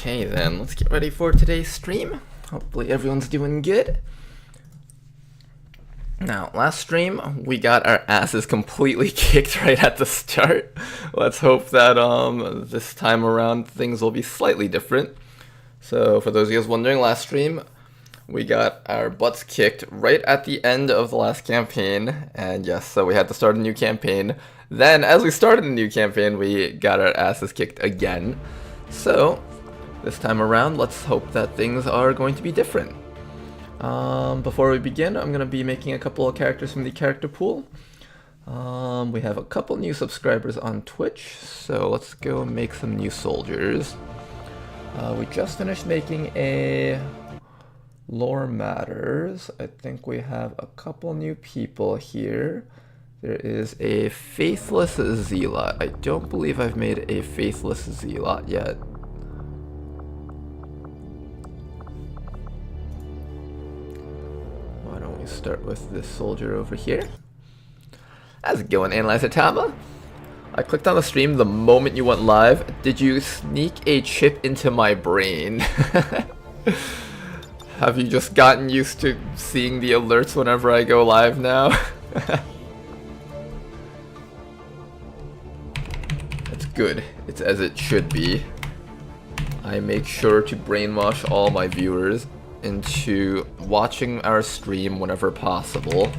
Okay then, let's get ready for today's stream. Hopefully everyone's doing good. Now, last stream, we got our asses completely kicked right at the start. Let's hope that this time around things will be slightly different. So for those of you guys wondering, last stream, we got our butts kicked right at the end of the last campaign. And yes, so we had to start a new campaign. Then, as we started a new campaign, we got our asses kicked again. So, this time around, let's hope that things are going to be different. Before we begin, I'm going to be making a couple of characters from the character pool. We have a couple new subscribers on Twitch, so let's go make some new soldiers. We just finished making a Lore Matters. I think we have a couple new people here. There is a Faithless Zealot. I don't believe I've made a Faithless Zealot yet. Why don't we start with this soldier over here? How's it going, Analyzer Tama? I clicked on the stream the moment you went live. Did you sneak a chip into my brain? Have you just gotten used to seeing the alerts whenever I go live now? It's good. It's as it should be. I make sure to brainwash all my viewers into watching our stream whenever possible.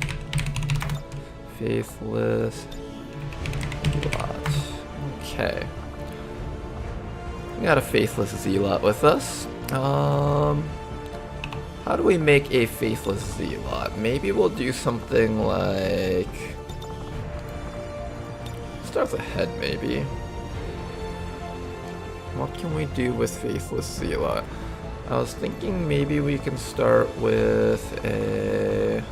Faithless Zealot. Okay. We got a Faithless Zealot with us. How do we make a Faithless Zealot? Maybe we'll do something like... Start with a head, maybe. What can we do with Faithless Zealot? I was thinking maybe we can start with a...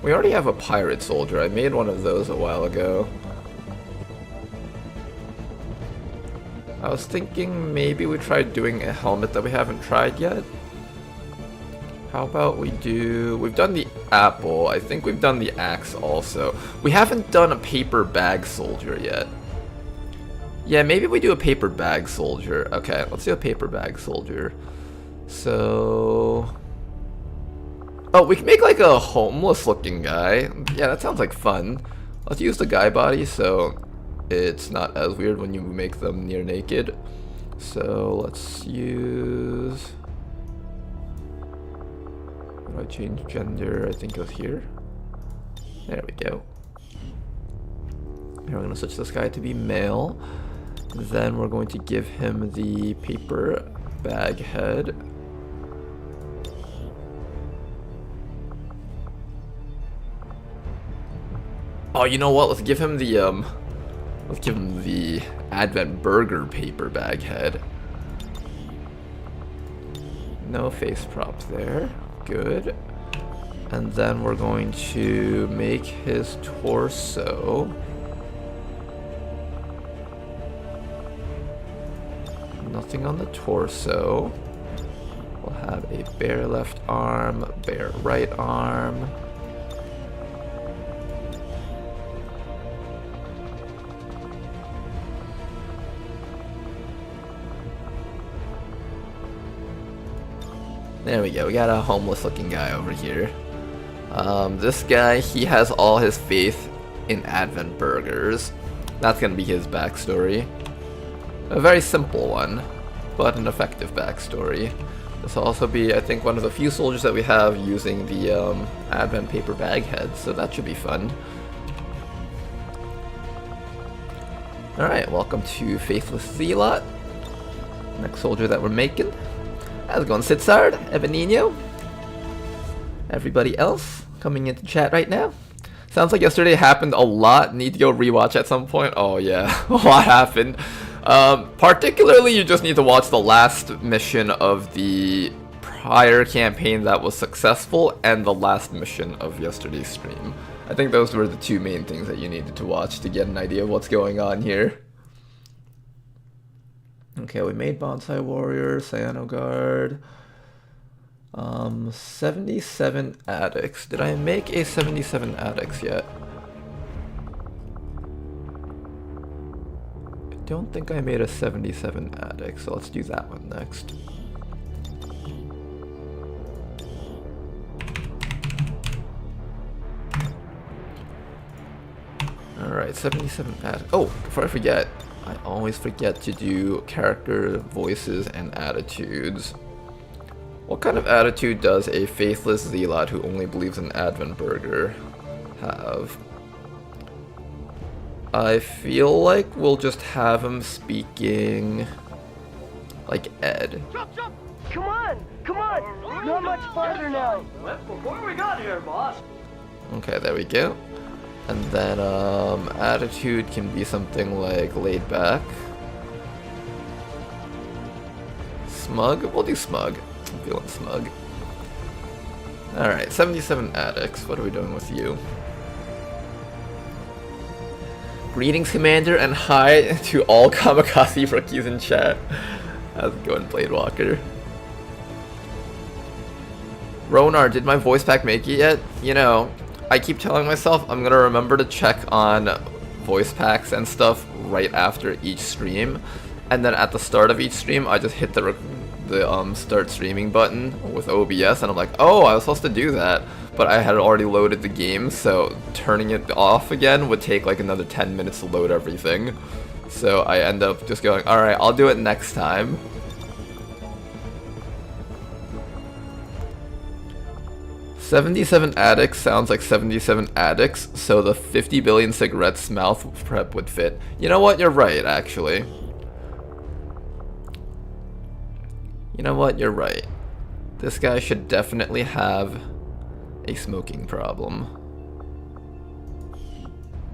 We already have a pirate soldier. I made one of those a while ago. I was thinking maybe we tried doing a helmet that we haven't tried yet. How about we do... We've done the apple. I think we've done the axe also. We haven't done a paper bag soldier yet. Yeah, maybe we do a paper bag soldier. Okay, let's do a paper bag soldier. So... Oh, we can make like a homeless looking guy. Yeah, that sounds like fun. Let's use the guy body so it's not as weird when you make them near naked. So let's use... How do I change gender? I think it was here. There we go. Here we're going to switch this guy to be male. Then we're going to give him the paper bag head. Oh, you know what? Let's give him the Advent Burger paper bag head. No face props there. Good. And then we're going to make his torso. Nothing on the torso. We'll have a bare left arm, bare right arm. There we go, we got a homeless looking guy over here. This guy, he has all his faith in Advent Burgers. That's gonna be his backstory. A very simple one, but an effective backstory. This will also be, I think, one of the few soldiers that we have using the Advent paper bag head, so that should be fun. Alright, welcome to Faithless Zealot. Next soldier that we're making. How's it going, Sitsard, Ebenino? Everybody else coming into chat right now? Sounds like yesterday happened a lot. Need to go rewatch at some point. Oh yeah, a lot happened. Particularly, you just need to watch the last mission of the prior campaign that was successful and the last mission of yesterday's stream. I think those were the two main things that you needed to watch to get an idea of what's going on here. Okay, we made Bonsai Warrior, Cyano Guard. 77 addicts. Did I make a 77 addicts yet? I don't think I made a 77 addicts, so let's do that one next. Alright, 77 addicts. Oh, before I forget, I always forget to do character voices and attitudes. What kind of attitude does a faithless zealot who only believes in Advent Burger have? I feel like we'll just have him speaking like Ed. Jump, jump! Come on! Come on! Not much farther now! Before we got here, boss! Okay, there we go. And then attitude can be something like laid back. Smug? We'll do smug. I'm feeling smug. Alright, 77 addicts. What are we doing with you? Greetings, Commander, and hi to all Kamikaze rookies in chat. How's it going, Blade Walker? Ronar, did my voice pack make it yet? You know, I keep telling myself I'm gonna remember to check on voice packs and stuff right after each stream, and then at the start of each stream I just hit the start streaming button with OBS, and I'm like, oh, I was supposed to do that, but I had already loaded the game, so turning it off again would take like another 10 minutes to load everything. So I end up just going, alright, I'll do it next time. "77 addicts" sounds like 77 addicts, so the 50 billion cigarettes mouth prep would fit. You know what? You're right, actually. You know what? You're right. This guy should definitely have a smoking problem.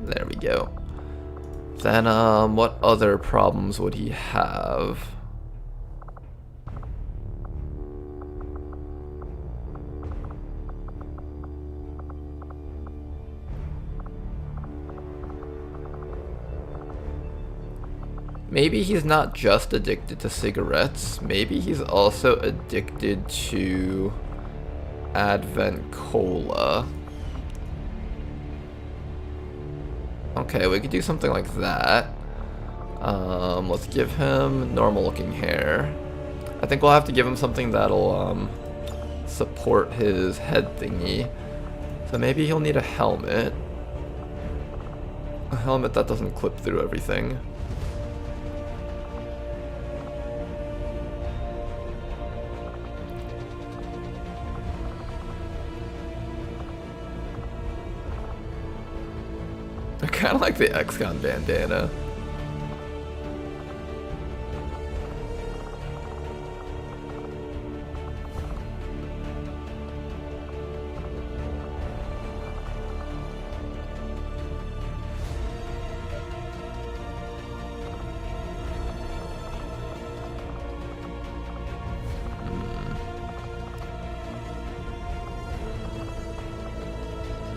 There we go. Then, what other problems would he have? Maybe he's not just addicted to cigarettes. Maybe he's also addicted to Advent Cola. Okay, we could do something like that. Let's give him normal looking hair. I think we'll have to give him something that'll support his head thingy. So maybe he'll need a helmet. A helmet that doesn't clip through everything. I kind of like the XCOM bandana.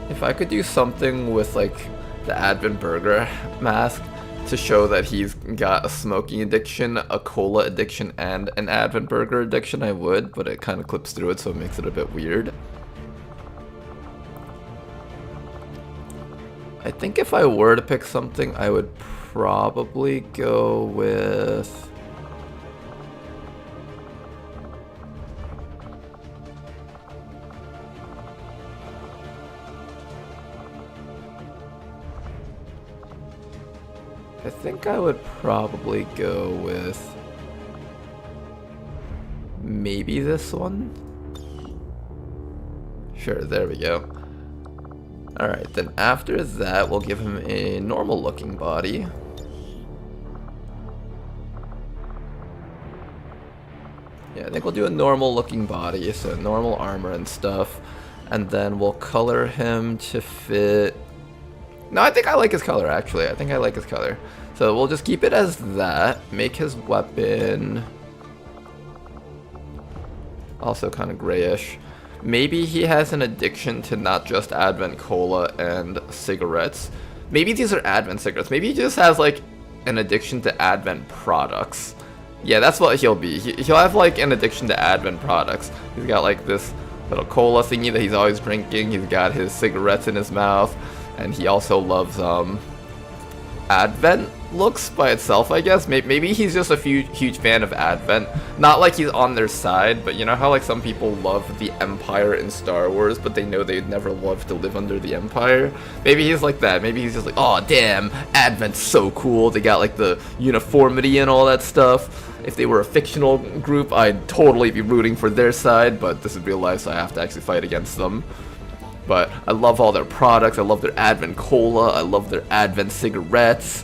If I could do something with like the Advent Burger mask to show that he's got a smoking addiction, a cola addiction, and an Advent Burger addiction, I would, but it kind of clips through it, so it makes it a bit weird. I think if I were to pick something, I would probably go with... I think I would probably go with maybe this one. Sure, there we go. Alright, then after that, we'll give him a normal looking body. Yeah, I think we'll do a normal looking body, so normal armor and stuff. And then we'll color him to fit... No, I think I like his color, actually. I think I like his color. So we'll just keep it as that. Make his weapon also kind of grayish. Maybe he has an addiction to not just Advent Cola and cigarettes. Maybe these are Advent cigarettes. Maybe he just has like an addiction to Advent products. Yeah, that's what he'll be. He'll have like an addiction to Advent products. He's got like this little cola thingy that he's always drinking. He's got his cigarettes in his mouth, and he also loves Advent looks by itself, I guess. Maybe he's just a huge fan of Advent. Not like he's on their side, but you know how like some people love the Empire in Star Wars, but they know they'd never love to live under the Empire? Maybe he's like that. Maybe he's just like, oh damn, Advent's so cool. They got like the uniformity and all that stuff. If they were a fictional group, I'd totally be rooting for their side, but this is real life, so I have to actually fight against them. But I love all their products. I love their Advent Cola. I love their Advent cigarettes.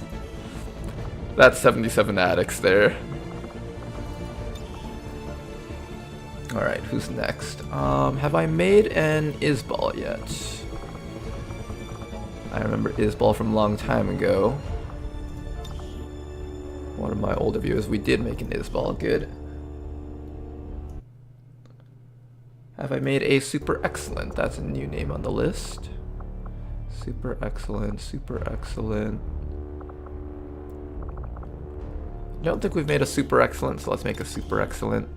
That's 77 addicts there. Alright, who's next? Have I made an Isbal yet? I remember Isbal from a long time ago. One of my older viewers, we did make an Isbal, good. Have I made a Super Excellent? That's a new name on the list. Super Excellent, Super Excellent. I don't think we've made a Super Excellent, so let's make a Super Excellent.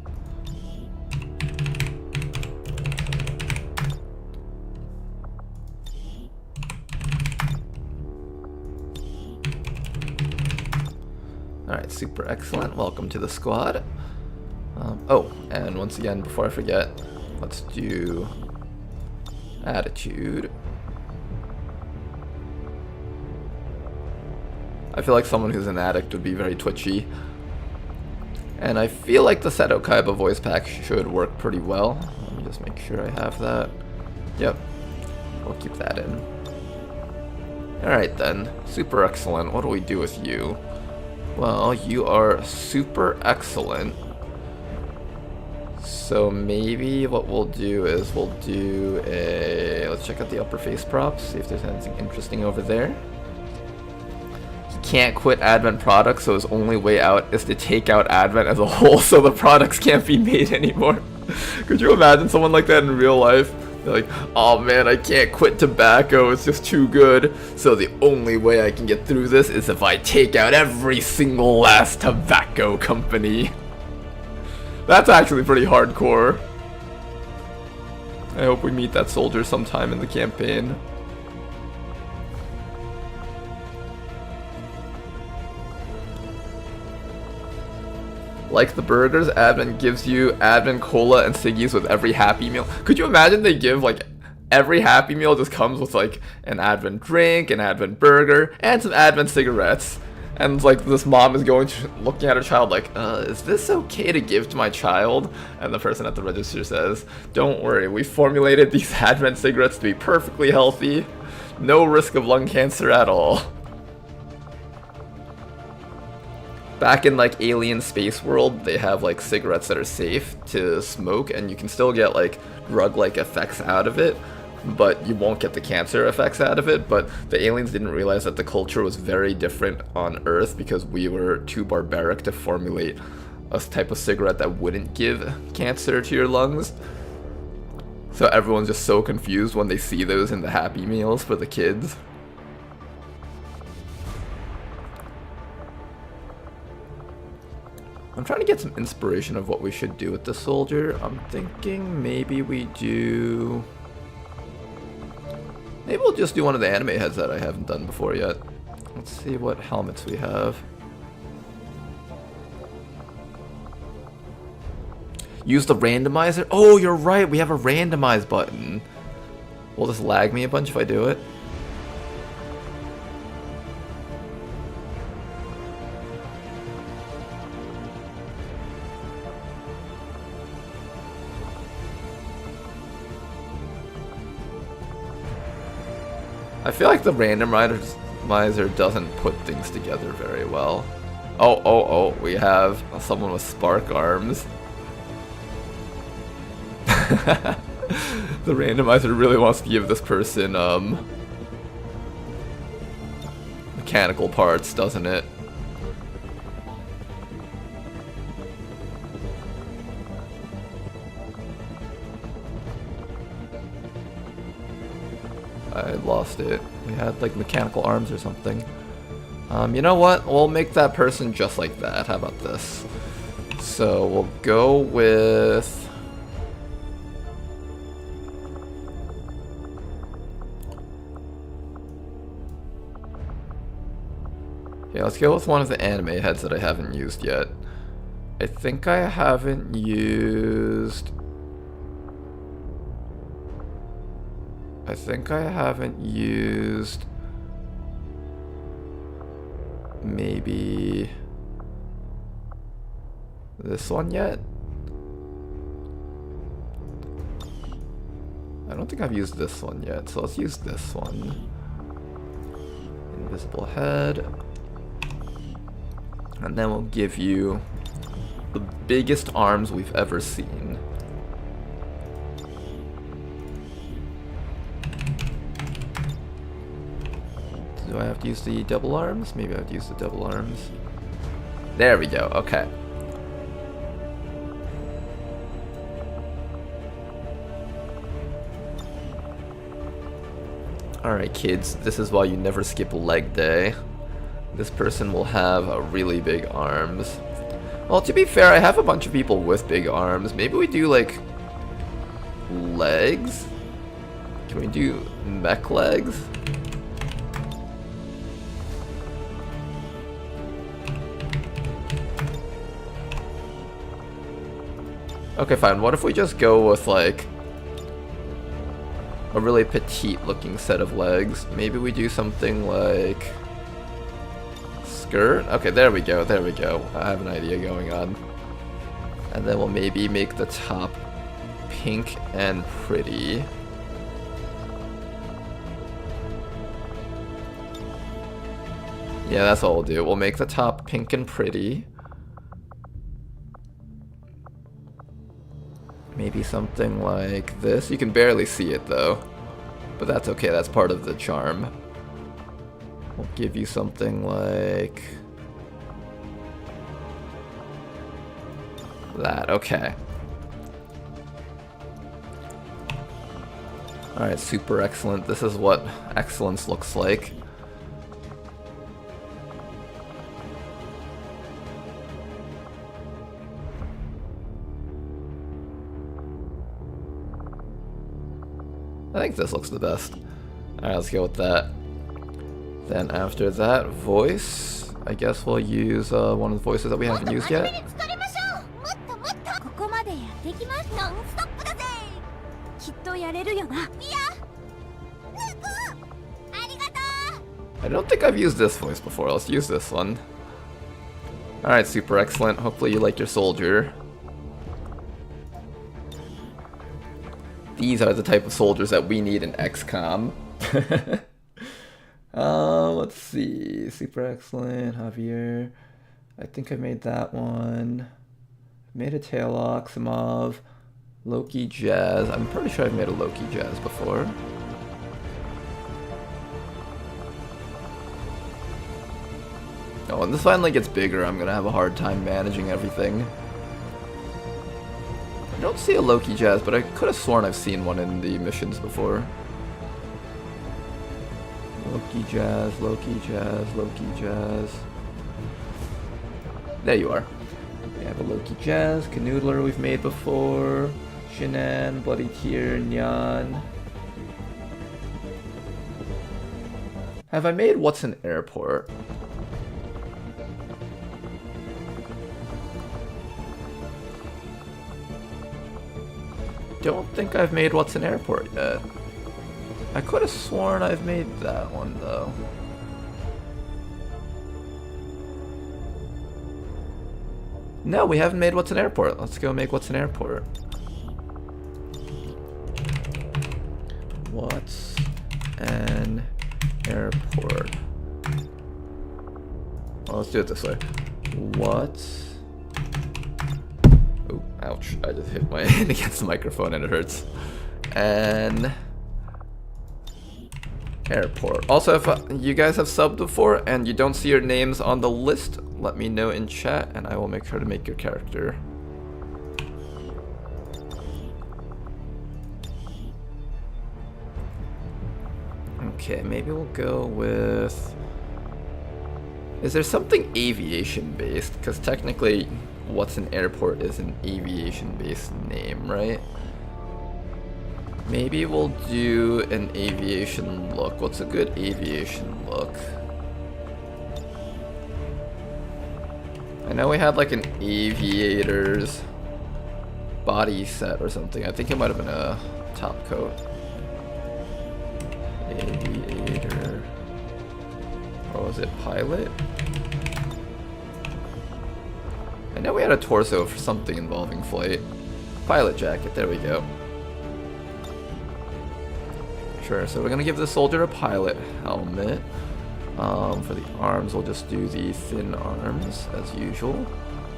Alright, Super Excellent. Welcome to the squad. Oh, and once again, before I forget, let's do Attitude. I feel like someone who's an addict would be very twitchy. And I feel like the Seto Kaiba voice pack should work pretty well. Let me just make sure I have that. Yep, we'll keep that in. Alright then, Super Excellent. What do we do with you? Well, you are super excellent. So maybe what we'll do is we'll do a... Let's check out the upper face props, see if there's anything interesting over there. He can't quit Advent products, so his only way out is to take out Advent as a whole so the products can't be made anymore. Could you imagine someone like that in real life? They're like, oh man, I can't quit tobacco, it's just too good. So the only way I can get through this is if I take out every single last tobacco company. That's actually pretty hardcore. I hope we meet that soldier sometime in the campaign. Like the burgers, Advent gives you Advent Cola and Siggies with every Happy Meal. Could you imagine they give, like, every Happy Meal just comes with, like, an Advent drink, an Advent burger, and some Advent cigarettes. And, like, this mom is looking at her child like, is this okay to give to my child? And the person at the register says, don't worry, we formulated these Advent cigarettes to be perfectly healthy. No risk of lung cancer at all. Back in like alien space world, they have like cigarettes that are safe to smoke, and you can still get like drug-like effects out of it, but you won't get the cancer effects out of it. But the aliens didn't realize that the culture was very different on Earth because we were too barbaric to formulate a type of cigarette that wouldn't give cancer to your lungs. So everyone's just so confused when they see those in the Happy Meals for the kids. I'm trying to get some inspiration of what we should do with the soldier. I'm thinking maybe we do... Maybe we'll just do one of the anime heads that I haven't done before yet. Let's see what helmets we have. Use the randomizer? Oh, you're right, we have a randomize button. Will this lag me a bunch if I do it? I feel like the randomizer doesn't put things together very well. Oh, we have someone with spark arms. The randomizer really wants to give this person mechanical parts, doesn't it? I lost it. We had like mechanical arms or something. You know what? We'll make that person just like that. How about this? So we'll go with... Yeah, let's go with one of the anime heads that I haven't used yet. I think I haven't used... maybe this one yet? I don't think I've used this one yet, so let's use this one. Invisible head. And then we'll give you the biggest arms we've ever seen. Do I have to use the double arms? Maybe I have to use the double arms. There we go, okay. Alright kids, this is why you never skip leg day. This person will have really big arms. Well, to be fair, I have a bunch of people with big arms. Maybe we do, like, legs? Can we do mech legs? Okay, fine. What if we just go with, like, a really petite looking set of legs? Maybe we do something like... skirt? Okay, there we go, there we go. I have an idea going on. And then we'll maybe make the top pink and pretty. Yeah, that's all we'll do. We'll make the top pink and pretty. Maybe something like this. You can barely see it though, but that's okay, that's part of the charm. We'll give you something like that, okay. Alright, super excellent. This is what excellence looks like. I think this looks the best. Alright, let's go with that. Then after that, voice. I guess we'll use one of the voices that we haven't used yet. I don't think I've used this voice before. Let's use this one. Alright, super excellent. Hopefully you liked your soldier. These are the type of soldiers that we need in XCOM. Let's see. Super excellent, Javier. I think I made that one. I made a Tail Oximov. Loki Jazz. I'm pretty sure I've made a Loki Jazz before. Oh, when this finally gets bigger, I'm gonna have a hard time managing everything. I don't see a Loki Jazz, but I could have sworn I've seen one in the missions before. Loki Jazz, Loki Jazz, Loki Jazz. There you are. We have a Loki Jazz, Canoodler we've made before, Shinan, Bloody Tear, Nyan. Have I made What's an Airport? Don't think I've made What's an Airport yet. I could have sworn I've made that one though. No, we haven't made What's an Airport. Let's go make What's an Airport. What's an Airport? Well, let's do it this way. What's... Oh, ouch. I just hit my hand against the microphone and it hurts. And... Airport. Also, if you guys have subbed before and you don't see your names on the list, let me know in chat and I will make sure to make your character. Okay, maybe we'll go with... Is there something aviation based? Because technically what's an airport is an aviation-based name, right? Maybe we'll do an aviation look. What's a good aviation look? I know we had like an aviator's body set or something. I think it might have been a top coat. Aviator. Or was it pilot? I know we had a torso for something involving flight. Pilot jacket, there we go. Sure, so we're gonna give the soldier a pilot helmet. For the arms, we'll just do the thin arms as usual.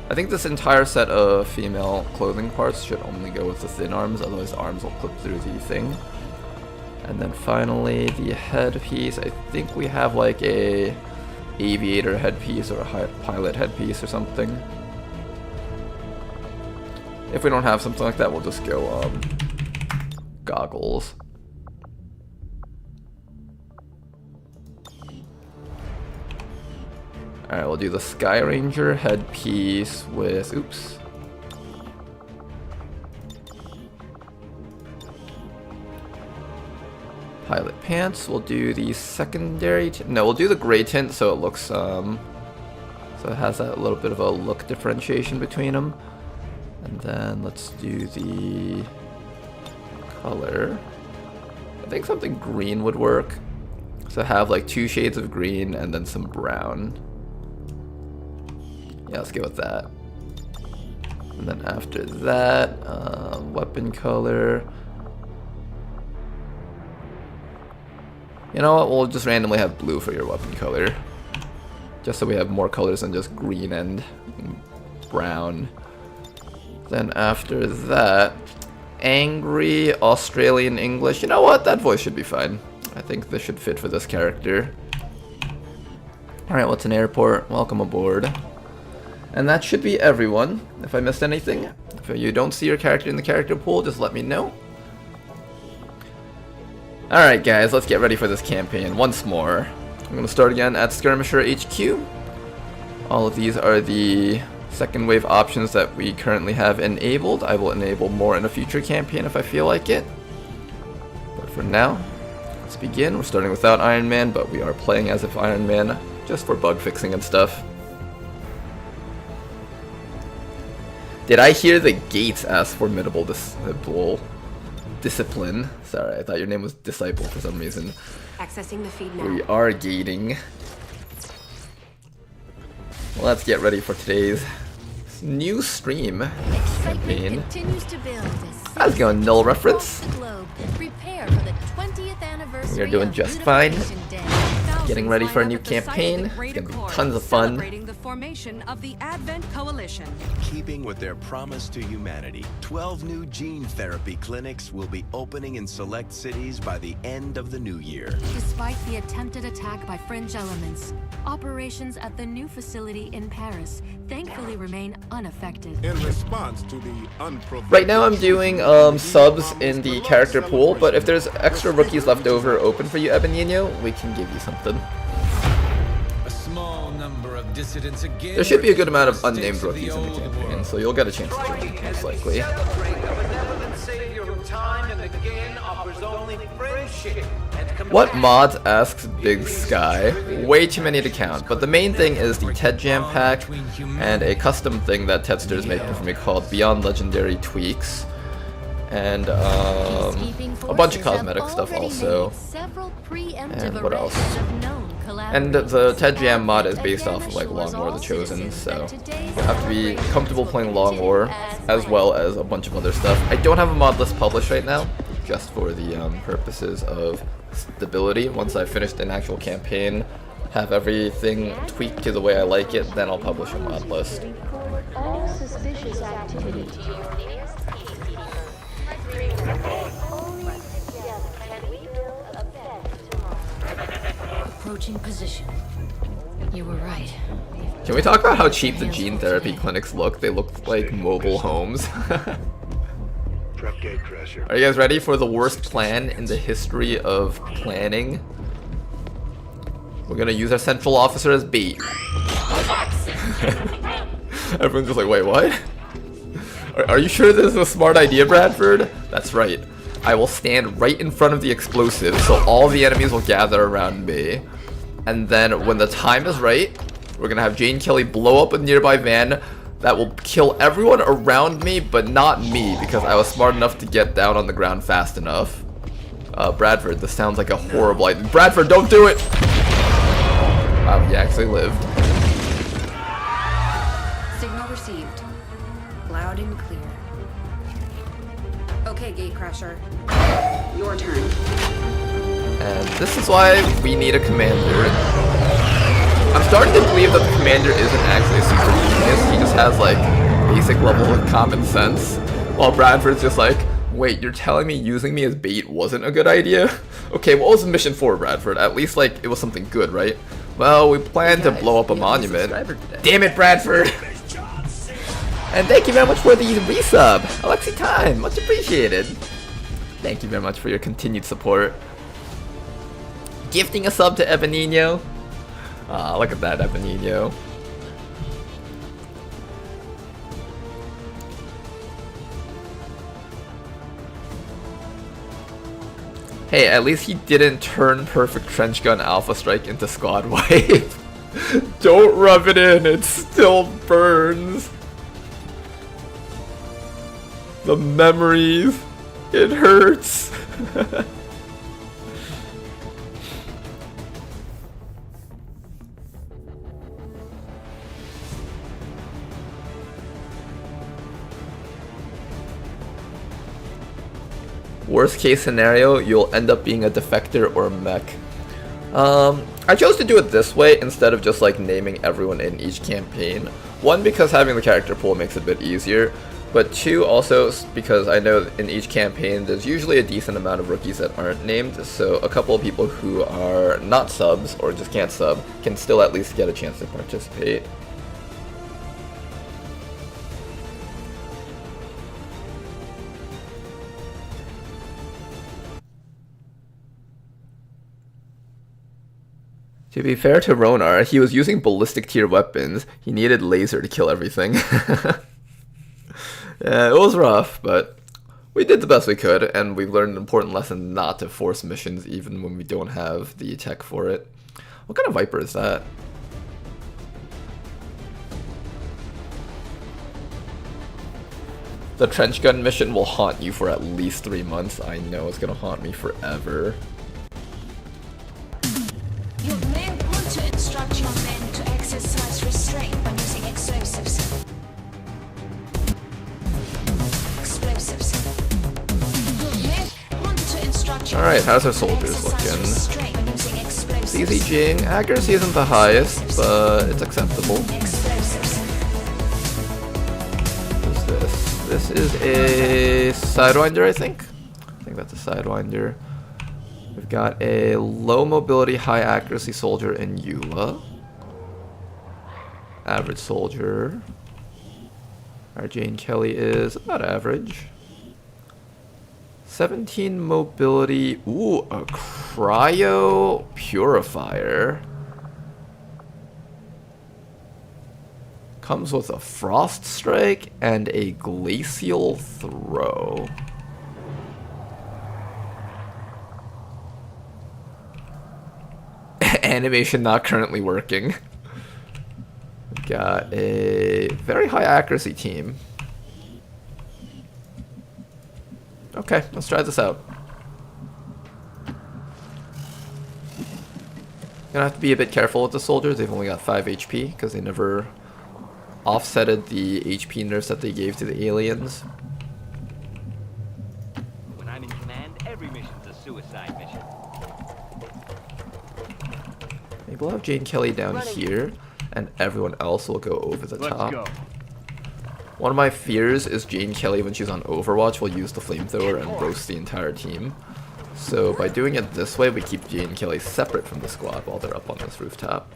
I think this entire set of female clothing parts should only go with the thin arms, otherwise the arms will clip through the thing. And then finally, the headpiece. I think we have like a aviator headpiece or a pilot headpiece or something. If we don't have something like that, we'll just go goggles. Alright, we'll do the Sky Ranger headpiece with, oops. Pilot pants, we'll do the secondary, no, we'll do the gray tint so it looks, so it has that little bit of a look differentiation between them. And then let's do the color. I think something green would work. So have like 2 shades of green and then some brown. Yeah, let's go with that. And then after that, weapon color. You know what, we'll just randomly have blue for your weapon color. Just so we have more colors than just green and brown. Then after that, angry Australian English. You know what, that voice should be fine. I think this should fit for this character. Alright, what's an airport? Welcome aboard. And that should be everyone. If I missed anything, if you don't see your character in the character pool, just let me know. Alright guys, let's get ready for this campaign once more. I'm going to start again at Skirmisher HQ. All of these are the second wave options that we currently have enabled. I will enable more in a future campaign if I feel like it. But for now, let's begin. We're starting without Iron Man, but we are playing as if Iron Man, just for bug fixing and stuff. Did I hear the gates ask formidable discipline? Sorry, I thought your name was Disciple for some reason. Accessing the feed now. We are gating. Well, let's get ready for today's new stream campaign. Continues to build. How's it going, null reference? Prepare for the 20th anniversary. We are doing just fine. Getting ready for a new campaign. It's gonna be tons of fun. The formation of the Advent Coalition. Keeping with their promise to humanity, 12 new gene therapy clinics will be opening in select cities by the end of the new year. Despite the attempted attack by fringe elements, operations at the new facility in Paris thankfully remain unaffected. In response to the unprovoked... Right now I'm doing subs in the character pool, but if there's extra rookies left over open for you, Ebenino, we can give you something. A small number of dissidents again. There should be a good amount of unnamed rookies in the campaign, so you'll get a chance to join, most likely. What mods, asks Big Sky? Way too many to count, but the main thing is the TED Jam pack and a custom thing that Tedster is making for me called Beyond Legendary Tweaks. And a bunch of cosmetic stuff also. And what else? And the TED Jam mod is based off of like Long War the Chosen, so you have to be comfortable playing Long War as well as a bunch of other stuff. I don't have a mod list published right now, just for the purposes of stability. Once I've finished an actual campaign, have everything tweaked to the way I like it, then I'll publish a mod list. All suspicious activity. Approaching position. You were right. Can we talk about how cheap the gene therapy clinics look? They look like mobile homes. Are you guys ready for the worst plan in the history of planning? We're gonna use our central officer as bait. Everyone's just like, wait, what? Are you sure this is a smart idea, Bradford? That's right. I will stand right in front of the explosive, so all the enemies will gather around me. And then when the time is right, we're gonna have Jane Kelly blow up a nearby van that will kill everyone around me, but not me, because I was smart enough to get down on the ground fast enough. Bradford, this sounds like a horrible idea. Bradford, don't do it! Wow, he actually lived. Signal received. Loud and clear. Okay, Gatecrasher. Your turn. And this is why we need a commander. I'm starting to believe that the commander isn't actually a super genius. He just has like basic level of common sense. While Bradford's just like, wait, you're telling me using me as bait wasn't a good idea? Okay, what was the mission for, Bradford? At least like it was something good, right? Well, we planned to blow up a monument. Damn it, Bradford! And thank you very much for the resub. Alexi Time, much appreciated. Thank you very much for your continued support. Gifting a sub to Evanino. Ah, look at that, Evanino. Hey, at least he didn't turn Perfect Trench Gun Alpha Strike into Squad Wipe. Don't rub it in, it still burns. The memories, it hurts. Worst case scenario, you'll end up being a defector or a mech. I chose to do it this way instead of just like naming everyone in each campaign. One, because having the character pool makes it a bit easier, but two, also because I know in each campaign there's usually a decent amount of rookies that aren't named, so a couple of people who are not subs or just can't sub can still at least get a chance to participate. To be fair to Ronar, he was using ballistic tier weapons. He needed laser to kill everything. Yeah, it was rough, but we did the best we could, and we've learned an important lesson not to force missions even when we don't have the tech for it. What kind of Viper is that? The trench gun mission will haunt you for at least 3 months. I know it's gonna haunt me forever. You may want to instruct your men to exercise restraint when using explosives. Alright, how's our soldiers looking? CZ Jing, accuracy isn't the highest, but it's acceptable. What's this? This is a Sidewinder, I think. I think that's a Sidewinder. We've got a low mobility, high accuracy soldier in Eula. Average soldier. Our Jane Kelly is about average. 17 mobility. Ooh, a cryo purifier. Comes with a frost strike and a glacial throw. Animation not currently working. We've got a very high accuracy team. Okay, let's try this out. Gonna have to be a bit careful with the soldiers. They've only got 5 HP because they never offsetted the HP nerfs that they gave to the aliens. When I'm in command, every mission's a suicide mission. Maybe we'll have Jane Kelly down here, and everyone else will go over the top. Go. One of my fears is Jane Kelly, when she's on Overwatch, will use the flamethrower and roast the entire team. So by doing it this way, we keep Jane Kelly separate from the squad while they're up on this rooftop.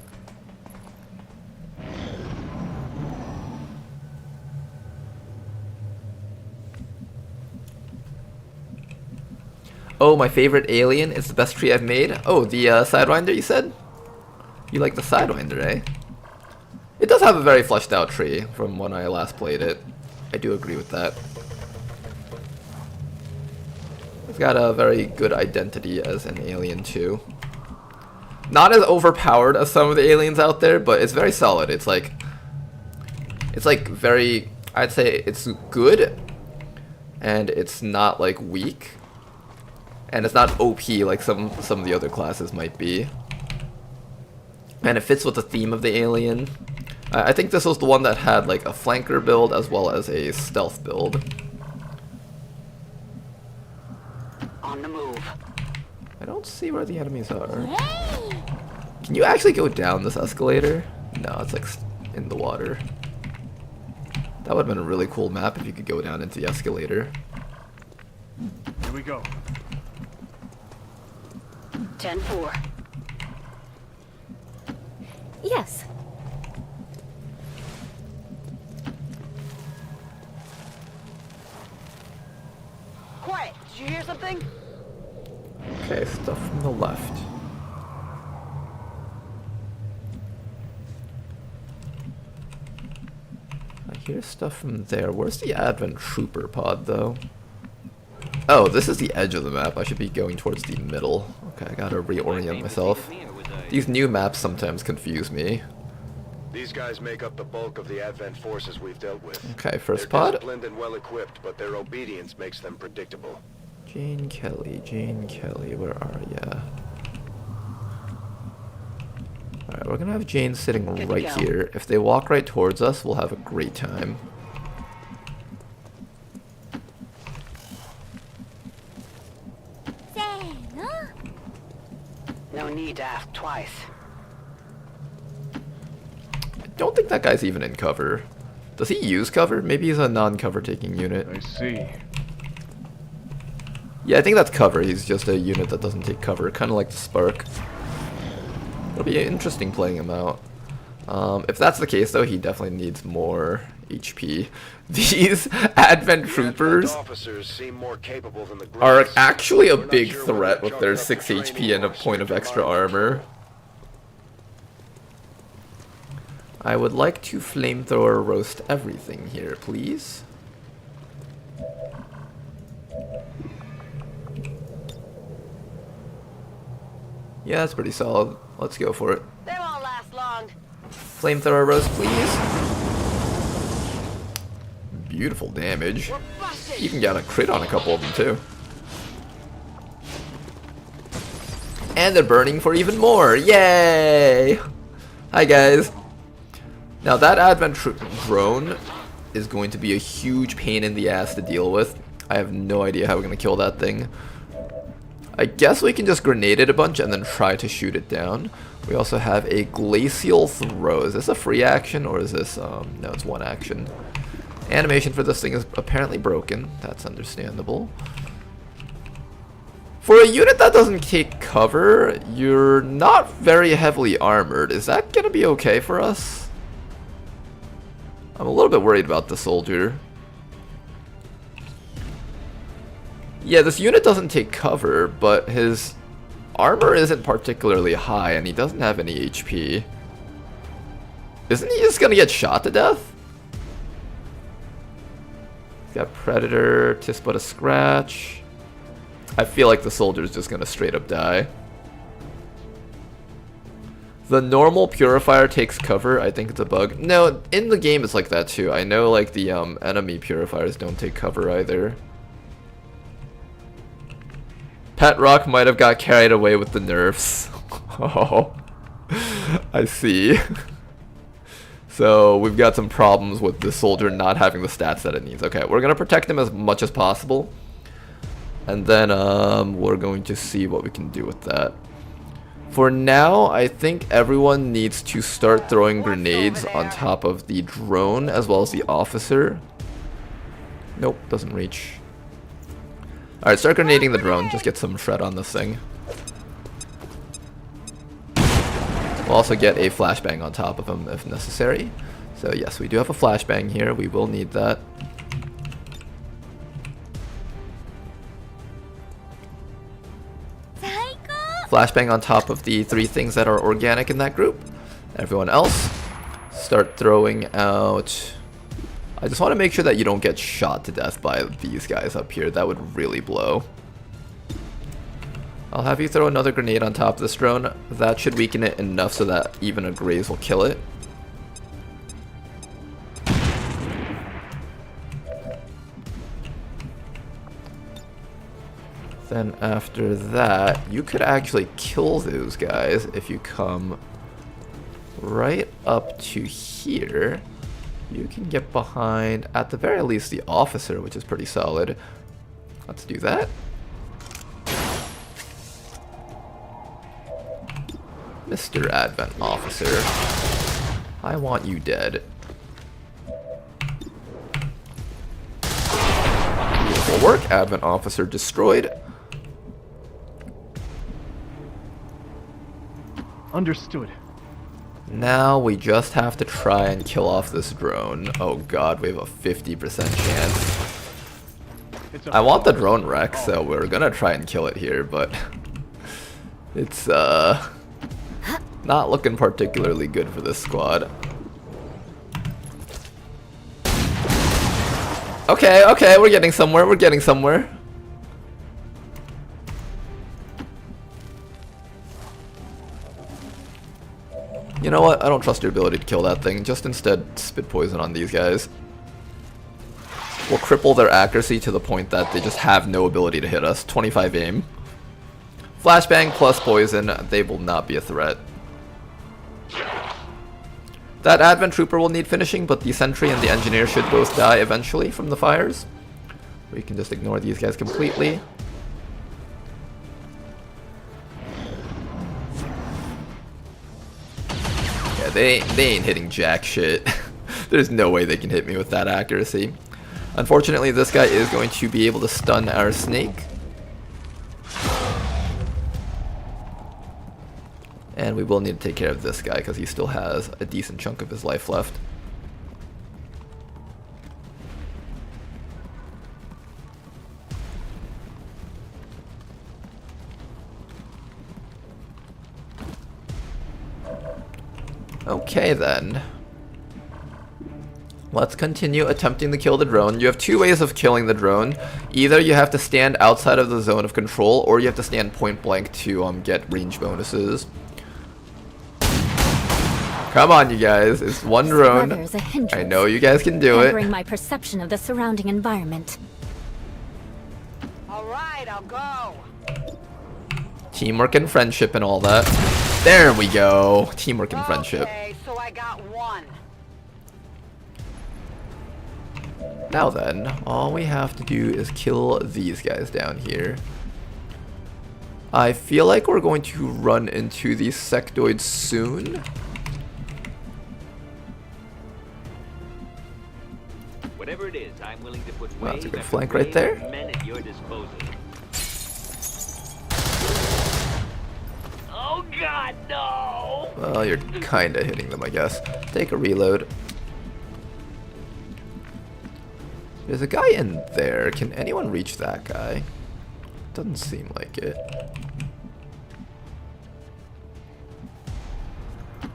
Oh, my favorite alien is the best tree I've made. Oh, the Sidewinder, you said? You like the Sidewinder, eh? It does have a very fleshed out tree from when I last played it. I do agree with that. It's got a very good identity as an alien too. Not as overpowered as some of the aliens out there, but it's very solid. It's like very, I'd say it's good, and it's not like weak, and it's not OP like some of the other classes might be. And it fits with the theme of the alien. I think this was the one that had like a flanker build as well as a stealth build. On the move. I don't see where the enemies are. Can you actually go down this escalator? No, it's like in the water. That would have been a really cool map if you could go down into the escalator. Here we go. 10-4. Yes. Quiet. Did you hear something? Okay, stuff from the left. I hear stuff from there. Where's the Advent Trooper pod, though? Oh, this is the edge of the map. I should be going towards the middle. Okay, I gotta reorient myself. These new maps sometimes confuse me. These guys make up the bulk of the Advent forces we've dealt with. Okay, first They're pod. disciplined and well equipped, but their obedience makes them predictable. Jane Kelly, where are ya? Alright, we're gonna have Jane sitting right here. If they walk right towards us, we'll have a great time. No need to ask twice. I don't think that guy's even in cover. Does he use cover? Maybe he's a non-cover taking unit. I see. Yeah, I think that's cover. He's just a unit that doesn't take cover, kind of like the Spark. It'll be interesting playing him out. If that's the case, though, he definitely needs more HP. These Advent Troopers Officers seem more capable than the are Grunts. actually a We're not big sure threat whether with their chalked up 6 the HP training and a or point of strict extra environment. armor. I would like to flamethrower roast everything here, please. Yeah, that's pretty solid. Let's go for it. They won't last long. Flamethrower roast, please. Beautiful damage. We're busted. You can get a crit on a couple of them, too. And they're burning for even more. Yay! Hi, guys. Now, that Advent drone is going to be a huge pain in the ass to deal with. I have no idea how we're going to kill that thing. I guess we can just grenade it a bunch and then try to shoot it down. We also have a glacial throw. Is this a free action or is this, no, it's one action. Animation for this thing is apparently broken. That's understandable. For a unit that doesn't take cover, you're not very heavily armored. Is that gonna be okay for us? I'm a little bit worried about the soldier. Yeah, this unit doesn't take cover, but his armor isn't particularly high, and he doesn't have any HP. Isn't he just gonna get shot to death? He's got Predator, tis but a scratch. I feel like the soldier's just gonna straight up die. The normal purifier takes cover. I think it's a bug. No, in the game it's like that too. I know like the enemy purifiers don't take cover either. Pet Rock might have got carried away with the nerfs. Oh, I see. So we've got some problems with the soldier not having the stats that it needs. Okay, we're gonna protect him as much as possible, and then we're going to see what we can do with that. For now, I think everyone needs to start throwing grenades on top of the drone as well as the officer. Nope, doesn't reach. Alright, start grenading the drone. Just get some shred on this thing. We'll also get a flashbang on top of him if necessary. So yes, we do have a flashbang here. We will need that. Flashbang on top of the 3 things that are organic in that group. Everyone else, start throwing out. I just want to make sure that you don't get shot to death by these guys up here. That would really blow. I'll have you throw another grenade on top of this drone. That should weaken it enough so that even a graze will kill it. Then after that, you could actually kill those guys if you come right up to here. You can get behind, at the very least, the officer, which is pretty solid. Let's do that. Mr. Advent Officer, I want you dead. Beautiful work, Advent Officer destroyed. Understood. Now we just have to try and kill off this drone. Oh god, we have a 50% chance. I want the drone wreck, so we're gonna try and kill it here, but it's not looking particularly good for this squad. Okay, okay, we're getting somewhere, we're getting somewhere. You know what? I don't trust your ability to kill that thing. Just instead spit poison on these guys. We'll cripple their accuracy to the point that they just have no ability to hit us. 25 aim. Flashbang plus poison. They will not be a threat. That Advent Trooper will need finishing, but the Sentry and the Engineer should both die eventually from the fires. We can just ignore these guys completely. Yeah, they ain't hitting jack shit. There's no way they can hit me with that accuracy. Unfortunately, this guy is going to be able to stun our snake. And we will need to take care of this guy because he still has a decent chunk of his life left. Okay then. Let's continue attempting to kill the drone. You have two ways of killing the drone. Either you have to stand outside of the zone of control, or you have to stand point blank to get range bonuses. Come on, you guys. It's one drone. I know you guys can do it. Bring my perception of the surrounding environment. All right, I'll go. Teamwork and friendship and all that. There we go. Teamwork and friendship. Okay, so I got one. Now then, all we have to do is kill these guys down here. I feel like we're going to run into these sectoids soon. Whatever it is, I'm willing to put Well, that's a wave good after flank right wave there. of men at your disposal. Oh God, no! Well, you're kinda hitting them, I guess. Take a reload. There's a guy in there. Can anyone reach that guy? Doesn't seem like it.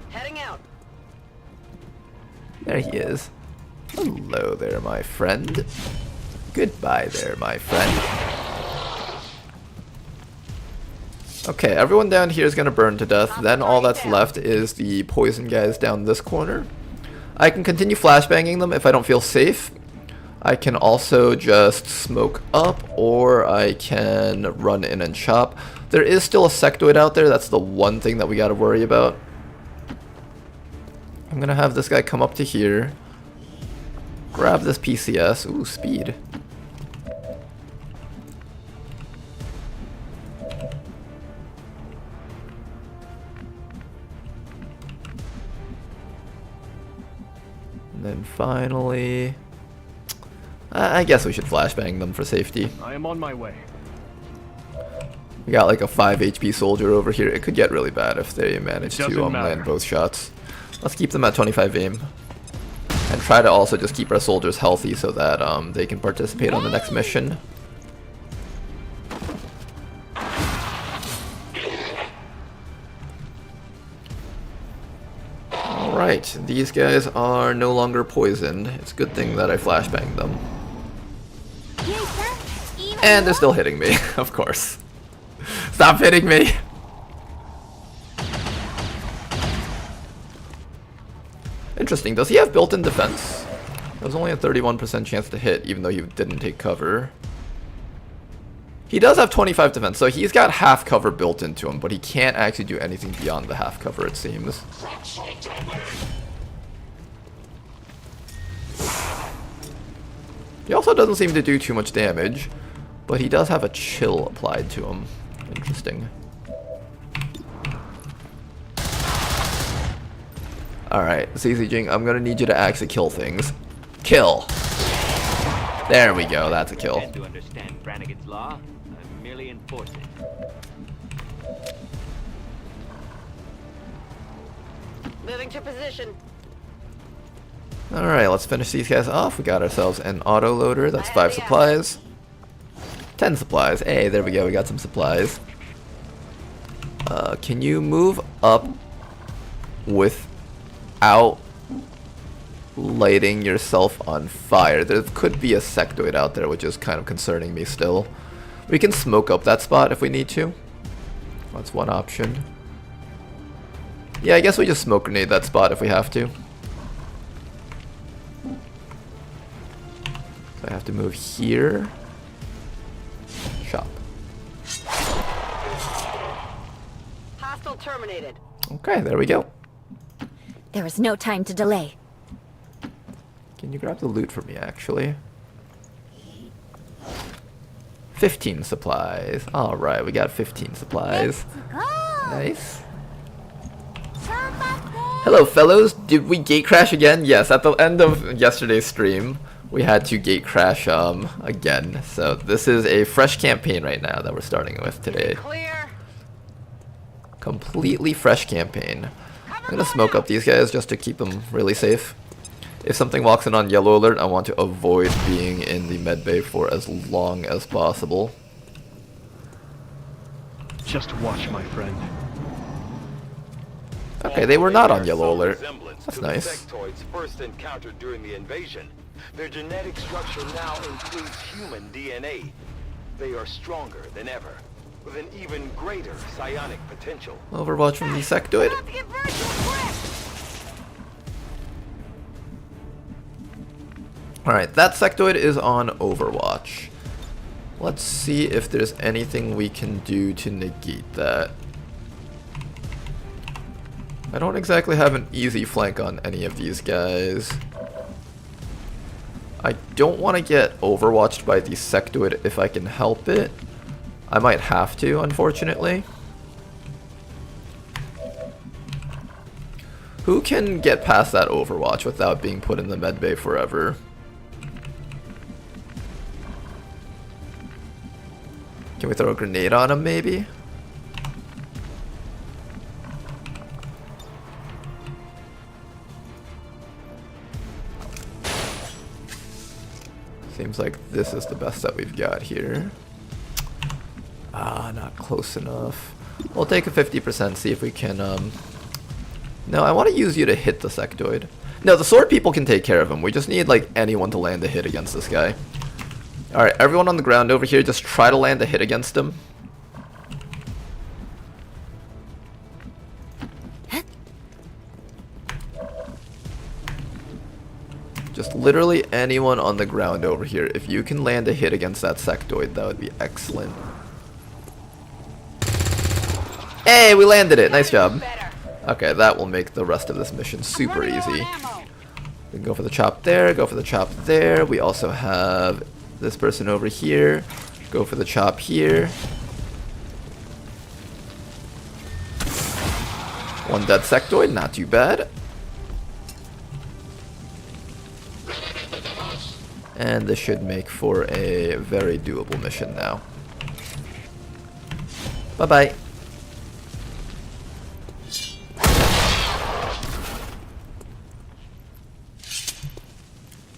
Heading out. There he is. Hello there, my friend. Goodbye there, my friend. Okay, everyone down here is going to burn to death. Then all that's left is the poison guys down this corner. I can continue flashbanging them if I don't feel safe. I can also just smoke up, or I can run in and chop. There is still a sectoid out there. That's the one thing that we got to worry about. I'm going to have this guy come up to here. Grab this PCS. Ooh, speed. And then finally, I guess we should flashbang them for safety. I am on my way. We got like a 5 HP soldier over here. It could get really bad if they manage to land both shots. Let's keep them at 25 aim. And try to also just keep our soldiers healthy so that they can participate on the next mission. Alright, these guys are no longer poisoned. It's a good thing that I flashbanged them. And they're still hitting me, of course. Stop hitting me! Interesting, does he have built-in defense? There's only a 31% chance to hit, even though he didn't take cover. He does have 25 defense, so he's got half cover built into him, but he can't actually do anything beyond the half cover, it seems. He also doesn't seem to do too much damage, but he does have a chill applied to him. Interesting. Alright, CC Jing, I'm gonna need you to actually kill things. Kill! There we go, that's a kill. To understand Brannigan's law, I merely enforce it. Moving to position. Alright, let's finish these guys off. We got ourselves an auto loader, that's 5 supplies. 10 supplies. Hey, there we go, we got some supplies. Can you move up without lighting yourself on fire? There could be a sectoid out there, which is kind of concerning me still. We can smoke up that spot if we need to. That's one option. Yeah, I guess we just smoke grenade that spot if we have to. So I have to move here. Shop. Hostile terminated. Okay, there we go. There is no time to delay. Can you grab the loot for me, actually? 15 supplies. Alright, we got 15 supplies. Nice. Hello, fellows. Did we gate crash again? Yes, at the end of yesterday's stream, we had to gate crash again. So this is a fresh campaign right now that we're starting with today. Clear. Completely fresh campaign. I'm gonna smoke up these guys just to keep them really safe. If something walks in on yellow alert, I want to avoid being in the medbay for as long as possible. Just watch, my friend. Okay, they were not on yellow alert. That's nice. Sectoids first encountered during the invasion. Their genetic structure now includes human DNA. They are stronger than ever, with an even greater psionic potential. Overwatch from the sectoid. Alright, that sectoid is on Overwatch. Let's see if there's anything we can do to negate that. I don't exactly have an easy flank on any of these guys. I don't want to get overwatched by the sectoid if I can help it. I might have to, unfortunately. Who can get past that overwatch without being put in the medbay forever? Can we throw a grenade on him, maybe? Seems like this is the best that we've got here. Ah, not close enough. We'll take a 50%, see if we can, No, I want to use you to hit the sectoid. No, the sword people can take care of him. We just need, like, anyone to land a hit against this guy. Alright, everyone on the ground over here, just try to land a hit against him. Just literally anyone on the ground over here. If you can land a hit against that sectoid, that would be excellent. Hey, we landed it. Nice job. Okay, that will make the rest of this mission super easy. We can go for the chop there, go for the chop there. We also have this person over here. Go for the chop here. One dead sectoid, not too bad. And this should make for a very doable mission now. Bye-bye.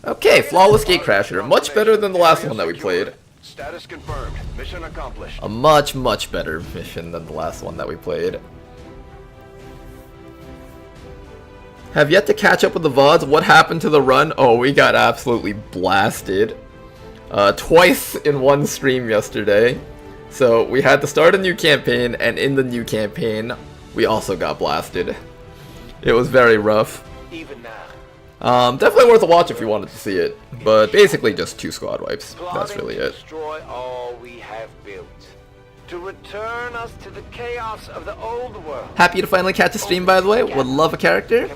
Okay, flawless gatecrasher. Much better than the last one that we played. Status confirmed. Mission accomplished. A much better mission than the last one that we played. Have yet to catch up with the VODs. What happened to the run? Oh, we got absolutely blasted. Twice in one stream yesterday. So we had to start a new campaign, and in the new campaign, we also got blasted. It was very rough. Even now. Definitely worth a watch if you wanted to see it. But basically just 2 squad wipes. That's really it. Destroy all we have built. To return us to the chaos of the old world. Happy to finally catch a stream, by the way. Would love a character.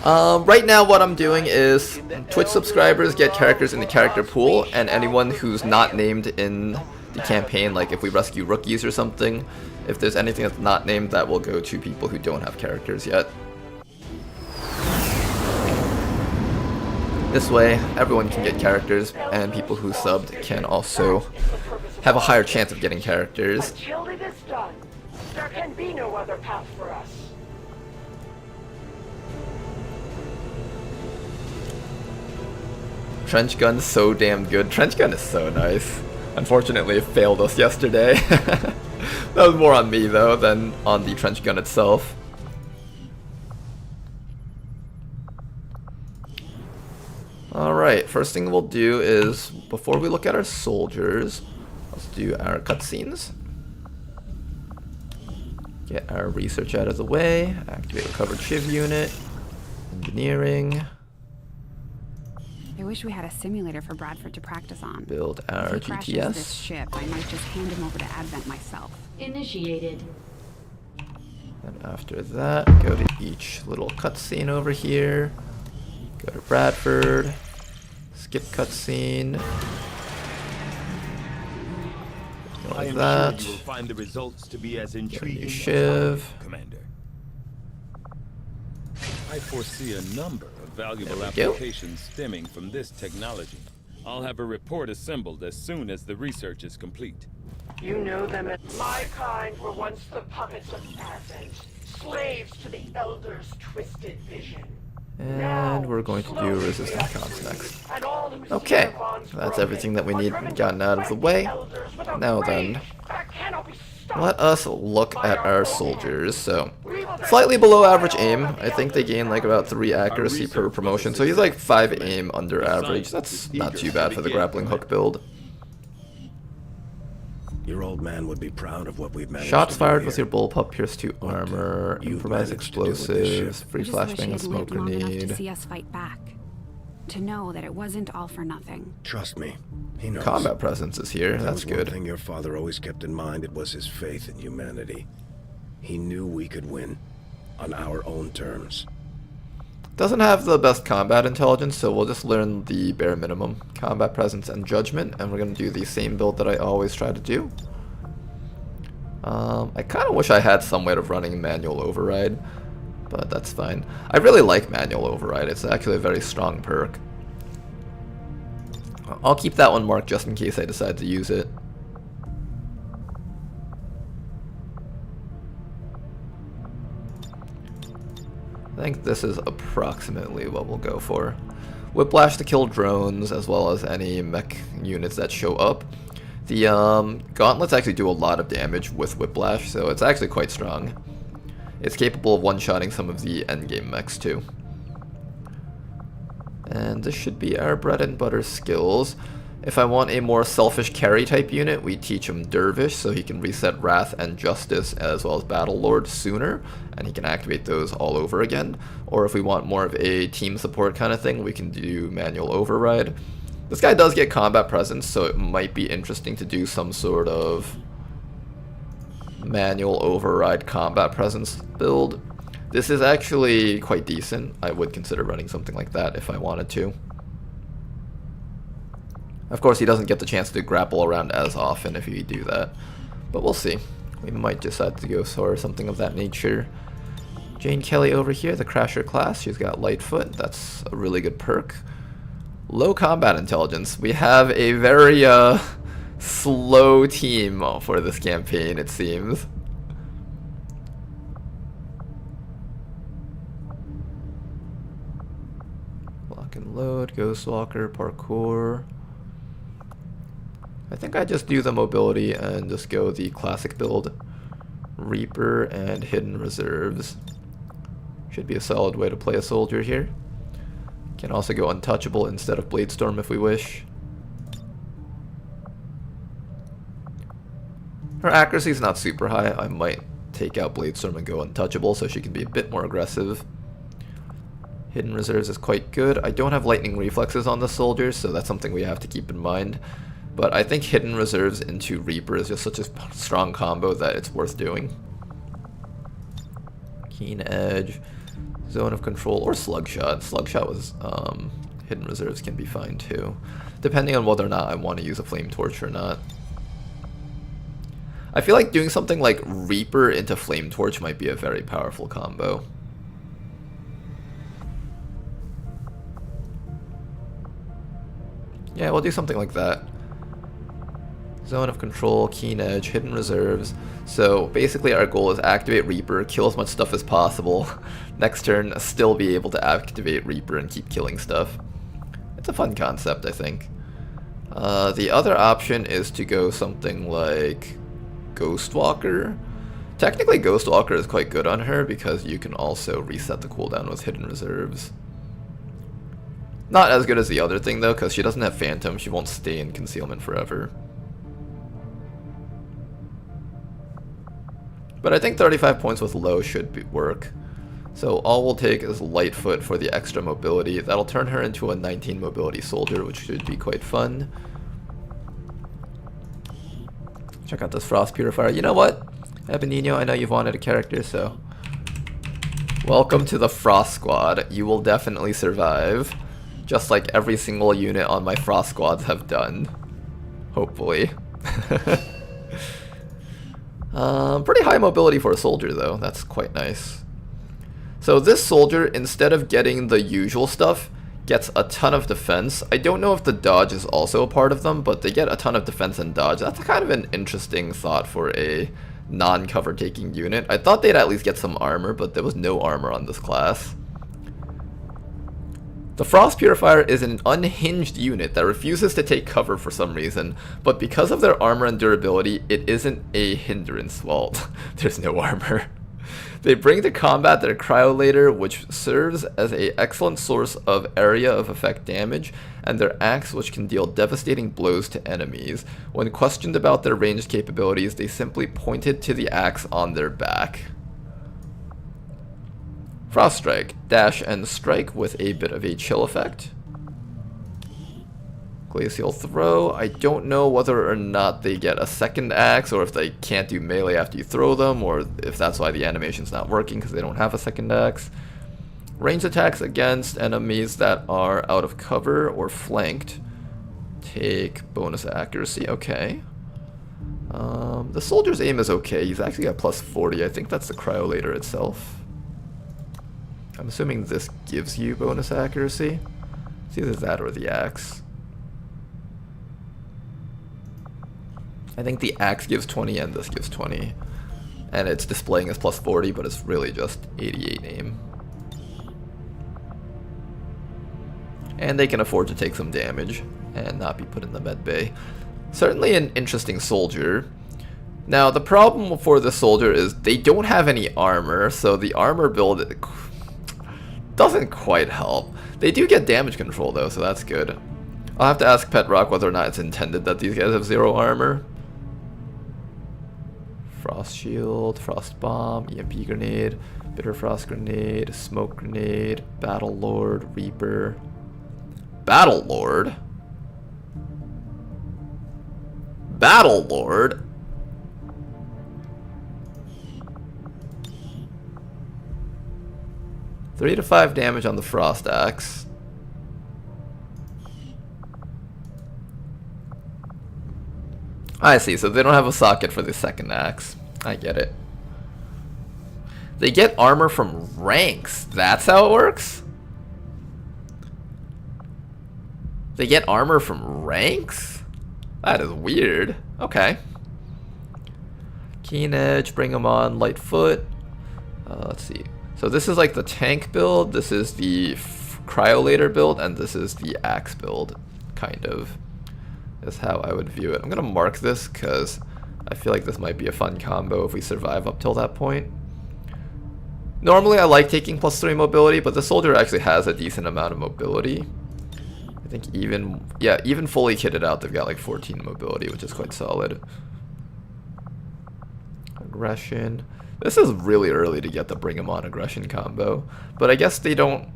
Right now what I'm doing is Twitch subscribers get characters in the character pool, and anyone who's not named in the campaign, like if we rescue rookies or something, if there's anything that's not named, that will go to people who don't have characters yet. This way, everyone can get characters, and people who subbed can also have a higher chance of getting characters. Until it is done, there can be no other path for us. Trench gun's so damn good. Trench gun is so nice. Unfortunately, it failed us yesterday. That was more on me though than on the trench gun itself. Alright, first thing we'll do is, before we look at our soldiers, let's do our cutscenes. Get our research out of the way, activate a covered Shiv unit, engineering. I wish we had a simulator for Bradford to practice on. Build our If he crashes GTS. this ship, I might just hand him over to Advent myself. Initiated. And after that, go to each little cutscene over here. Go to Bradford. Skip cutscene. Like that. You will find the results to be as Get a intriguing new as Shiv. Commander. I foresee a number of valuable There we go. applications stemming from this technology. I'll have a report assembled as soon as the research is complete. You know them as my kind were once the puppets of Advent, slaves to the Elder's twisted vision. And we're going to do resistance comms next. Okay, that's everything that we need gotten out of the way. Now then, let us look at our soldiers. So, slightly below average aim. I think they gain like about 3 accuracy per promotion. So he's like 5 aim under average. That's not too bad for the grappling hook build. Your old man would be proud of what we've managed. Shots to do fired here. with your bullpup pierce 2 armor, improvised managed to do with this ship. explosives, free I just wish he flashbang and had smoke lived long enough to grenade. see us fight back. To know that it wasn't all for nothing. Trust me, he knows. Combat presence is here. If there That's was one good. thing your father always kept in mind, it was his faith in humanity. He knew we could win on our own terms. Doesn't have the best combat intelligence, so we'll just learn the bare minimum. Combat presence and judgment, and we're going to do the same build that I always try to do. I kind of wish I had some way of running manual override, but that's fine. I really like manual override. It's actually a very strong perk. I'll keep that one marked just in case I decide to use it. I think this is approximately what we'll go for. Whiplash to kill drones, as well as any mech units that show up. The gauntlets actually do a lot of damage with Whiplash, so it's actually quite strong. It's capable of one-shotting some of the endgame mechs too. And this should be our bread and butter skills. If I want a more selfish carry type unit, we teach him Dervish, so he can reset Wrath and Justice as well as Battle Lord sooner, and he can activate those all over again. Or if we want more of a team support kind of thing, we can do Manual Override. This guy does get combat presence, so it might be interesting to do some sort of Manual Override combat presence build. This is actually quite decent. I would consider running something like that if I wanted to. Of course, he doesn't get the chance to grapple around as often if you do that, but we'll see. We might decide to go for something of that nature. Jane Kelly over here, the Crasher class. She's got Lightfoot. That's a really good perk. Low combat intelligence. We have a very slow team for this campaign, it seems. Lock and load, Ghostwalker, parkour. I think I just do the mobility and just go the classic build. Reaper and Hidden Reserves. Should be a solid way to play a soldier here. Can also go untouchable instead of Bladestorm if we wish. Her accuracy is not super high. I might take out Bladestorm and go untouchable so she can be a bit more aggressive. Hidden Reserves is quite good. I don't have Lightning Reflexes on the soldier, so that's something we have to keep in mind. But I think Hidden Reserves into Reaper is just such a strong combo that it's worth doing. Keen Edge, Zone of Control, or Slugshot. Slugshot was, Hidden Reserves can be fine too, depending on whether or not I want to use a Flame Torch or not. I feel like doing something like Reaper into Flame Torch might be a very powerful combo. Yeah, we'll do something like that. Zone of Control, Keen Edge, Hidden Reserves. So basically our goal is activate Reaper, kill as much stuff as possible. Next turn, still be able to activate Reaper and keep killing stuff. It's a fun concept, I think. The other option is to go something like Ghostwalker. Technically Ghostwalker is quite good on her because you can also reset the cooldown with Hidden Reserves. Not as good as the other thing though, because she doesn't have Phantom, she won't stay in concealment forever. But I think 35 points with low should work. So all we'll take is Lightfoot for the extra mobility. That'll turn her into a 19 mobility soldier, which should be quite fun. Check out this Frost Purifier. You know what? Ebenino, I know you've wanted a character, so welcome to the Frost Squad. You will definitely survive, just like every single unit on my Frost Squads have done. Hopefully. Pretty high mobility for a soldier though, that's quite nice. So this soldier, instead of getting the usual stuff, gets a ton of defense. I don't know if the dodge is also a part of them, but they get a ton of defense and dodge. That's kind of an interesting thought for a non-cover taking unit. I thought they'd at least get some armor, but there was no armor on this class. The Frost Purifier is an unhinged unit that refuses to take cover for some reason, but because of their armor and durability, it isn't a hindrance. Well, there's no armor. They bring to combat their Cryolator, which serves as an excellent source of area of effect damage, and their axe, which can deal devastating blows to enemies. When questioned about their ranged capabilities, they simply pointed to the axe on their back. Frost Strike, dash and strike with a bit of a chill effect. Glacial Throw, I don't know whether or not they get a second axe, or if they can't do melee after you throw them, or if that's why the animation's not working because they don't have a second axe. Ranged attacks against enemies that are out of cover or flanked take bonus accuracy, okay. The soldier's aim is okay, he's actually got plus 40, I think that's the Cryolator itself. I'm assuming this gives you bonus accuracy. It's either that or the axe. I think the axe gives 20 and this gives 20. And it's displaying as plus 40, but it's really just 88 aim. And they can afford to take some damage and not be put in the med bay. Certainly an interesting soldier. Now the problem for the soldier is they don't have any armor, so the armor build doesn't quite help. They do get damage control though, so that's good. I'll have to ask Petrock whether or not it's intended that these guys have 0 armor. Frost Shield, Frost Bomb, EMP Grenade, Bitter Frost Grenade, Smoke Grenade, Battle Lord, Reaper. Battle Lord? Battle Lord? Three to 5 damage on the Frost Axe. I see, so they don't have a socket for the second axe. I get it. They get armor from ranks. That's how it works? They get armor from ranks? That is weird. Okay. Keen Edge, bring them on. Lightfoot. Let's see. So this is like the tank build, this is the Cryolator build, and this is the axe build, kind of. That's how I would view it. I'm going to mark this because I feel like this might be a fun combo if we survive up till that point. Normally I like taking +3 mobility, but the soldier actually has a decent amount of mobility. I think even fully kitted out, they've got like 14 mobility, which is quite solid. Aggression. This is really early to get the bring 'em on aggression combo, but I guess they don't.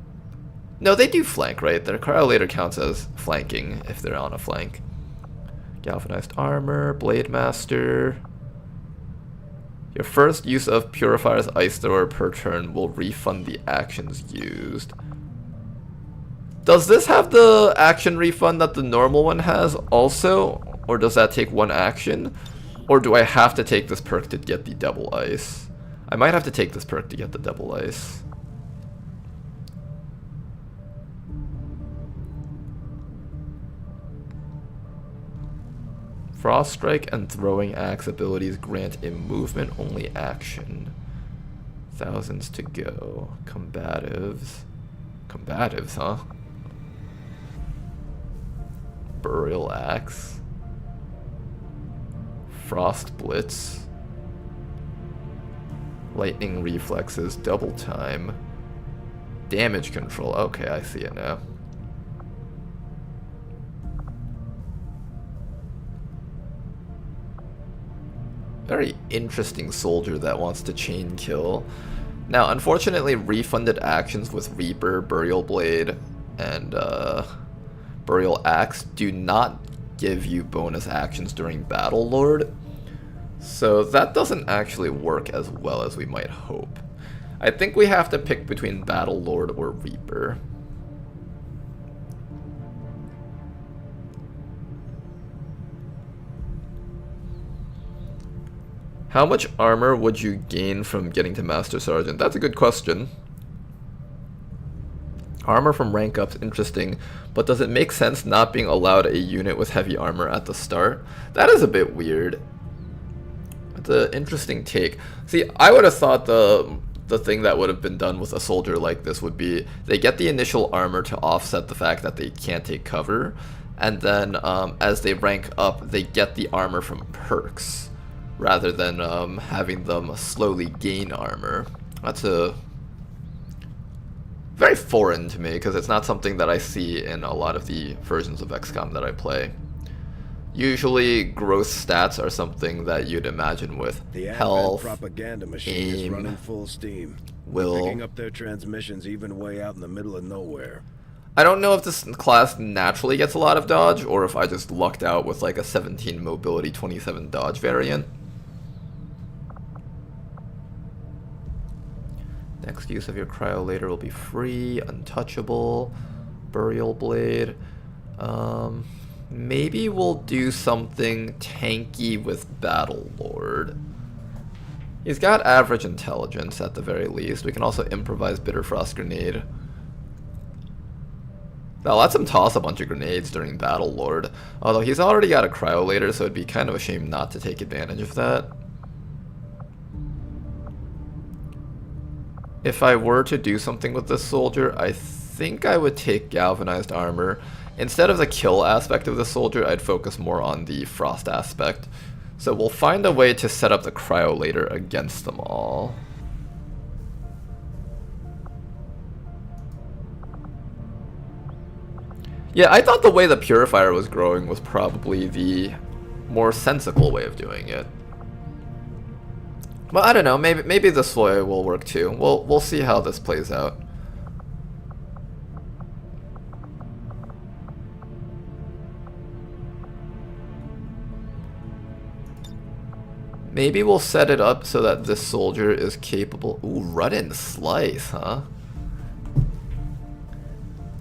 No, they do flank, right? Their cryo later counts as flanking if they're on a flank. Galvanized armor, Blade Master. Your first use of Purifier's Ice Thrower per turn will refund the actions used. Does this have the action refund that the normal one has also? Or does that take one action? Or do I have to take this perk to get the double ice? I might have to take this perk to get the double ice. Frost Strike and Throwing Axe abilities grant a movement only action. Thousands to go. Combatives. Combatives, huh? Burial Axe. Frost Blitz. Lightning Reflexes, double time. Damage control. Okay, I see it now. Very interesting soldier that wants to chain kill. Now, unfortunately, refunded actions with Reaper, Burial Blade, and Burial Axe do not give you bonus actions during Battle Lord. So that doesn't actually work as well as we might hope. I think we have to pick between Battle Lord or Reaper. How much armor would you gain from getting to Master Sergeant? That's a good question. Armor from rank up's interesting, but does it make sense not being allowed a unit with heavy armor at the start? That is a bit weird. It's an interesting take. See, I would have thought the thing that would have been done with a soldier like this would be they get the initial armor to offset the fact that they can't take cover, and then as they rank up, they get the armor from perks, rather than having them slowly gain armor. That's a very foreign to me, because it's not something that I see in a lot of the versions of XCOM that I play. Usually, growth stats are something that you'd imagine with the health, propaganda machine is running full steam. Picking up their transmissions even way out in the middle of nowhere. I don't know if this class naturally gets a lot of dodge, or if I just lucked out with like a 17 mobility, 27 dodge variant. Next use of your cryo later will be free, untouchable, burial blade. Maybe we'll do something tanky with Battle Lord. He's got average intelligence at the very least. We can also improvise Bitter Frost Grenade. Now let him toss a bunch of grenades during Battle Lord. Although he's already got a cryo later, so it'd be kind of a shame not to take advantage of that. If I were to do something with this soldier, I think I would take Galvanized Armor. Instead of the kill aspect of the soldier, I'd focus more on the frost aspect. So we'll find a way to set up the cryo later against them all. Yeah, I thought the way the Purifier was growing was probably the more sensible way of doing it. But I don't know, maybe this way will work too. We'll see how this plays out. Maybe we'll set it up so that this soldier is capable. Ooh, run and slice, huh?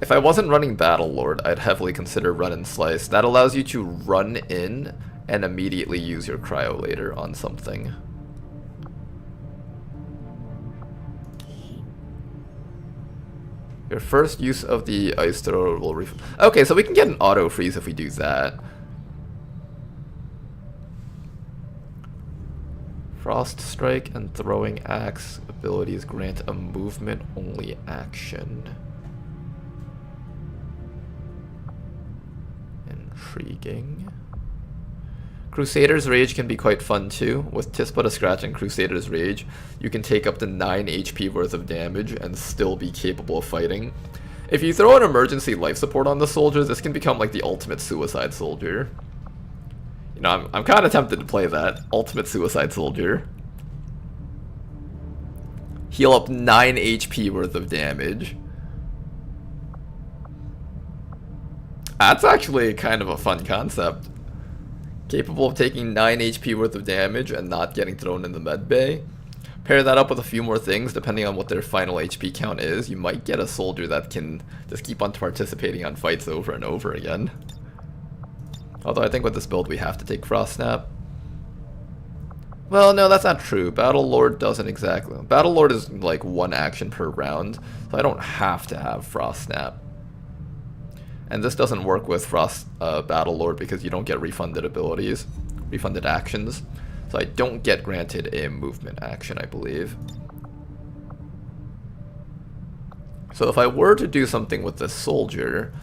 If I wasn't running Battle Lord, I'd heavily consider run and slice. That allows you to run in and immediately use your cryo later on something. Your first use of the ice thrower will okay, so we can get an auto freeze if we do that. Frost Strike and Throwing Axe abilities grant a movement only action. Intriguing. Crusader's Rage can be quite fun too. With Tispa to Scratch and Crusader's Rage, you can take up to 9 HP worth of damage and still be capable of fighting. If you throw an emergency life support on the soldier, this can become like the ultimate suicide soldier. You know, I'm kind of tempted to play that. Ultimate suicide soldier. Heal up 9 HP worth of damage. That's actually kind of a fun concept. Capable of taking 9 HP worth of damage and not getting thrown in the med bay. Pair that up with a few more things, depending on what their final HP count is, you might get a soldier that can just keep on participating on fights over and over again. Although I think with this build we have to take Frost Snap. Well, no, that's not true. Battle Lord doesn't exactly. Battle Lord is like 1 action per round, so I don't have to have Frost Snap. And this doesn't work with Frost Battle Lord because you don't get refunded abilities, refunded actions. So I don't get granted a movement action, I believe. So if I were to do something with this soldier,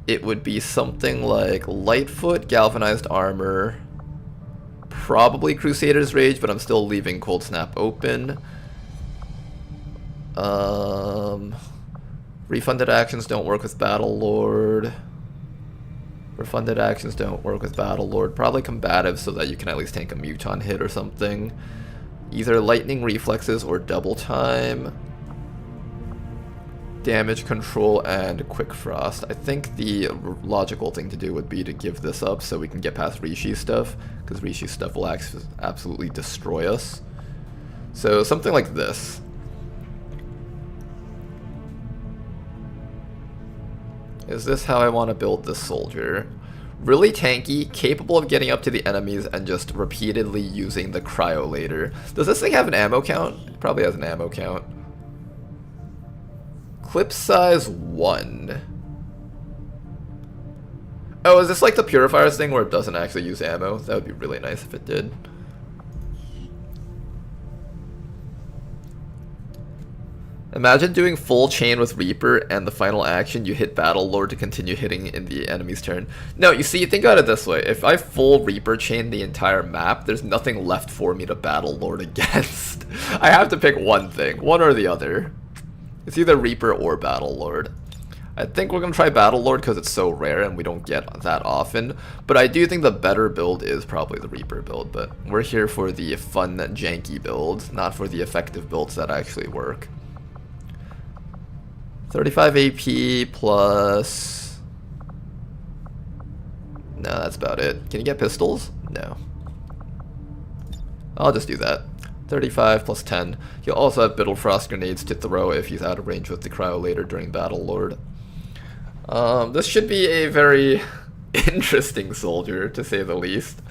it would be something like Lightfoot, Galvanized Armor, probably Crusader's Rage, but I'm still leaving Cold Snap open. Refunded actions don't work with Battle Lord. Refunded actions don't work with Battle Lord. Probably combative so that you can at least tank a Muton hit or something. Either Lightning Reflexes or Double Time. Damage Control and Quick Frost. I think the logical thing to do would be to give this up so we can get past Rishi stuff, because Rishi stuff will absolutely destroy us. So something like this. Is this how I want to build this soldier? Really tanky, capable of getting up to the enemies and just repeatedly using the Cryolator. Does this thing have an ammo count? It probably has an ammo count. Clip size 1. Oh, is this like the Purifiers thing where it doesn't actually use ammo? That would be really nice if it did. Imagine doing full chain with Reaper and the final action you hit Battle Lord to continue hitting in the enemy's turn. No, you see, think about it this way. If I full Reaper chain the entire map, there's nothing left for me to Battle Lord against. I have to pick one thing, one or the other. It's either Reaper or Battle Lord. I think we're going to try Battle Lord because it's so rare and we don't get that often. But I do think the better build is probably the Reaper build. But we're here for the fun, janky builds, not for the effective builds that actually work. 35 AP plus... No, that's about it. Can you get pistols? No. I'll just do that. 35 plus 10. He'll also have Biddle Frost grenades to throw if he's out of range with the Cryolator during Battle Lord. This should be a very interesting soldier, to say the least.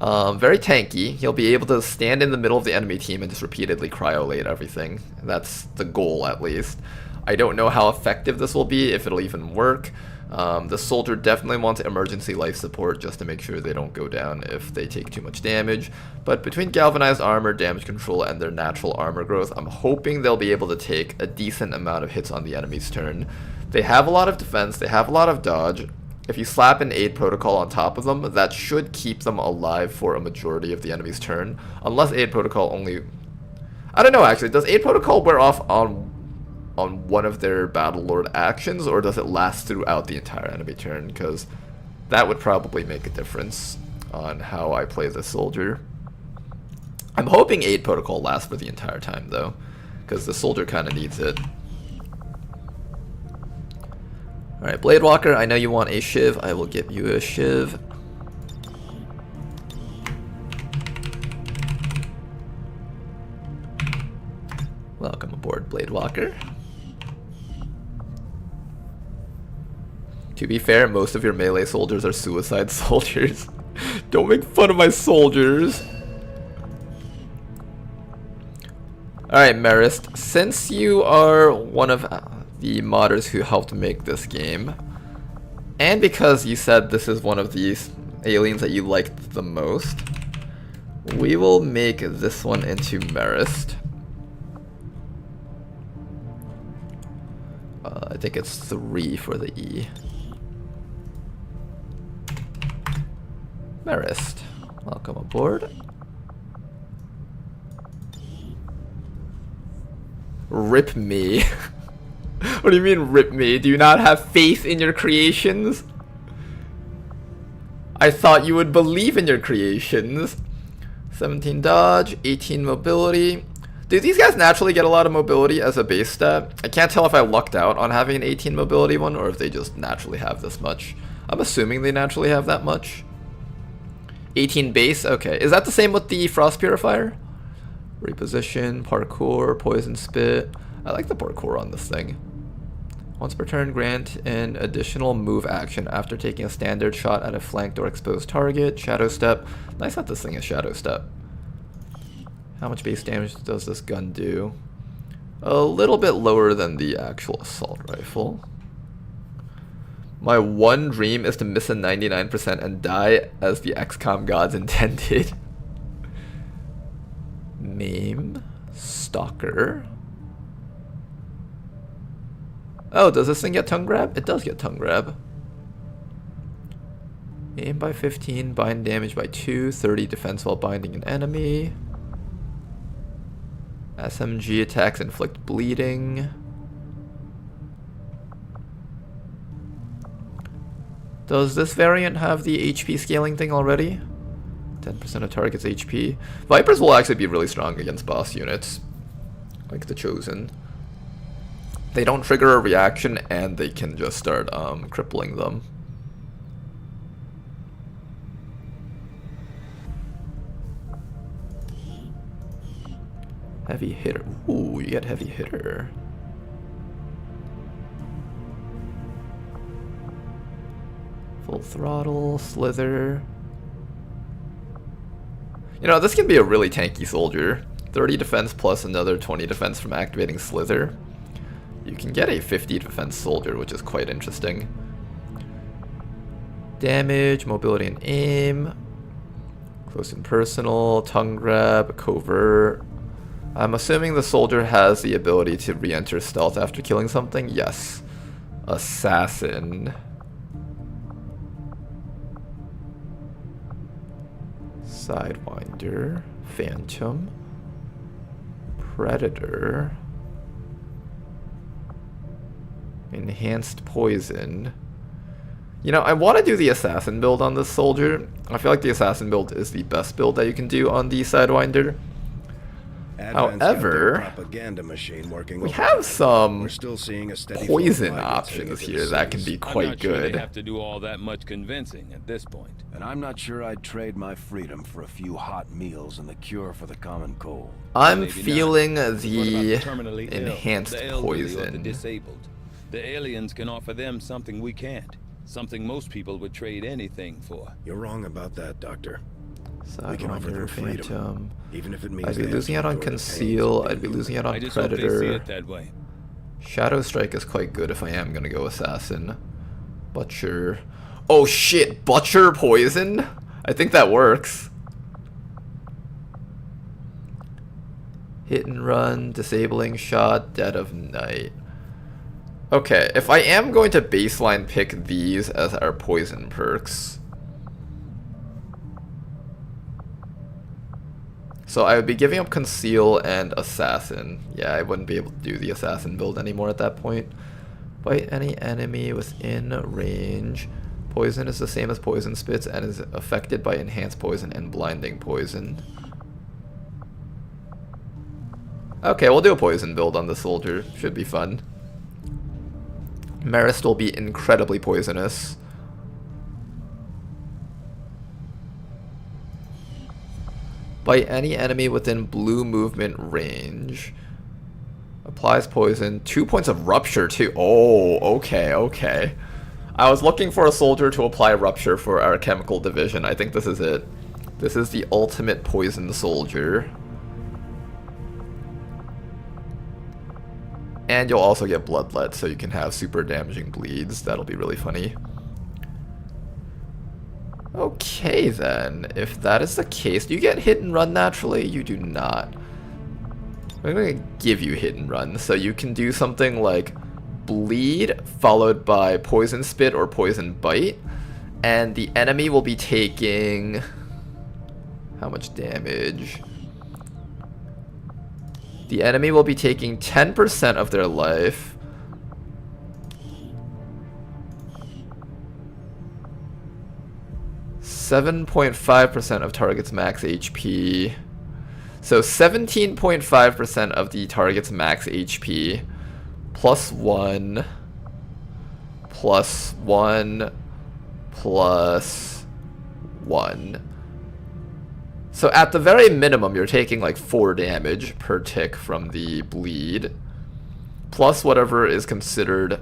Very tanky. He'll be able to stand in the middle of the enemy team and just repeatedly Cryolate everything. That's the goal, at least. I don't know how effective this will be, if it'll even work. The soldier definitely wants emergency life support just to make sure they don't go down if they take too much damage. But between Galvanized Armor, Damage Control, and their natural armor growth, I'm hoping they'll be able to take a decent amount of hits on the enemy's turn. They have a lot of defense, they have a lot of dodge. If you slap an Aid Protocol on top of them, that should keep them alive for a majority of the enemy's turn. Unless Aid Protocol only... I don't know actually, does Aid Protocol wear off on one of their Battle Lord actions, or does it last throughout the entire enemy turn? Because that would probably make a difference on how I play this soldier. I'm hoping Aid Protocol lasts for the entire time though, because the soldier kind of needs it. Alright, Bladewalker, I know you want a Shiv. I will give you a Shiv. Welcome aboard, Bladewalker. To be fair, most of your melee soldiers are suicide soldiers. Don't make fun of my soldiers. Alright, Marist, since you are one of the modders who helped make this game, and because you said this is one of these aliens that you liked the most, we will make this one into Marist. I think it's 3 for the E. Marist, welcome aboard. Rip me. What do you mean, rip me? Do you not have faith in your creations? I thought you would believe in your creations. 17 dodge, 18 mobility. Do these guys naturally get a lot of mobility as a base stat? I can't tell if I lucked out on having an 18 mobility one or if they just naturally have this much. I'm assuming they naturally have that much. 18 base? Okay. Is that the same with the Frost Purifier? Reposition, parkour, poison spit. I like the parkour on this thing. Once per turn, grant an additional move action after taking a standard shot at a flanked or exposed target. Shadow step. Nice that this thing is shadow step. How much base damage does this gun do? A little bit lower than the actual assault rifle. My one dream is to miss a 99% and die as the XCOM gods intended. Maim. Stalker. Oh, does this thing get tongue grab? It does get tongue grab. Aim by 15, bind damage by 2, 30 defense while binding an enemy. SMG attacks inflict bleeding. Does this variant have the HP scaling thing already? 10% of target's HP. Vipers will actually be really strong against boss units, like the Chosen. They don't trigger a reaction and they can just start crippling them. Heavy hitter. Ooh, you get heavy hitter. Full throttle, slither. You know, this can be a really tanky soldier. 30 defense plus another 20 defense from activating slither. You can get a 50 defense soldier, which is quite interesting. Damage, mobility and aim. Close and personal, tongue grab, covert. I'm assuming the soldier has the ability to re-enter stealth after killing something. Yes. Assassin. Sidewinder. Phantom. Predator. Enhanced poison. You know, I want to do the assassin build on this soldier. I feel like the assassin build is the best build that you can do on the Sidewinder. However, propaganda machine working we have some We're still seeing a steady poison options here that can be quite I'm not sure good. they have to do all that much convincing at this point. And I'm not sure I'd trade my freedom for a few hot meals and the cure for the common cold. I'm Maybe feeling not. the What about the terminally ill, enhanced the elderly, or the poison. disabled? The aliens can offer them something we can't. Something most people would trade anything for. You're wrong about that, Doctor. We can offer Sidewinder, them freedom, Phantom. even if it means I'd be they have losing to out on endure the Conceal. pains of I'd be losing out I on just hope they see Predator. it that way. Shadow Strike is quite good if I am gonna go Assassin. Butcher. Oh shit, Butcher poison? I think that works. Hit and run, disabling shot, dead of night. Okay, if I am going to baseline pick these as our poison perks. So I would be giving up Conceal and Assassin. Yeah, I wouldn't be able to do the Assassin build anymore at that point. Bite any enemy within range. Poison is the same as Poison Spits and is affected by Enhanced Poison and Blinding Poison. Okay, we'll do a Poison build on the soldier. Should be fun. Marist will be incredibly poisonous. Bite any enemy within blue movement range. Applies poison. 2 points of rupture too. Oh, okay, okay. I was looking for a soldier to apply rupture for our chemical division. I think this is it. This is the ultimate poison soldier. And you'll also get bloodlet, so you can have super damaging bleeds. That'll be really funny. Okay then, if that is the case, do you get hit and run naturally? You do not. I'm gonna give you hit and run, so you can do something like bleed, followed by poison spit or poison bite, And the enemy will be taking... How much damage? The enemy will be taking 10% of their life. (7.5% of target's max HP). So 17.5% of the target's max HP plus 1 plus 1 plus 1. So at the very minimum, you're taking like 4 damage per tick from the bleed, plus whatever is considered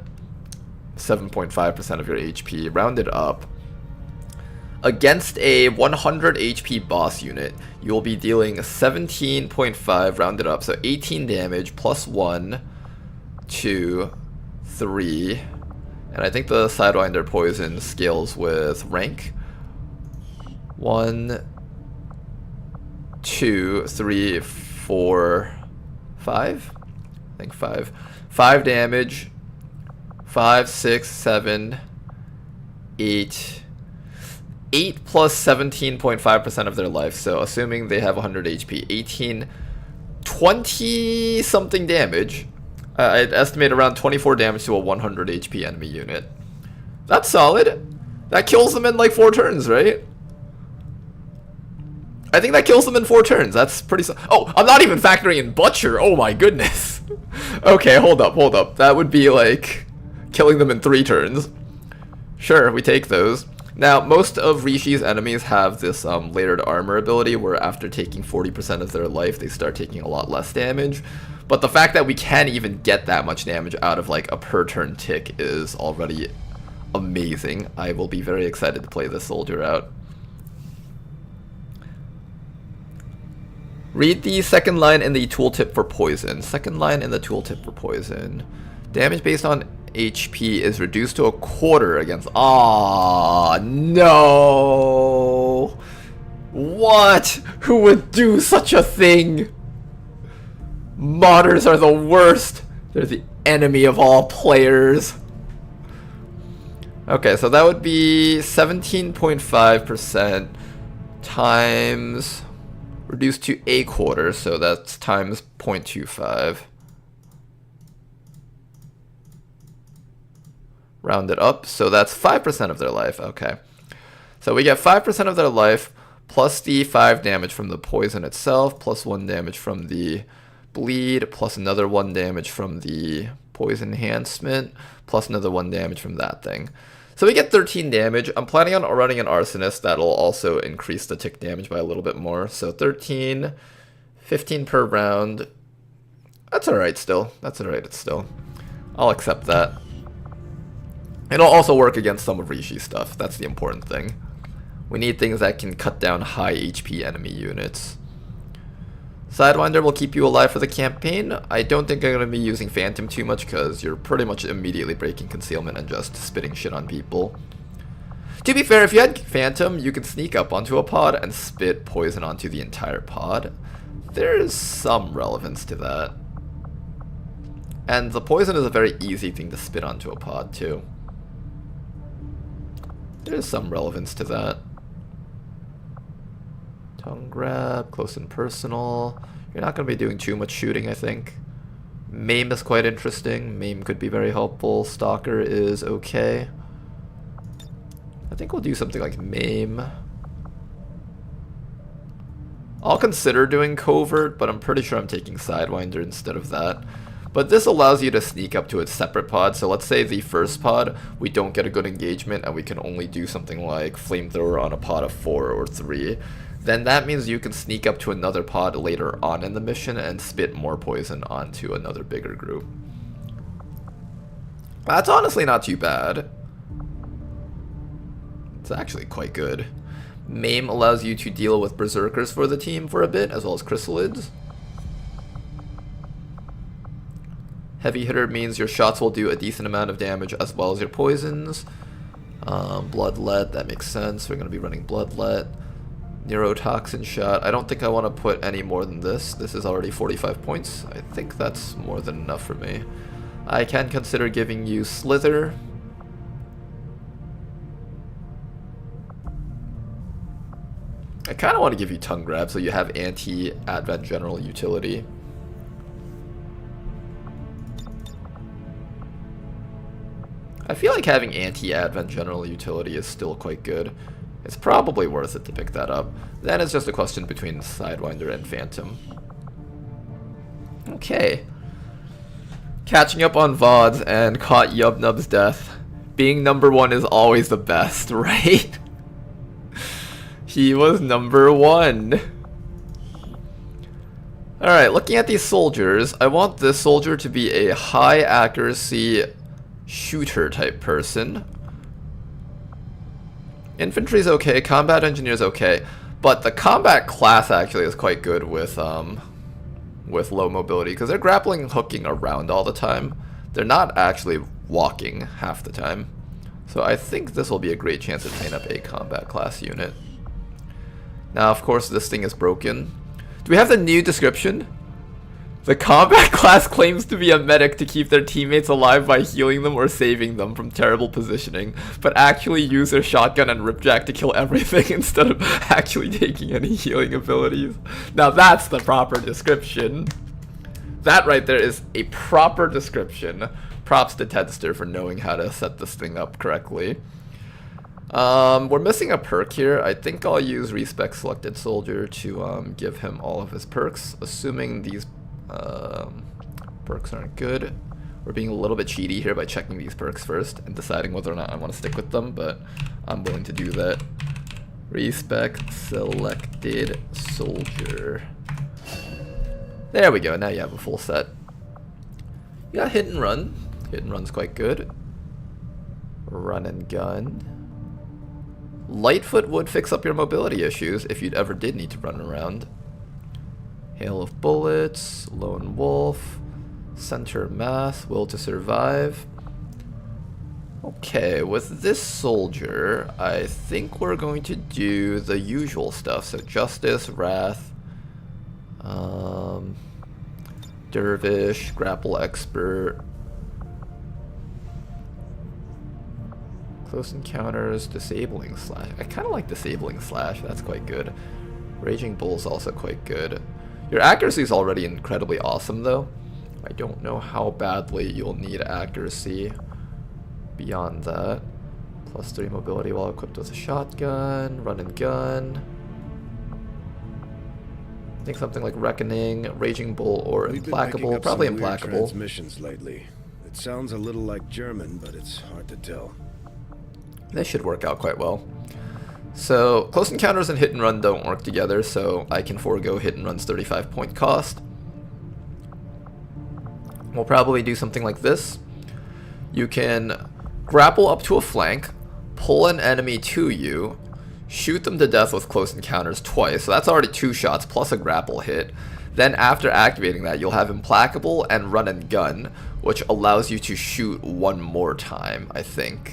7.5% of your HP, rounded up. Against a 100 HP boss unit, you'll be dealing 17.5 rounded up, so 18 damage plus 1, 2, 3, and I think the Sidewinder poison scales with rank. 1, 2, 3, 4, 5? I think 5. 5 damage. 5, 6, 7, 8. 8 plus 17.5% of their life, so assuming they have 100 HP, 18, 20 something damage. I'd estimate around 24 damage to a 100 HP enemy unit. That's solid. That kills them in like 4 turns, right? I think that kills them in 4 turns. That's pretty oh, I'm not even factoring in Butcher. Oh my goodness. Okay, hold up. That would be like killing them in 3 turns. Sure, we take those. Now, most of Rishi's enemies have this layered armor ability where after taking 40% of their life, they start taking a lot less damage. But the fact that we can even get that much damage out of like a per turn tick is already amazing. I will be very excited to play this soldier out. Read the second line in the tooltip for poison. Second line in the tooltip for poison. Damage based on HP is reduced to a quarter against... Ah, no! What? Who would do such a thing? Modders are the worst. They're the enemy of all players. Okay, so that would be 17.5% times... reduced to a quarter, so that's times 0.25. Round it up, so that's 5% of their life. Okay, so we get 5% of their life plus the 5 damage from the poison itself, plus 1 damage from the bleed, plus another 1 damage from the poison enhancement, plus another 1 damage from that thing. So we get 13 damage. I'm planning on running an Arsonist. That'll also increase the tick damage by a little bit more. So 13, 15 per round. That's alright still. I'll accept that. It'll also work against some of Rishi's stuff. That's the important thing. We need things that can cut down high HP enemy units. Sidewinder will keep you alive for the campaign. I don't think I'm going to be using Phantom too much because you're pretty much immediately breaking concealment and just spitting shit on people. To be fair, if you had Phantom, you could sneak up onto a pod and spit poison onto the entire pod. There's some relevance to that. And the poison is a very easy thing to spit onto a pod too. There's some relevance to that. Tongue grab, close and personal. You're not going to be doing too much shooting, I think. Maim is quite interesting. Maim could be very helpful. Stalker is okay. I think we'll do something like Maim. I'll consider doing Covert, but I'm pretty sure I'm taking Sidewinder instead of that. But this allows you to sneak up to a separate pod. So let's say the first pod, we don't get a good engagement and we can only do something like Flamethrower on a pod of 4 or 3. Then that means you can sneak up to another pod later on in the mission and spit more poison onto another bigger group. That's honestly not too bad. It's actually quite good. Maim allows you to deal with Berserkers for the team for a bit, as well as Chrysalids. Heavy hitter means your shots will do a decent amount of damage as well as your poisons. Bloodlet, that makes sense. We're going to be running Bloodlet. Neurotoxin shot. I don't think I want to put any more than this. This is already 45 points. I think that's more than enough for me. I can consider giving you Slither. I kind of want to give you tongue grab so you have anti-advent general utility. I feel like having anti-advent general utility is still quite good. It's probably worth it to pick that up. Then it's just a question between Sidewinder and Phantom. Okay. Catching up on VODs and caught Yubnub's death. Being number 1 is always the best, right? He was number 1. Alright, looking at these soldiers, I want this soldier to be a high accuracy shooter type person. Infantry's okay, combat engineer's okay, but the combat class actually is quite good with low mobility because they're grappling and hooking around all the time. They're not actually walking half the time. So I think this will be a great chance to train up a combat class unit. Now, of course, this thing is broken. Do we have the new description? The combat class claims to be a medic to keep their teammates alive by healing them or saving them from terrible positioning, but actually use their shotgun and ripjack to kill everything instead of actually taking any healing abilities. Now that's the proper description. That right there is a proper description. Props to Tedster for knowing how to set this thing up correctly. We're missing a perk here. I think I'll use Respec Selected Soldier to give him all of his perks, assuming these perks aren't good. We're being a little bit cheaty here by checking these perks first and deciding whether or not I want to stick with them, but I'm willing to do that. Respec Selected Soldier. There we go, now you have a full set. You got Hit and Run. Hit and Run's quite good. Run and Gun. Lightfoot would fix up your mobility issues if you ever did need to run around. Hail of Bullets, Lone Wolf, Center Mass, Will to Survive. Okay, with this soldier, I think we're going to do the usual stuff. So Justice, Wrath, Dervish, Grapple Expert, Close Encounters, Disabling Slash. I kind of like Disabling Slash, that's quite good. Raging Bull's also quite good. Your accuracy is already incredibly awesome though. I don't know how badly you'll need accuracy beyond that. +3 mobility while equipped with a shotgun, run and gun. I think something like Reckoning, Raging Bull, or Implacable. Probably Implacable. Transmissions lately. It sounds a little like German, but it's hard to tell. This should work out quite well. So, Close Encounters and Hit and Run don't work together, so I can forego Hit and Run's 35 point cost. We'll probably do something like this. You can grapple up to a flank, pull an enemy to you, shoot them to death with Close Encounters twice, so that's already 2 shots plus a grapple hit. Then after activating that, you'll have Implacable and Run and Gun, which allows you to shoot 1 more time, I think.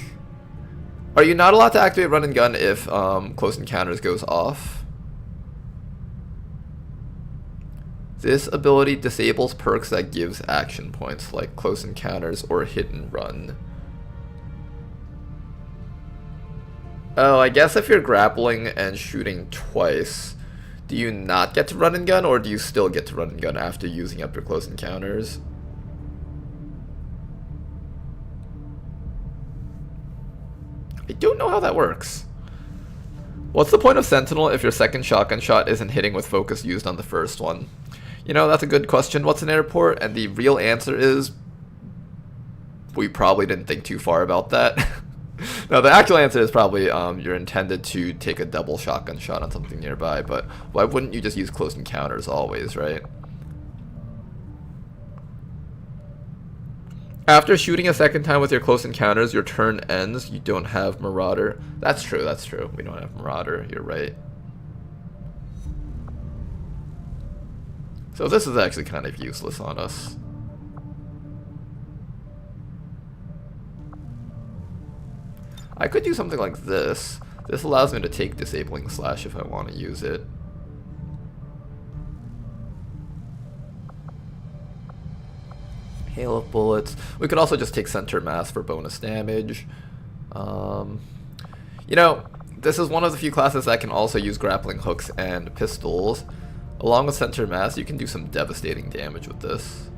Are you not allowed to activate Run and Gun if Close Encounters goes off? This ability disables perks that gives action points, like Close Encounters or Hit and Run. Oh, I guess if you're grappling and shooting twice, do you not get to Run and Gun, or do you still get to Run and Gun after using up your Close Encounters? I don't know how that works. What's the point of Sentinel if your second shotgun shot isn't hitting with focus used on the first one? You know, that's a good question. What's an airport? And the real answer is we probably didn't think too far about that. No, the actual answer is probably you're intended to take a double shotgun shot on something nearby, but why wouldn't you just use Close Encounters always, right? After shooting a second time with your Close Encounters, your turn ends. You don't have Marauder. That's true, that's true. We don't have Marauder, you're right. So this is actually kind of useless on us. I could do something like this. This allows me to take Disabling Slash if I want to use it. Hail of Bullets. We could also just take Center Mass for bonus damage. You know, this is one of the few classes that can also use grappling hooks and pistols. Along with center mass, you can do some devastating damage with this.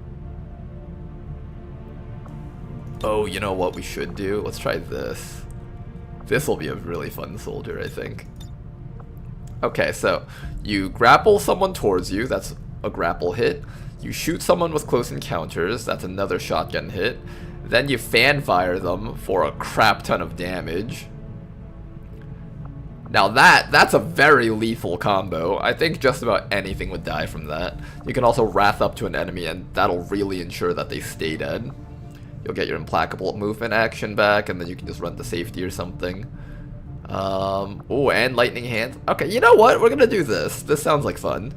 Oh, you know what we should do? Let's try this. This will be a really fun soldier, I think. Okay, so you grapple someone towards you, that's a grapple hit. You shoot someone with close encounters, that's another shotgun hit. Then you fan fire them for a crap ton of damage. Now that's a very lethal combo. I think just about anything would die from that. You can also wrath up to an enemy and that'll really ensure that they stay dead. You'll get your implacable movement action back and then you can just run to safety or something. Oh, and lightning hands. Okay, you know what? We're gonna do this. This sounds like fun.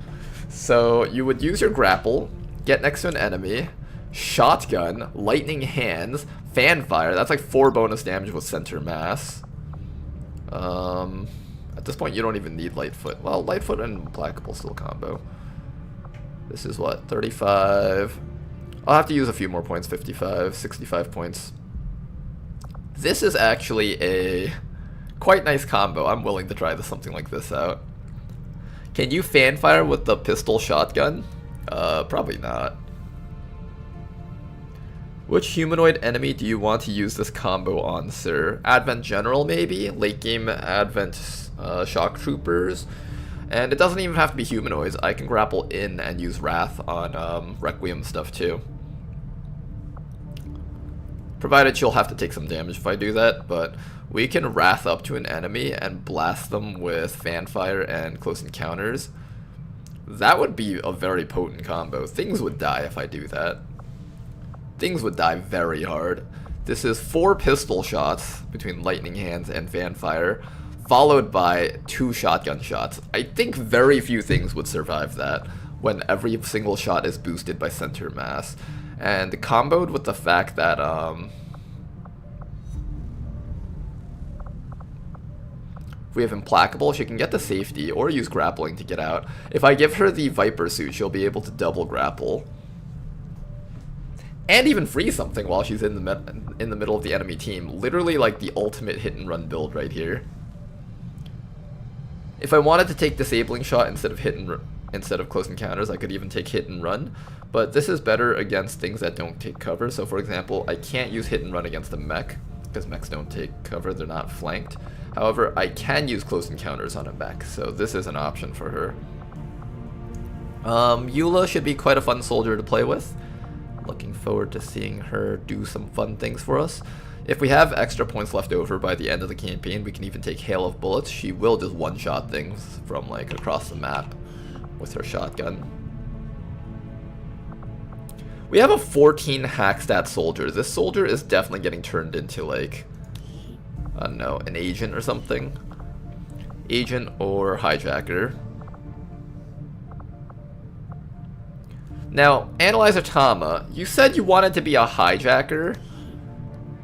So you would use your grapple, get next to an enemy, shotgun, lightning hands, fan fire. That's like 4 bonus damage with center mass. At this point, you don't even need Lightfoot. Well, Lightfoot and Implacable still combo. This is what, 35. I'll have to use a few more points, 55, 65 points. This is actually a quite nice combo. I'm willing to try something like this out. Can you fan fire with the pistol shotgun? Probably not. Which humanoid enemy do you want to use this combo on, sir? Advent General, maybe? Late game Advent Shock Troopers? And it doesn't even have to be humanoids. I can grapple in and use Wrath on Requiem stuff too. Provided she'll have to take some damage if I do that, but we can Wrath up to an enemy and blast them with Fanfire and Close Encounters. That would be a very potent combo. Things would die if I do that. Things would die very hard. This is 4 pistol shots between lightning hands and fanfire, followed by 2 shotgun shots. I think very few things would survive that when every single shot is boosted by center mass. And comboed with the fact that if we have Implacable, she can get to safety or use grappling to get out. If I give her the Viper suit, she'll be able to double grapple. And even free something while she's in the middle of the enemy team. Literally like the ultimate hit and run build right here. If I wanted to take disabling shot instead of close encounters, I could even take hit and run. But this is better against things that don't take cover. So for example, I can't use hit and run against a mech because mechs don't take cover, they're not flanked. However, I can use close encounters on a mech, so this is an option for her. Eula should be quite a fun soldier to play with. Looking forward to seeing her do some fun things for us. If we have extra points left over by the end of the campaign, we can even take Hail of Bullets. She will just one-shot things from like across the map with her shotgun. We have a 14 hack stat soldier. This soldier is definitely getting turned into like, I don't know, an agent or something. Agent or hijacker. Now, Analyzer Tama, you said you wanted to be a hijacker,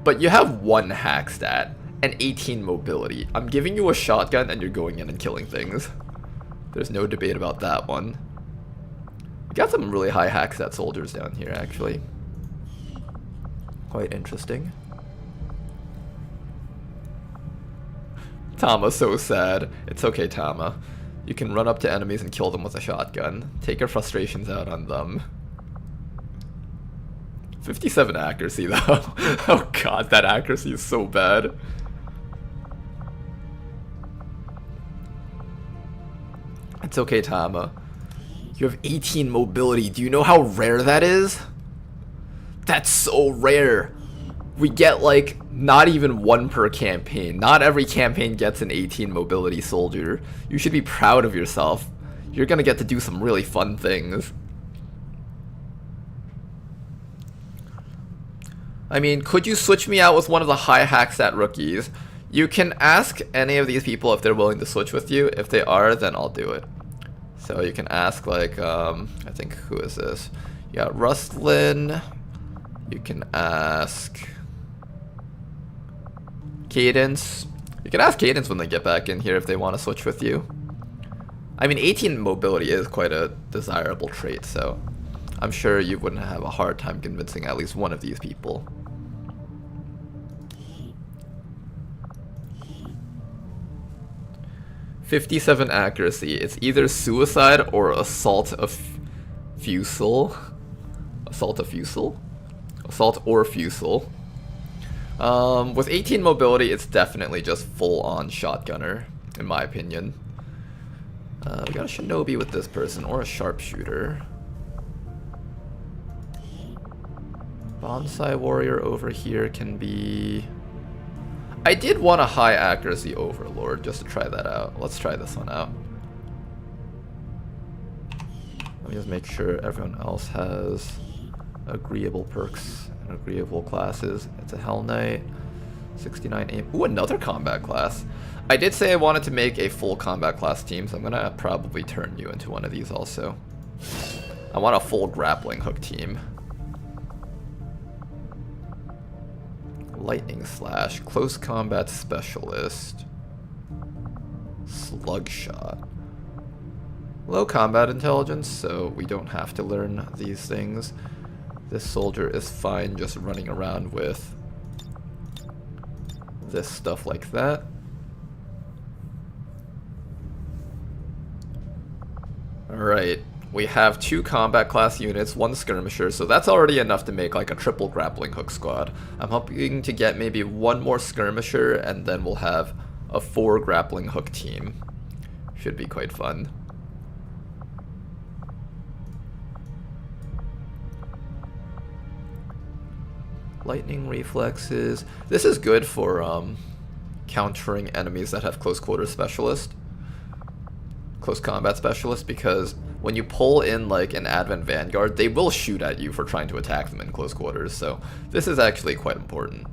but you have 1 hack stat and 18 mobility. I'm giving you a shotgun and you're going in and killing things. There's no debate about that one. We got some really high hack stat soldiers down here, actually. Quite interesting. Tama's so sad. It's okay, Tama. You can run up to enemies and kill them with a shotgun. Take your frustrations out on them. 57 accuracy though. Oh god, that accuracy is so bad. It's okay, Tama. You have 18 mobility. Do you know how rare that is? That's so rare. We get like not even 1 per campaign. Not every campaign gets an 18 mobility soldier. You should be proud of yourself. You're gonna get to do some really fun things. I mean, could you switch me out with one of the high hack stat rookies? You can ask any of these people if they're willing to switch with you. If they are, then I'll do it. So you can ask like, I think, who is this? You got Rustlin. You can ask Cadence. You can ask Cadence when they get back in here if they want to switch with you. I mean, 18 mobility is quite a desirable trait, so I'm sure you wouldn't have a hard time convincing at least one of these people. 57 accuracy. It's either suicide or assault of fusel. Assault of fusel? Assault or fusel. With 18 mobility, it's definitely just full-on shotgunner, in my opinion. We got a shinobi with this person, or a sharpshooter. Bonsai warrior over here can be... I did want a high accuracy overlord, just to try that out. Let's try this one out. Let me just make sure everyone else has agreeable perks and agreeable classes. It's a Hell Knight, 69 aim. Ooh, another combat class. I did say I wanted to make a full combat class team, so I'm gonna probably turn you into one of these also. I want a full grappling hook team. Lightning Slash, Close Combat Specialist, Slugshot. Low combat intelligence, so we don't have to learn these things. This soldier is fine just running around with this stuff like that. Alright, we have 2 combat class units, 1 skirmisher, so that's already enough to make like a triple grappling hook squad. I'm hoping to get maybe 1 more skirmisher, and then we'll have a 4 grappling hook team. Should be quite fun. Lightning reflexes. This is good for countering enemies that have close quarters specialist. Close combat specialist, because when you pull in like an Advent Vanguard, they will shoot at you for trying to attack them in close quarters, so this is actually quite important.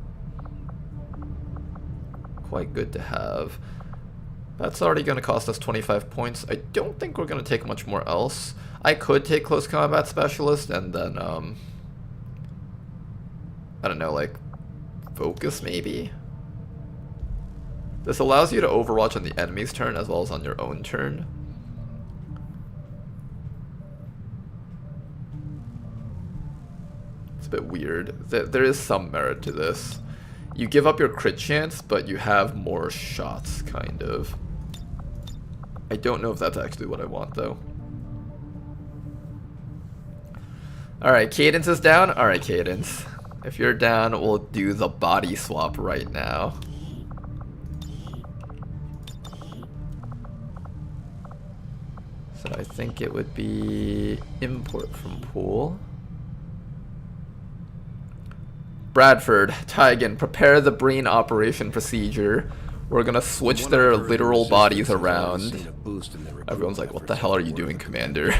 Quite good to have. That's already going to cost us 25 points. I don't think we're going to take much more else. I could take close combat specialist and then, I don't know, like, focus maybe? This allows you to overwatch on the enemy's turn as well as on your own turn. It's a bit weird. There is some merit to this. You give up your crit chance, but you have more shots, kind of. I don't know if that's actually what I want, though. Alright, Cadence is down. Alright, Cadence. If you're down, we'll do the body swap right now. So I think it would be import from pool. Bradford, Tygan, prepare the Breen operation procedure. We're gonna switch their literal bodies around. Everyone's like, what the hell are you doing, Commander?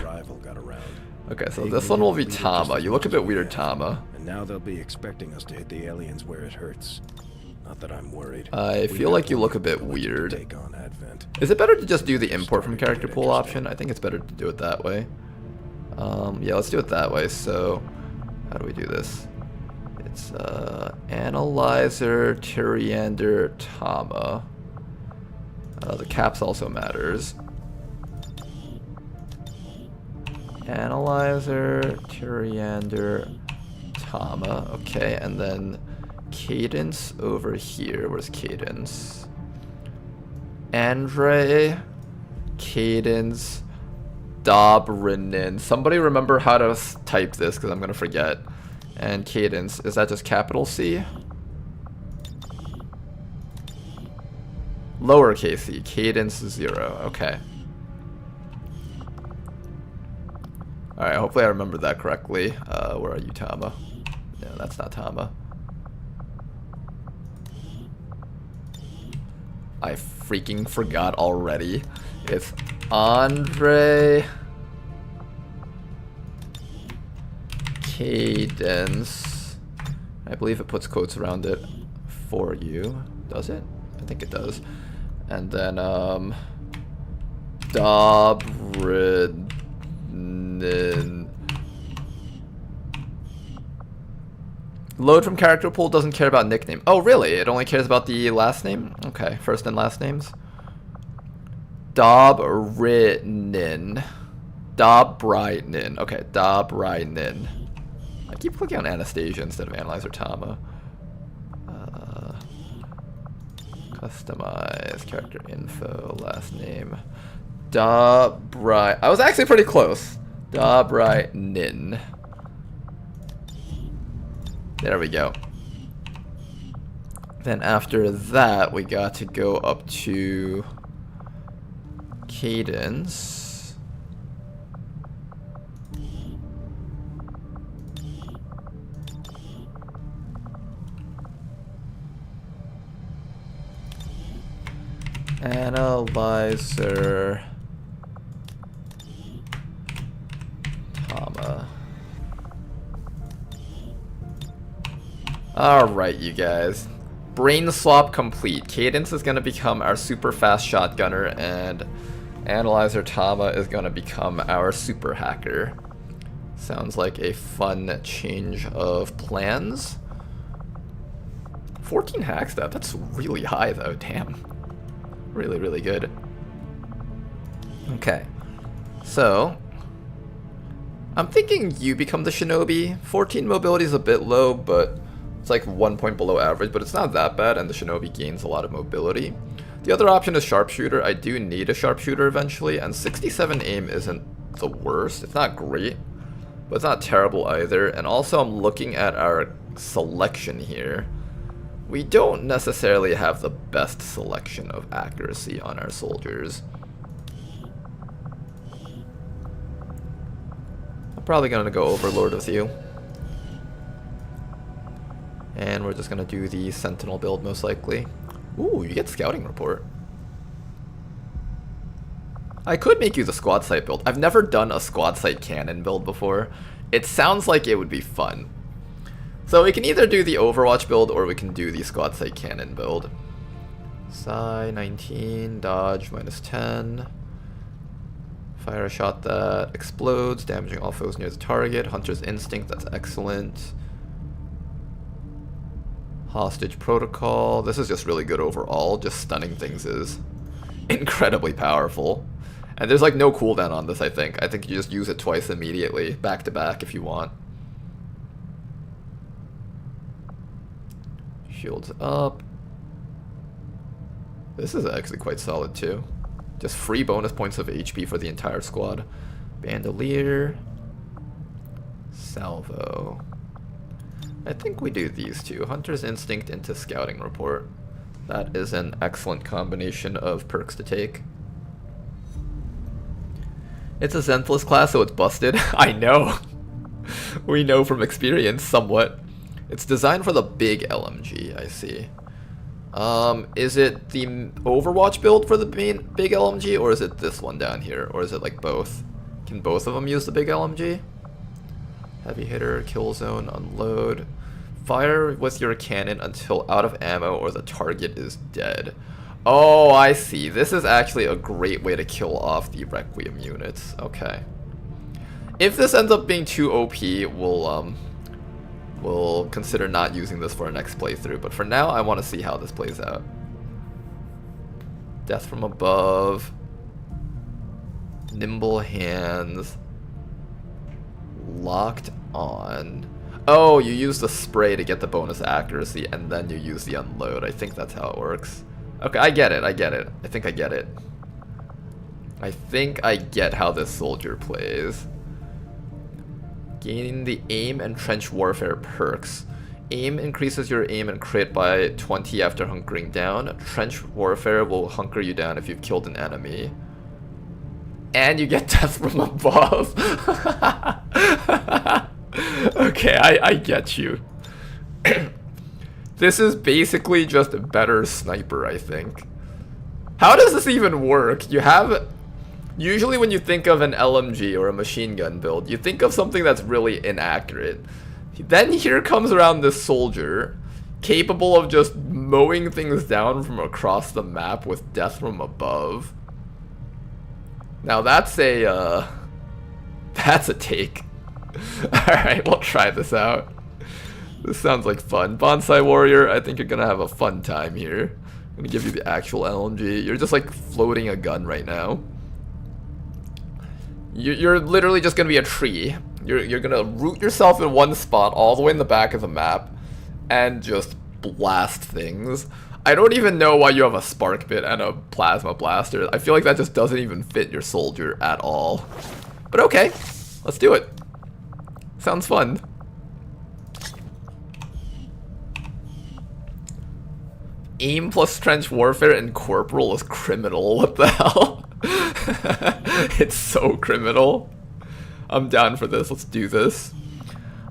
Okay, so this one will be Tama. You look a bit weird, Tama. And now they'll be expecting us to hit the aliens where it hurts. Not that I'm worried. I feel like you look a bit weird. Is it better to just do the import from character pool option? I think it's better to do it that way. Yeah, let's do it that way. So, how do we do this? It's Analyzer, Tyriander, Tama. The caps also matters. Analyzer, Tyriander, Tama. Okay, and then Cadence over here. Where's Cadence? Andre, Cadence, Dobrinin. Somebody remember how to type this, because I'm going to forget. And Cadence, is that just capital C? Lowercase c, Cadence 0, okay. Alright, hopefully I remember that correctly. Where are you, Tama? No, that's not Tama. I freaking forgot already. It's Andre... Cadence. I believe it puts quotes around it for you. Does it? I think it does. And then Dobrinin. Load from character pool doesn't care about nickname. Oh really? It only cares about the last name? Okay, first and last names. Dobrinin. Dobrinin. Okay, Dobrinin. I keep clicking on Anastasia instead of Analyzer Tama. Customize character info, last name. I was actually pretty close. Nin. There we go. Then after that, we got to go up to Cadence. Analyzer. Tama. Alright, you guys. Brain swap complete. Cadence is going to become our super fast shotgunner, and Analyzer Tama is going to become our super hacker. Sounds like a fun change of plans. 14 hack stat. That's really high though. Damn. Really, really good. Okay. So, I'm thinking you become the shinobi. 14 mobility is a bit low, but it's like 1 point below average, but it's not that bad, and the shinobi gains a lot of mobility. The other option is sharpshooter. I do need a sharpshooter eventually, and 67 aim isn't the worst. It's not great, but it's not terrible either. And also I'm looking at our selection here. We don't necessarily have the best selection of accuracy on our soldiers. I'm probably gonna go Overlord with you. And we're just gonna do the Sentinel build most likely. Ooh, you get Scouting Report. I could make you the Squad Site build. I've never done a Squad Site Cannon build before. It sounds like it would be fun. So we can either do the Overwatch build or we can do the Squad Site Cannon build. Psi 19, dodge -10. Fire a shot that explodes, damaging all foes near the target. Hunter's Instinct, that's excellent. Hostage Protocol, this is just really good overall. Just stunning things is incredibly powerful. And there's like no cooldown on this, I think. I think you just use it twice immediately, back to back if you want. Shields up. This is actually quite solid too. Just free bonus points of HP for the entire squad. Bandolier. Salvo. I think we do these two. Hunter's Instinct into Scouting Report. That is an excellent combination of perks to take. It's a Zentless class, so it's busted. I know. We know from experience somewhat. It's designed for the big LMG, I see. Is it the Overwatch build for the big LMG, or is it this one down here? Or is it like both? Can both of them use the big LMG? Heavy hitter, kill zone, unload. Fire with your cannon until out of ammo or the target is dead. Oh, I see. This is actually a great way to kill off the Requiem units. Okay. If this ends up being too OP, we'll consider not using this for our next playthrough. But for now, I want to see how this plays out. Death from above. Nimble hands. Locked on. Oh, you use the spray to get the bonus accuracy, and then you use the unload. I think that's how it works. Okay, I get it. I think I get it. I think I get how this soldier plays. Gaining the aim and trench warfare perks. Aim increases your aim and crit by 20 after hunkering down. Trench warfare will hunker you down if you've killed an enemy. And you get death from above. Okay, I get you. This is basically just a better sniper, I think. How does this even work? You have... Usually when you think of an LMG or a machine gun build, you think of something that's really inaccurate. Then here comes around this soldier, capable of just mowing things down from across the map with death from above. Now that's a take. Alright, we'll try this out. This sounds like fun. Bonsai Warrior, I think you're gonna have a fun time here. I'm gonna give you the actual LMG. You're just like floating a gun right now. You're literally just gonna be a tree. You're gonna root yourself in one spot all the way in the back of the map and just blast things. I don't even know why you have a spark bit and a plasma blaster. I feel like that just doesn't even fit your soldier at all. But okay, let's do it. Sounds fun. Aim plus trench warfare and corporal is criminal. What the hell? It's so criminal. I'm down for this. Let's do this.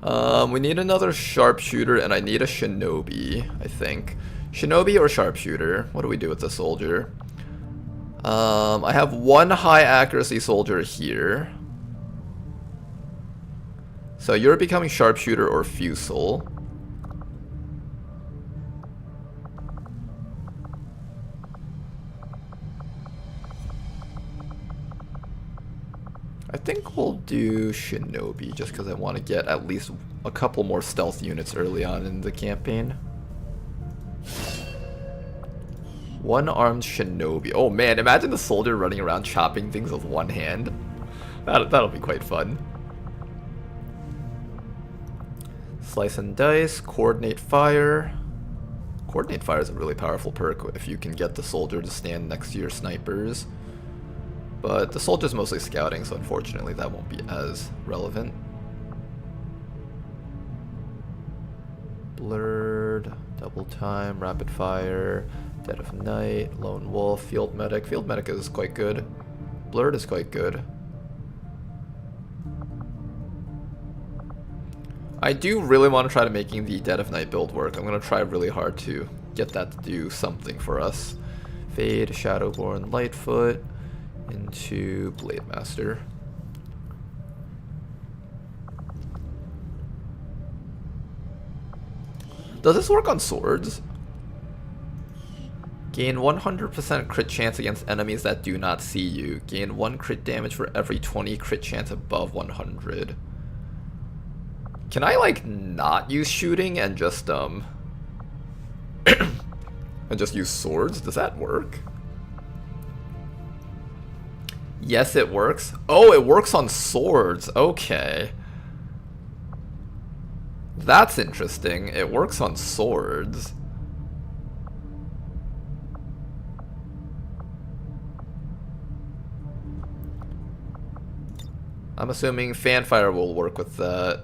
We need another sharpshooter, and I need a shinobi, I think. Shinobi or sharpshooter? What do we do with the soldier? I have one high accuracy soldier here. So you're becoming sharpshooter or fusel. I think we'll do shinobi just because I want to get at least a couple more stealth units early on in the campaign. One-armed shinobi. Oh man, imagine the soldier running around chopping things with one hand. That'll be quite fun. Slice and dice, coordinate fire. Coordinate fire is a really powerful perk if you can get the soldier to stand next to your snipers. But the soldier's mostly scouting, so unfortunately that won't be as relevant. Blurred, double time, rapid fire, dead of night, lone wolf, field medic. Field medic is quite good. Blurred is quite good. I do really want to try to making the dead of night build work. I'm going to try really hard to get that to do something for us. Fade, Shadowborn, Lightfoot into Blade Master. Does this work on swords? Gain 100% crit chance against enemies that do not see you. Gain 1 crit damage for every 20 crit chance above 100. Can I like not use shooting and just and just use swords? Does that work? Yes, it works. Oh, it works on swords. Okay. That's interesting. It works on swords. I'm assuming fanfire will work with that.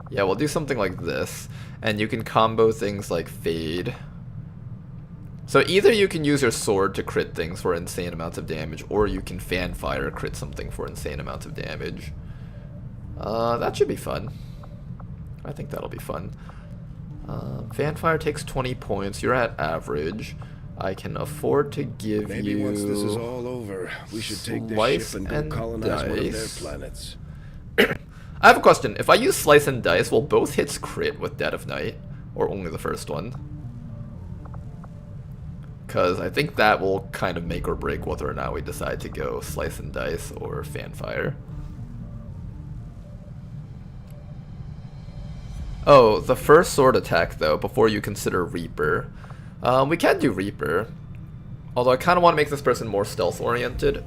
Yeah, we'll do something like this. And you can combo things like fade. So either you can use your sword to crit things for insane amounts of damage, or you can fanfire crit something for insane amounts of damage. That should be fun. I think that'll be fun. Fanfire takes 20 points. You're at average. I can afford to give Maybe you... once this is all over, we should take this ship and go colonize one of their planets. I have a question. If I use Slice and Dice, will both hits crit with Dead of Night? Or only the first one? Because I think that will kind of make or break whether or not we decide to go Slice and Dice or Fanfire. Oh, the first sword attack though, before you consider Reaper. We can do Reaper. Although I kind of want to make this person more stealth oriented.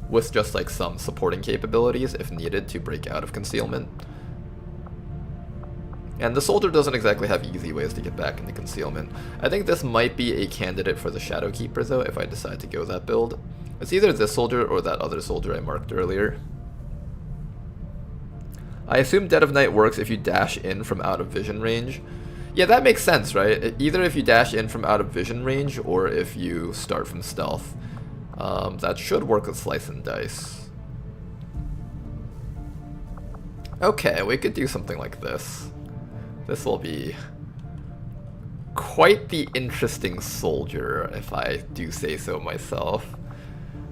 With just like some supporting capabilities if needed to break out of concealment. And the soldier doesn't exactly have easy ways to get back into concealment. I think this might be a candidate for the Shadowkeeper though if I decide to go that build. It's either this soldier or that other soldier I marked earlier. I assume Dead of Night works if you dash in from out of vision range. Yeah, that makes sense, right? Either if you dash in from out of vision range or if you start from stealth. That should work with Slice and Dice. Okay, we could do something like this. This will be quite the interesting soldier, if I do say so myself.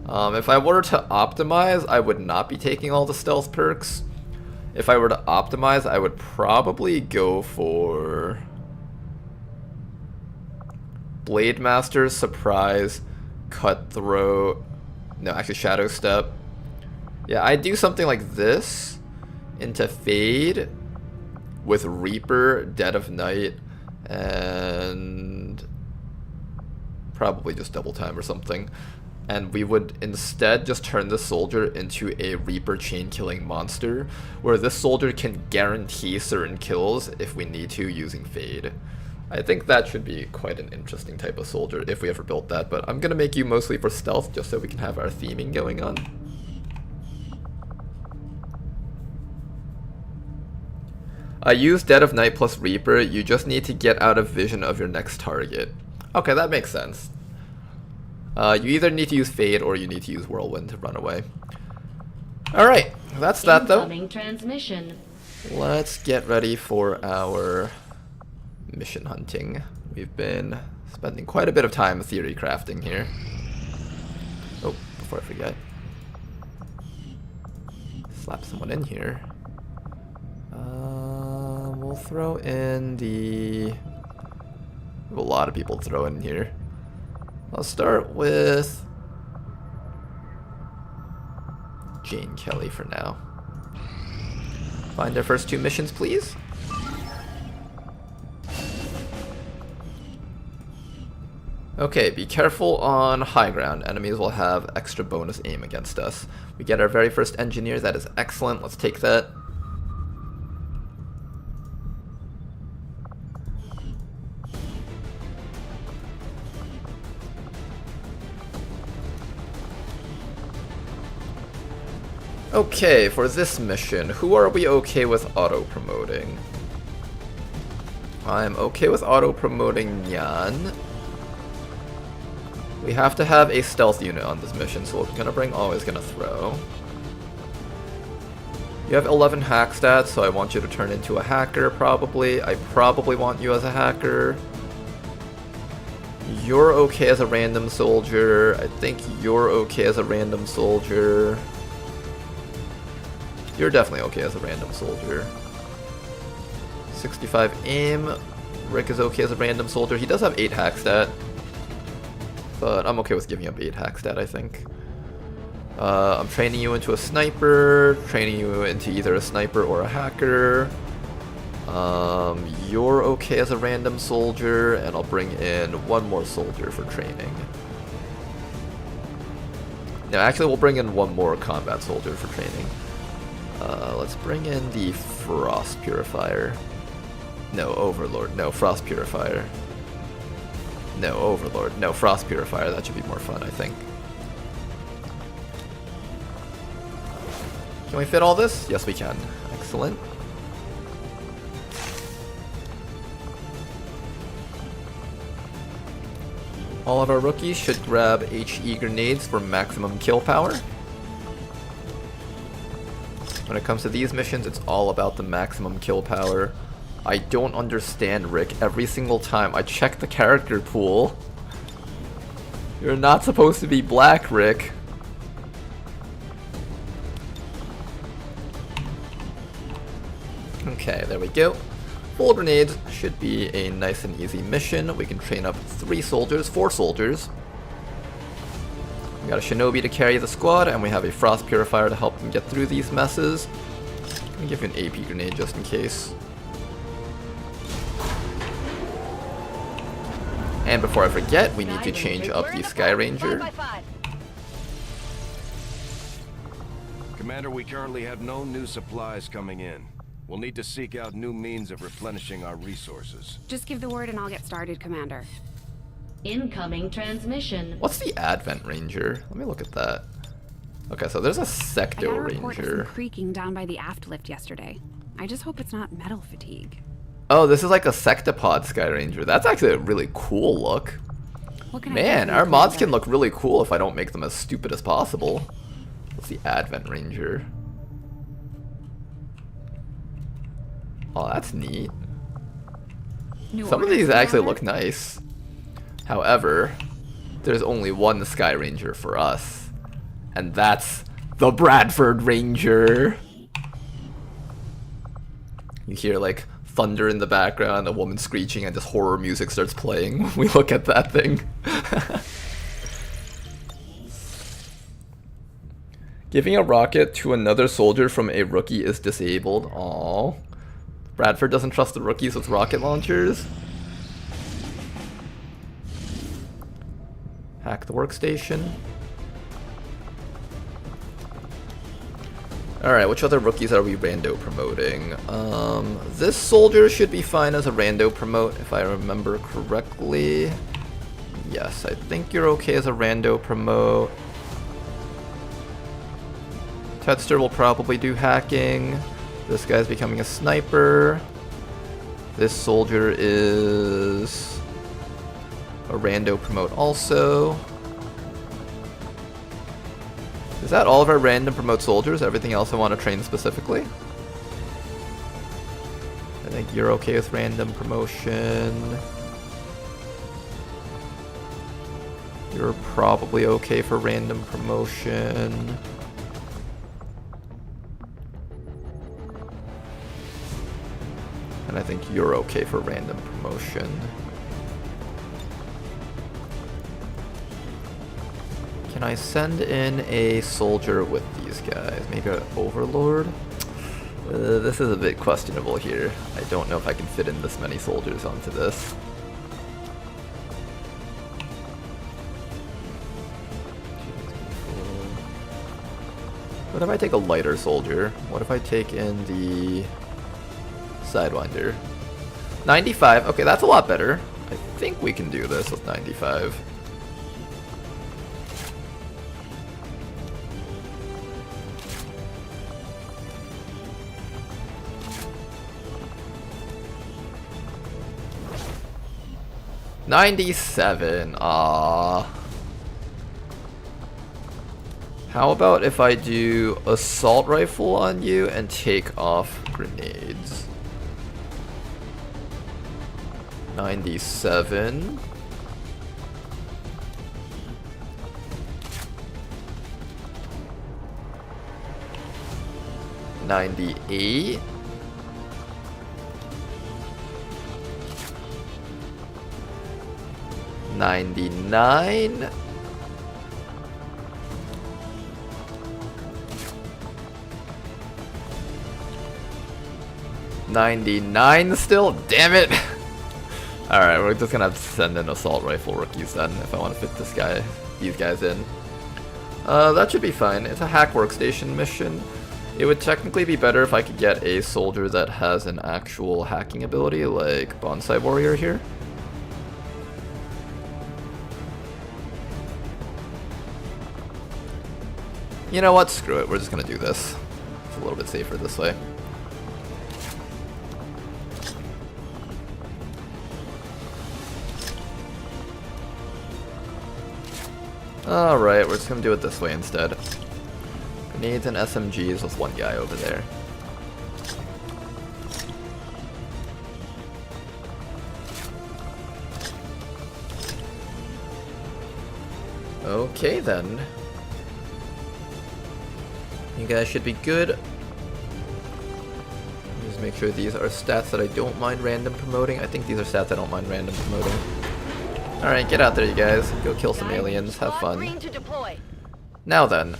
If I were to optimize, I would not be taking all the stealth perks. If I were to optimize, I would probably go for Blade Master, Surprise, Cutthroat. No, actually Shadow Step. Yeah, I'd do something like this into Fade with Reaper, Dead of Night, and probably just Double Time or something. And we would instead just turn this soldier into a Reaper chain killing monster, where this soldier can guarantee certain kills if we need to using Fade. I think that should be quite an interesting type of soldier if we ever built that, but I'm gonna make you mostly for stealth just so we can have our theming going on. I use Dead of Night plus Reaper. You just need to get out of vision of your next target. Okay, that makes sense. You either need to use Fade or you need to use Whirlwind to run away. Alright, that's that though. Transmission. Let's get ready for our mission hunting. We've been spending quite a bit of time theory crafting here. Oh, before I forget. Slap someone in here. We'll throw in the... We have a lot of people to throw in here. I'll start with Jane Kelly for now. Find our first 2 missions, please. Okay, be careful on high ground. Enemies will have extra bonus aim against us. We get our very first engineer. That is excellent. Let's take that. Okay, for this mission, who are we okay with auto-promoting? I'm okay with auto-promoting Nyan. We have to have a stealth unit on this mission, so we're gonna bring always gonna throw. You have 11 hack stats, so I want you to turn into a hacker, probably. I probably want you as a hacker. You're okay as a random soldier. I think you're okay as a random soldier. You're definitely okay as a random soldier. 65 aim. Rick is okay as a random soldier. He does have 8 hack stat, but I'm okay with giving up 8 hack stat, I think. I'm training you into a sniper, training you into either a sniper or a hacker. You're okay as a random soldier, and I'll bring in 1 more soldier for training. No, actually we'll bring in 1 more combat soldier for training. Let's bring in the Frost Purifier. No, Overlord. No, Frost Purifier. No, Overlord. No, Frost Purifier. That should be more fun, I think. Can we fit all this? Yes, we can. Excellent. All of our rookies should grab HE grenades for maximum kill power. When it comes to these missions, it's all about the maximum kill power. I don't understand Rick. Every single time I check the character pool, you're not supposed to be black, Rick. Okay, there we go. Full grenades should be a nice and easy mission. We can train up 4 soldiers. We got a shinobi to carry the squad, and we have a frost purifier to help them get through these messes. I'm gonna give you an AP grenade just in case. And before I forget, we need to change up the Sky Ranger. Commander, we currently have no new supplies coming in. We'll need to seek out new means of replenishing our resources. Just give the word and I'll get started, Commander. Incoming transmission. What's the Advent Ranger? Let me look at that. Okay, so there's a Secto I got a report of Ranger. some creaking down by the aft lift yesterday. I just hope it's not metal fatigue. Oh, this is like a Sectopod Sky Ranger. That's actually a really cool look. Man, our mods can look really cool if I don't make them as stupid as possible. What's the Advent Ranger? Oh, that's neat. Some of these actually look nice. However, there's only one Sky Ranger for us, and that's the Bradford Ranger. You hear like thunder in the background, a woman screeching, and just horror music starts playing when we look at that thing. Giving a rocket to another soldier from a rookie is disabled. Aww. Bradford doesn't trust the rookies with rocket launchers. Hack the workstation. Alright, which other rookies are we rando promoting? This soldier should be fine as a rando promote, if I remember correctly. Yes, I think you're okay as a rando promote. Tedster will probably do hacking. This guy's becoming a sniper. This soldier is a rando promote also. Is that all of our random promote soldiers? Everything else I want to train specifically? I think you're okay with random promotion. You're probably okay for random promotion. And I think you're okay for random promotion. Can I send in a soldier with these guys? Maybe an overlord? This is a bit questionable here. I don't know if I can fit in this many soldiers onto this. What if I take a lighter soldier? What if I take in the Sidewinder? 95. Okay, that's a lot better. I think we can do this with 95. $97. Ah. How about if I do assault rifle on you and take off grenades? 97. $98. 99. $99 still? Damn it! Alright, we're just gonna have to send in assault rifle rookies then if I want to fit these guys in. That should be fine. It's a hack workstation mission. It would technically be better if I could get a soldier that has an actual hacking ability like Bonsai Warrior here. You know what? Screw it. We're just gonna do this. It's a little bit safer this way. Alright, we're just gonna do it this way instead. Grenades and SMGs with one guy over there. Okay then. You guys should be good. Just make sure these are stats that I don't mind random promoting. I think these are stats I don't mind random promoting. Alright, get out there you guys. Go kill some aliens. Have fun. Now then.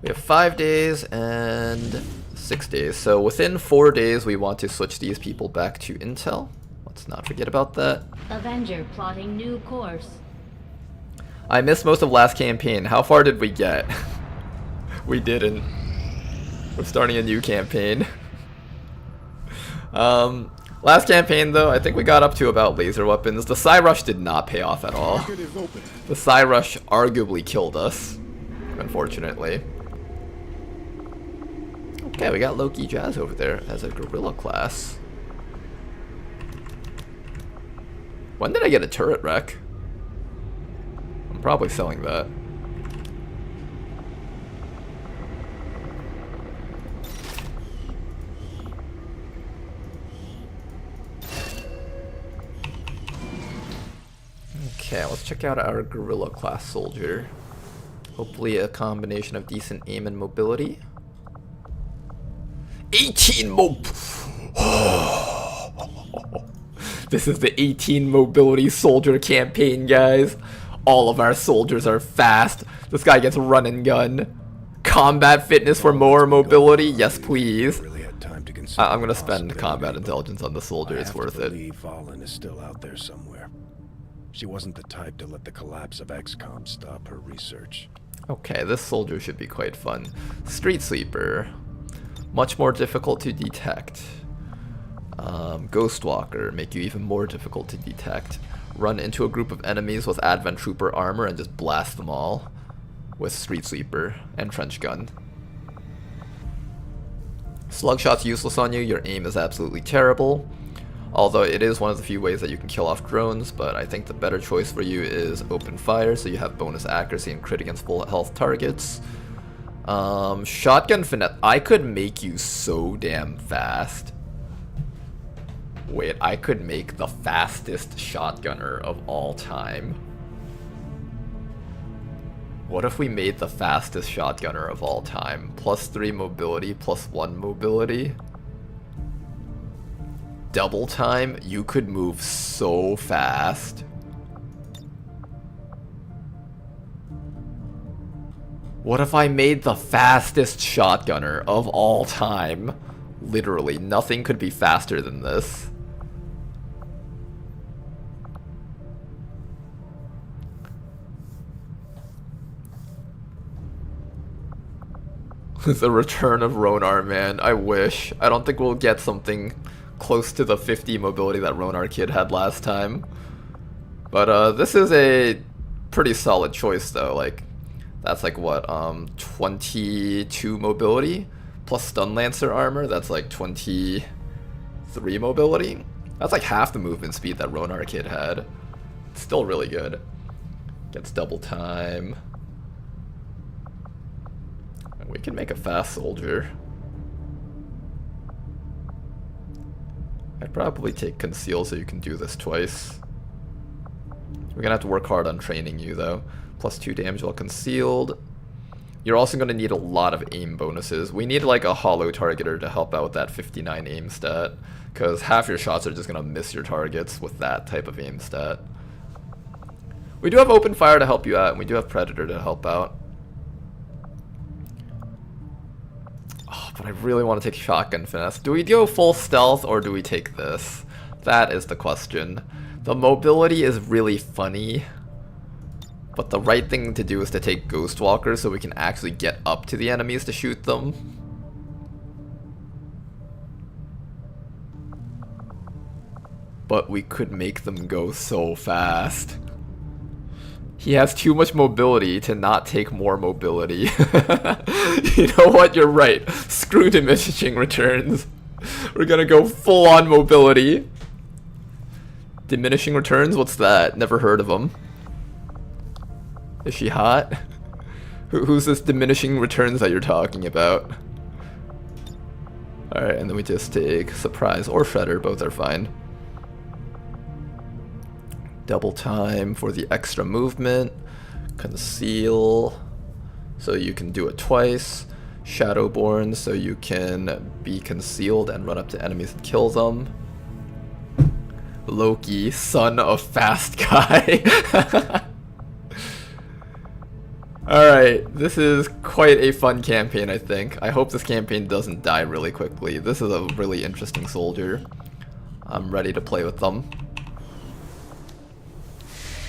We have 5 days and 6 days. So within 4 days we want to switch these people back to Intel. Let's not forget about that. Avenger plotting new course. I missed most of last campaign. How far did we get? We didn't. We're starting a new campaign. Last campaign though, I think we got up to about laser weapons. The Psy Rush did not pay off at all. The Psy Rush arguably killed us, unfortunately. Okay, we got Loki Jazz over there as a gorilla class. When did I get a turret wreck? I'm probably selling that. Okay, let's check out our gorilla class soldier. Hopefully a combination of decent aim and mobility. 18 This is the 18 mobility soldier campaign, guys. All of our soldiers are fast. This guy gets run and gun. Combat fitness for more mobility? Yes, please. I'm gonna spend combat intelligence on the soldier. It's worth it. Valen is still out there somewhere. She wasn't the type to let the collapse of XCOM stop her research. Okay, this soldier should be quite fun. Street Sweeper. Much more difficult to detect. Ghost Walker, make you even more difficult to detect. Run into a group of enemies with Advent Trooper armor and just blast them all with Street Sweeper and Trench Gun. Slugshot's useless on you, your aim is absolutely terrible. Although it is one of the few ways that you can kill off drones, but I think the better choice for you is open fire, so you have bonus accuracy and crit against full health targets. Shotgun finesse, I could make you so damn fast. Wait, I could make the fastest shotgunner of all time. What if we made the fastest shotgunner of all time? +3 mobility, +1 mobility. Double time, you could move so fast. What if I made the fastest shotgunner of all time? Literally, nothing could be faster than this. The return of Ronar, man. I wish. I don't think we'll get something close to the 50 mobility that Ronar Kid had last time. But this is a pretty solid choice though. Like, that's like what, 22 mobility plus Stun Lancer armor. That's like 23 mobility. That's like half the movement speed that Ronar Kid had. It's still really good. Gets double time. We can make a fast soldier. I'd probably take Conceal so you can do this twice. We're gonna have to work hard on training you though. +2 damage while concealed. You're also gonna need a lot of aim bonuses. We need like a hollow targeter to help out with that 59 aim stat, because half your shots are just gonna miss your targets with that type of aim stat. We do have open fire to help you out, and we do have Predator to help out. But I really want to take Shotgun Finesse. Do we go full stealth or do we take this? That is the question. The mobility is really funny, but the right thing to do is to take Ghost Walker so we can actually get up to the enemies to shoot them. But we could make them go so fast. He has too much mobility to not take more mobility. You know what? You're right. Screw diminishing returns. We're gonna go full on mobility. Diminishing returns? What's that? Never heard of them. Is she hot? Who's this diminishing returns that you're talking about? Alright, and then we just take Surprise or Shredder. Both are fine. Double time for the extra movement. Conceal, so you can do it twice. Shadowborn, so you can be concealed and run up to enemies and kill them. Loki, son of fast guy. Alright, this is quite a fun campaign, I think. I hope this campaign doesn't die really quickly. This is a really interesting soldier. I'm ready to play with them.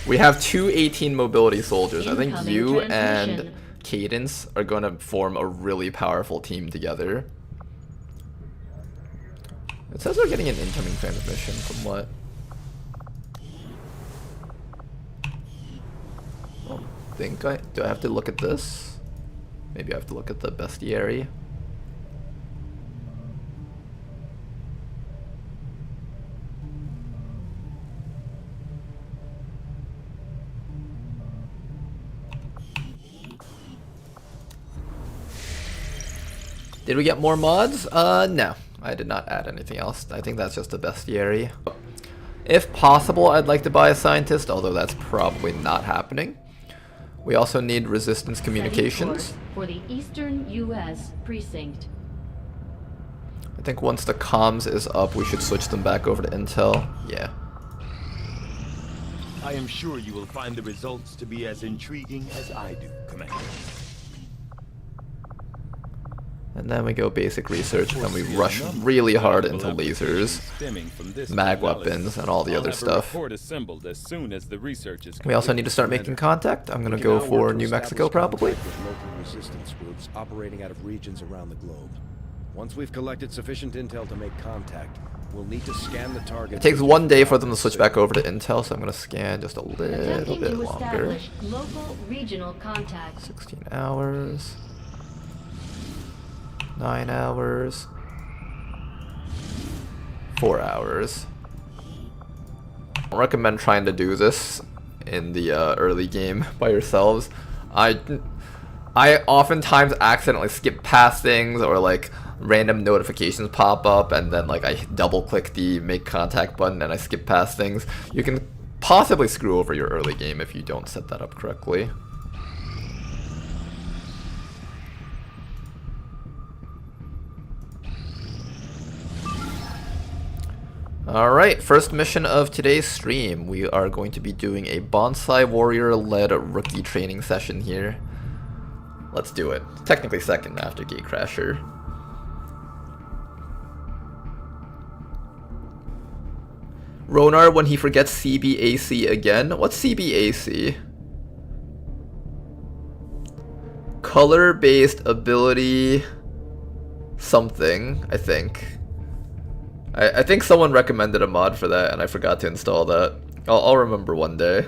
We have two 18 mobility soldiers. I think you and Cadence are going to form a really powerful team together. It says we're getting an incoming transmission from what? Do I have to look at this? Maybe I have to look at the bestiary. Did we get more mods? No. I did not add anything else. I think that's just the bestiary. If possible, I'd like to buy a scientist, although that's probably not happening. We also need resistance communications. For the Eastern U.S. precinct. I think once the comms is up, we should switch them back over to Intel. Yeah. I am sure you will find the results to be as intriguing as I do, Commander. And then we go basic research, and we rush really hard into lasers, mag weapons, and all the other stuff. We also need to start making contact. I'm gonna go for New Mexico probably. With local resistance groups operating out of regions around the globe. Once we've collected sufficient intel to make contact, we'll need to scan the target. It takes 1 day for them to switch back over to intel, so I'm gonna scan just a little bit longer. Local regional contact. 16 hours. 9 hours. 4 hours. I recommend trying to do this in the early game by yourselves. I oftentimes accidentally skip past things, or like random notifications pop up and then like I double click the make contact button and I skip past things. You can possibly screw over your early game if you don't set that up correctly. Alright, first mission of today's stream. We are going to be doing a Bonsai Warrior-led rookie training session here. Let's do it. Technically second after Gatecrasher. Ronar when he forgets CBAC again? What's CBAC? Color-based ability... something, I think. I think someone recommended a mod for that and I forgot to install that. I'll remember one day.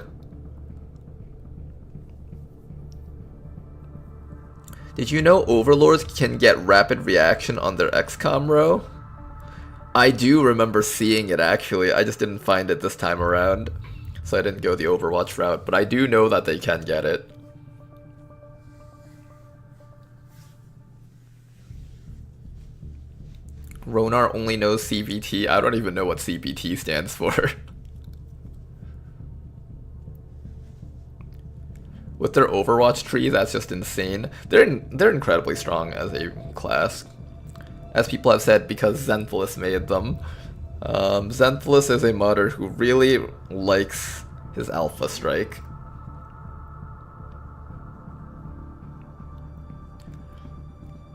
Did you know Overlords can get rapid reaction on their XCOM row? I do remember seeing it actually, I just didn't find it this time around. So I didn't go the Overwatch route, but I do know that they can get it. Ronar only knows CBT. I don't even know what CBT stands for. With their Overwatch tree, that's just insane. They're incredibly strong as a class. As people have said, because Zenthulus made them. Zenthulus is a modder who really likes his Alpha Strike.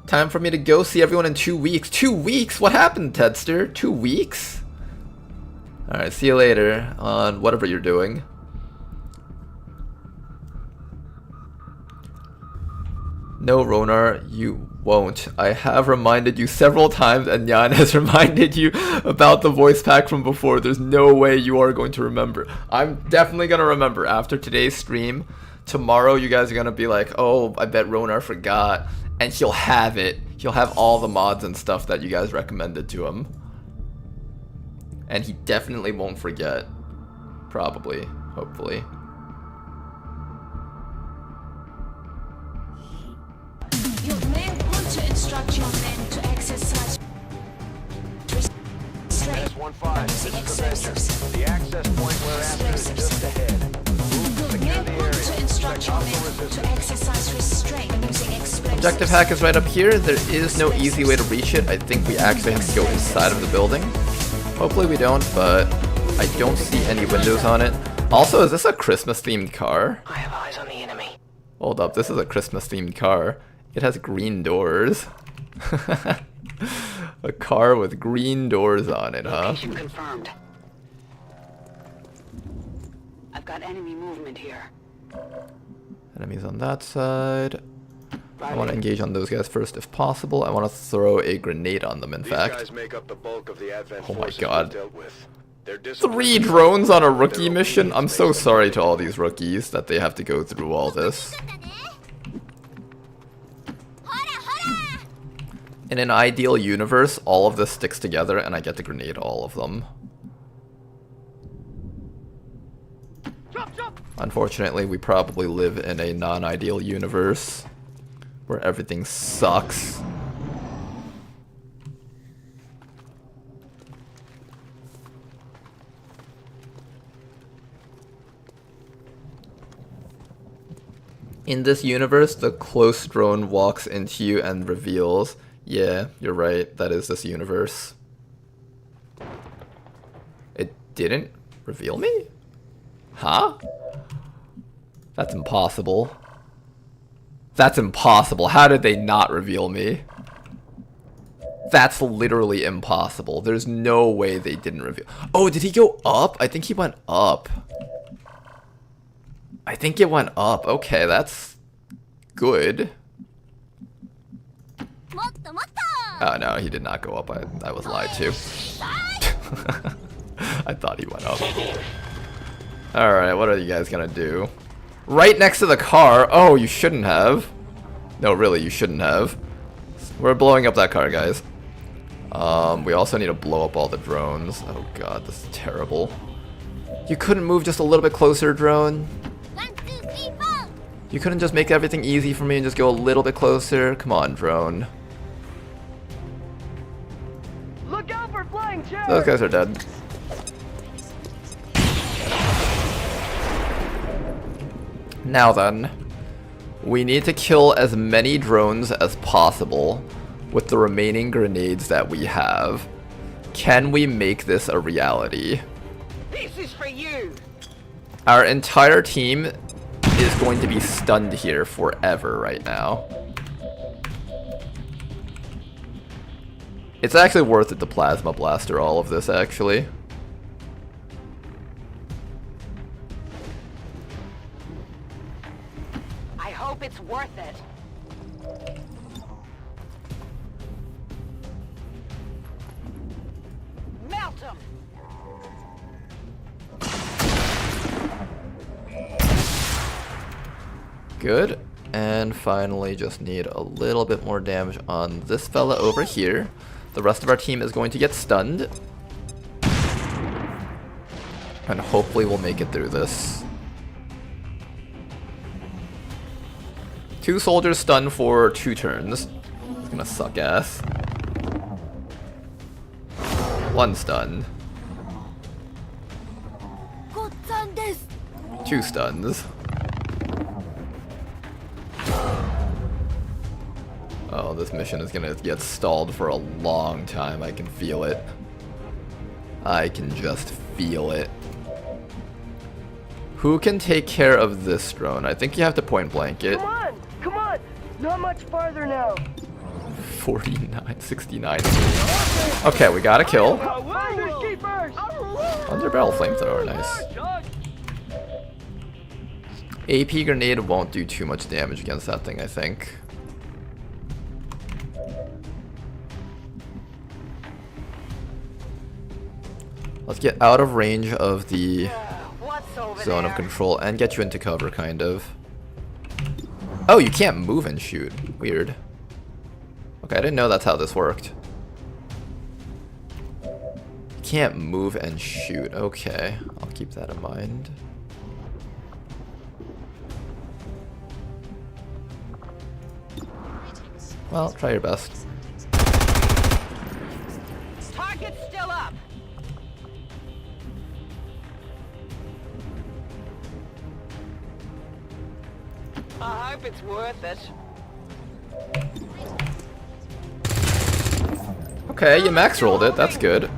Time for me to go see everyone in 2 weeks. 2 weeks? What happened, Tedster? 2 weeks? Alright, see you later on whatever you're doing. No, Ronar, you won't. I have reminded you several times, and Jan has reminded you about the voice pack from before. There's no way you are going to remember. I'm definitely going to remember after today's stream. Tomorrow you guys are going to be like, oh, I bet Ronar forgot. And he'll have it. He'll have all the mods and stuff that you guys recommended to him. And he definitely won't forget. Probably. Hopefully. You may want to instruct your men to exercise restraint. S15, this is the Venture. The access point we're after is just ahead. You may want to instruct your men to exercise restraint using explosives. Objective hack is right up here. There is no easy way to reach it. I think we actually have to go inside of the building. Hopefully we don't, but I don't see any windows on it. Also, is this a Christmas themed car? I have eyes on the enemy. Hold up, this is a Christmas themed car. It has green doors. A car with green doors on it, huh? Location confirmed. I've got enemy movement here. Enemies on that side. I want to engage on those guys first if possible. I want to throw a grenade on them, in fact. These guys make up the bulk of the Advent Oh my forces god. we've dealt with. 3 drones on a rookie mission? I'm so sorry to all these rookies that they have to go through all this. In an ideal universe, all of this sticks together and I get to grenade all of them. Unfortunately, we probably live in a non-ideal universe where everything sucks. In this universe, the close drone walks into you and reveals. Yeah, you're right, that is this universe. It didn't reveal me? Huh? That's impossible. That's impossible. How did they not reveal me? that's literally impossible. There's no way they didn't reveal. Oh, did he go up? I think he went up. I think it went up. Okay, that's good. Oh no, he did not go up. I was lied to. I thought he went up. Alright, what are you guys gonna do? Right next to the car? Oh, you shouldn't have. No, really, you shouldn't have. We're blowing up that car, guys. We also need to blow up all the drones. Oh god, this is terrible. You couldn't move just a little bit closer, drone? You couldn't just make everything easy for me and just go a little bit closer? Come on, drone. Look out for flying chairs! Those guys are dead. Now then, we need to kill as many drones as possible with the remaining grenades that we have. Can we make this a reality? This is for you! Our entire team is going to be stunned here forever right now. It's actually worth it to Plasma Blaster all of this, actually. I hope it's worth it. Melt them! Good. And finally, just need a little bit more damage on this fella over here. The rest of our team is going to get stunned. And hopefully we'll make it through this. 2 soldiers stunned for 2 turns. It's gonna suck ass. 1 stunned. 2 stuns. Oh, this mission is gonna get stalled for a long time. I can feel it. I can just feel it. Who can take care of this drone? I think you have to point blank it. Come on! Not much farther now. 49, 69. Okay, we got a kill. Underbarrel flamethrower, nice. AP grenade won't do too much damage against that thing, I think. Let's get out of range of the zone of control and get you into cover, kind of. Oh, you can't move and shoot. Weird. Okay, I didn't know that's how this worked. You can't move and shoot. Okay, I'll keep that in mind. Well, try your best. Target's still up. I hope it's worth it. Okay, you max rolled it. That's good.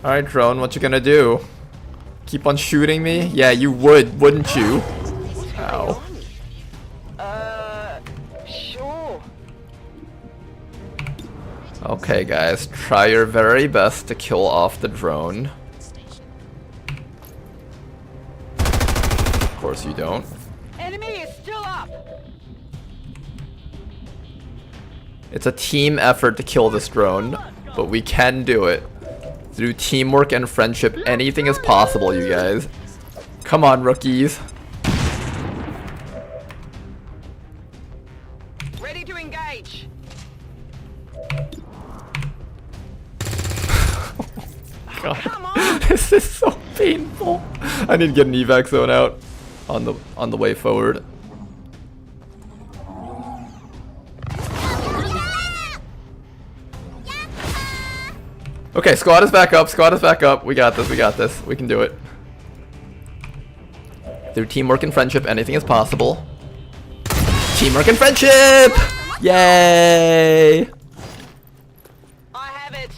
Alright, drone, what you gonna do? Keep on shooting me? Yeah, you would, wouldn't you? Ow. Sure. Okay, guys, try your very best to kill off the drone. Of course you don't. Enemy is still up. It's a team effort to kill this drone, but we can do it. Through teamwork and friendship, anything is possible, you guys. Come on, rookies. Ready to engage. God, this is so painful. I need to get an evac zone out on the way forward. Okay, squad is back up. Squad is back up. We got this. We got this. We can do it. Through teamwork and friendship, anything is possible. Teamwork and friendship! Yay! I have it.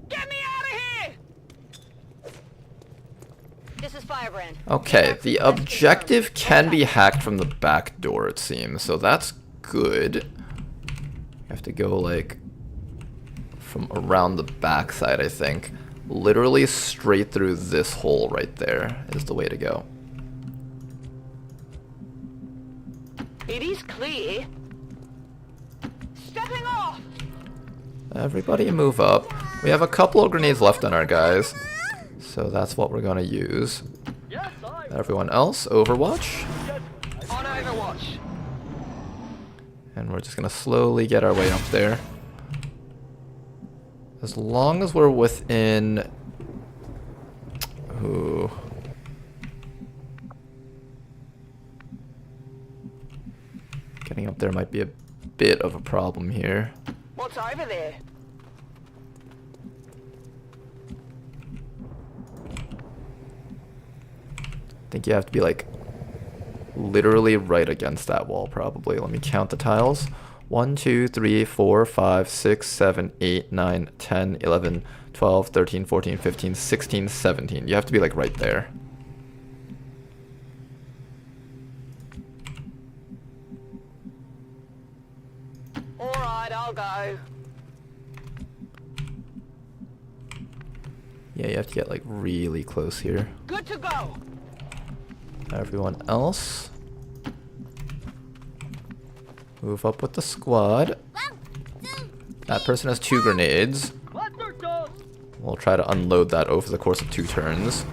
Get me out of here! This is Firebrand. Okay, the objective can be hacked from the back door, it seems. So that's good. You have to go like from around the backside, I think. Literally straight through this hole right there is the way to go. It is clear. Stepping off. Everybody move up. We have a couple of grenades left on our guys, so that's what we're gonna use. Everyone else, Overwatch. On Overwatch. And we're just gonna slowly get our way up there. As long as we're within... Ooh. Getting up there might be a bit of a problem here. What's over there? I think you have to be like literally right against that wall probably. Let me count the tiles. 1, 2, 3, 4, 5, 6, 7, 8, 9, 10, 11, 12, 13, 14, 15, 16, 17. You have to be like right there. Alright, I'll go. Yeah, you have to get like really close here. Good to go. Everyone else, move up with the squad. That person has 2 grenades. We'll try to unload that over the course of 2 turns.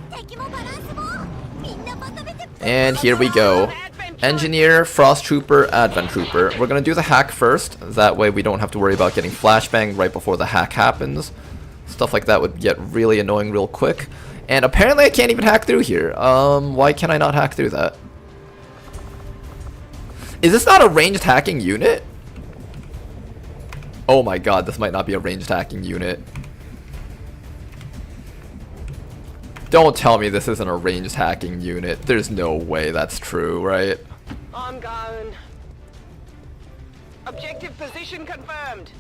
And here we go. Engineer, Frost Trooper, Advent Trooper. We're gonna do the hack first. That way we don't have to worry about getting flashbang right before the hack happens. Stuff like that would get really annoying real quick. And apparently I can't even hack through here. Why can I not hack through that? Is this not a ranged hacking unit? Oh my god, this might not be a ranged hacking unit. Don't tell me this isn't a ranged hacking unit. There's no way that's true, right? I'm going. Objective position confirmed.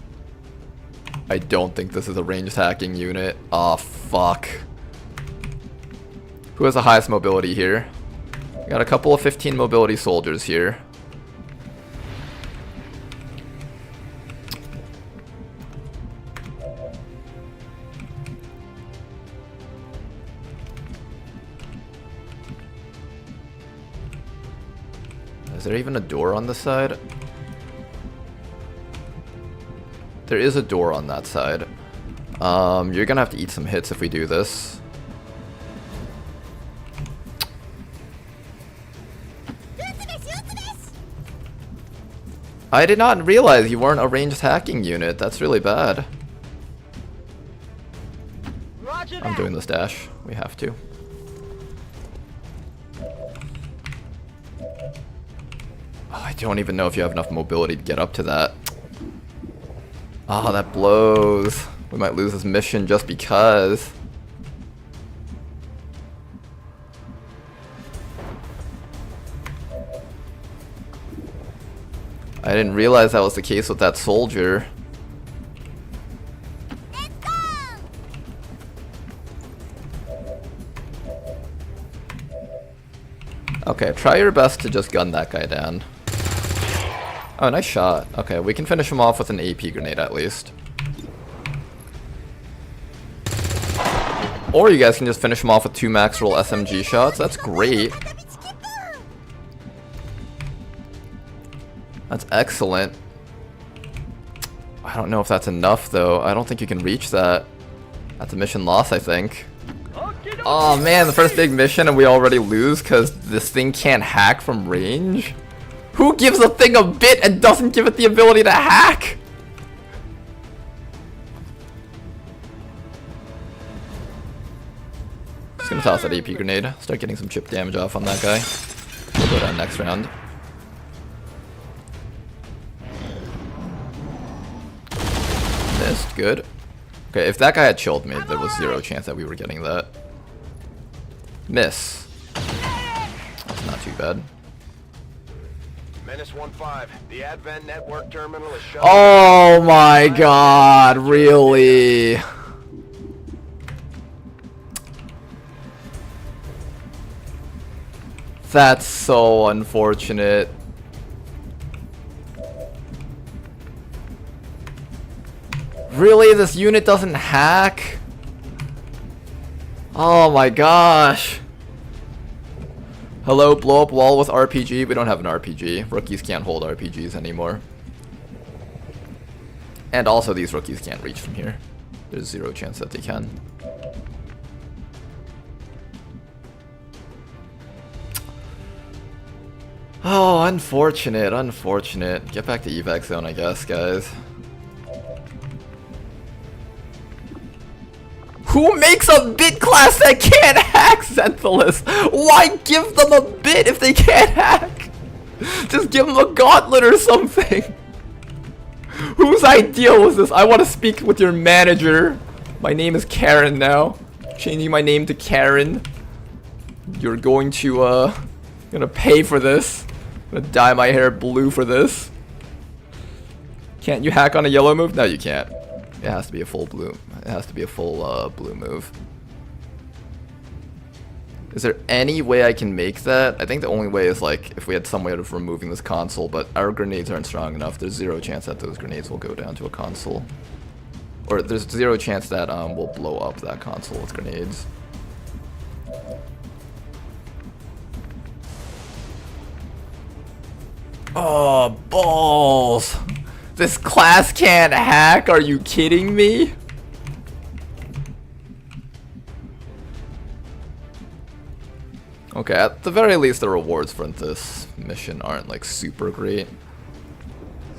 I don't think this is a ranged hacking unit. Aw, fuck. Who has the highest mobility here? Got a couple of 15 mobility soldiers here. Is there even a door on this side? There is a door on that side. You're gonna have to eat some hits if we do this. I did not realize you weren't a ranged hacking unit. That's really bad. I'm doing this dash. We have to. Oh, I don't even know if you have enough mobility to get up to that. Oh, that blows. We might lose this mission just because. I didn't realize that was the case with that soldier. Okay, try your best to just gun that guy down. Oh, nice shot. Okay, we can finish him off with an AP grenade at least. Or you guys can just finish him off with 2 max roll SMG shots. That's great. That's excellent. I don't know if that's enough though. I don't think you can reach that. That's a mission loss, I think. Oh man, the first big mission and we already lose because this thing can't hack from range? Who gives a thing a bit and doesn't give it the ability to hack? Just gonna toss that AP grenade. Start getting some chip damage off on that guy. We'll go down next round. Missed, good. Okay, if that guy had chilled me, there was 0 chance that we were getting that. Miss. That's not too bad. Menace 1-5, the Advent network terminal is shut. Oh my god, really? That's so unfortunate. Really? This unit doesn't hack? Oh my gosh. Hello, blow up wall with RPG. We don't have an RPG. Rookies can't hold RPGs anymore. And also these rookies can't reach from here. There's zero chance that they can. Oh, unfortunate, unfortunate. Get back to evac zone, I guess, guys. Who makes a bit class that can't hack, Xanthelis? Why give them a bit if they can't hack? Just give them a gauntlet or something. Whose idea was this? I want to speak with your manager. My name is Karen now. Changing my name to Karen. You're going to, gonna pay for this. I'm gonna dye my hair blue for this. Can't you hack on a yellow move? No, you can't. It has to be a full blue. It has to be a full blue move. Is there any way I can make that? I think the only way is like if we had some way of removing this console, but our grenades aren't strong enough. There's zero chance that those grenades will go down to a console. Or there's zero chance that we'll blow up that console with grenades. Oh, balls! This class can't hack? Are you kidding me? Okay, at the very least the rewards for this mission aren't like super great.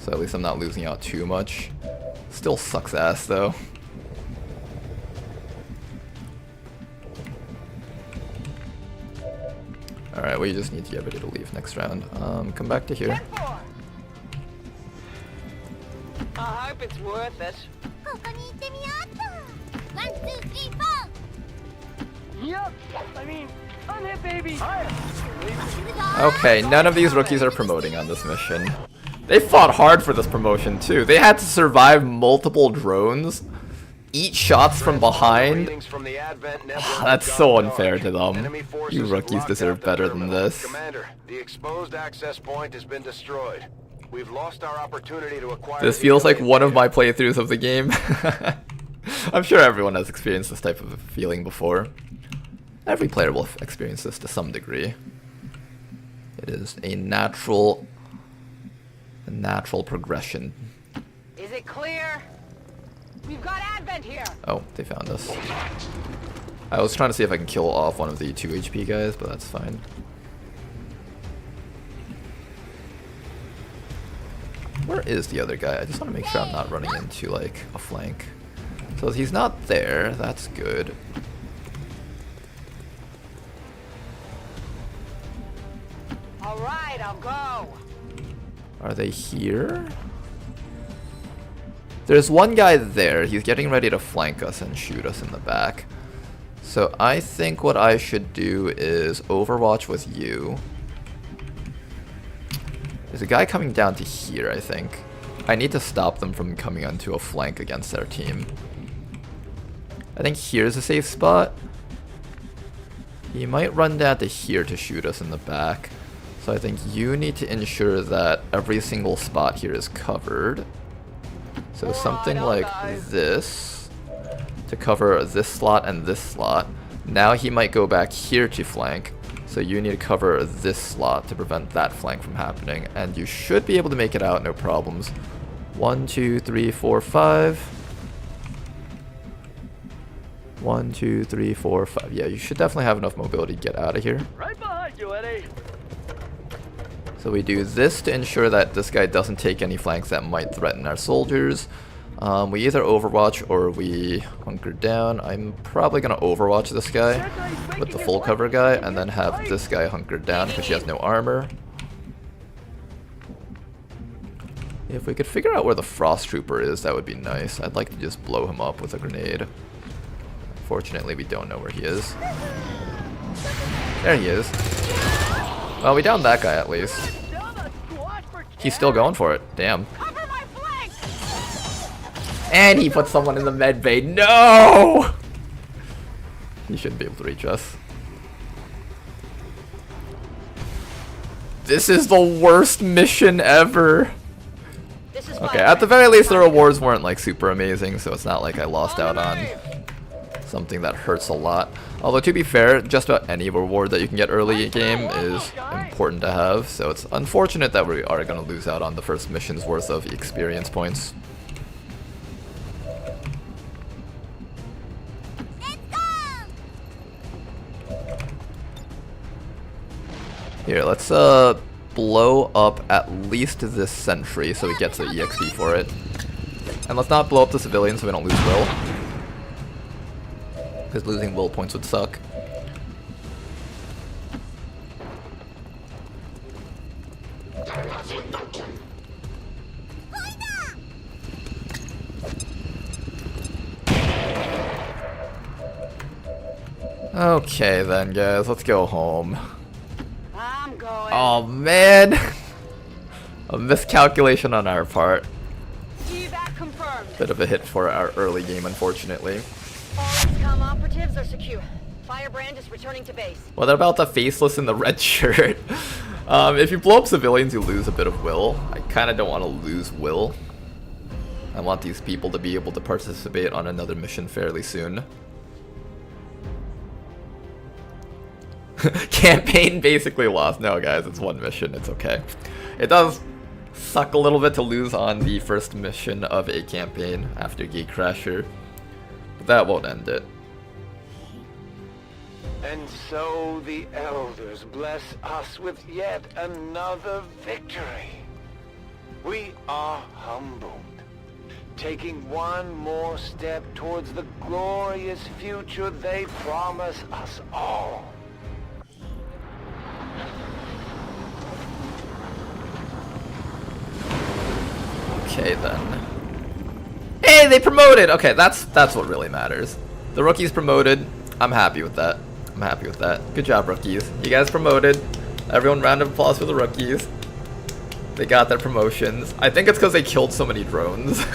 So at least I'm not losing out too much. Still sucks ass though. Alright, we just need to get ready to leave next round. Come back to here. I hope it's worth it. 1, 2, 3, 4. Yup. I mean, unhit baby. Okay, none of these rookies are promoting on this mission. They fought hard for this promotion too. They had to survive multiple drones, eat shots from behind. That's so unfair to them. You rookies deserve better than this. Commander, the exposed access point has been destroyed. We've lost our opportunity to acquire. This feels like one of my playthroughs of the game. I'm sure everyone has experienced this type of feeling before. Every player will experience this to some degree. It is a natural progression. Is it clear? We've got Advent here. Oh, they found us. I was trying to see if I can kill off one of the 2 HP guys, but that's fine. Where is the other guy? I just want to make sure I'm not running into like a flank. So he's not there. That's good. All right, I'll go. Are they here? There's one guy there. He's getting ready to flank us and shoot us in the back. So I think what I should do is overwatch with you. There's a guy coming down to here, I think. I need to stop them from coming onto a flank against our team. I think here's a safe spot. He might run down to here to shoot us in the back. So I think you need to ensure that every single spot here is covered. So something like this to cover this slot and this slot. Now he might go back here to flank. So you need to cover this slot to prevent that flank from happening. And you should be able to make it out, no problems. 1, 2, 3, 4, 5. 1, 2, 3, 4, 5. Yeah, you should definitely have enough mobility to get out of here. Right behind you, Eddie. So we do this to ensure that this guy doesn't take any flanks that might threaten our soldiers. We either overwatch or we hunker down. I'm probably going to overwatch this guy with the full cover guy and then have this guy hunkered down because she has no armor. If we could figure out where the Frost Trooper is, that would be nice. I'd like to just blow him up with a grenade. Fortunately, we don't know where he is. There he is. Well, we downed that guy at least. He's still going for it. Damn. And he put someone in the med bay. No! He shouldn't be able to reach us. This is the worst mission ever. Okay, at the very least the rewards weren't like super amazing, so it's not like I lost out on something that hurts a lot. Although to be fair, just about any reward that you can get early in game is important to have, so it's unfortunate that we are going to lose out on the first mission's worth of experience points. Here, let's blow up at least this sentry so we get the EXP for it. And let's not blow up the civilians so we don't lose will. Because losing will points would suck. Okay then guys, let's go home. I'm going. Oh man! A miscalculation on our part. Evac confirmed. Bit of a hit for our early game, unfortunately. All XCOM operatives are secure. Firebrand is returning to base. What about the faceless in the red shirt? If you blow up civilians, you lose a bit of will. I kind of don't want to lose will. I want these people to be able to participate on another mission fairly soon. Campaign basically lost. No guys, it's one mission, it's okay. It does suck a little bit to lose on the first mission of a campaign after Gatecrasher, but that won't end it. And so the elders bless us with yet another victory. We are humbled, taking one more step towards the glorious future they promise us all. Okay then. Hey, they promoted! Okay, that's what really matters. The rookies promoted. I'm happy with that. I'm happy with that. Good job, rookies. You guys promoted. Everyone, round of applause for the rookies. They got their promotions. I think it's because they killed so many drones.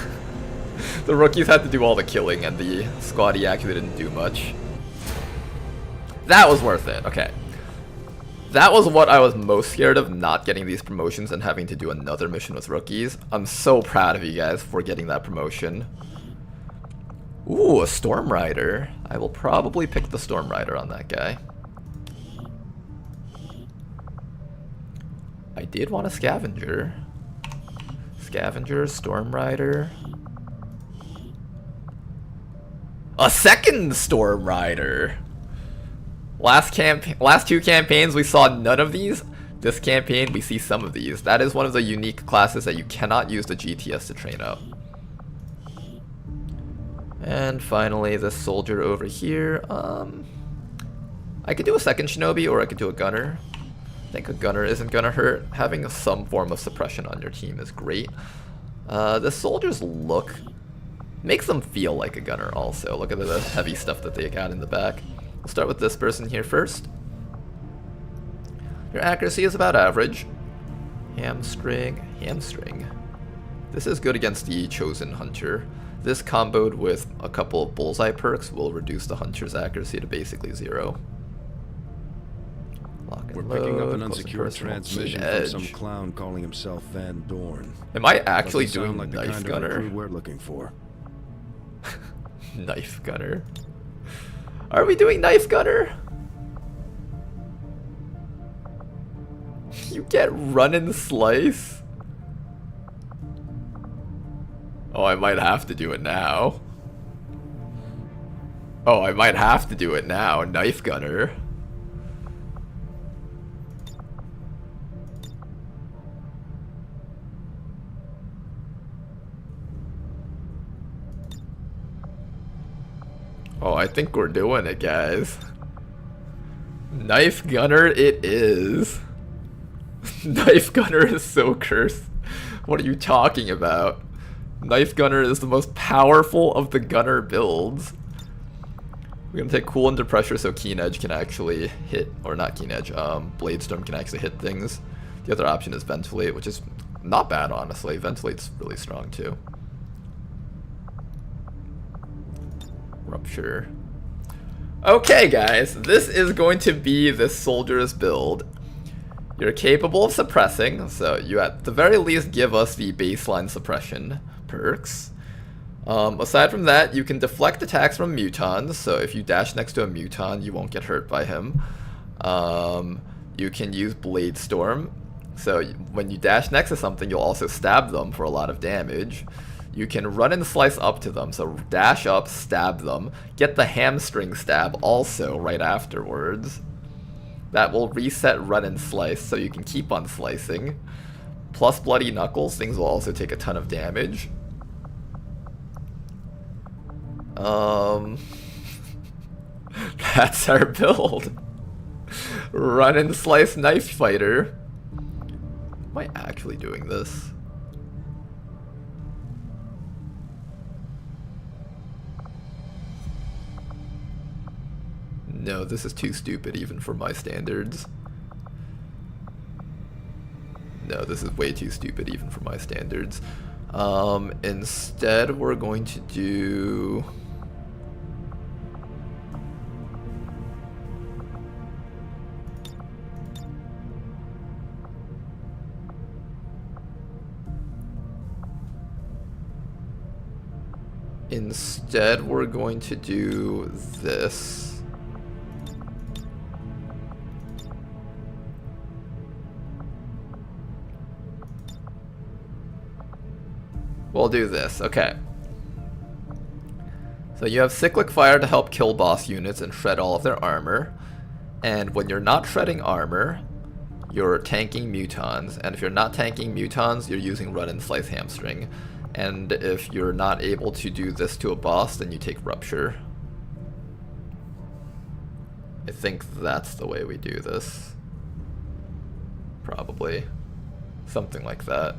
The rookies had to do all the killing and the squaddy actually didn't do much. That was worth it. Okay. That was what I was most scared of, not getting these promotions and having to do another mission with rookies. I'm so proud of you guys for getting that promotion. Ooh, a Storm Rider. I will probably pick the Storm Rider on that guy. I did want a Scavenger. Scavenger, Storm Rider. A second Storm Rider! Last two campaigns we saw none of these. This campaign we see some of these. That is one of the unique classes that you cannot use the GTS to train up. And finally this soldier over here. I could do a second shinobi or I could do a gunner. I think a gunner isn't gonna hurt. Having some form of suppression on your team is great. The soldiers look makes them feel like a gunner also. Look at the heavy stuff that they got in the back. We'll start with this person here first. Your accuracy is about average. Hamstring. This is good against the Chosen Hunter. This comboed with a couple of bullseye perks will reduce the Hunter's accuracy to basically 0. Lock and We're load, picking up an close unsecured personal, transmission keen from edge. some clown calling himself Van Dorn. Am I actually Doesn't doing sound like the Knife kind of Gunner? recruit we're looking for. Knife Gunner. Are we doing Knife Gunner? You get run and slice? Oh, I might have to do it now. Oh, I might have to do it now. Knife Gunner. Oh, I think we're doing it, guys. Knife Gunner it is. Knife Gunner is so cursed. What are you talking about? Knife Gunner is the most powerful of the gunner builds. We're gonna take Cool Under Pressure so Keen Edge can actually hit, or not Keen Edge, Blade Storm can actually hit things. The other option is Ventilate, which is not bad, honestly. Ventilate's really strong too. Rupture. Okay guys, this is going to be the soldier's build. You're capable of suppressing, so you at the very least give us the baseline suppression perks. Aside from that, you can deflect attacks from mutons, so if you dash next to a muton, you won't get hurt by him. You can use Blade Storm, so when you dash next to something, you'll also stab them for a lot of damage. You can run and slice up to them, so dash up, stab them, get the hamstring stab also right afterwards. That will reset run and slice, so you can keep on slicing. Plus Bloody Knuckles, things will also take a ton of damage. That's our build. Run and slice knife fighter. Am I actually doing this? No, this is too stupid even for my standards. No, this is way too stupid even for my standards. Instead, we're going to do... Instead, we're going to do this. We'll do this, okay. So you have Cyclic Fire to help kill boss units and shred all of their armor. And when you're not shredding armor, you're tanking mutons. And if you're not tanking mutons, you're using Run and Slice Hamstring. And if you're not able to do this to a boss, then you take Rupture. I think that's the way we do this. Probably. Something like that.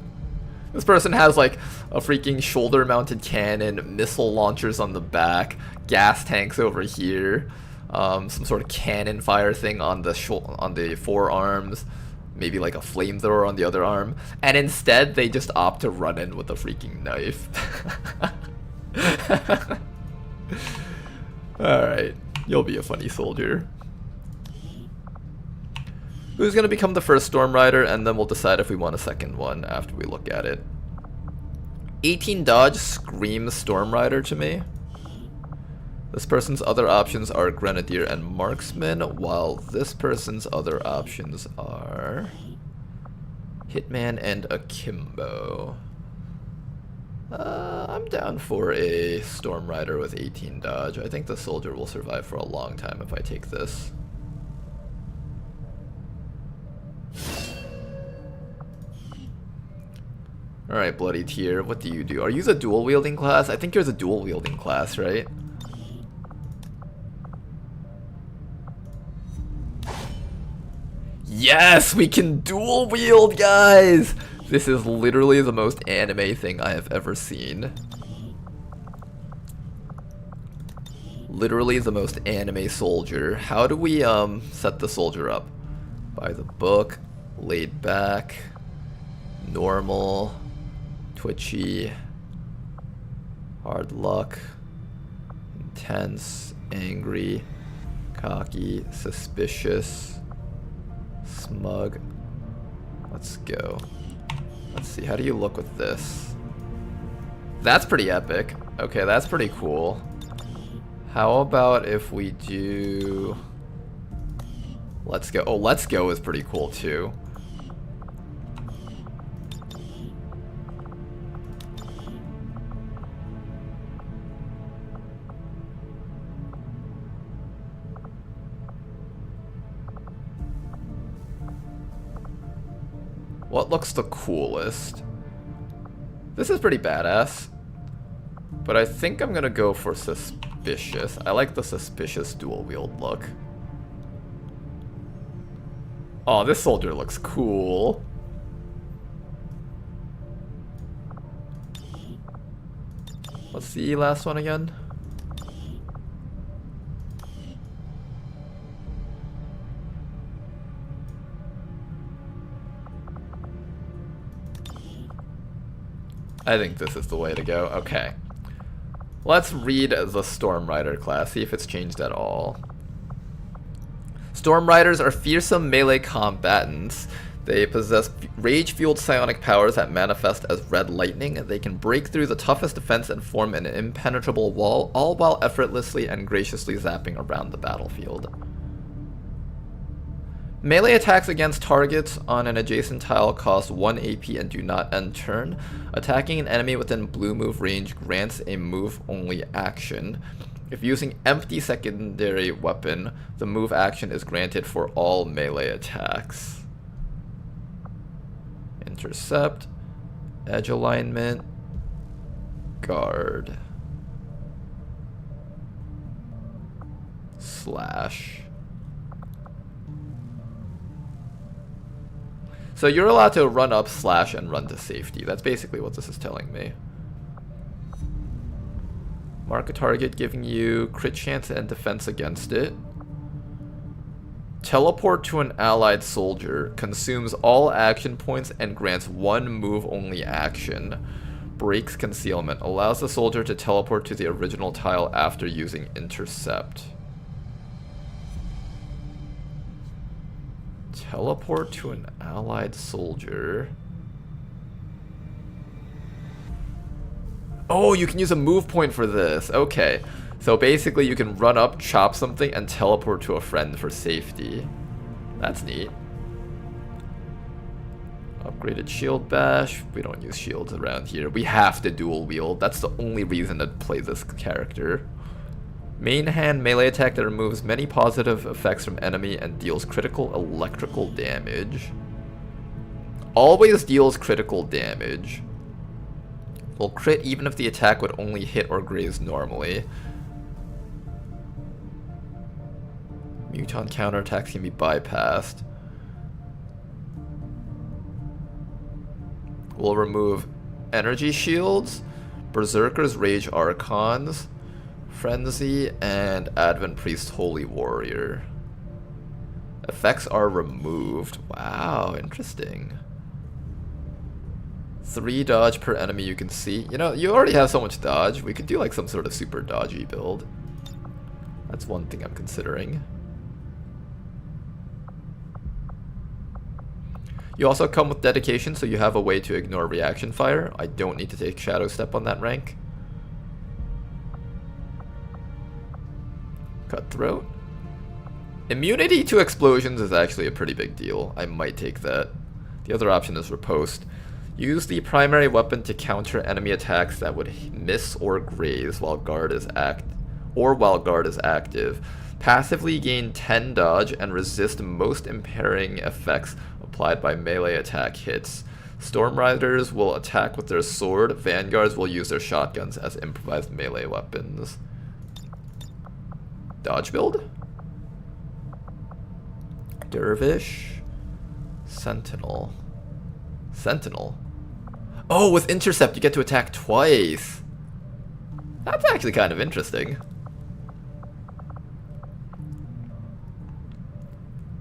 This person has like a freaking shoulder-mounted cannon, missile launchers on the back, gas tanks over here, some sort of cannon fire thing on the forearms, maybe like a flamethrower on the other arm, and instead they just opt to run in with a freaking knife. Alright, you'll be a funny soldier. Who's going to become the first Storm Rider, and then we'll decide if we want a second one after we look at it. 18 dodge screams Storm Rider to me. This person's other options are Grenadier and Marksman, while this person's other options are Hitman and Akimbo. I'm down for a Storm Rider with 18 dodge. I think the soldier will survive for a long time if I take this. Alright, Bloody Tear, what do you do? Are you the dual wielding class? I think you're the dual wielding class, right? Yes, we can dual wield, guys! This is literally the most anime thing I have ever seen. Literally the most anime soldier. How do we set the soldier up? By the book, laid back, normal, twitchy, hard luck, intense, angry, cocky, suspicious, smug. Let's go. Let's see, how do you look with this? That's pretty epic. Okay, that's pretty cool. How about if we do... Let's go. Oh, let's go is pretty cool too. What looks the coolest? This is pretty badass. But I think I'm gonna go for suspicious. I like the suspicious dual wield look. Oh, this soldier looks cool. What's the last one again? I think this is the way to go. Okay. Let's read the Storm Rider class, see if it's changed at all. Storm Riders are fearsome melee combatants. They possess rage-fueled psionic powers that manifest as red lightning. They can break through the toughest defense and form an impenetrable wall, all while effortlessly and graciously zapping around the battlefield. Melee attacks against targets on an adjacent tile cost 1 AP and do not end turn. Attacking an enemy within blue move range grants a move-only action. If using empty secondary weapon, the move action is granted for all melee attacks. Intercept, edge alignment, guard, slash. So you're allowed to run up, slash, and run to safety. That's basically what this is telling me. Mark a target, giving you crit chance and defense against it. Teleport to an allied soldier, consumes all action points and grants 1 move-only action. Breaks concealment, allows the soldier to teleport to the original tile after using intercept. Teleport to an allied soldier. Oh, you can use a move point for this. Okay. So basically you can run up, chop something, and teleport to a friend for safety. That's neat. Upgraded shield bash. We don't use shields around here. We have to dual wield. That's the only reason to play this character. Main hand melee attack that removes many positive effects from enemy and deals critical electrical damage. Always deals critical damage. Will crit even if the attack would only hit or graze normally. Muton counterattacks can be bypassed. Will remove energy shields, Berserker's Rage Archons, Frenzy, and Advent Priest Holy Warrior. Effects are removed. Wow, interesting. 3 dodge per enemy you can see. You know, you already have so much dodge. We could do like some sort of super dodgy build. That's one thing I'm considering. You also come with dedication, so you have a way to ignore reaction fire. I don't need to take Shadow Step on that rank. Cutthroat. Immunity to explosions is actually a pretty big deal. I might take that. The other option is Riposte. Use the primary weapon to counter enemy attacks that would miss or graze while guard is active. Passively gain 10 dodge and resist most impairing effects applied by melee attack hits. Storm Riders will attack with their sword. Vanguards will use their shotguns as improvised melee weapons. Dodge build? Dervish. Sentinel. Sentinel? Oh, with intercept you get to attack twice. That's actually kind of interesting.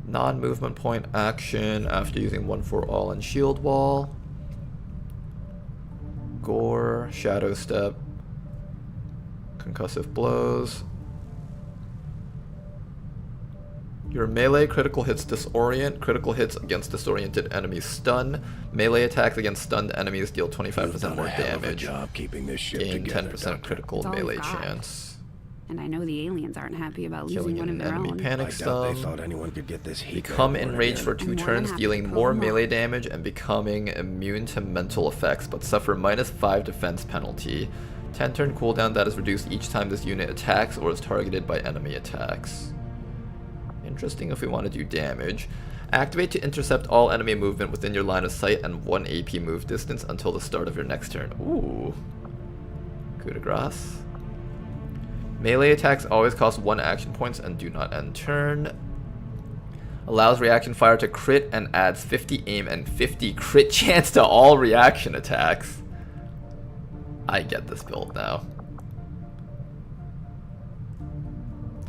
Non-movement point action after using 1-for-all and shield wall. Gore, Shadow Step, concussive blows. Your melee critical hits disorient. Critical hits against disoriented enemies stun. Melee attacks against stunned enemies deal 25% more damage. Keeping this ship Gain together, 10% critical melee chance. And I know the aliens aren't happy about Killing losing one of an their enemy own. panic I doubt stun. they thought anyone could get this heat. Become enraged for 2 I'm more than turns, happy dealing to more pull them melee off. damage and becoming immune to mental effects, but suffer -5 defense penalty. 10 turn cooldown that is reduced each time this unit attacks or is targeted by enemy attacks. Interesting if we want to do damage. Activate to intercept all enemy movement within your line of sight and 1 AP move distance until the start of your next turn. Ooh. Coup de grace. Melee attacks always cost 1 action points and do not end turn. Allows reaction fire to crit and adds 50 aim and 50 crit chance to all reaction attacks. I get this build now.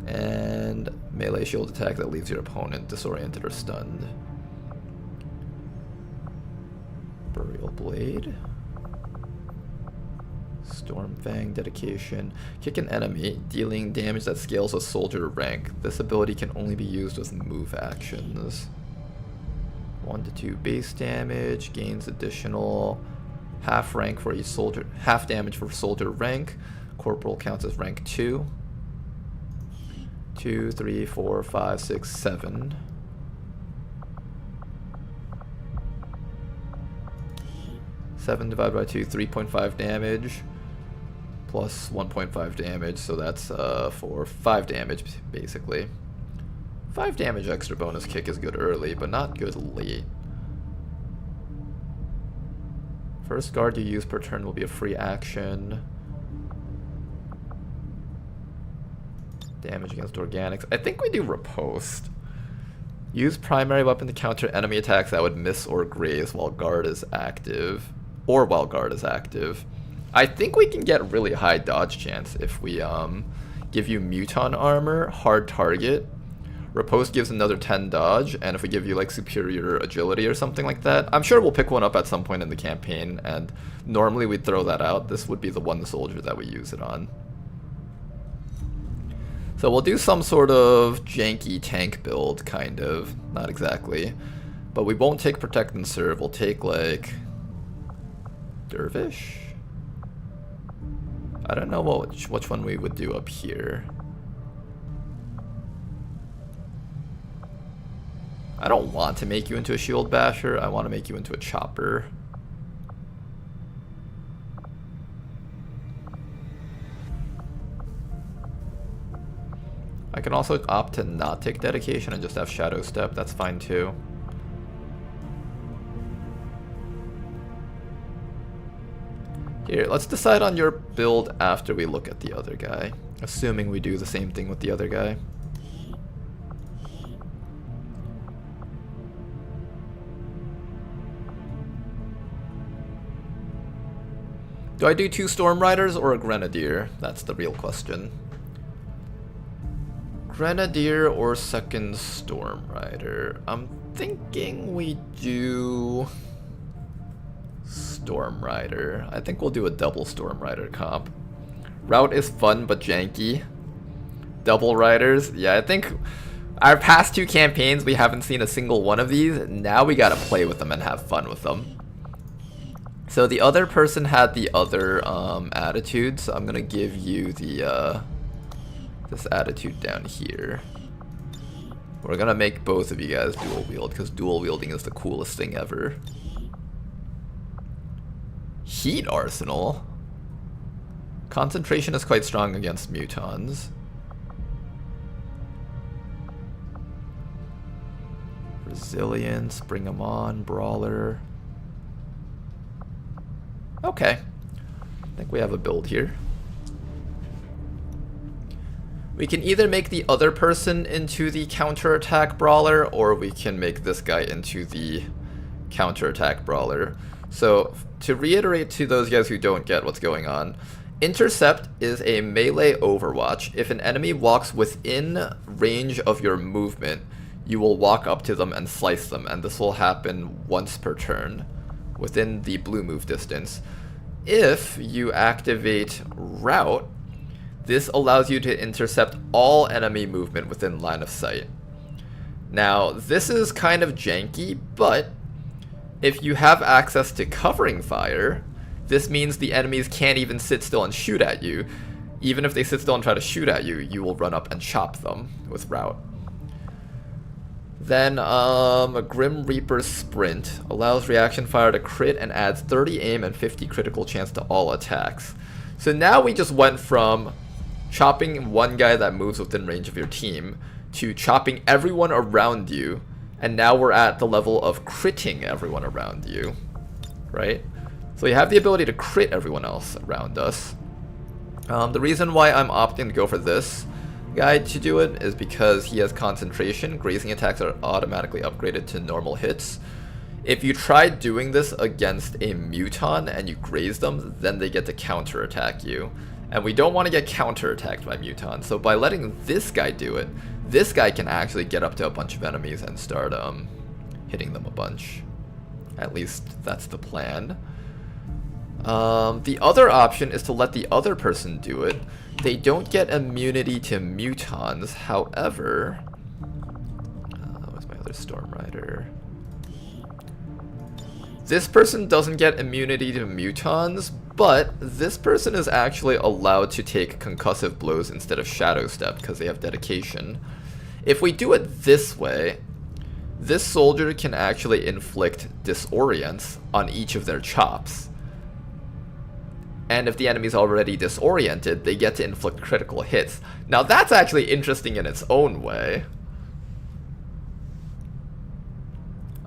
And melee shield attack that leaves your opponent disoriented or stunned. Burial Blade. Storm Fang, dedication. Kick an enemy, dealing damage that scales with soldier rank. This ability can only be used with move actions. 1 to 2 base damage, gains additional half rank for each soldier, half damage for soldier rank. Corporal counts as rank 2. 2, 3, 4, 5, 6, 7. Seven divided by 2, 3.5 damage. Plus 1.5 damage, so that's for 5 damage, basically. 5 damage extra bonus kick is good early, but not good late. First guard you use per turn will be a free action. Damage against organics. I think we do riposte. Use primary weapon to counter enemy attacks that would miss or graze while guard is active. Or while guard is active. I think we can get really high dodge chance if we give you Muton armor, hard target. Riposte gives another 10 dodge, and if we give you like superior agility or something like that, I'm sure we'll pick one up at some point in the campaign, and normally we'd throw that out. This would be the one soldier that we use it on. So we'll do some sort of janky tank build, kind of. Not exactly. But we won't take Protect and Serve. We'll take, like, Dervish? I don't know which one we would do up here. I don't want to make you into a Shield Basher. I want to make you into a Chopper. I can also opt to not take Dedication and just have Shadow Step. That's fine too. Here, let's decide on your build after we look at the other guy. Assuming we do the same thing with the other guy. Do I do 2 Storm Riders or a Grenadier? That's the real question. Grenadier or second Storm Rider? I'm thinking we do Storm Rider. I think we'll do a double Storm Rider comp. Route is fun but janky. Double Riders? Yeah, I think our past 2 campaigns we haven't seen a single one of these. Now we gotta play with them and have fun with them. So the other person had the other attitude, so I'm gonna give you the this attitude down here. We're gonna make both of you guys dual wield, because dual wielding is the coolest thing ever. Heat Arsenal? Concentration is quite strong against mutons. Resilience, bring them on, Brawler. Okay. I think we have a build here. We can either make the other person into the counterattack brawler, or we can make this guy into the counterattack brawler. So, to reiterate to those guys who don't get what's going on, Intercept is a melee overwatch. If an enemy walks within range of your movement, you will walk up to them and slice them, and this will happen once per turn, within the blue move distance. If you activate Route, this allows you to intercept all enemy movement within line of sight. Now, this is kind of janky, but if you have access to covering fire, this means the enemies can't even sit still and shoot at you. Even if they sit still and try to shoot at you, you will run up and chop them with Route. Then, a Grim Reaper Sprint allows reaction fire to crit and adds 30 aim and 50 critical chance to all attacks. So now we just went from chopping one guy that moves within range of your team to chopping everyone around you, and now we're at the level of critting everyone around you, right? So you have the ability to crit everyone else around us. The reason why I'm opting to go for this guy to do it is because he has concentration. Grazing attacks are automatically upgraded to normal hits. If you try doing this against a muton and you graze them, then they get to counterattack you. And we don't want to get counterattacked by mutons. So by letting this guy do it, this guy can actually get up to a bunch of enemies and start hitting them a bunch. At least that's the plan. The other option is to let the other person do it. They don't get immunity to mutons, however... where's my other Storm Rider? This person doesn't get immunity to mutons, but this person is actually allowed to take concussive blows instead of shadow step because they have dedication. If we do it this way, this soldier can actually inflict disorients on each of their chops. And if the enemy's already disoriented, they get to inflict critical hits. Now that's actually interesting in its own way.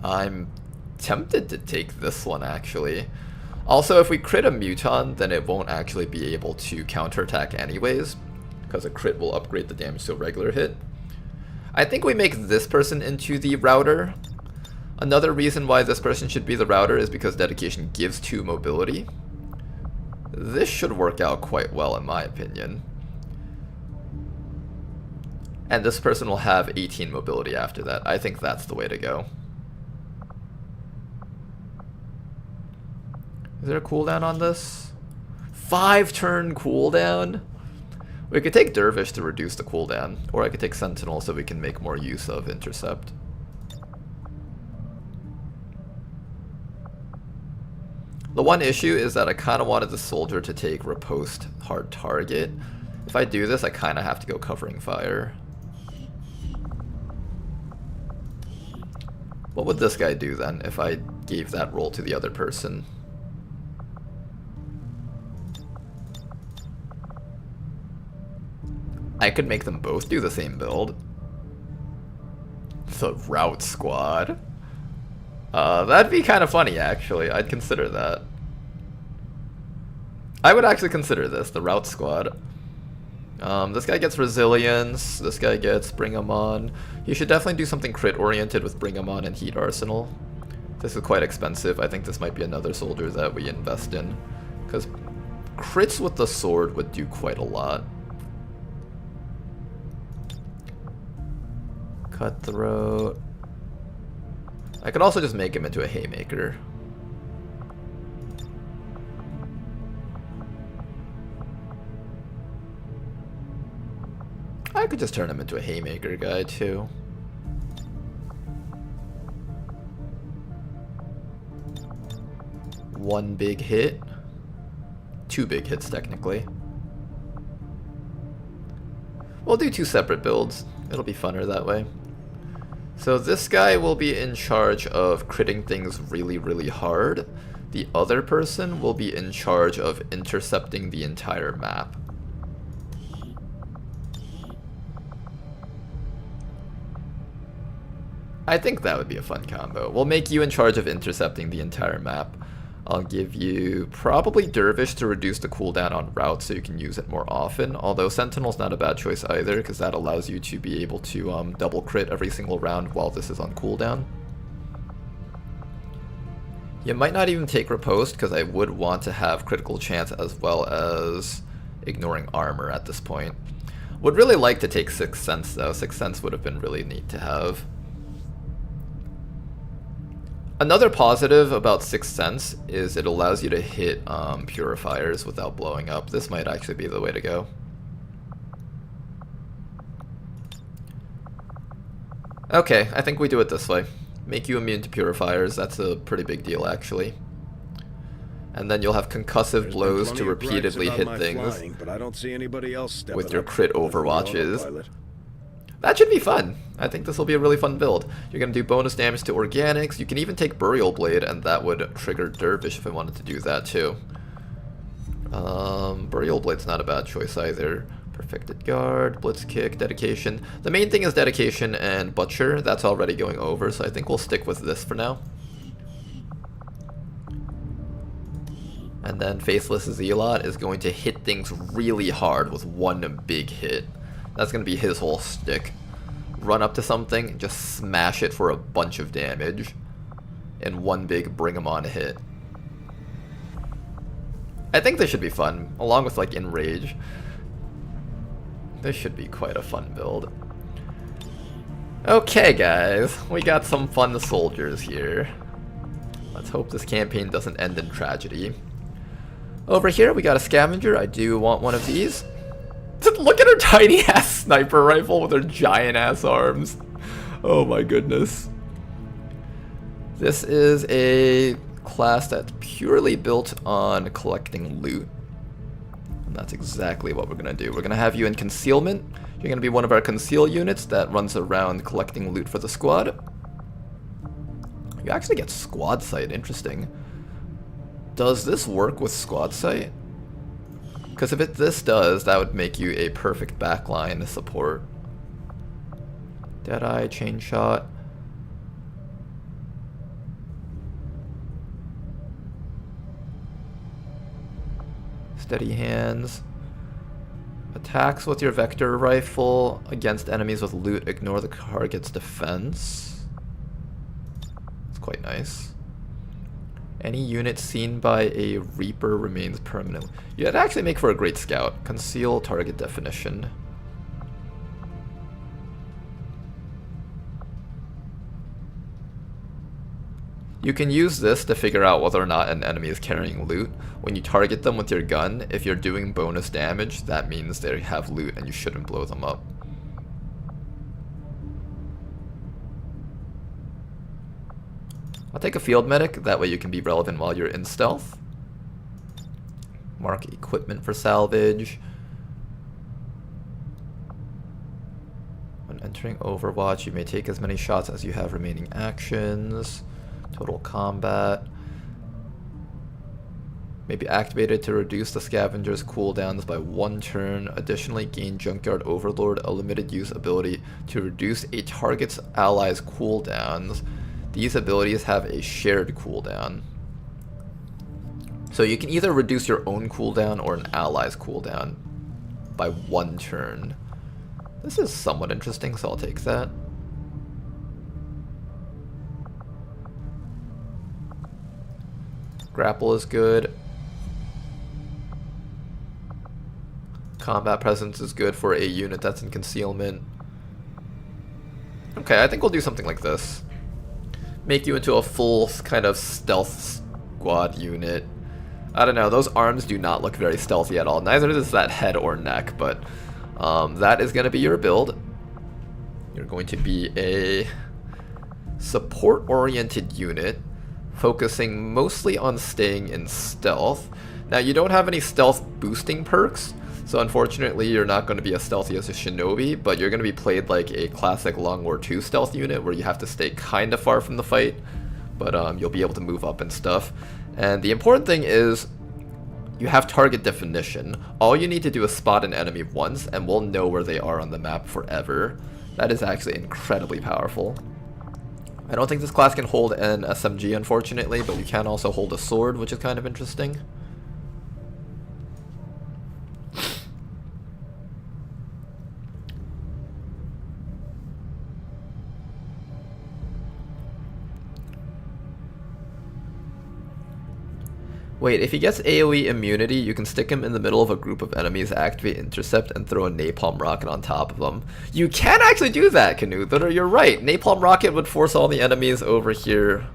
I'm tempted to take this one actually. Also, if we crit a muton, then it won't actually be able to counterattack anyways, because a crit will upgrade the damage to a regular hit. I think we make this person into the router. Another reason why this person should be the router is because dedication gives 2 mobility. This should work out quite well in my opinion. And this person will have 18 mobility after that. I think that's the way to go. Is there a cooldown on this? 5-turn cooldown? We could take Dervish to reduce the cooldown, or I could take Sentinel so we can make more use of Intercept. The one issue is that I kind of wanted the soldier to take Riposte Hard Target. If I do this, I kind of have to go Covering Fire. What would this guy do then if I gave that role to the other person? I could make them both do the same build. The Route Squad. That'd be kind of funny, actually. I'd consider that. I would actually consider this, the Route Squad. This guy gets Resilience. This guy gets Bring 'em On. You should definitely do something crit-oriented with Bring 'em On and Heat Arsenal. This is quite expensive. I think this might be another soldier that we invest in, because crits with the sword would do quite a lot. Cutthroat. I could also just make him into a Haymaker. I could just turn him into a Haymaker guy too. One big hit. 2 big hits technically. We'll do 2 separate builds. It'll be funner that way. So this guy will be in charge of critting things really, really hard. The other person will be in charge of intercepting the entire map. I think that would be a fun combo. We'll make you in charge of intercepting the entire map. I'll give you probably Dervish to reduce the cooldown on routes so you can use it more often, although Sentinel's not a bad choice either because that allows you to be able to double crit every single round while this is on cooldown. You might not even take Riposte because I would want to have critical chance as well as ignoring armor at this point. Would really like to take Sixth Sense though. Sixth Sense would have been really neat to have. Another positive about Sixth Sense is it allows you to hit purifiers without blowing up. This might actually be the way to go. Okay, I think we do it this way. Make you immune to purifiers, that's a pretty big deal actually. And then you'll have concussive blows to repeatedly hit things flying, but I don't see anybody else with your crit overwatches. That should be fun. I think this will be a really fun build. You're going to do bonus damage to organics. You can even take Burial Blade, and that would trigger Dervish if I wanted to do that too. Burial Blade's not a bad choice either. Perfected Guard, Blitz Kick, Dedication. The main thing is Dedication and Butcher. That's already going over, so I think we'll stick with this for now. And then Faithless Zealot is going to hit things really hard with one big hit. That's going to be his whole stick. Run up to something, just smash it for a bunch of damage. And one big Bring 'em On hit. I think this should be fun, along with like Enrage. This should be quite a fun build. Okay guys, we got some fun soldiers here. Let's hope this campaign doesn't end in tragedy. Over here we got a Scavenger. I do want one of these. Look at her tiny ass sniper rifle with her giant ass arms. Oh my goodness. This is a class that's purely built on collecting loot. And that's exactly what we're going to do. We're going to have you in concealment. You're going to be one of our conceal units that runs around collecting loot for the squad. You actually get squad sight, interesting. Does this work with squad sight? Because if this does, that would make you a perfect backline support. Deadeye, chain shot. Steady hands. Attacks with your vector rifle against enemies with loot. Ignore the target's defense. It's quite nice. Any unit seen by a Reaper remains permanent. Yeah, it'd actually make for a great scout. Conceal target definition. You can use this to figure out whether or not an enemy is carrying loot. When you target them with your gun, if you're doing bonus damage, that means they have loot and you shouldn't blow them up. I'll take a field medic, that way you can be relevant while you're in stealth. Mark equipment for salvage. When entering Overwatch, you may take as many shots as you have remaining actions. Total combat. May be activated to reduce the scavenger's cooldowns by 1 turn. Additionally, gain Junkyard Overlord, a limited use ability to reduce a target's allies' cooldowns. These abilities have a shared cooldown. So you can either reduce your own cooldown or an ally's cooldown by 1 turn. This is somewhat interesting, so I'll take that. Grapple is good. Combat presence is good for a unit that's in concealment. Okay, I think we'll do something like this. Make you into a full kind of stealth squad unit. I don't know, those arms do not look very stealthy at all. Neither does that head or neck, but that is going to be your build. You're going to be a support-oriented unit, focusing mostly on staying in stealth. Now, you don't have any stealth boosting perks, so unfortunately you're not going to be as stealthy as a shinobi, but you're going to be played like a classic Long War 2 stealth unit where you have to stay kind of far from the fight, but you'll be able to move up and stuff. And the important thing is you have target definition. All you need to do is spot an enemy once and we'll know where they are on the map forever. That is actually incredibly powerful. I don't think this class can hold an SMG, unfortunately, but you can also hold a sword, which is kind of interesting. Wait, if he gets AoE immunity, you can stick him in the middle of a group of enemies, activate intercept, and throw a napalm rocket on top of them. You can actually do that, Canuther, you're right. Napalm rocket would force all the enemies over here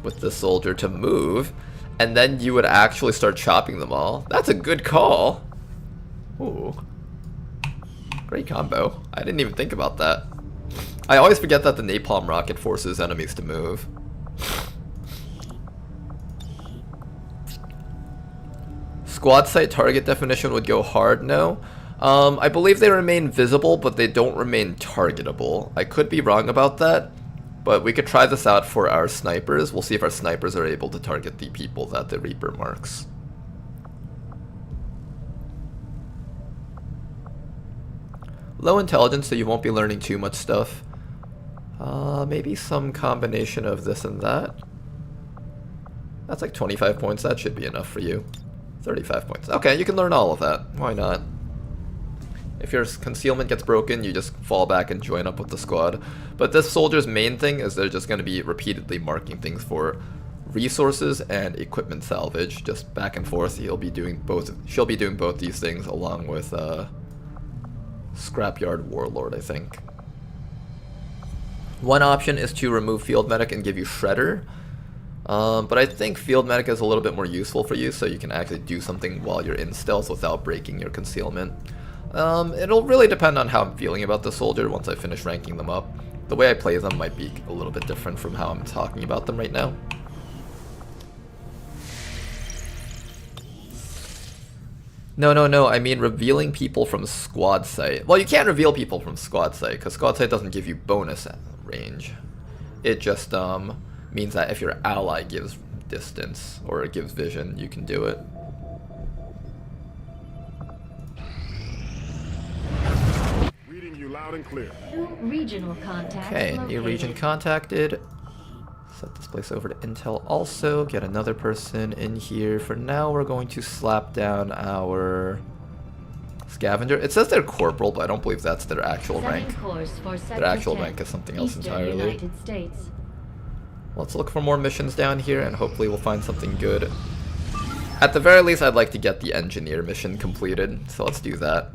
with the soldier to move, and then you would actually start chopping them all. That's a good call. Ooh. Great combo. I didn't even think about that. I always forget that the napalm rocket forces enemies to move. Squad sight target definition would go hard, no. I believe they remain visible, but they don't remain targetable. I could be wrong about that, but we could try this out for our snipers. We'll see if our snipers are able to target the people that the Reaper marks. Low intelligence, so you won't be learning too much stuff. Maybe some combination of this and that. That's like 25 points, that should be enough for you. 35 points. Okay, you can learn all of that. Why not? If your concealment gets broken, you just fall back and join up with the squad. But this soldier's main thing is they're just going to be repeatedly marking things for resources and equipment salvage, just back and forth. He'll be doing both. She'll be doing both these things along with Scrapyard Warlord, I think. One option is to remove Field Medic and give you Shredder. But I think Field Medic is a little bit more useful for you, so you can actually do something while you're in stealth without breaking your concealment. It'll really depend on how I'm feeling about the soldier once I finish ranking them up. The way I play them might be a little bit different from how I'm talking about them right now. No, I mean revealing people from squad site. Well, you can't reveal people from squad site, because squad site doesn't give you bonus range. It just means that if your ally gives distance, or it gives vision, you can do it. Reading you loud and clear. Regional contacts Okay, new located. region contacted. Set this place over to Intel also. Get another person in here. For now, we're going to slap down our scavenger. It says they're corporal, but I don't believe that's their actual Setting rank. course for Their actual rank is something else Eastern entirely. United States. Let's look for more missions down here, and hopefully we'll find something good. At the very least, I'd like to get the engineer mission completed, so let's do that.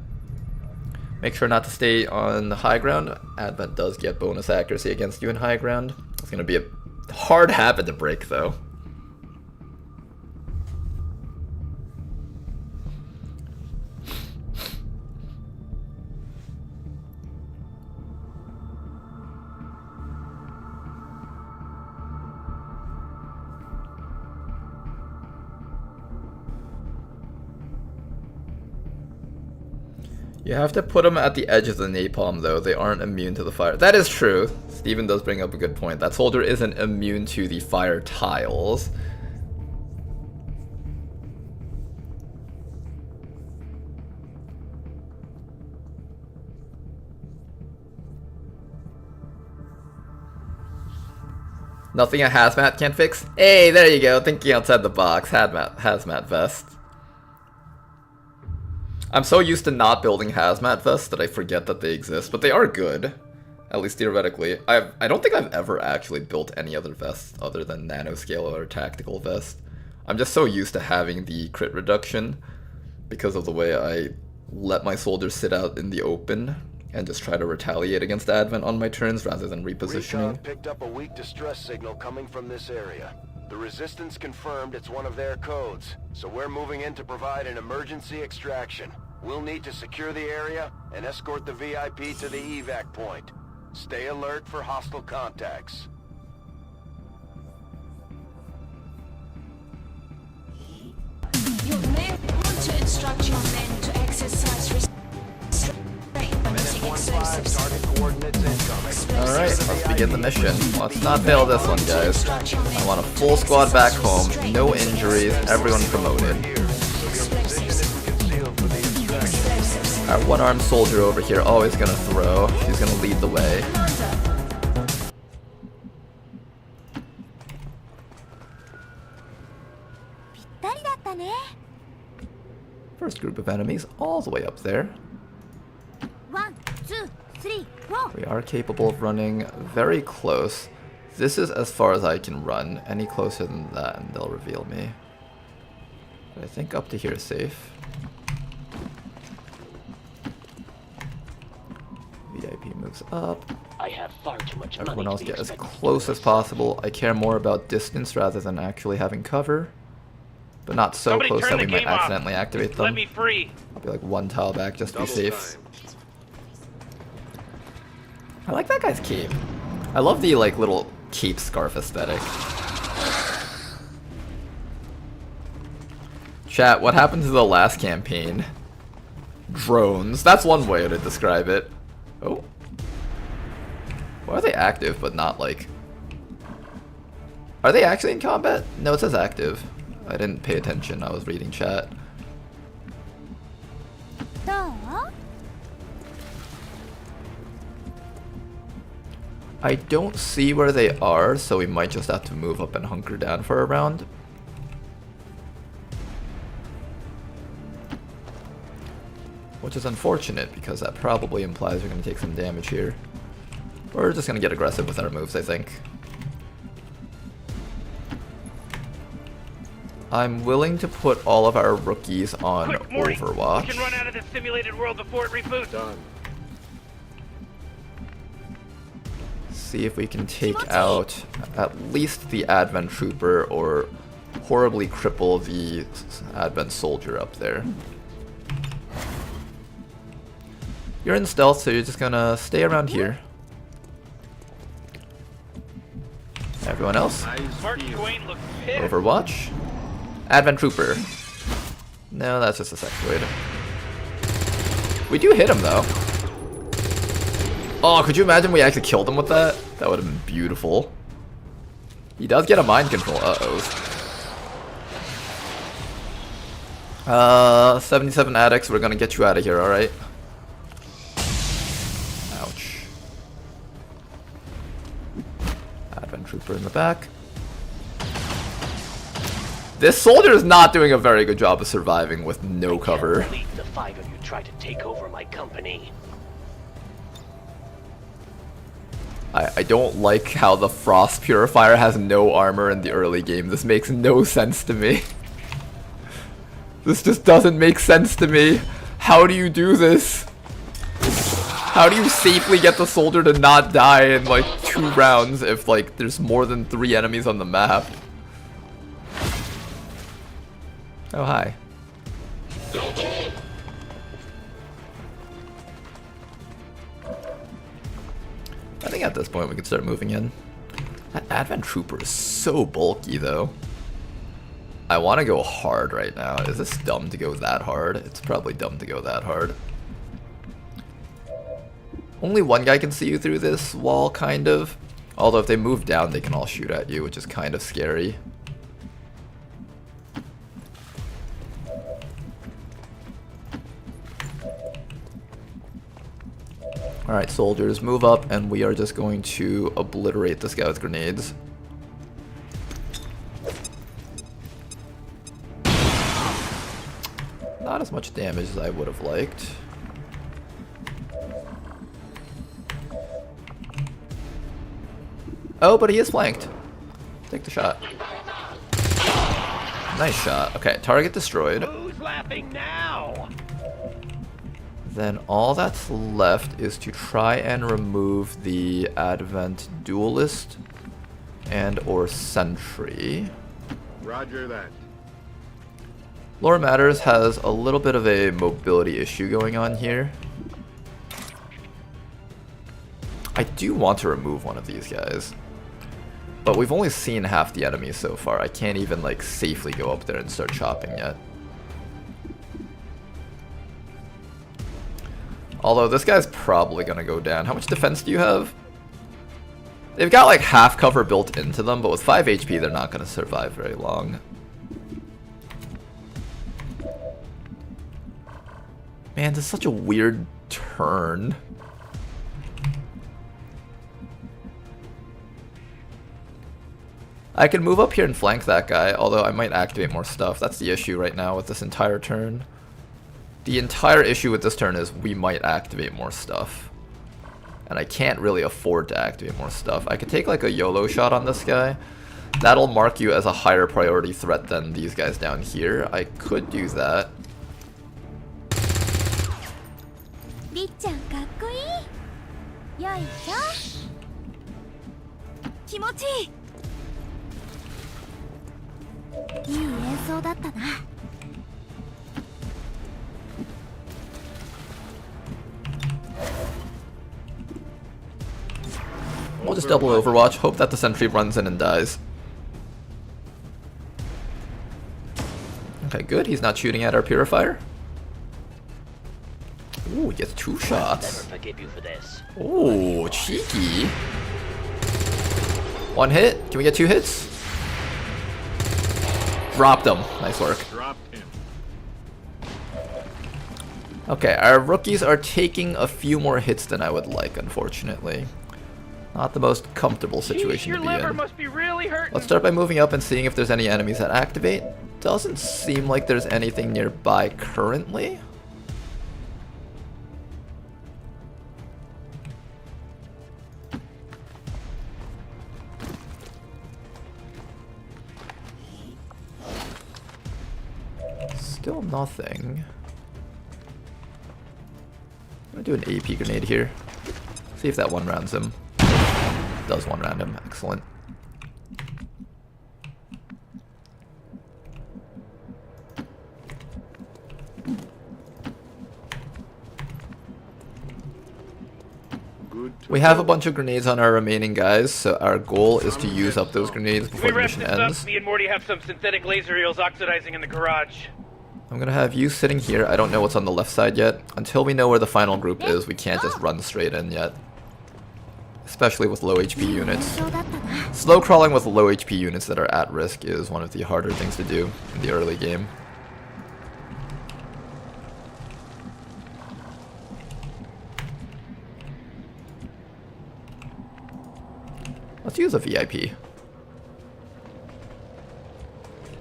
Make sure not to stay on the high ground. Advent does get bonus accuracy against you in high ground. It's going to be a hard habit to break, though. You have to put them at the edge of the napalm, though. They aren't immune to the fire. That is true. Steven does bring up a good point. That soldier isn't immune to the fire tiles. Nothing a hazmat can't fix? Hey, there you go. Thinking outside the box. Hazmat vest. I'm so used to not building hazmat vests that I forget that they exist, but they are good. At least theoretically. I don't think I've ever actually built any other vests other than nanoscale or tactical vest. I'm just so used to having the crit reduction because of the way I let my soldiers sit out in the open and just try to retaliate against Advent on my turns rather than repositioning. Recon picked up a weak distress signal coming from this area. The Resistance confirmed it's one of their codes, so we're moving in to provide an emergency extraction. We'll need to secure the area and escort the VIP to the evac point. Stay alert for hostile contacts. You may want to instruct your men to exercise restraint by using explosives. Target coordinates incoming. Alright, let's begin the mission. Let's not fail this one, guys. I want a full squad back home, no injuries, everyone promoted. Our one-armed soldier over here always gonna throw. She's gonna lead the way. First group of enemies all the way up there. 1, 2, 3, 4. We are capable of running very close. This is as far as I can run. Any closer than that and they'll reveal me. But I think up to here is safe. VIP moves up. I have far too much Everyone money else to be get as expecting close as possible. I care more about distance rather than actually having cover. But not so Somebody close turn that we the might game off. accidentally activate them. Let me free. I'll be like one tile back just to be safe. I like that guy's cape. I love the like little cape scarf aesthetic. Chat, what happened to the last campaign? Drones. That's one way to describe it. Oh. Why are they active but not like... Are they actually in combat? No, it says active. I didn't pay attention. I was reading chat. I don't see where they are, so we might just have to move up and hunker down for a round. Which is unfortunate, because that probably implies we're going to take some damage here. We're just going to get aggressive with our moves, I think. I'm willing to put all of our rookies on Quick, Morty. Overwatch. We can run out of this simulated world before it reboots. Done. See if we can take out at least the Advent Trooper or horribly cripple the Advent Soldier up there. You're in stealth, so you're just gonna stay around here. Everyone else? Mark Twain looks pissed. Overwatch. Advent Trooper. No, that's just a sectoid. We do hit him though. Oh, could you imagine we actually killed him with that? That would have been beautiful. He does get a mind control. Uh-oh. 77 addicts, we're gonna get you out of here, alright? Ouch. Advent Trooper in the back. This soldier is not doing a very good job of surviving with no cover. The 5 of you tried to take over my company. I don't like how the Frost Purifier has no armor in the early game. This makes no sense to me. This just doesn't make sense to me. How do you do this? How do you safely get the soldier to not die in like 2 rounds if like there's more than 3 enemies on the map? Oh, hi. I think at this point we can start moving in. That Advent Trooper is so bulky though. I want to go hard right now. Is this dumb to go that hard? It's probably dumb to go that hard. Only one guy can see you through this wall, kind of. Although if they move down, they can all shoot at you, which is kind of scary. Alright, soldiers, move up, and we are just going to obliterate this guy with grenades. Not as much damage as I would have liked. Oh, but he is flanked. Take the shot. Nice shot. Okay, target destroyed. Who's laughing now? Then all that's left is to try and remove the Advent Duelist and or Sentry. Roger that. Lore Matters has a little bit of a mobility issue going on here. I do want to remove one of these guys, but we've only seen half the enemies so far. I can't even like safely go up there and start chopping yet. Although this guy's probably gonna go down. How much defense do you have? They've got like half cover built into them, but with 5 HP they're not gonna survive very long. Man, this is such a weird turn. I can move up here and flank that guy, although I might activate more stuff. That's the issue right now with this entire turn. The entire issue with this turn is we might activate more stuff. And I can't really afford to activate more stuff. I could take like a YOLO shot on this guy. That'll mark you as a higher priority threat than these guys down here. I could do that. We'll just double Overwatch, hope that the sentry runs in and dies. Okay, good, he's not shooting at our purifier. Ooh, he gets 2 shots. Never forgive you for this. Ooh, cheeky. 1 hit, can we get 2 hits? Dropped him, nice work. Dropped him. Okay, our rookies are taking a few more hits than I would like, unfortunately. Not the most comfortable situation to be in. Must be really hurting. Let's start by moving up and seeing if there's any enemies that activate. Doesn't seem like there's anything nearby currently. Still nothing. I'm gonna do an AP grenade here. See if that one rounds him. Does one round him. Excellent. We have a bunch of grenades on our remaining guys, so our goal is to use up those grenades before the mission ends. Me and Morty have some synthetic laser eels oxidizing in the garage. I'm gonna have you sitting here. I don't know what's on the left side yet. Until we know where the final group is, we can't just run straight in yet. Especially with low HP units. Slow crawling with low HP units that are at risk is one of the harder things to do in the early game. Let's use a VIP.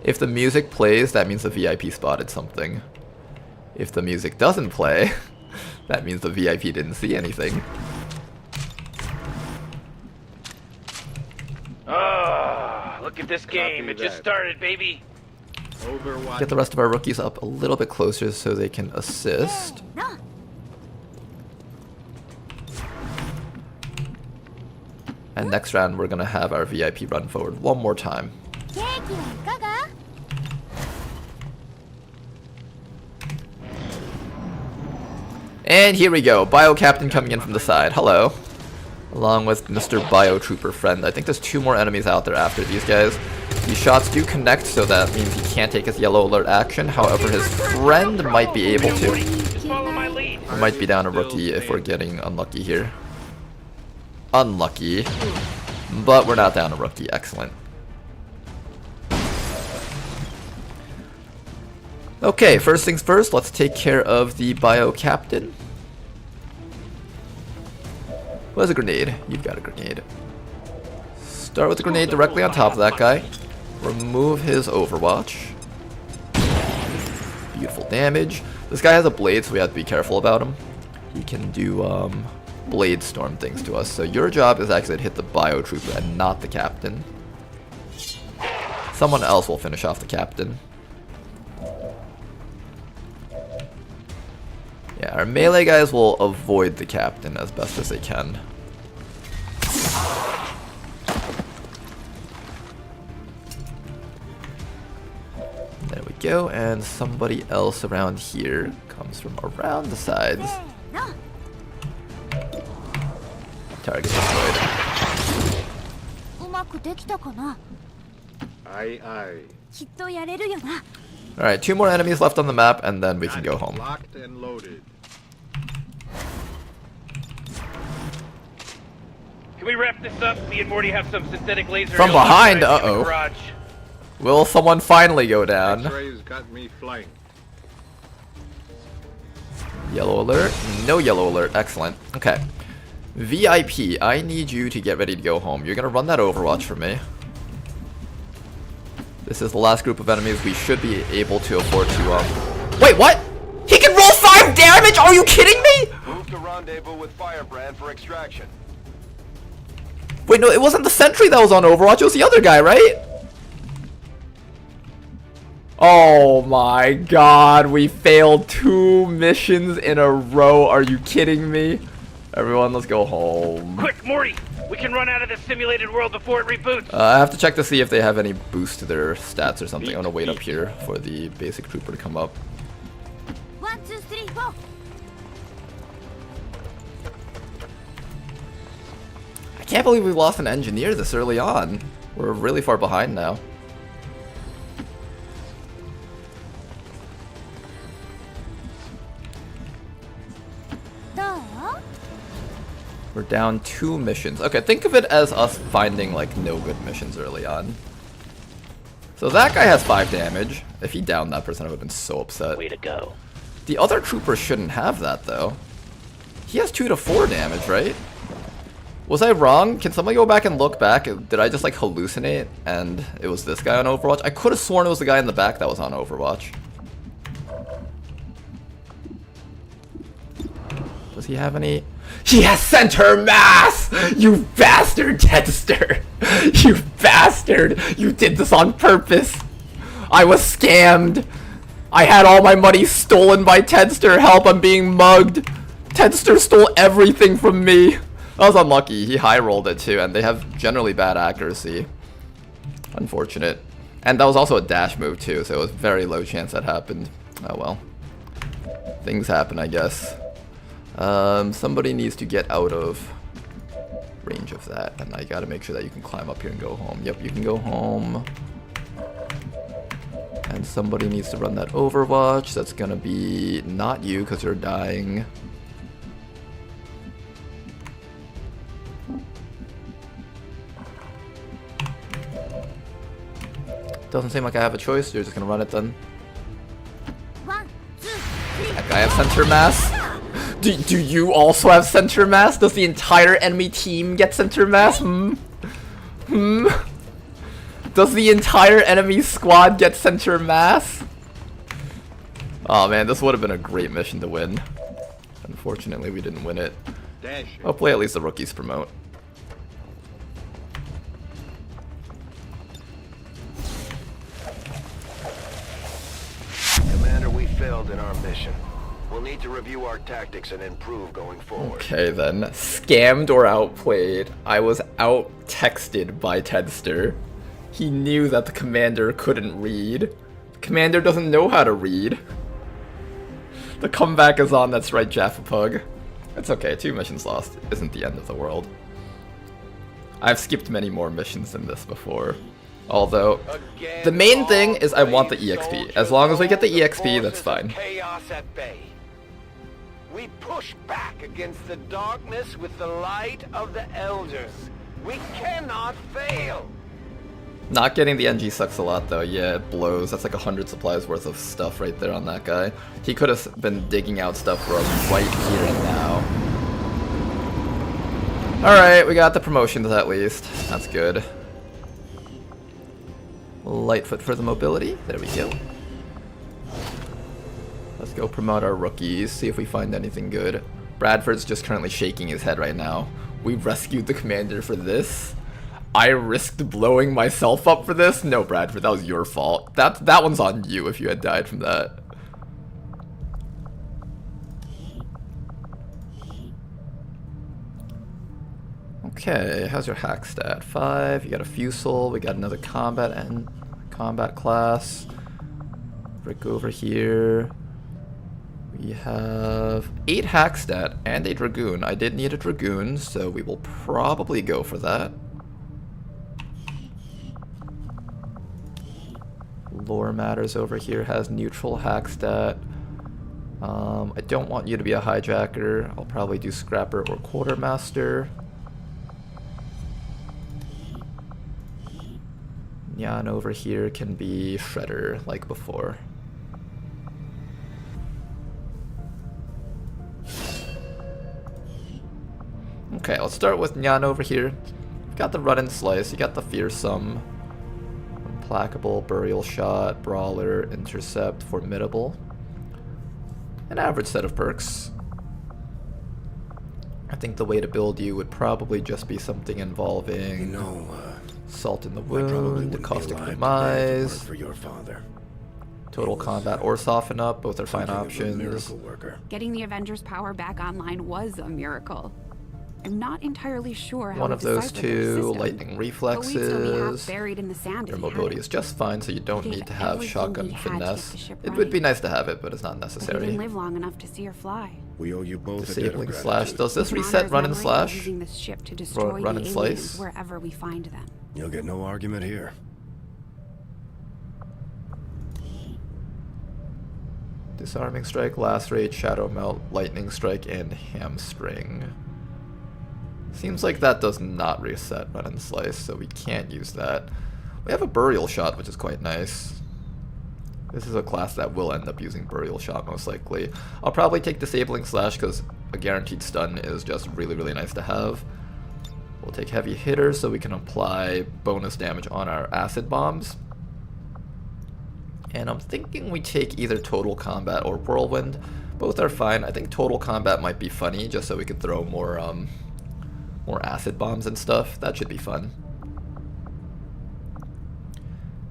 If the music plays, that means the VIP spotted something. If the music doesn't play, that means the VIP didn't see anything. Look at this game. It just started, baby. Overwatch. Get the rest of our rookies up a little bit closer so they can assist. And next round, we're gonna have our VIP run forward one more time. And here we go, Bio Captain coming in from the side. Hello. Along with Mr. Bio Trooper friend. I think there's 2 more enemies out there after these guys. These shots do connect, so that means he can't take his yellow alert action. However, his friend might be able to. We might be down a rookie if we're getting unlucky here. Unlucky. But we're not down a rookie. Excellent. Okay, first things first, let's take care of the Bio Captain. Who has a grenade? You've got a grenade. Start with the grenade directly on top of that guy. Remove his Overwatch. Beautiful damage. This guy has a blade, so we have to be careful about him. He can do blade storm things to us. So your job is actually to hit the Bio Trooper and not the Captain. Someone else will finish off the Captain. Yeah, our melee guys will avoid the Captain as best as they can. There we go, and somebody else around here comes from around the sides. Target destroyed. Aye, aye. Alright, 2 more enemies left on the map, and then we can go home. Locked and loaded. Can we wrap this up? Me and Morty have some synthetic laser. From behind, in the uh-oh. garage. Will someone finally go down? X-rays got me flying. Yellow alert? No yellow alert. Excellent. Okay. VIP, I need you to get ready to go home. You're gonna run that Overwatch for me. This is the last group of enemies. We should be able to afford to, Wait, what? He can roll 5 damage? Are you kidding me? Move to rendezvous with Firebrand for extraction. Wait, no, it wasn't the sentry that was on Overwatch. It was the other guy, right? Oh my god, we failed 2 missions in a row. Are you kidding me? Everyone, let's go home. Quick, Morty! We can run out of this simulated world before it reboots. I have to check to see if they have any boost to their stats or something. I'm gonna wait up here for the basic trooper to come up. 1, 2, 3, 4. I can't believe we lost an engineer this early on. We're really far behind now. We're down 2 missions. Okay, think of it as us finding like no good missions early on. So that guy has 5 damage. If he downed that person, I would have been so upset. Way to go. The other trooper shouldn't have that though. He has 2 to 4 damage, right? Was I wrong? Can somebody go back and look back? Did I just like hallucinate and it was this guy on Overwatch? I could have sworn it was the guy in the back that was on Overwatch. Does he have any? He has center mass! You bastard, Tedster! You bastard! You did this on purpose! I was scammed! I had all my money stolen by Tedster! Help, I'm being mugged! Tedster stole everything from me! That was unlucky. He high rolled it too, and they have generally bad accuracy. Unfortunate. And that was also a dash move too, so it was very low chance that happened. Oh well. Things happen, I guess. Somebody needs to get out of range of that, and I gotta make sure that you can climb up here and go home. Yep, you can go home. And somebody needs to run that Overwatch. That's gonna be not you because you're dying. Doesn't seem like I have a choice. You're just gonna run it then. That guy have center mass? Do you also have center mass? Does the entire enemy team get center mass? Does the entire enemy squad get center mass? Oh man, this would have been a great mission to win. Unfortunately, we didn't win it. Hopefully at least the rookies promote. Commander, we failed in our mission. We'll need to review our tactics and improve going forward. Okay then. Scammed or outplayed? I was out-texted by Tedster. He knew that the commander couldn't read. The commander doesn't know how to read. The comeback is on, that's right, Jaffapug. It's okay, 2 missions lost isn't the end of the world. I've skipped many more missions than this before. Although, the main thing is I want the EXP. As long as we get the EXP, that's fine. Chaos at bay. We push back against the darkness with the light of the Elders. We cannot fail. Not getting the NG sucks a lot though. Yeah, it blows. That's like 100 supplies worth of stuff right there on that guy. He could have been digging out stuff for us right here and now. Alright, we got the promotions at least. That's good. Lightfoot for the mobility. There we go. Let's go promote our rookies, see if we find anything good. Bradford's just currently shaking his head right now. We rescued the commander for this? I risked blowing myself up for this? No, Bradford, that was your fault. That one's on you if you had died from that. Okay, how's your hack stat? 5, you got a Fusel, we got another combat and combat class. Rick over here. We have 8 hack stat and a Dragoon. I did need a Dragoon, so we will probably go for that. Lore Matters over here has neutral hack stat. I don't want you to be a hijacker. I'll probably do Scrapper or Quartermaster. Nyan over here can be Shredder, like before. Okay, let's start with Nyan over here. You've got the Run and Slice, you got the Fearsome, Implacable, Burial Shot, Brawler, Intercept, Formidable. An average set of perks. I think the way to build you would probably just be something involving Salt in the Wound, Caustic Demise, for your father. Total Combat or Soften Up, both are fine options. Getting the Avengers power back online was a miracle. I'm not entirely sure how One of those deciphered their two, system, Lightning but we'd still be half Reflexes. buried in the sand Your if we had mobility it. is just fine, so you don't We need gave to have everything Shotgun we had to get Finesse. the ship It would running. be nice to have it, but it's not But he necessary. didn't live long enough to see her fly. We owe you both Disabling a debt of Slash. gratitude. Does this We can reset honor Run and his memory by Slash? using this ship to destroy Run the and aliens Slice? wherever we find them. You'll get no argument here. Disarming Strike, Lacerate, Shadow Melt, Lightning Strike, and Hamstring. Seems like that does not reset Run and Slice, so we can't use that. We have a Burial Shot, which is quite nice. This is a class that will end up using Burial Shot most likely. I'll probably take Disabling Slash because a guaranteed stun is just really, really nice to have. We'll take Heavy Hitter so we can apply bonus damage on our acid bombs. And I'm thinking we take either Total Combat or Whirlwind. Both are fine. I think Total Combat might be funny just so we could throw more acid bombs and stuff. That should be fun.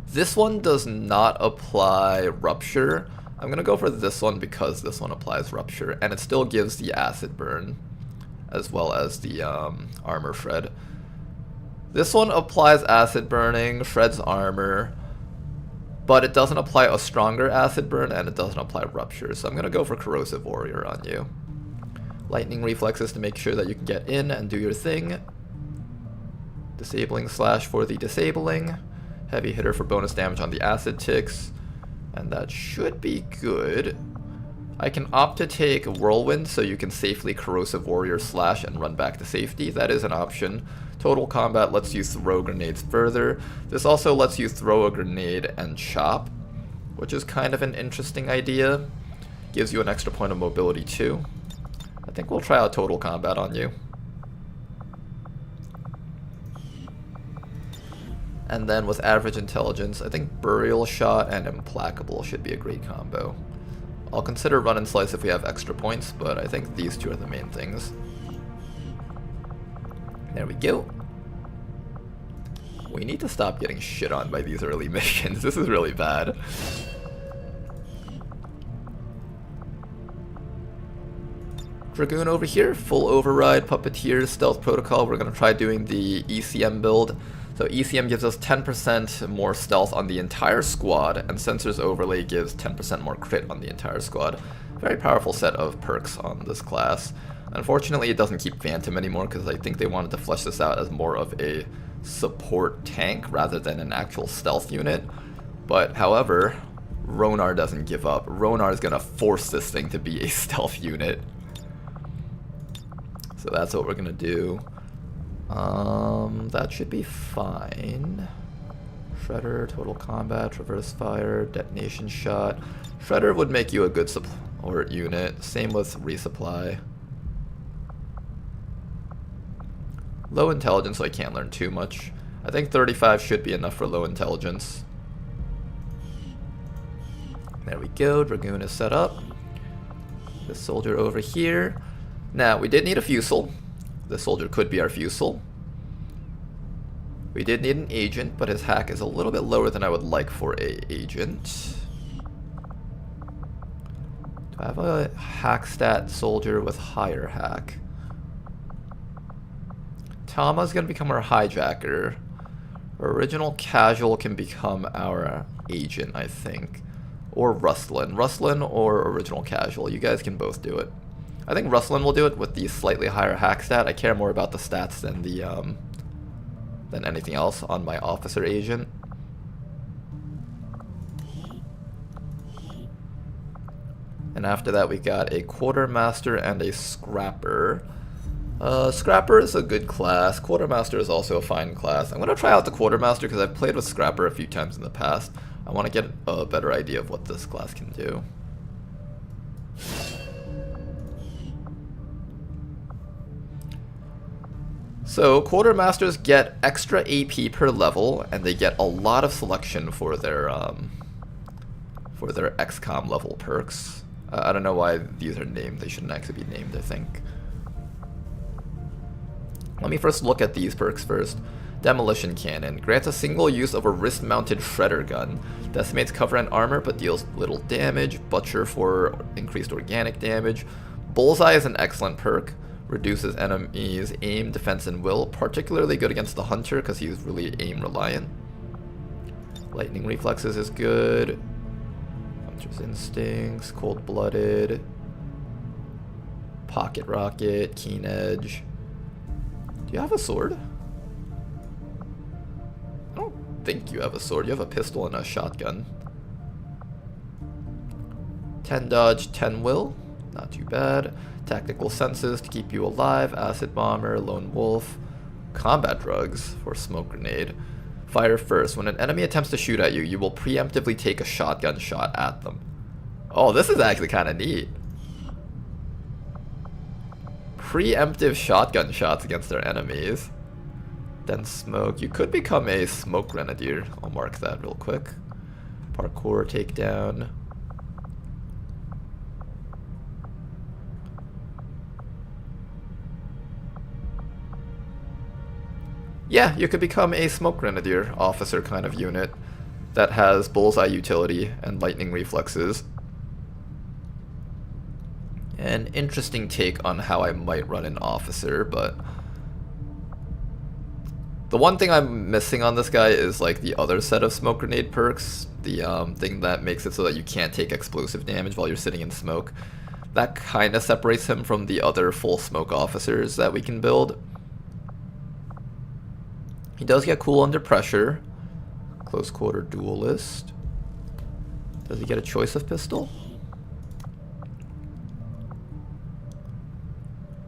This one does not apply Rupture. I'm gonna go for this one because this one applies Rupture, and it still gives the acid burn as well as the armor shred. This one applies acid burning, shreds armor, but it doesn't apply a stronger acid burn and it doesn't apply Rupture, so I'm gonna go for Corrosive Warrior on you. Lightning Reflexes to make sure that you can get in and do your thing. Disabling Slash for the disabling. Heavy Hitter for bonus damage on the acid ticks. And that should be good. I can opt to take Whirlwind so you can safely Corrosive Warrior slash and run back to safety. That is an option. Total Combat lets you throw grenades further. This also lets you throw a grenade and chop, which is kind of an interesting idea. Gives you an extra point of mobility too. I think we'll try out Total Combat on you. And then with average intelligence, I think Burial Shot and Implacable should be a great combo. I'll consider Run and Slice if we have extra points, but I think these two are the main things. There we go. We need to stop getting shit on by these early missions. This is really bad. Dragoon over here, full override, Puppeteer, Stealth Protocol. We're going to try doing the ECM build. So ECM gives us 10% more stealth on the entire squad, and Sensors Overlay gives 10% more crit on the entire squad. Very powerful set of perks on this class. Unfortunately, it doesn't keep Phantom anymore because I think they wanted to flesh this out as more of a support tank rather than an actual stealth unit. But however, Ronar doesn't give up. Ronar is going to force this thing to be a stealth unit. So that's what we're going to do. That should be fine. Shredder, Total Combat, Traverse Fire, Detonation Shot. Shredder would make you a good support unit. Same with Resupply. Low intelligence, so I can't learn too much. I think 35 should be enough for low intelligence. There we go, Dragoon is set up. This soldier over here. Now, we did need a Fusel. This soldier could be our Fusel. We did need an agent, but his hack is a little bit lower than I would like for a agent. Do I have a hack stat soldier with higher hack? Tama's gonna become our hijacker. Original Casual can become our agent, I think. Or Rustlin. Rustlin or Original Casual. You guys can both do it. I think Rustlin will do it with the slightly higher hack stat. I care more about the stats than the than anything else on my officer agent. And after that we got a Quartermaster and a Scrapper. Scrapper is a good class. Quartermaster is also a fine class. I'm going to try out the Quartermaster because I've played with Scrapper a few times in the past. I want to get a better idea of what this class can do. So Quartermasters get extra AP per level, and they get a lot of selection for their XCOM level perks. I don't know why these are named. They shouldn't actually be named, I think. Let me first look at these perks first. Demolition Cannon. Grants a single use of a wrist-mounted shredder gun. Decimates cover and armor, but deals little damage. Butcher for increased organic damage. Bullseye is an excellent perk. Reduces enemies' aim, defense, and will. Particularly good against the Hunter because he's really aim-reliant. Lightning Reflexes is good. Hunter's Instincts. Cold-Blooded. Pocket Rocket. Keen Edge. Do you have a sword? I don't think you have a sword. You have a pistol and a shotgun. 10 dodge, 10 will. Not too bad. Tactical senses to keep you alive. Acid bomber, lone wolf. Combat drugs for smoke grenade. Fire first. When an enemy attempts to shoot at you, you will preemptively take a shotgun shot at them. Oh, this is actually kind of neat. Preemptive shotgun shots against their enemies. Then smoke. You could become a smoke grenadier. I'll mark that real quick. Parkour takedown. Yeah, you could become a smoke grenadier officer kind of unit that has bullseye utility and lightning reflexes. An interesting take on how I might run an officer, but the one thing I'm missing on this guy is like the other set of smoke grenade perks, the thing that makes it so that you can't take explosive damage while you're sitting in smoke. That kind of separates him from the other full smoke officers that we can build. He does get cool under pressure. Close quarter duelist. Does he get a choice of pistol?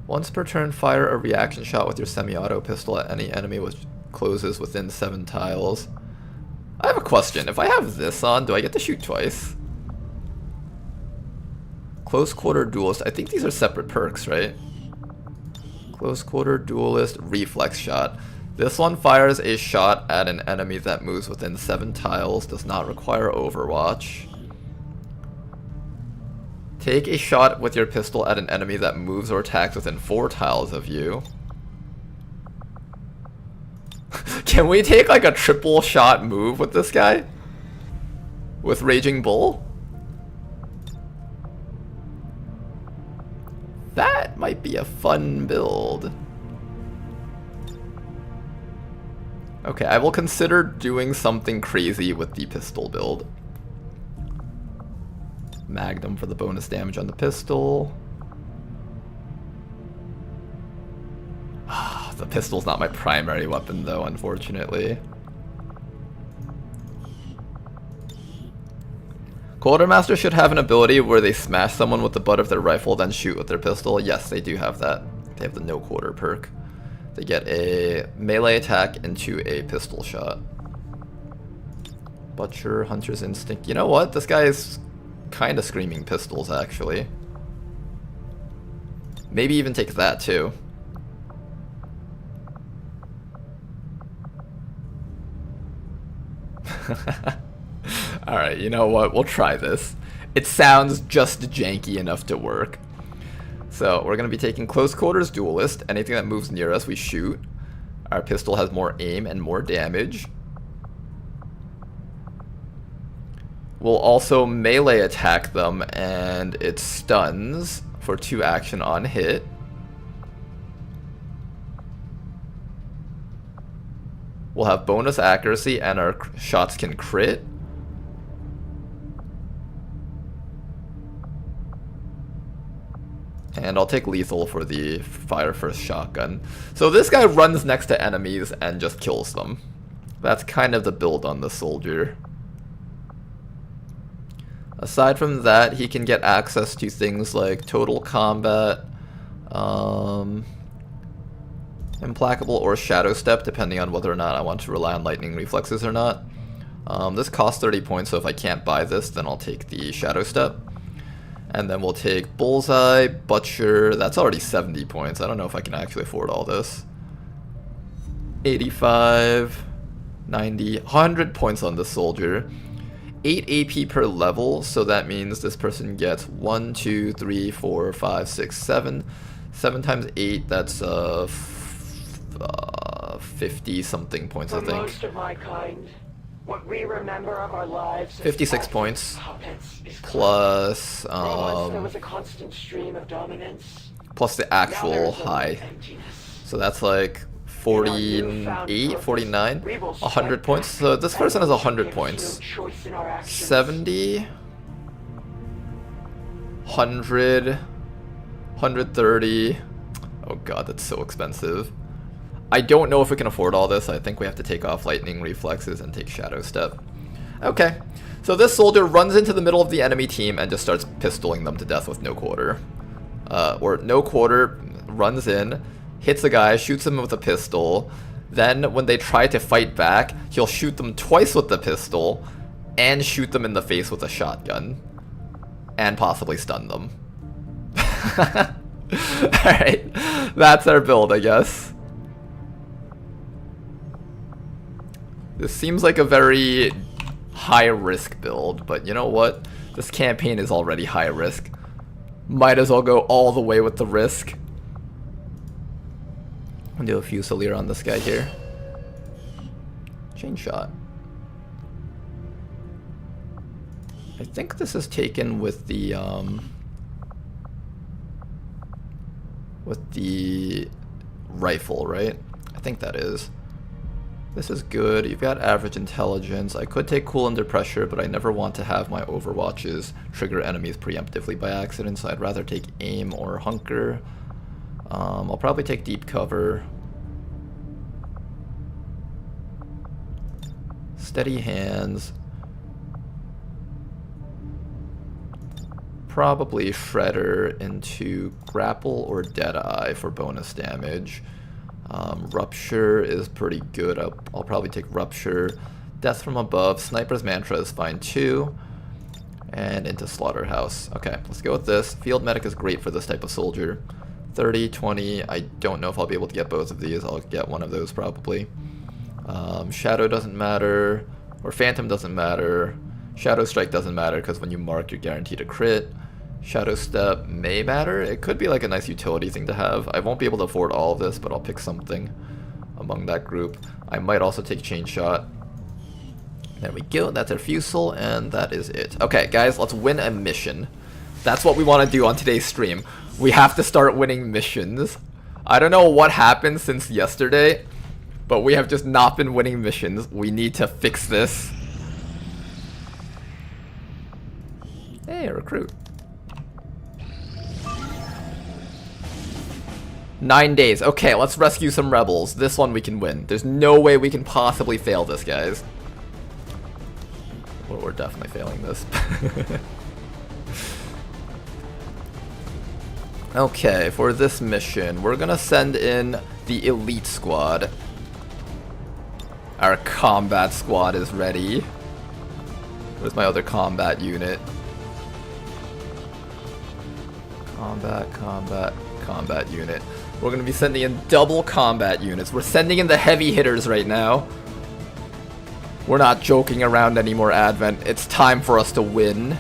Once per turn, fire a reaction shot with your semi-auto pistol at any enemy which closes within 7 tiles. I have a question. If I have this on, do I get to shoot twice? Close quarter duelist. I think these are separate perks, right? Close quarter duelist reflex shot. This one fires a shot at an enemy that moves within 7 tiles. Does not require overwatch. Take a shot with your pistol at an enemy that moves or attacks within 4 tiles of you. Can we take like a triple shot move with this guy? With Raging Bull? That might be a fun build. Okay, I will consider doing something crazy with the pistol build. Magnum for the bonus damage on the pistol. The pistol's not my primary weapon though, unfortunately. Quartermaster should have an ability where they smash someone with the butt of their rifle, then shoot with their pistol. Yes, they do have that. They have the no quarter perk. They get a melee attack into a pistol shot. Butcher, Hunter's Instinct. You know what? This guy is kind of screaming pistols, actually. Maybe even take that, too. Alright, you know what? We'll try this. It sounds just janky enough to work. So, we're going to be taking Close Quarters Duelist. Anything that moves near us, we shoot. Our pistol has more aim and more damage. We'll also melee attack them, and it stuns for 2 action on hit. We'll have bonus accuracy, and our shots can crit. And I'll take lethal for the fire first shotgun. So this guy runs next to enemies and just kills them. That's kind of the build on the soldier. Aside from that, he can get access to things like Total Combat, Implacable, or Shadow Step, depending on whether or not I want to rely on lightning reflexes or not. This costs 30 points, so if I can't buy this, then I'll take the Shadow Step. And then we'll take Bullseye, Butcher. That's already 70 points. I don't know if I can actually afford all this. 85, 90, 100 points on this soldier. 8 AP per level, so that means this person gets 1, 2, 3, 4, 5, 6, 7. 7 times 8, that's 50 something points, I think. Most of my kind, what we remember of our lives 56 points. Plus there was a constant stream of dominance. Plus the actual high. So that's like 48, 49, 100 points. So this person has 100 points. 70, 100, 130. Oh god, that's so expensive. I don't know if we can afford all this. I think we have to take off lightning reflexes and take shadow step. Okay, so this soldier runs into the middle of the enemy team and just starts pistoling them to death with no quarter. Or no quarter, runs in, hits a guy, shoots him with a pistol. Then when they try to fight back, he'll shoot them twice with the pistol and shoot them in the face with a shotgun. And possibly stun them. Alright, that's our build, I guess. This seems like a very high-risk build, but you know what? This campaign is already high-risk. Might as well go all the way with the risk. I'll do a Fusilier on this guy here. Chain shot. I think this is taken with the rifle, right? I think that is. This is good. You've got average intelligence. I could take cool under pressure, but I never want to have my overwatches trigger enemies preemptively by accident, so I'd rather take aim or hunker. I'll probably take deep cover. Steady hands. probably Shredder into Grapple or Deadeye for bonus damage. Rupture is pretty good. I'll probably take Rupture. Death from Above. Sniper's Mantra is fine too. And into Slaughterhouse. Okay, let's go with this. Field Medic is great for this type of soldier. 30, 20. I don't know if I'll be able to get both of these. I'll get one of those probably. Shadow doesn't matter. Or Phantom doesn't matter. Shadow Strike doesn't matter because when you mark, you're guaranteed a crit. Shadow Step may matter. It could be like a nice utility thing to have. I won't be able to afford all of this, but I'll pick something among that group. I might also take Chain Shot. There we go, that's our Fusel, and that is it. Okay, guys, let's win a mission. That's what we want to do on today's stream. We have to start winning missions. I don't know what happened since yesterday, but we have just not been winning missions. We need to fix this. Hey, a recruit. 9 days. Okay, let's rescue some rebels. This one we can win. There's no way we can possibly fail this, guys. Well, we're definitely failing this. Okay, for this mission, we're gonna send in the elite squad. Our combat squad is ready. Where's my other combat unit? Combat unit. We're gonna be sending in double combat units. We're sending in the heavy hitters right now. We're not joking around anymore, Advent. It's time for us to win.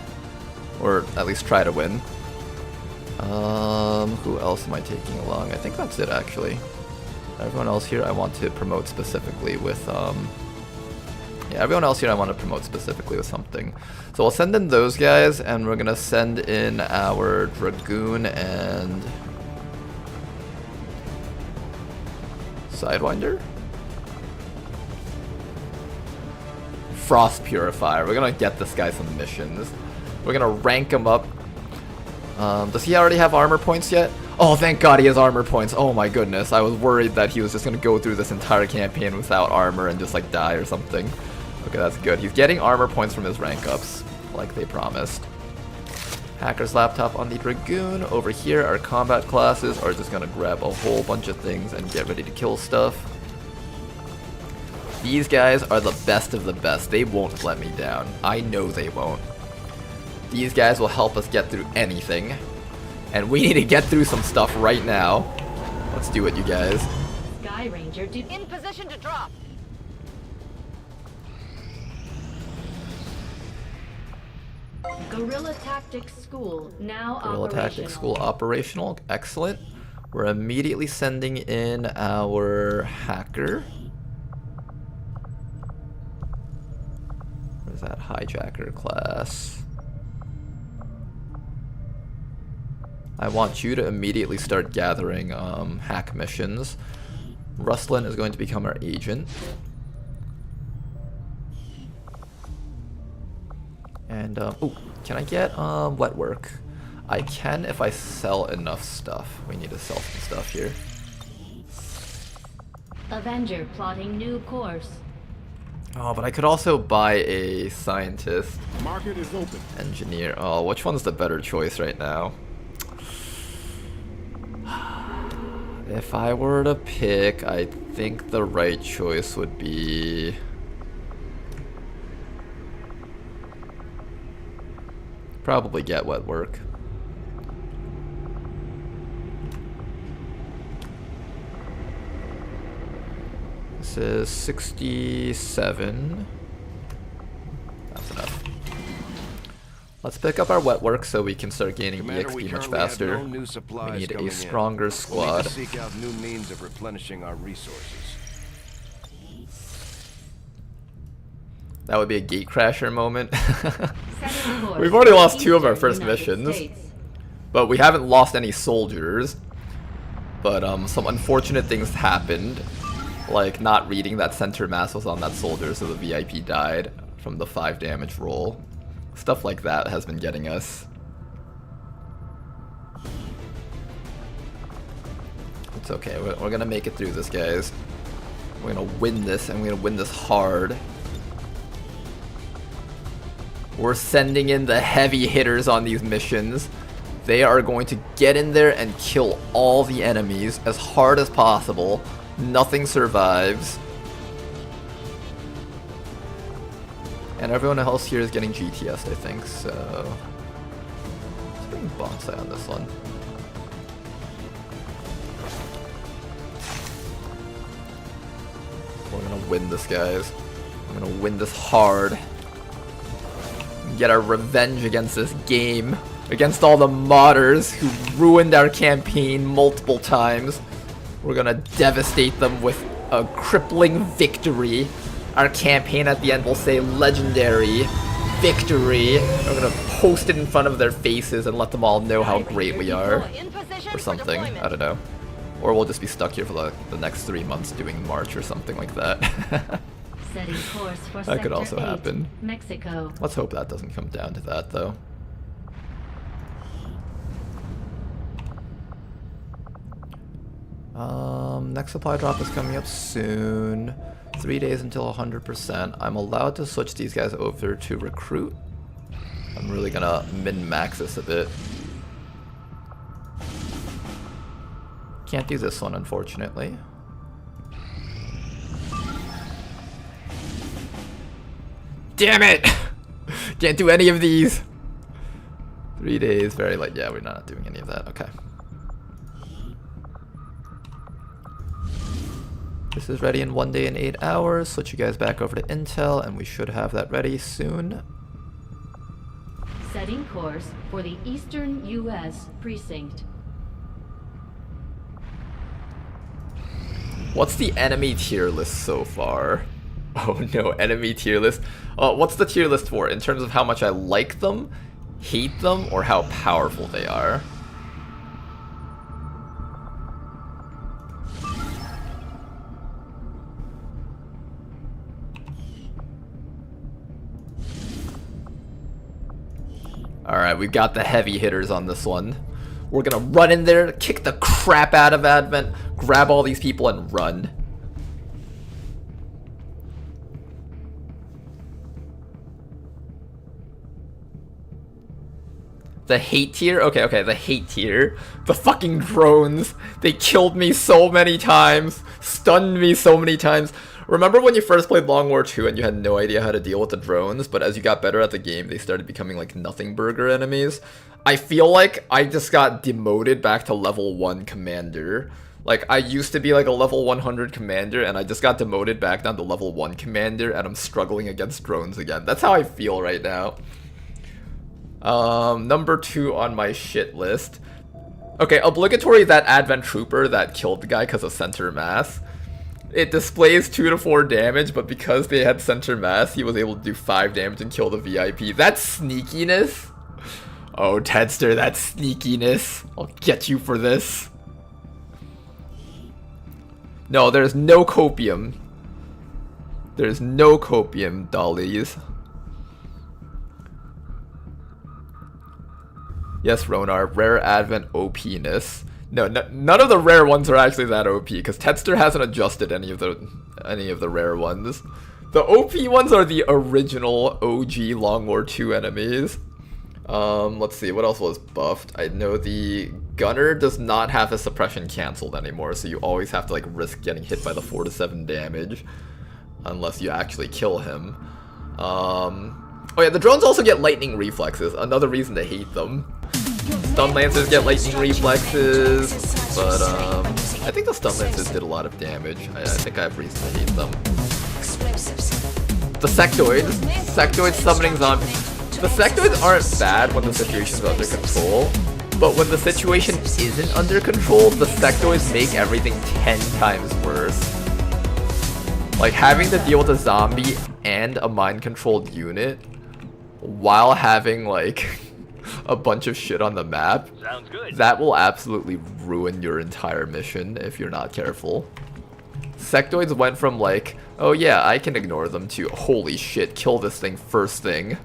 Or at least try to win. Who else am I taking along? I think that's it, actually. Everyone else here I want to promote specifically with, yeah, everyone else here I want to promote specifically with something. So we'll send in those guys, and we're gonna send in our Dragoon and Sidewinder? Frost Purifier. We're gonna get this guy some missions. We're gonna rank him up. Does he already have armor points yet? Oh, thank God he has armor points. Oh my goodness. I was worried that he was just gonna go through this entire campaign without armor and just like die or something. Okay, that's good. He's getting armor points from his rank ups, like they promised. Hacker's Laptop on the Dragoon. Over here, our combat classes are just gonna grab a whole bunch of things and get ready to kill stuff. These guys are the best of the best. They won't let me down. I know they won't. These guys will help us get through anything. And we need to get through some stuff right now. Let's do it, you guys. Sky Ranger in position to drop. Guerrilla Tactics School now Guerrilla Tactics School operational. Excellent. We're immediately sending in our hacker. Where's that hijacker class? I want you to immediately start gathering hack missions. Rustlin is going to become our agent. And, oh, can I get wet work? I can if I sell enough stuff. We need to sell some stuff here. Avenger plotting new course. Oh, but I could also buy a scientist. Market is open. Engineer. Oh, which one's the better choice right now? If I were to pick, I think the right choice would be... probably get wet work. This is 67. That's enough. Let's pick up our wet work so we can start gaining EXP much faster. We need a stronger squad. We'll need to seek out new means of replenishing our resources. That would be a gatecrasher moment. We've already lost 2 of our first missions, but we haven't lost any soldiers. But some unfortunate things happened, like not reading that center mass was on that soldier, so the VIP died from the 5 damage roll. Stuff like that has been getting us. It's okay, we're gonna make it through this, guys. We're gonna win this, and we're gonna win this hard. We're sending in the heavy hitters on these missions. They are going to get in there and kill all the enemies as hard as possible. Nothing survives. And everyone else here is getting GTS, I think, so... Let's bring Bonsai on this one. We're gonna win this, guys. We're gonna win this hard. Get our revenge against this game. Against all the modders who ruined our campaign multiple times. We're gonna devastate them with a crippling victory. Our campaign at the end will say legendary victory. We're gonna post it in front of their faces and let them all know how great we are. Or something, I don't know. Or we'll just be stuck here for the next 3 months doing March or something like that. Setting course for That could also Sector 8, happen. Mexico. Let's hope that doesn't come down to that, though. Next supply drop is coming up soon. 3 days until 100%. I'm allowed to switch these guys over to recruit. I'm really gonna min-max this a bit. Can't do this one, unfortunately. Damn it! Can't do any of these! 3 days, very light. Yeah, we're not doing any of that. Okay. This is ready in 1 day and 8 hours. Switch you guys back over to Intel, and we should have that ready soon. Setting course for the Eastern U.S. Precinct. What's the enemy tier list so far? Oh no, enemy tier list. What's the tier list for? In terms of how much I like them, hate them, or how powerful they are? Alright, we've got the heavy hitters on this one. We're gonna run in there, kick the crap out of Advent, grab all these people, and run. The hate tier? Okay, the hate tier. The fucking drones. They killed me so many times. Stunned me so many times. Remember when you first played Long War 2 and you had no idea how to deal with the drones, but as you got better at the game, they started becoming like nothing burger enemies? I feel like I just got demoted back to level 1 commander. Like, I used to be like a level 100 commander, and I just got demoted back down to level 1 commander, and I'm struggling against drones again. That's how I feel right now. Number 2 on my shit list. Okay, obligatory that Advent Trooper that killed the guy because of center mass. It displays 2 to 4 damage, but because they had center mass, he was able to do 5 damage and kill the VIP. That's sneakiness. Oh, Tedster, that's sneakiness. I'll get you for this. No, there's no copium. There's no copium, dollies. Yes, Ronar, rare Advent OP-ness. No, none of the rare ones are actually that OP, because Tedster hasn't adjusted any of the rare ones. The OP ones are the original OG Long War 2 enemies. Let's see, what else was buffed? I know the Gunner does not have his suppression cancelled anymore, so you always have to like risk getting hit by the 4 to 7 damage, unless you actually kill him. Oh yeah, the drones also get lightning reflexes, another reason to hate them. Stun Lancers get lightning reflexes, but I think the Stun Lancers did a lot of damage. I think I have reason to hate them. The Sectoids summoning zombies. The Sectoids aren't bad when the situation's under control, but when the situation isn't under control, the Sectoids make everything 10 times worse. Like, having to deal with a zombie and a mind-controlled unit while having, like, a bunch of shit on the map, sounds good. That will absolutely ruin your entire mission if you're not careful. Sectoids went from like, oh yeah, I can ignore them, to holy shit, kill this thing first thing.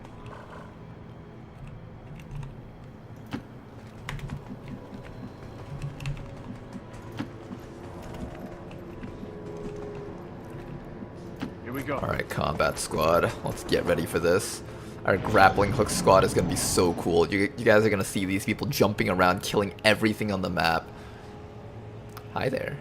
Here we go. Alright, combat squad, let's get ready for this. Our grappling hook squad is going to be so cool. You guys are going to see these people jumping around, killing everything on the map. Hi there.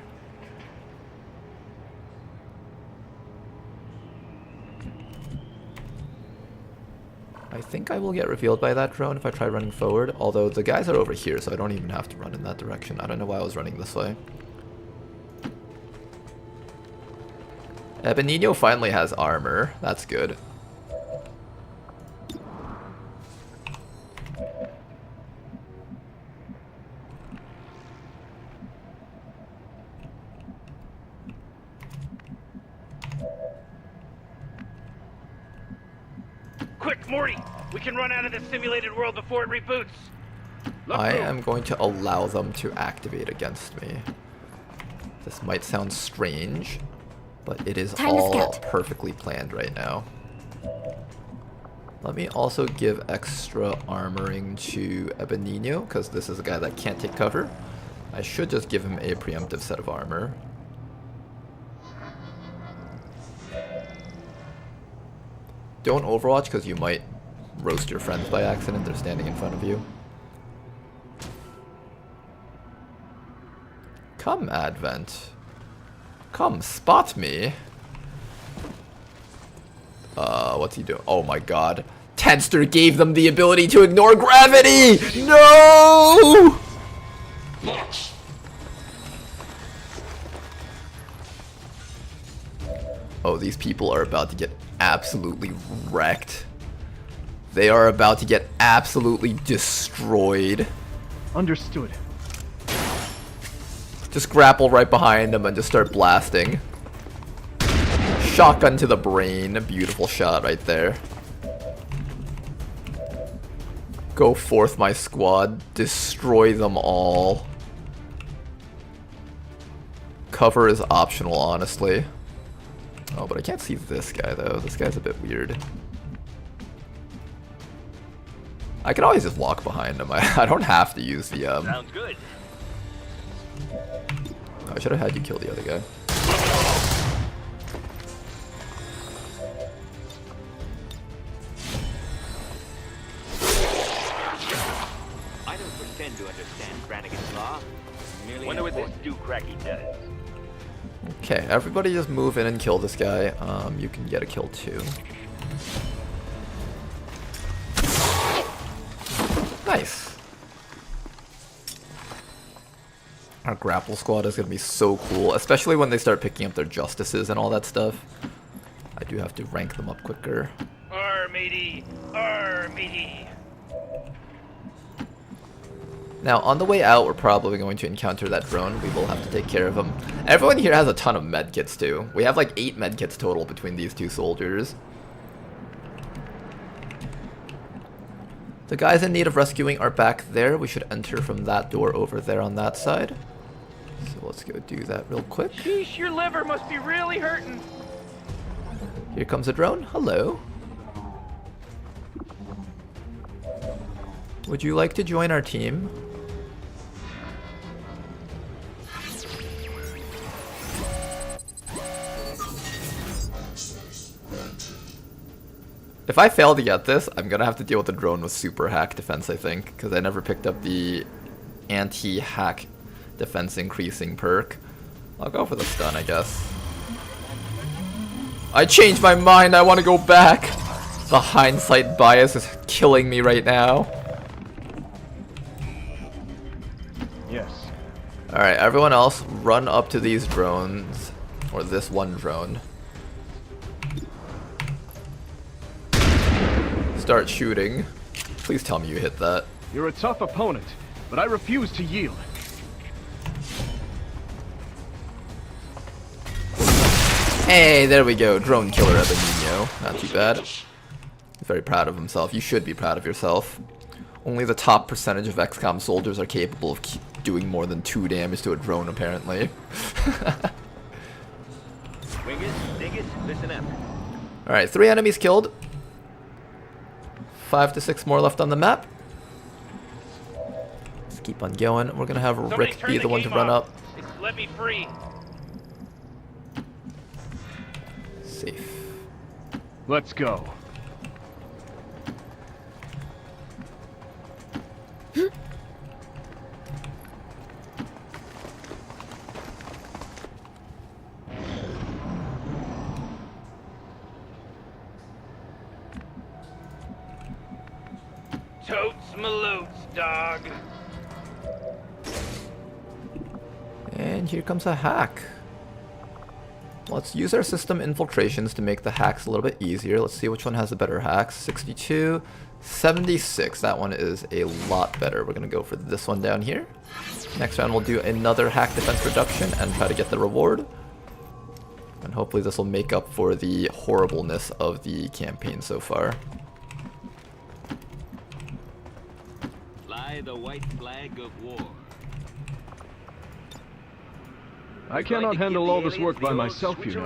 I think I will get revealed by that drone if I try running forward, although the guys are over here, so I don't even have to run in that direction. I don't know why I was running this way. Benigno finally has armor. That's good. Quick, Morty! We can run out of this simulated world before it reboots. I am going to allow them to activate against me. This might sound strange, but it is all perfectly planned right now. Let me also give extra armoring to Benigno, because this is a guy that can't take cover. I should just give him a preemptive set of armor. Don't overwatch, because you might roast your friends by accident. They're standing in front of you. Come, Advent. Come, spot me. What's he doing? Oh my god. Tenster gave them the ability to ignore gravity! No! Oh, these people are about to get absolutely wrecked. They are about to get absolutely destroyed. Understood. Just grapple right behind them and just start blasting. Shotgun to the brain. A beautiful shot right there. Go forth, my squad. Destroy them all. Cover is optional, honestly. Oh, but I can't see this guy, though. This guy's a bit weird. I can always just walk behind him. I don't have to use the, Sounds good. I should have had you kill the other guy. I don't pretend to understand Brannigan's law. Merely wonder what this do-cracky does. Okay, everybody just move in and kill this guy. You can get a kill too. Nice. Our grapple squad is going to be so cool, especially when they start picking up their justices and all that stuff. I do have to rank them up quicker. Arr, matey! Arr, matey! Now, on the way out, we're probably going to encounter that drone. We will have to take care of him. Everyone here has a ton of medkits too. We have like 8 medkits total between these two soldiers. The guys in need of rescuing are back there. We should enter from that door over there on that side. So let's go do that real quick. Sheesh, your liver must be really hurting. Here comes a drone. Hello. Would you like to join our team? If I fail to get this, I'm gonna have to deal with the drone with super hack defense, I think, because I never picked up the anti-hack defense increasing perk. I'll go for the stun, I guess. I changed my mind, I want to go back. The hindsight bias is killing me right now. Yes. Alright, everyone else, run up to these drones, or this one drone. Start shooting. Please tell me you hit that. You're a tough opponent, but I refuse to yield. Hey, there we go. Drone killer Benigno. Not too bad. Very proud of himself. You should be proud of yourself. Only the top percentage of XCOM soldiers are capable of doing more than 2 damage to a drone, apparently. Wing it, dig it, listen up. Alright, 3 enemies killed. 5 to 6 more left on the map. Let's keep on going. We're gonna have Rick be the one to run up. Let me free. Safe. Let's go. Smaloots, dog. And here comes a hack. Let's use our system infiltrations to make the hacks a little bit easier. Let's see which one has the better hacks. 62, 76. That one is a lot better. We're going to go for this one down here. Next round we'll do another hack defense reduction and try to get the reward. And hopefully this will make up for the horribleness of the campaign so far. Fly the white flag of war. I cannot handle all this work by myself, you know.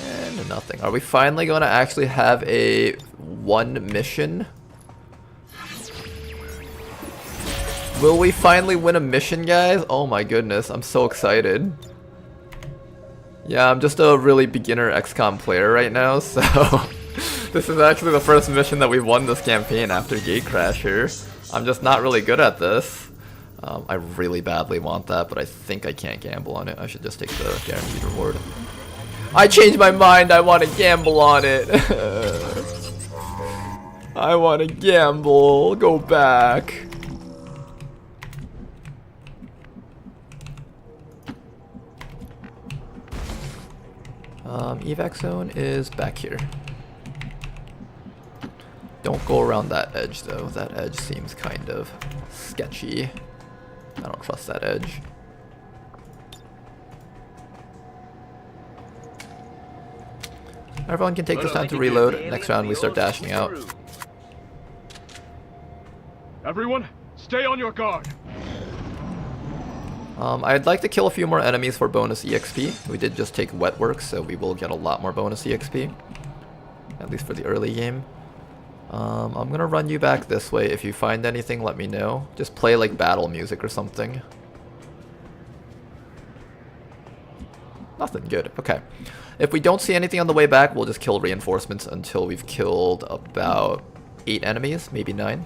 And nothing. Are we finally going to actually have a one mission? Will we finally win a mission, guys? Oh my goodness, I'm so excited. Yeah, I'm just a really beginner XCOM player right now, so this is actually the first mission that we've won this campaign after Gatecrasher. I'm just not really good at this. I really badly want that, but I think I can't gamble on it. I should just take the guaranteed reward. I changed my mind. I want to gamble on it. I want to gamble. Go back. Evac zone is back here. Don't go around that edge though. That edge seems kind of sketchy. I don't trust that edge. Everyone can take this time to reload. Next round we start dashing out. Everyone, stay on your guard. I'd like to kill a few more enemies for bonus EXP. We did just take wet work, so we will get a lot more bonus EXP. At least for the early game. I'm gonna run you back this way. If you find anything, let me know. Just play like battle music or something. Nothing good. Okay. If we don't see anything on the way back, we'll just kill reinforcements until we've killed about 8 enemies, maybe 9.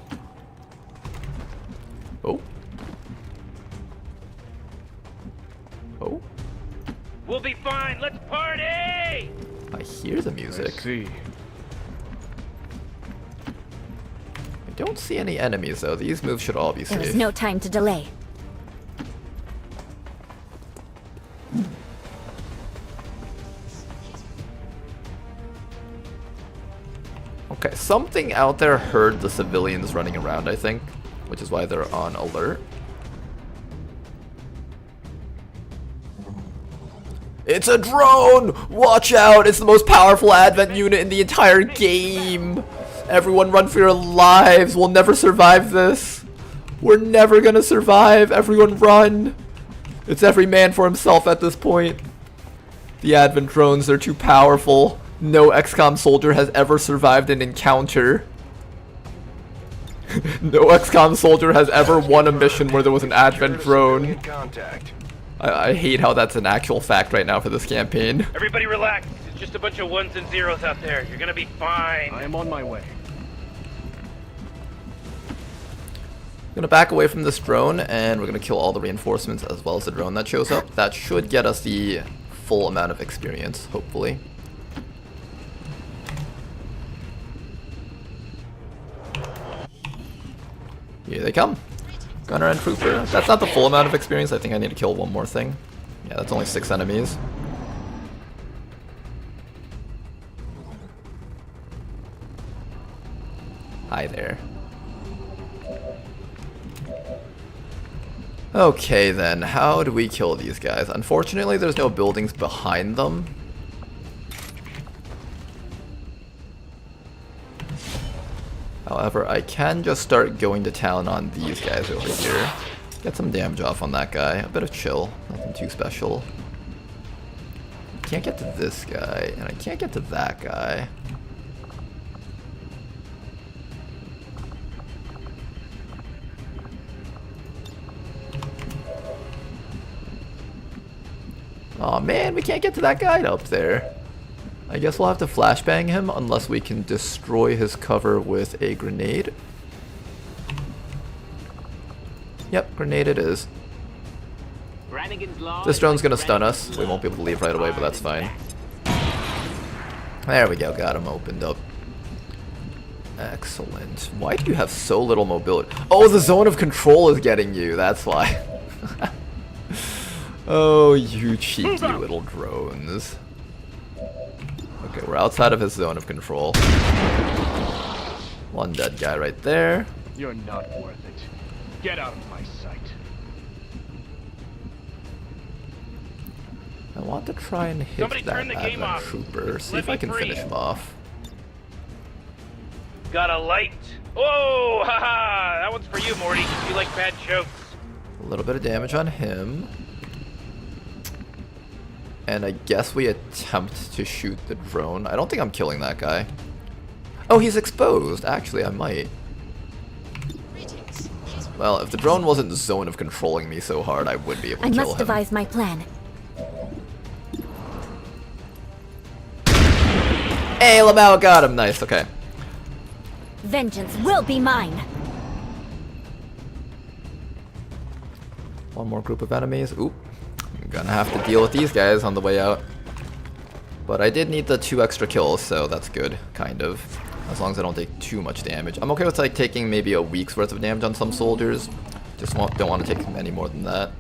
Oh. Oh. We'll be fine. Let's party! I hear the music. I see. I don't see any enemies though. These moves should all be safe. There is no time to delay. Okay, something out there heard the civilians running around, I think, which is why they're on alert. It's a drone! Watch out! It's the most powerful Advent unit in the entire game! Everyone run for your lives! We'll never survive this! We're never gonna survive! Everyone run! It's every man for himself at this point. The Advent drones are too powerful. No XCOM soldier has ever survived an encounter. No XCOM soldier has ever won a mission where there was an Advent drone. I hate how that's an actual fact right now for this campaign. Everybody relax. It's just a bunch of ones and zeros out there. You're gonna be fine. I am on my way. I'm gonna back away from this drone and we're gonna kill all the reinforcements as well as the drone that shows up. That should get us the full amount of experience, hopefully. Here they come. Gunner and Trooper. That's not the full amount of experience. I think I need to kill one more thing. Yeah, that's only 6 enemies. Hi there. Okay then, how do we kill these guys? Unfortunately, there's no buildings behind them. However, I can just start going to town on these guys over here. Get some damage off on that guy. A bit of chill. Nothing too special. Can't get to this guy, and I can't get to that guy. Aw man, we can't get to that guy up there. I guess we'll have to flashbang him unless we can destroy his cover with a grenade. Yep, grenade it is. This drone's gonna stun us. We won't be able to leave right away, but that's fine. There we go, got him opened up. Excellent. Why do you have so little mobility? Oh, the zone of control is getting you. That's why. Oh, you cheeky little drones. Okay, we're outside of his zone of control. One dead guy right there. You're not worth it. Get out of my sight. I want to try and hit Somebody that turn the game Advent off. Trooper. See Let if I me can free. finish him off. Got a light. Oh, haha! That one's for you, Morty. You like bad jokes. A little bit of damage on him. And I guess we attempt to shoot the drone. I don't think I'm killing that guy. Oh, he's exposed. Actually, I might. Well, if the drone wasn't zone of controlling me so hard, I would be able to kill him. I must devise my plan. Hey, Lamau got him. Nice, okay. Vengeance will be mine. One more group of enemies. Oop. I'm gonna have to deal with these guys on the way out. But I did need the 2 extra kills, so that's good, kind of. As long as I don't take too much damage. I'm okay with like taking maybe a week's worth of damage on some soldiers. Just don't want to take any more than that.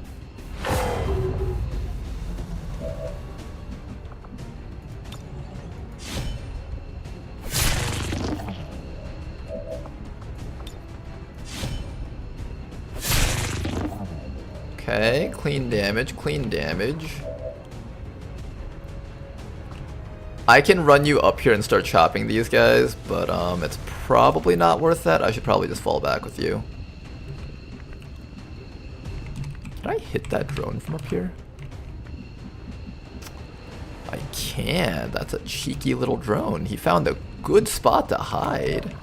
Okay, clean damage, clean damage. I can run you up here and start chopping these guys, but it's probably not worth that. I should probably just fall back with you. Can I hit that drone from up here? I can. That's a cheeky little drone. He found a good spot to hide.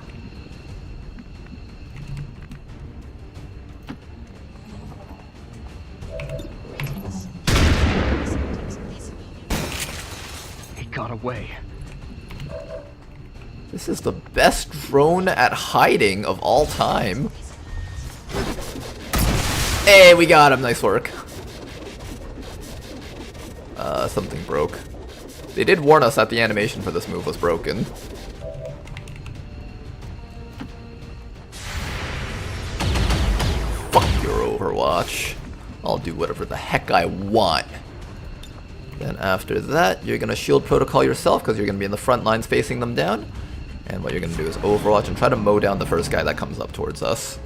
Got away. This is the best drone at hiding of all time. Hey, we got him. Nice work. Something broke. They did warn us that the animation for this move was broken. Fuck your Overwatch. I'll do whatever the heck I want. Then after that, you're going to shield protocol yourself because you're going to be in the front lines facing them down. And what you're going to do is Overwatch and try to mow down the first guy that comes up towards us.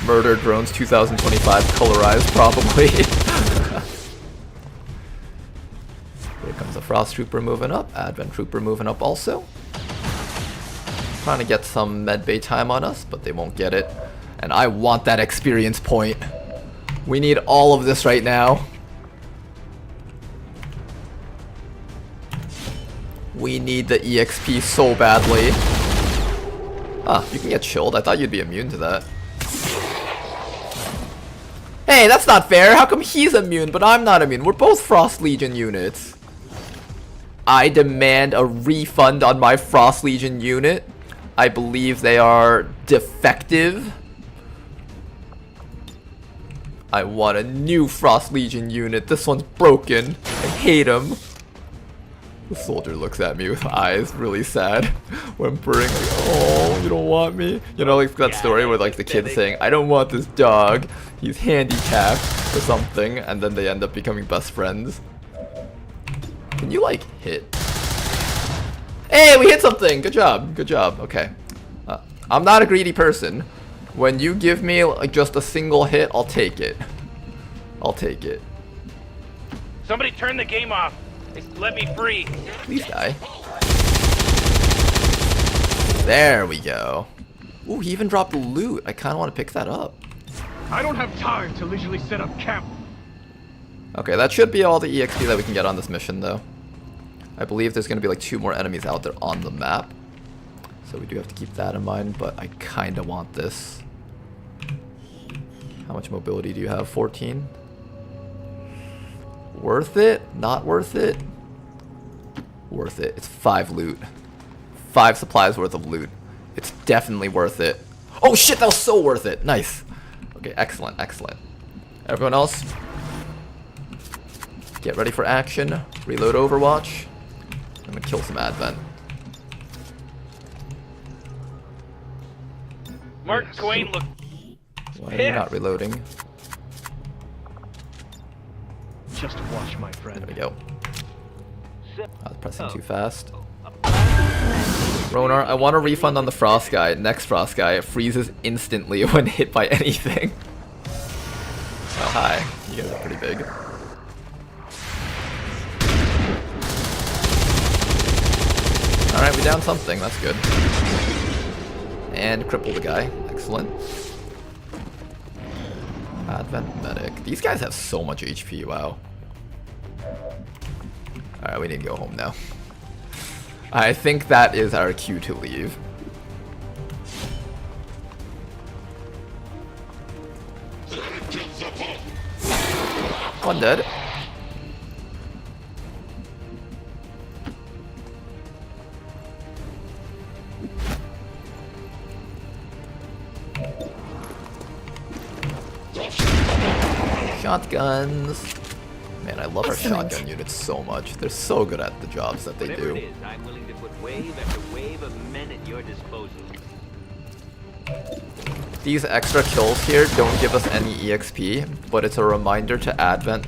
Murder drones 2025 colorized probably. Here comes the Frost Trooper moving up. Advent Trooper moving up also. Trying to get some medbay time on us, but they won't get it. And I want that experience point. We need all of this right now. We need the EXP so badly. Ah, you can get chilled. I thought you'd be immune to that. Hey, that's not fair. How come he's immune, but I'm not immune? We're both Frost Legion units. I demand a refund on my Frost Legion unit. I believe they are defective. I want a new Frost Legion unit. This one's broken. I hate him. The soldier looks at me with eyes really sad, whimpering like, oh, you don't want me? You know, like that story where like the kid's saying, I don't want this dog, he's handicapped or something, and then they end up becoming best friends. Can you like hit? Hey, we hit something! Good job, good job, okay. I'm not a greedy person. When you give me like just a single hit, I'll take it. I'll take it. Somebody turn the game off. Let me free. Please die. There we go. Ooh, he even dropped loot. I kind of want to pick that up. I don't have time to leisurely set up camp. Okay, that should be all the EXP that we can get on this mission, though. I believe there's going to be like 2 more enemies out there on the map. So we do have to keep that in mind, but I kind of want this. How much mobility do you have? 14? Worth it? Not worth it? Worth it. It's 5 loot. 5 supplies worth of loot. It's definitely worth it. Oh shit, that was so worth it. Nice. Okay, excellent, excellent. Everyone else, get ready for action. Reload Overwatch. I'm gonna kill some Advent. Mark Twain looked Why are you not reloading? Just watch, my friend. There we go. I was pressing too fast. Ronar, I want a refund on the Frost guy. Next Frost guy, it freezes instantly when hit by anything. Oh, hi. You guys are pretty big. Alright, we downed something. That's good. And cripple the guy. Excellent. Advent Medic. These guys have so much HP, wow. Alright, we need to go home now. I think that is our cue to leave. One dead. Shotguns. Man, I love our shotgun units so much. They're so good at the jobs that they Whatever do. it is, I'm willing to put wave after wave of men at your disposal. These extra kills here don't give us any EXP, but it's a reminder to Advent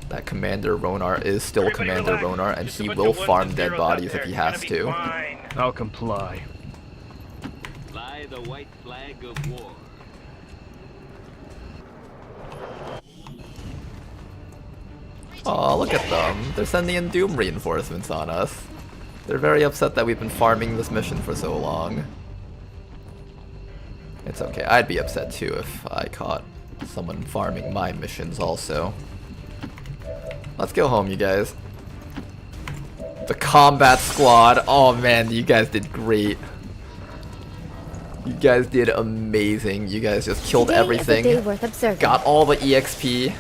that Commander Ronar is still Commander Ronar, and he will farm dead bodies if he has to. I'll comply. Fly the white flag of war. Oh, look at them. They're sending in Doom reinforcements on us. They're very upset that we've been farming this mission for so long. It's okay. I'd be upset too if I caught someone farming my missions also. Let's go home, you guys. The combat squad. Oh man, you guys did great. You guys did amazing. You guys just killed everything. Got all the EXP.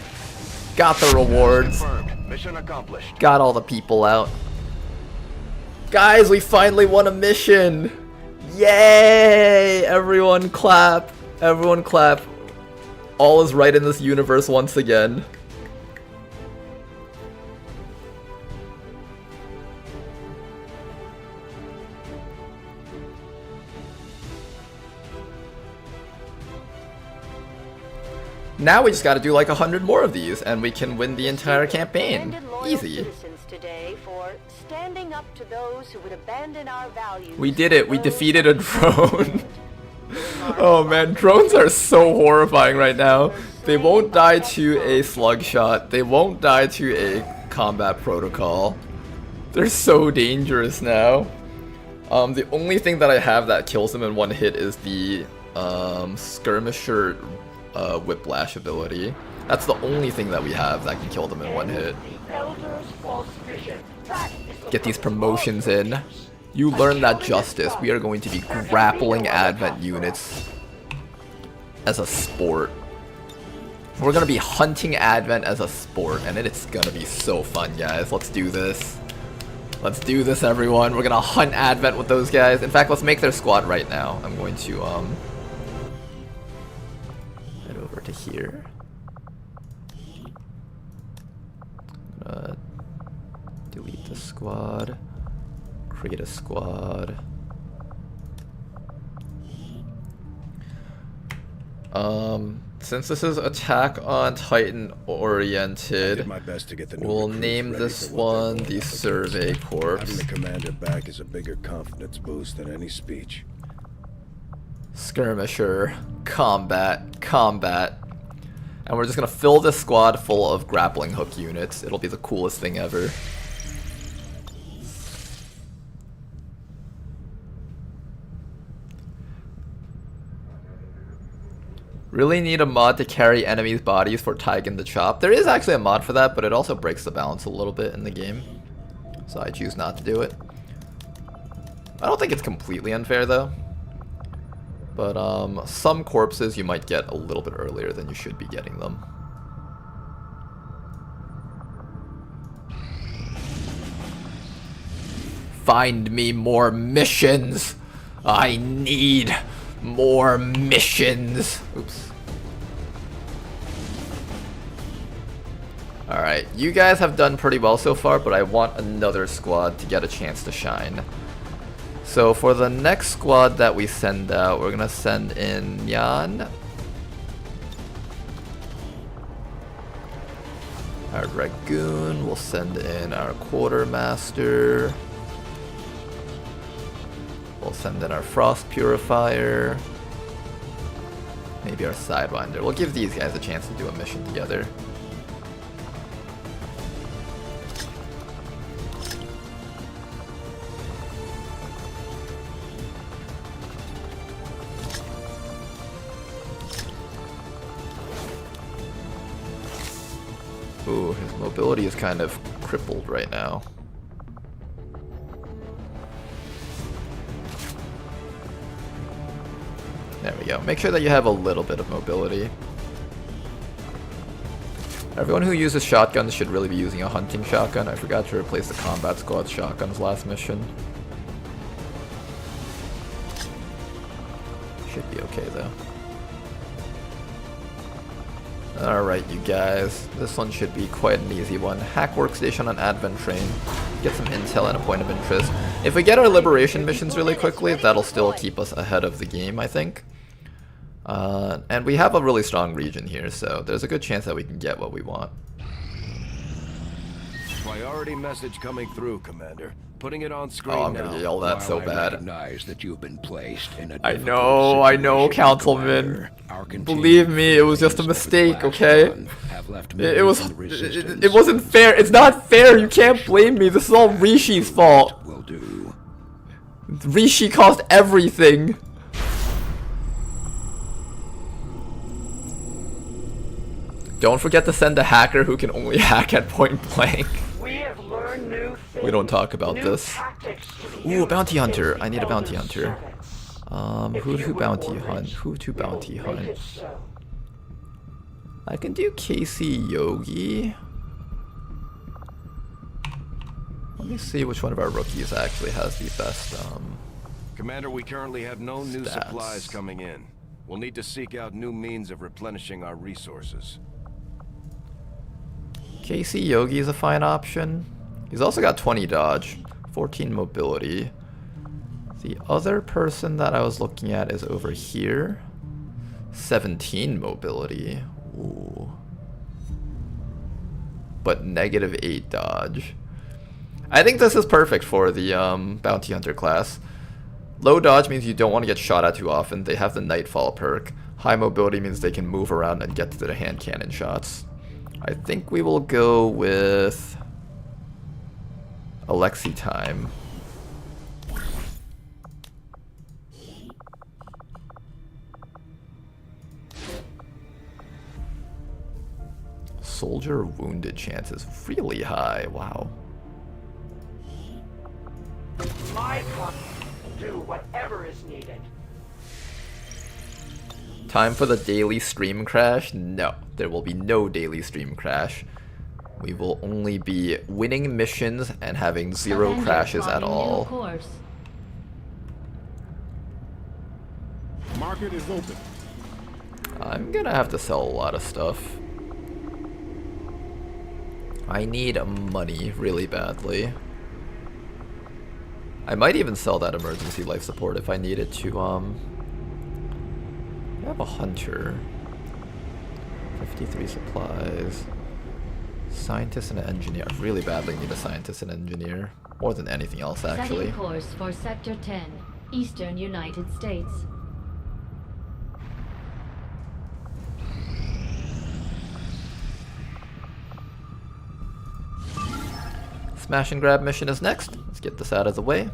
Got the rewards. Mission accomplished. Got all the people out. Guys, we finally won a mission. Yay! Everyone clap. Everyone clap. All is right in this universe once again. Now we just gotta do like 100 more of these and we can win the entire campaign. Easy. Today for standing up to those who would abandon our values. We did it. We defeated a drone. Oh man, drones are so horrifying right now. They won't die to a slug shot. They won't die to a combat protocol. They're so dangerous now. The only thing that I have that kills them in one hit is the skirmisher whiplash ability. That's the only thing that we have that can kill them in one hit. Get these promotions in. You learn that justice. We are going to be grappling Advent units as a sport. We're going to be hunting Advent as a sport, and it's going to be so fun, guys. Let's do this. Let's do this, everyone. We're going to hunt Advent with those guys. In fact, let's make their squad right now. I'm going to head over to here. Delete the squad. Create a squad. Since this is attack on Titan oriented, we'll name this one the Survey Corps. Having the commander back is a bigger confidence boost than any speech. Skirmisher, combat, combat. And we're just gonna fill this squad full of grappling hook units. It'll be the coolest thing ever. Really need a mod to carry enemies' bodies for Taigen the Chop. There is actually a mod for that, but it also breaks the balance a little bit in the game. So I choose not to do it. I don't think it's completely unfair though. But some corpses you might get a little bit earlier than you should be getting them. Find me more missions! I need more missions! Oops. Alright, you guys have done pretty well so far, but I want another squad to get a chance to shine. So for the next squad that we send out, we're gonna send in Yan, our Dragoon, we'll send in our Quartermaster, we'll send in our Frost Purifier, maybe our Sidewinder. We'll give these guys a chance to do a mission together. Ooh, his mobility is kind of crippled right now. There we go. Make sure that you have a little bit of mobility. Everyone who uses shotguns should really be using a hunting shotgun. I forgot to replace the combat squad shotguns last mission. Should be okay though. Alright, you guys. This one should be quite an easy one. Hack workstation on Advent Train. Get some intel and a point of interest. If we get our liberation missions really quickly, that'll still keep us ahead of the game, I think. And we have a really strong region here, so there's a good chance that we can get what we want. Priority message coming through, Commander. Putting it on screen. Oh, I'm gonna yell that so bad. That you've been placed in a I know, Councilman. Believe me, it was just a mistake, okay? It wasn't fair. It's not fair. You can't blame me. This is all Rishi's fault. Rishi caused everything. Don't forget to send a hacker who can only hack at point blank. We don't talk about this. Ooh, a bounty hunter. I need a bounty hunter. Who to bounty hunt? Who to bounty hunt? I can do Casey Yogi. Let me see which one of our rookies actually has the best Commander, we currently have no new stats. supplies coming in. We'll need to seek out new means of replenishing our resources. Casey Yogi is a fine option. He's also got 20 dodge, 14 mobility. The other person that I was looking at is over here. 17 mobility. Ooh. But -8 dodge. I think this is perfect for the bounty hunter class. Low dodge means you don't want to get shot at too often. They have the Nightfall perk. High mobility means they can move around and get to the hand cannon shots. I think we will go with Alexi time. Soldier wounded chance is really high. Wow. My company will do whatever is needed. Time for the daily stream crash? No, there will be no daily stream crash. We will only be winning missions and having 0 crashes at all. Market is open. I'm gonna have to sell a lot of stuff. I need money really badly. I might even sell that emergency life support if I needed to, I have a hunter. 53 supplies. Scientist and an engineer. I really badly need a scientist and engineer. More than anything else, actually. Setting course for Sector 10, Eastern United States. Smash and grab mission is next. Let's get this out of the way.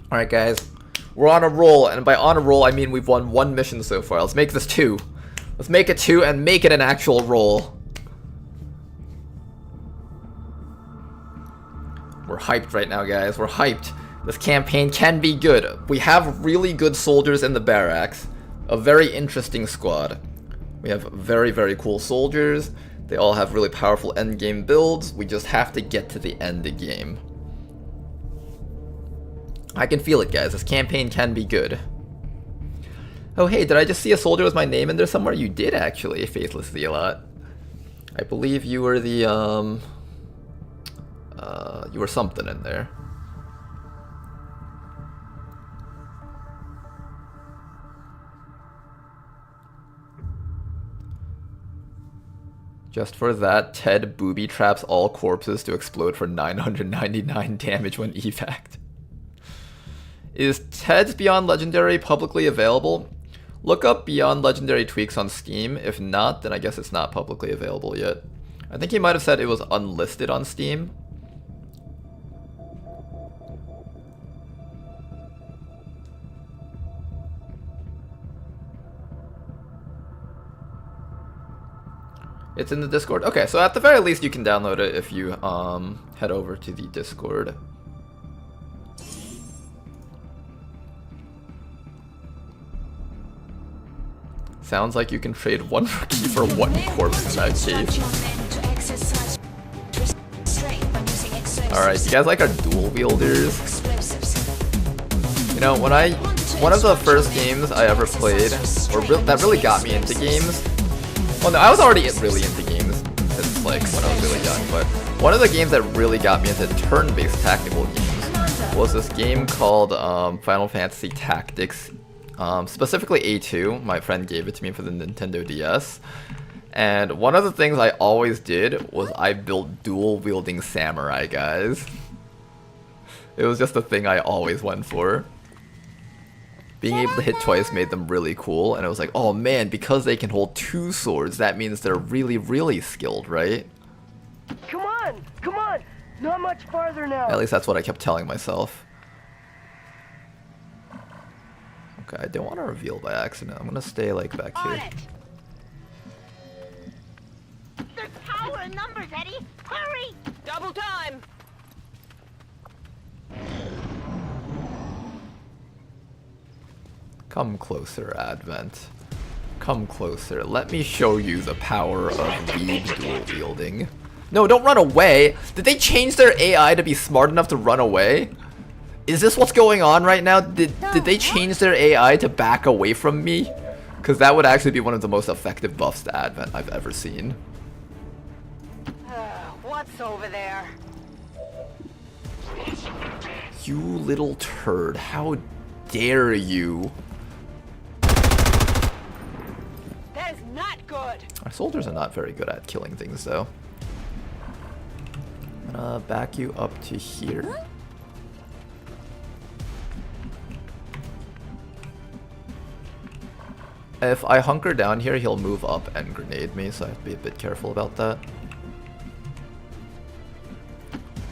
Alright guys, we're on a roll, and by on a roll I mean we've won 1 mission so far. Let's make this 2. Let's make it 2 and make it an actual roll. We're hyped right now, guys. We're hyped. This campaign can be good. We have really good soldiers in the barracks. A very interesting squad. We have very, very cool soldiers. They all have really powerful endgame builds. We just have to get to the end game. I can feel it, guys. This campaign can be good. Oh, hey, did I just see a soldier with my name in there somewhere? You did, actually, Faithless Zealot. I believe you were the, you were something in there. Just for that, Ted booby traps all corpses to explode for 999 damage when evac'd. Is Ted's Beyond Legendary publicly available? Look up Beyond Legendary tweaks on Steam. If not, then I guess it's not publicly available yet. I think he might have said it was unlisted on Steam. It's in the Discord? Okay, so at the very least you can download it if you head over to the Discord. Sounds like you can trade one rookie for one corpse in that cave. Alright, you guys like our dual wielders? You know, one of the first games I ever played, or that really got me into games. Well, no, I was already really into games since like when I was really young, but one of the games that really got me into turn-based tactical games was this game called Final Fantasy Tactics. Specifically A2, my friend gave it to me for the Nintendo DS. And one of the things I always did was I built dual-wielding samurai guys. It was just a thing I always went for. Being able to hit twice made them really cool, and it was like, oh man, because they can hold two swords, that means they're really, really skilled, right? Come on! Not much farther now. At least that's what I kept telling myself. Okay, I don't want to reveal by accident. I'm gonna stay like back here. There's power in numbers, Eddie! Hurry! Double time! Come closer, Advent. Come closer. Let me show you the power of weeb dual wielding. No, don't run away! Did they change their AI to be smart enough to run away? Is this what's going on right now? Did they change their AI to back away from me? Because that would actually be one of the most effective buffs to Advent I've ever seen. What's over there? You little turd. How dare you? That is not good! Our soldiers are not very good at killing things, though. I'm gonna back you up to here. If I hunker down here, he'll move up and grenade me, so I have to be a bit careful about that.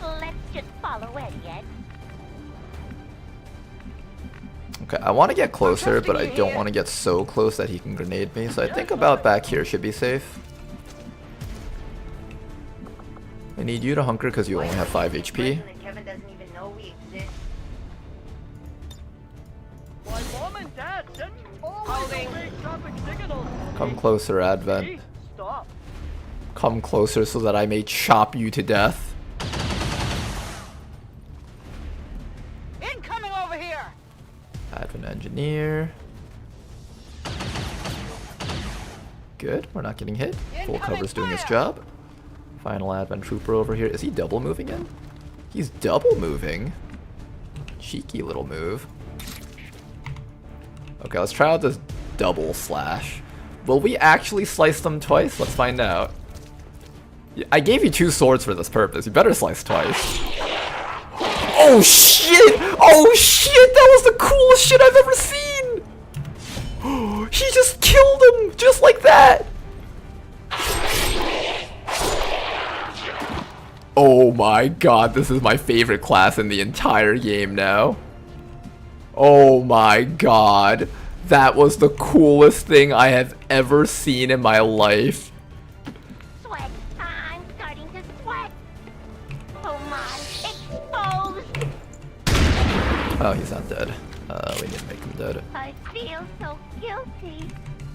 Let's just follow Eddie, Ed. Okay, I want to get closer, but I don't want to get so close that he can grenade me, so I think about back here should be safe. I need you to hunker because you only have 5 HP. Kevin doesn't even know we exist. My mom and dad sent Holding. Come closer, Advent. Stop. Come closer so that I may chop you to death. Incoming over here! Advent Engineer. Good, we're not getting hit. Full cover's doing his job. Final Advent Trooper over here. Is he double moving in? He's double moving. Cheeky little move. Okay, let's try out this double slash. Will we actually slice them twice? Let's find out. I gave you 2 swords for this purpose. You better slice twice. Oh shit! Oh shit! That was the coolest shit I've ever seen! He just killed him! Just like that! Oh my god, this is my favorite class in the entire game now. Oh my god. That was the coolest thing I have ever seen in my life. Sweat. I'm starting to sweat. Oh my, exposed. Oh, he's not dead. We need to make him dead. I feel so guilty.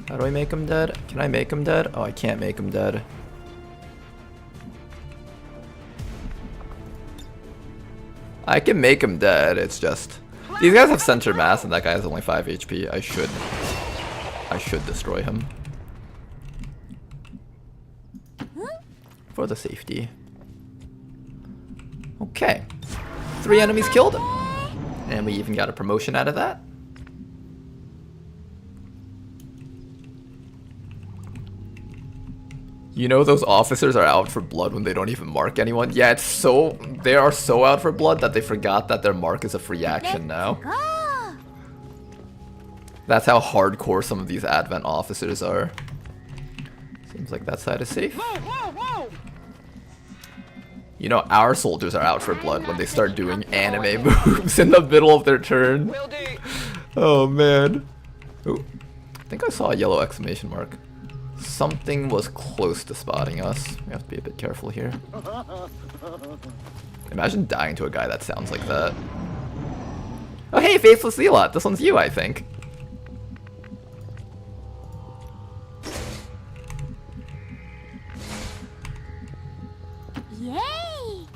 How do I make him dead? Can I make him dead? Oh, I can't make him dead. I can make him dead, it's just... These guys have center mass and that guy has only 5 HP. I should destroy him. For the safety. Okay. 3 enemies killed. And we even got a promotion out of that. You know those officers are out for blood when they don't even mark anyone? Yeah, it's so... They are so out for blood that they forgot that their mark is a free action now. That's how hardcore some of these Advent officers are. Seems like that side is safe. You know, our soldiers are out for blood when they start doing anime moves in the middle of their turn. Oh, man. Ooh, I think I saw a yellow exclamation mark. Something was close to spotting us. We have to be a bit careful here. Imagine dying to a guy that sounds like that. Oh, hey, Faithless Zealot. This one's you, I think. Yay!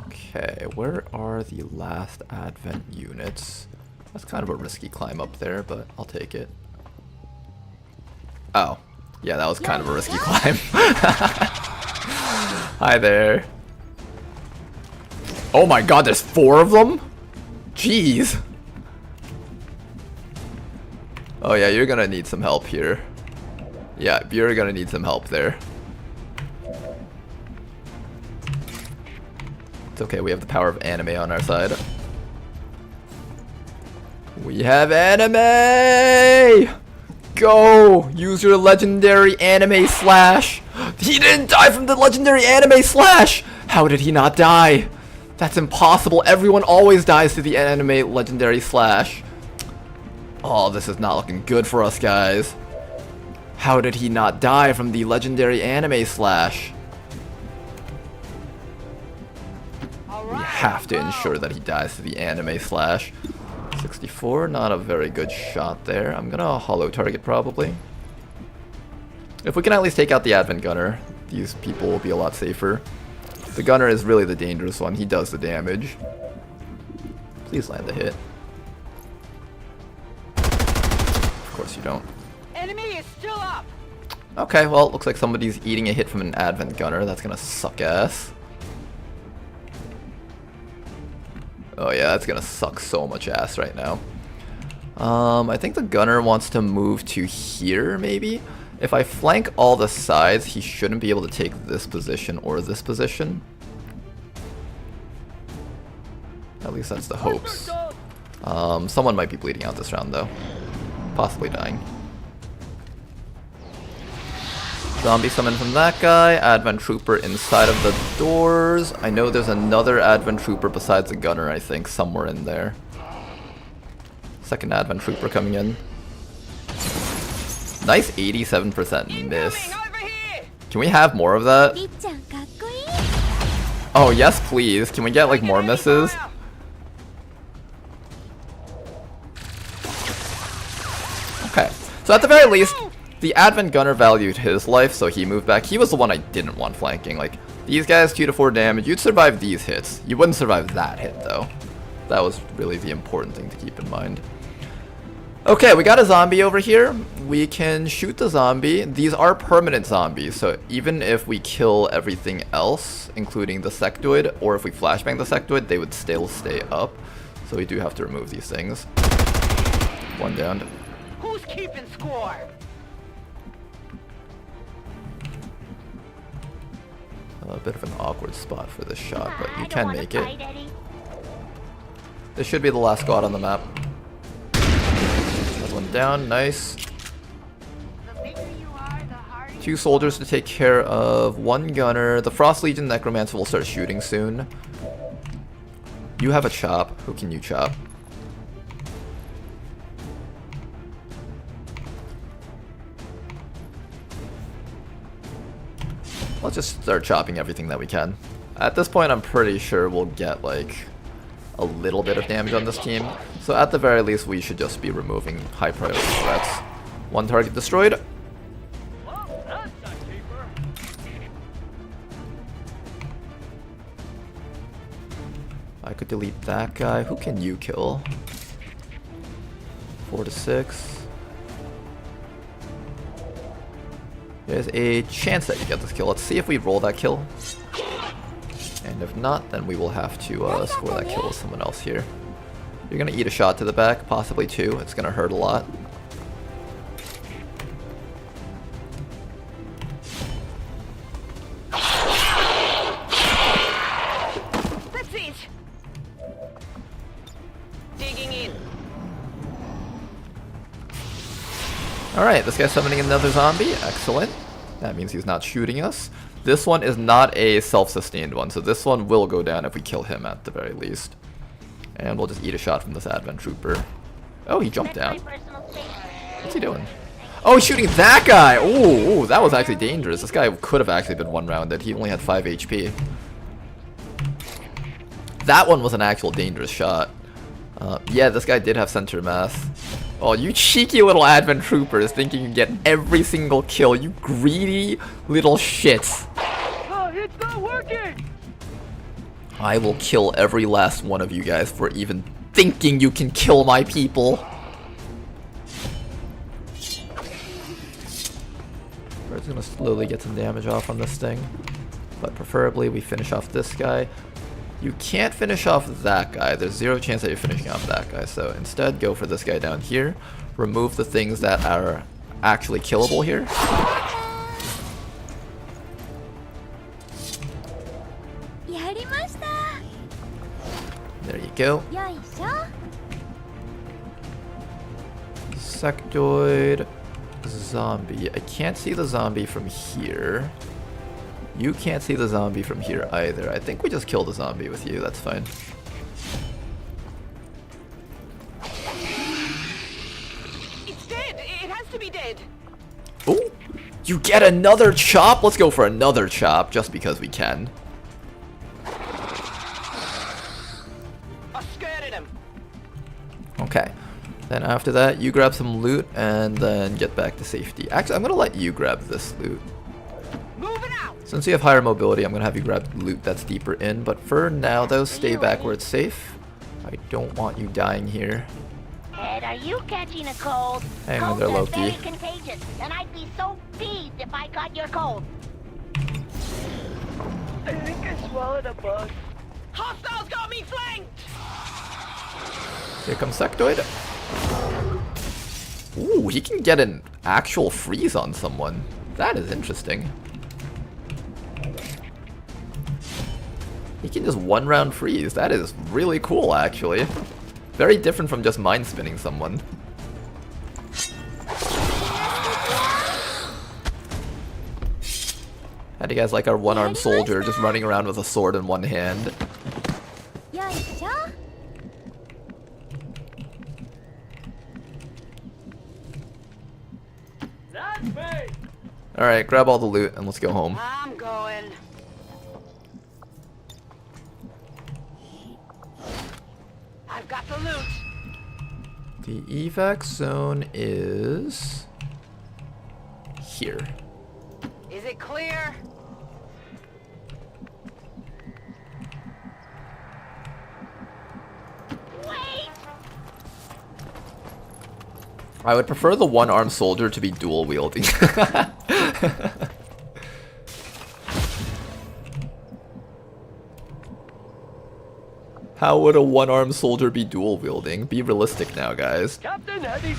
Okay, where are the last Advent units? That's kind of a risky climb up there, but I'll take it. Oh, yeah, that was kind of a risky climb. Hi there. Oh my god, there's 4 of them? Jeez. Oh yeah, you're gonna need some help here. Yeah, you're gonna need some help there. It's okay, we have the power of anime on our side. We have anime! Go! Use your legendary anime slash! He didn't die from the legendary anime slash! How did he not die? That's impossible. Everyone always dies to the anime legendary slash. Oh, this is not looking good for us, guys. How did he not die from the legendary anime slash? We have to ensure that he dies to the anime slash. 64, not a very good shot there. I'm gonna hollow target probably. If we can at least take out the Advent Gunner, these people will be a lot safer. The Gunner is really the dangerous one. He does the damage. Please land the hit. Of course you don't. Enemy is still up. Okay, well, it looks like somebody's eating a hit from an Advent Gunner. That's gonna suck ass. Oh yeah, that's gonna suck so much ass right now. I think the Gunner wants to move to here, maybe? If I flank all the sides, he shouldn't be able to take this position or this position. At least that's the hopes. Someone might be bleeding out this round, though. Possibly dying. Zombie summon from that guy. Advent Trooper inside of the doors. I know there's another Advent Trooper besides the Gunner, I think, somewhere in there. Second Advent Trooper coming in. Nice 87% miss. Can we have more of that? Oh, yes, please. Can we get, like, more misses? Okay. So at the very least, the Advent Gunner valued his life, so he moved back. He was the one I didn't want flanking. Like, these guys, 2 to 4 damage. You'd survive these hits. You wouldn't survive that hit, though. That was really the important thing to keep in mind. Okay, we got a zombie over here. We can shoot the zombie. These are permanent zombies, so even if we kill everything else, including the sectoid, or if we flashbang the sectoid, they would still stay up. So we do have to remove these things. One down. Who's keeping score? A bit of an awkward spot for this shot, but you can make it. This should be the last squad on the map. That's one down, nice. 2 soldiers to take care of, 1 gunner. The Frost Legion Necromancer will start shooting soon. You have a chop. Who can you chop? Let's just start chopping everything that we can. At this point, I'm pretty sure we'll get, like, a little bit of damage on this team. So at the very least, we should just be removing high priority threats. 1 target destroyed. I could delete that guy. Who can you kill? 4 to 6. There's a chance that you get this kill. Let's see if we roll that kill. And if not, then we will have to score that kill with someone else here. You're going to eat a shot to the back, possibly 2. It's going to hurt a lot. Alright, this guy's summoning another zombie. Excellent. That means he's not shooting us. This one is not a self-sustained one, so this one will go down if we kill him at the very least. And we'll just eat a shot from this Advent Trooper. Oh, he jumped down. What's he doing? Oh, he's shooting that guy! Ooh, that was actually dangerous. This guy could have actually been one-rounded. He only had 5 HP. That one was an actual dangerous shot. Yeah, this guy did have center mass. Oh, you cheeky little Advent Troopers thinking you get every single kill, you greedy little shits. Oh, it's not working! I will kill every last one of you guys for even thinking you can kill my people. We're just gonna slowly get some damage off on this thing. But preferably we finish off this guy. You can't finish off that guy. There's 0 chance that you're finishing off that guy. So instead, go for this guy down here. Remove the things that are actually killable here. There you go. Sectoid zombie. I can't see the zombie from here. You can't see the zombie from here either. I think we just kill the zombie with you. That's fine. It's dead. It has to be dead. Oh, you get another chop? Let's go for another chop just because we can. I skirted him. Okay. Then after that, you grab some loot and then get back to safety. Actually, I'm going to let you grab this loot. Moving out. Since you have higher mobility, I'm going to have you grab loot that's deeper in. But for now, though, stay back where it's safe. I don't want you dying here. Ed, are you catching a cold? Hang on Colds there, are Loki. very contagious, and I'd be so peeved if I got your cold. I think I swallowed a bug. Hostiles got me flanked. Here comes Sectoid. Ooh, he can get an actual freeze on someone. That is interesting. He can just one-round freeze. That is really cool, actually. Very different from just mind spinning someone. How do you guys like our one-armed soldier just running around with a sword in one hand? That's me. Alright, grab all the loot and let's go home. I'm going. I've got the loot. The evac zone is here. Is it clear? Wait! I would prefer the one-armed soldier to be dual wielding. How would a one-armed soldier be dual wielding? Be realistic now, guys. Captain Heavy.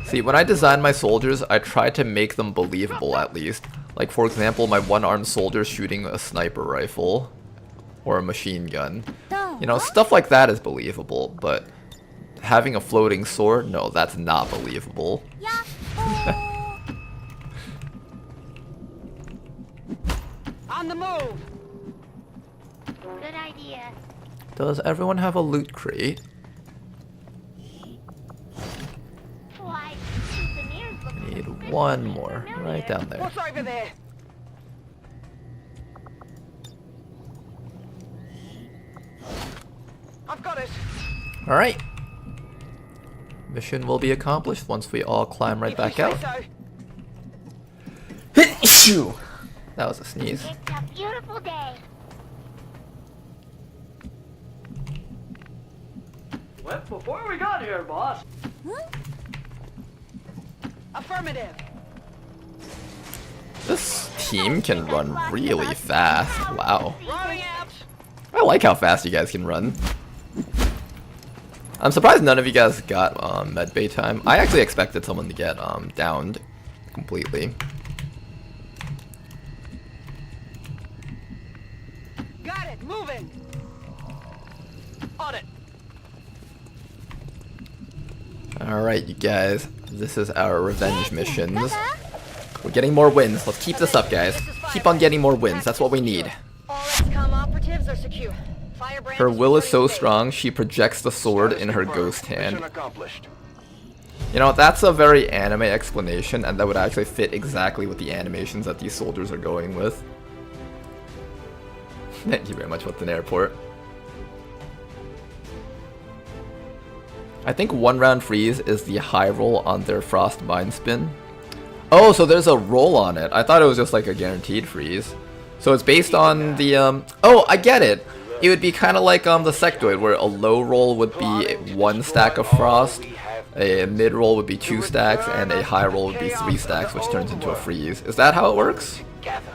See, when I design my soldiers, I try to make them believable at least. Like, for example, my one-armed soldier shooting a sniper rifle or a machine gun. You know, stuff like that is believable, but having a floating sword, no, that's not believable. On the move. Good idea. Does everyone have a loot crate? Why, souvenirs look Need one more, right down there. What's over there? I've got it. Alright. Mission will be accomplished once we all climb right back out. That was a sneeze. It's a beautiful day. What? Before we got here, boss. Affirmative. This team can run really fast. Wow. Rolling out. I like how fast you guys can run. I'm surprised none of you guys got medbay time. I actually expected someone to get downed completely. Got it. Moving. On it. Alright, you guys. This is our revenge missions. We're getting more wins. Let's keep this up, guys. Keep on getting more wins. That's what we need. All XCOM operatives are secure. Firebrand Her will is so returning to base. strong, she projects the sword in her ghost hand. Mission accomplished. You know, that's a very anime explanation, and that would actually fit exactly with the animations that these soldiers are going with. Thank you very much, what's an airport? I think 1 round freeze is the high roll on their frost mind spin. Oh, so there's a roll on it. I thought it was just like a guaranteed freeze. So it's based on the, oh, I get it! It would be kind of like the sectoid, where a low roll would be 1 stack of frost, a mid roll would be 2 stacks, and a high roll would be 3 stacks, which turns into a freeze. Is that how it works? Together,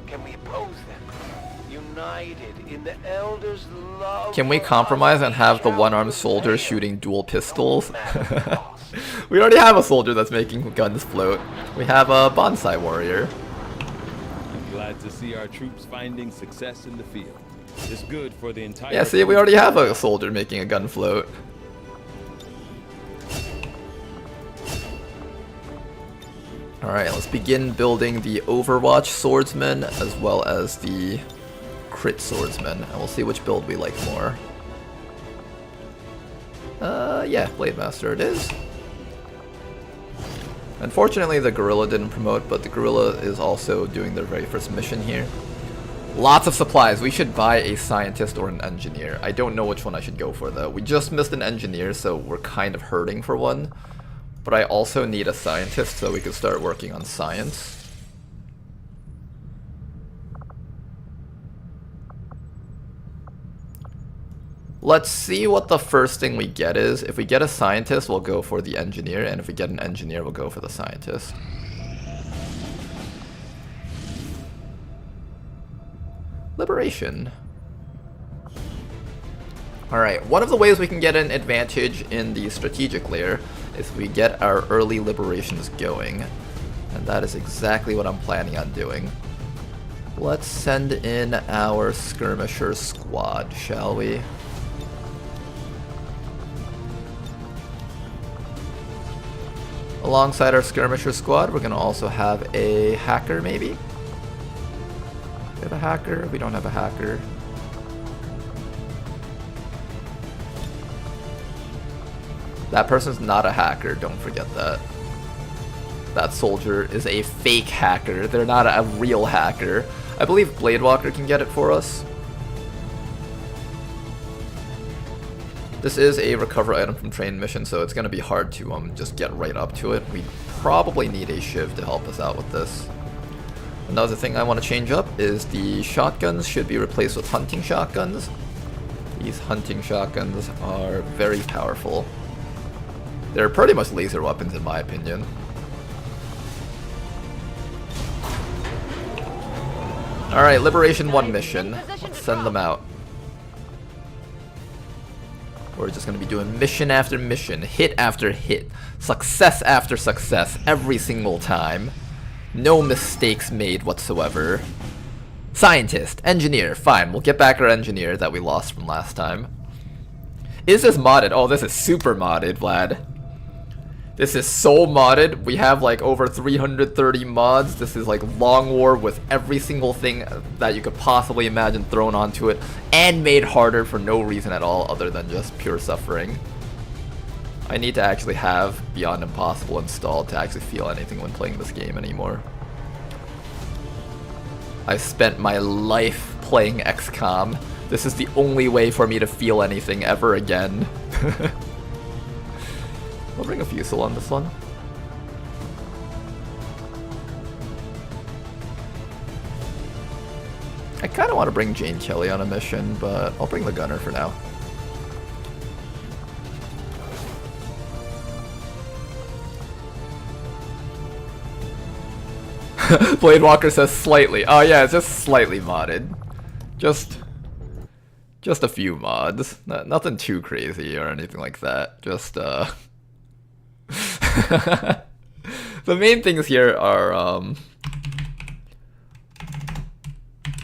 can we oppose them? United in the Elders' love. Can we compromise and have the one-armed soldier shooting dual pistols? We already have a soldier that's making guns float. We have a bonsai warrior. I'm glad to see our troops finding success in the field. It's good for the entire... Yeah, see, we already have a soldier making a gun float. Alright, let's begin building the Overwatch swordsman as well as the crit swordsman, and we'll see which build we like more. Yeah, Blade Master it is. Unfortunately, the Gorilla didn't promote, but the Gorilla is also doing their very first mission here. Lots of supplies. We should buy a scientist or an engineer. I don't know which one I should go for, though. We just missed an engineer, so we're kind of hurting for one. But I also need a scientist so we can start working on science. Let's see what the first thing we get is. If we get a scientist, we'll go for the engineer, and if we get an engineer, we'll go for the scientist. Liberation. Alright, one of the ways we can get an advantage in the strategic layer is we get our early liberations going. And that is exactly what I'm planning on doing. Let's send in our skirmisher squad, shall we? Alongside our skirmisher squad, we're going to also have a hacker, maybe? We have a hacker? We don't have a hacker. That person's not a hacker, don't forget that. That soldier is a fake hacker. They're not a real hacker. I believe Bladewalker can get it for us. This is a recover item from train mission, so it's going to be hard to just get right up to it. We probably need a shiv to help us out with this. Another thing I want to change up is the shotguns should be replaced with hunting shotguns. These hunting shotguns are very powerful. They're pretty much laser weapons in my opinion. Alright, Liberation 1 mission. Let's send them out. We're just going to be doing mission after mission, hit after hit, success after success, every single time. No mistakes made whatsoever. Scientist, engineer, fine, we'll get back our engineer that we lost from last time. Is this modded? Oh, this is super modded, Vlad. This is so modded. We have like over 330 mods. This is like Long War with every single thing that you could possibly imagine thrown onto it, and made harder for no reason at all other than just pure suffering. I need to actually have Beyond Impossible installed to actually feel anything when playing this game anymore. I spent my life playing XCOM. This is the only way for me to feel anything ever again. We'll bring a Fusel on this one. I kind of want to bring Jane Kelly on a mission, but I'll bring the gunner for now. Bladewalker says slightly. Oh yeah, it's just slightly modded. Just a few mods. Nothing too crazy or anything like that. Just the main things here are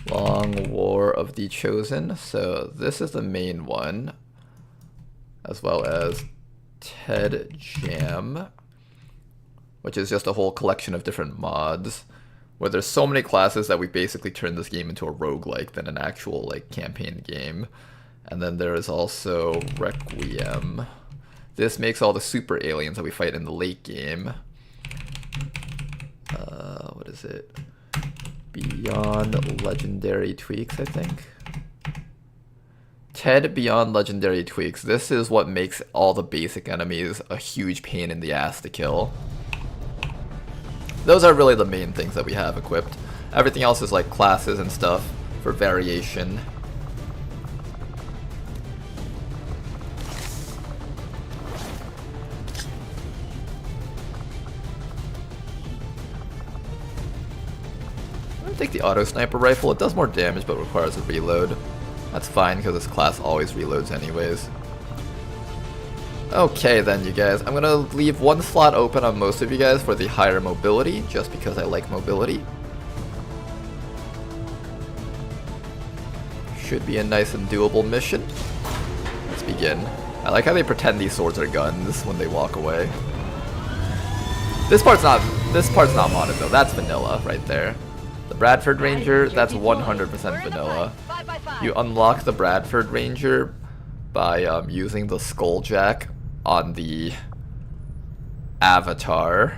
Long War of the Chosen. So this is the main one, as well as TED Jam, which is just a whole collection of different mods, where there's so many classes that we basically turned this game into a roguelike than an actual like campaign game. And then there is also Requiem. This makes all the super aliens that we fight in the late game. What is it? Beyond Legendary Tweaks, I think. TED Beyond Legendary Tweaks. This is what makes all the basic enemies a huge pain in the ass to kill. Those are really the main things that we have equipped. Everything else is like classes and stuff for variation. I'm gonna take the auto sniper rifle. It does more damage but requires a reload. That's fine because this class always reloads anyways. Okay then, you guys, I'm gonna leave one slot open on most of you guys for the higher mobility, just because I like mobility. Should be a nice and doable mission. Let's begin. I like how they pretend these swords are guns when they walk away. This part's not modded though, that's vanilla right there. The Bradford Ranger, that's 100% vanilla. You unlock the Bradford Ranger by using the Skulljack on the avatar.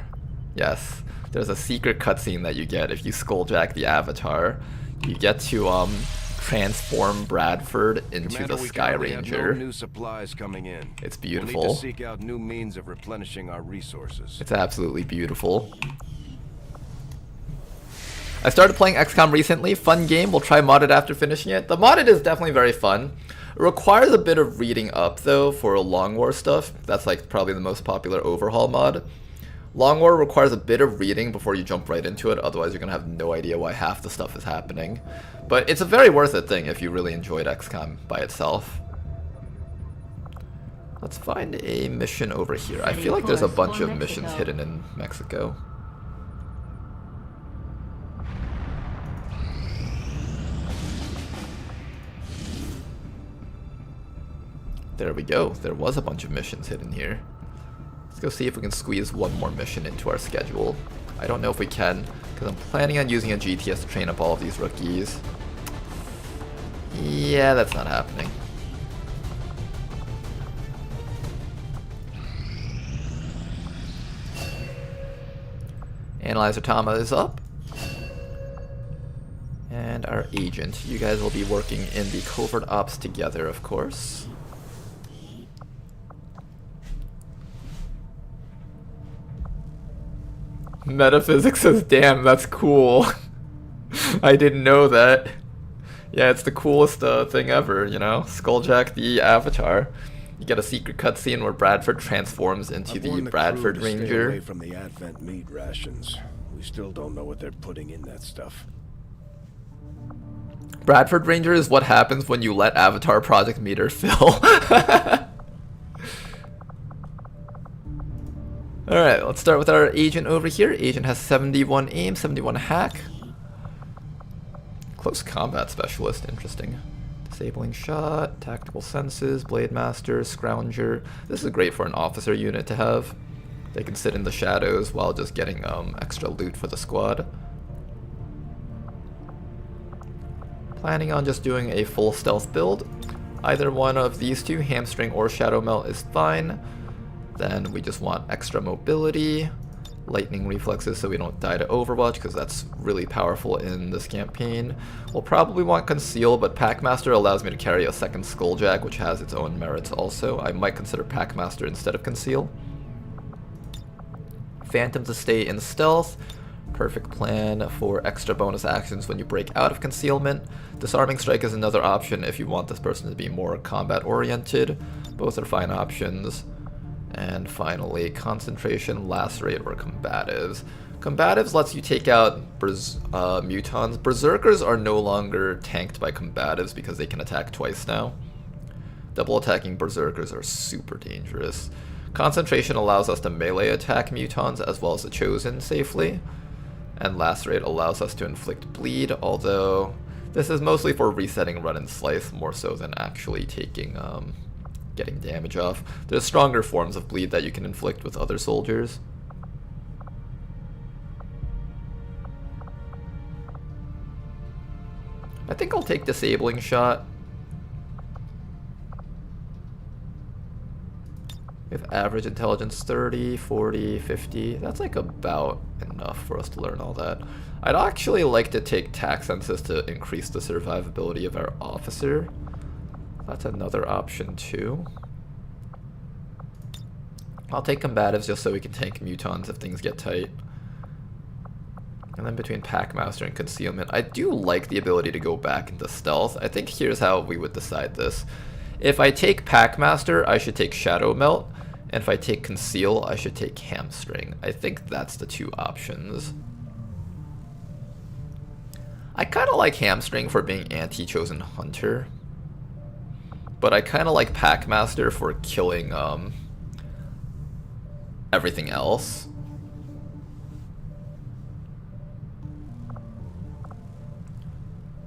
Yes, there's a secret cutscene that you get if you Skulljack the avatar. You get to transform Bradford into Commander, the Sky Ranger. No new supplies coming in. It's beautiful. We'll need to seek out new means of replenishing our resources. It's absolutely beautiful. I started playing XCOM recently. Fun game. We'll try modded after finishing it. The modded is definitely very fun. It requires a bit of reading up though for Long War stuff. That's like probably the most popular overhaul mod. Long War requires a bit of reading before you jump right into it, otherwise you're gonna have no idea why half the stuff is happening. But it's a very worth it thing if you really enjoyed XCOM by itself. Let's find a mission over here. I feel like there's a bunch of missions hidden in Mexico. There we go. There was a bunch of missions hidden here. Let's go see if we can squeeze one more mission into our schedule. I don't know if we can, because I'm planning on using a GTS to train up all of these rookies. Yeah, that's not happening. Analyzer Tama is up. And our agent. You guys will be working in the covert ops together, of course. Metaphysics says, damn, that's cool. I didn't know that. Yeah, it's the coolest thing ever, you know? Skulljack the Avatar. You get a secret cutscene where Bradford transforms into the Bradford Ranger. Stay away from the Advent meat rations. We still don't know what they're putting in that stuff. Bradford Ranger is what happens when you let Avatar Project Meter fill. Alright, let's start with our agent over here. Agent has 71 aim, 71 hack. Close combat specialist, interesting. Disabling shot, tactical senses, blade master, scrounger. This is great for an officer unit to have. They can sit in the shadows while just getting extra loot for the squad. Planning on just doing a full stealth build. Either one of these two, hamstring or shadow melt, is fine. Then we just want extra mobility, lightning reflexes so we don't die to Overwatch because that's really powerful in this campaign. We'll probably want conceal, but Packmaster allows me to carry a second Skulljack, which has its own merits also. I might consider Packmaster instead of conceal. Phantom to stay in stealth. Perfect plan for extra bonus actions when you break out of concealment. Disarming strike is another option if you want this person to be more combat oriented. Both are fine options. And finally, concentration, lacerate, or combatives. Combatives lets you take out mutons. Berserkers are no longer tanked by combatives because they can attack twice now. Double attacking berserkers are super dangerous. Concentration allows us to melee attack mutons as well as the chosen safely. And lacerate allows us to inflict bleed, although this is mostly for resetting run and slice more so than actually taking getting damage off. There's stronger forms of bleed that you can inflict with other soldiers. I think I'll take Disabling Shot. We have average intelligence 30, 40, 50. That's like about enough for us to learn all that. I'd actually like to take Tax Census to increase the survivability of our officer. That's another option too. I'll take Combatives just so we can tank Mutons if things get tight. And then between Packmaster and Concealment, I do like the ability to go back into Stealth. I think here's how we would decide this. If I take Packmaster, I should take Shadow Melt. And if I take Conceal, I should take Hamstring. I think that's the two options. I kind of like Hamstring for being anti-Chosen Hunter. But I kind of like Packmaster for killing everything else.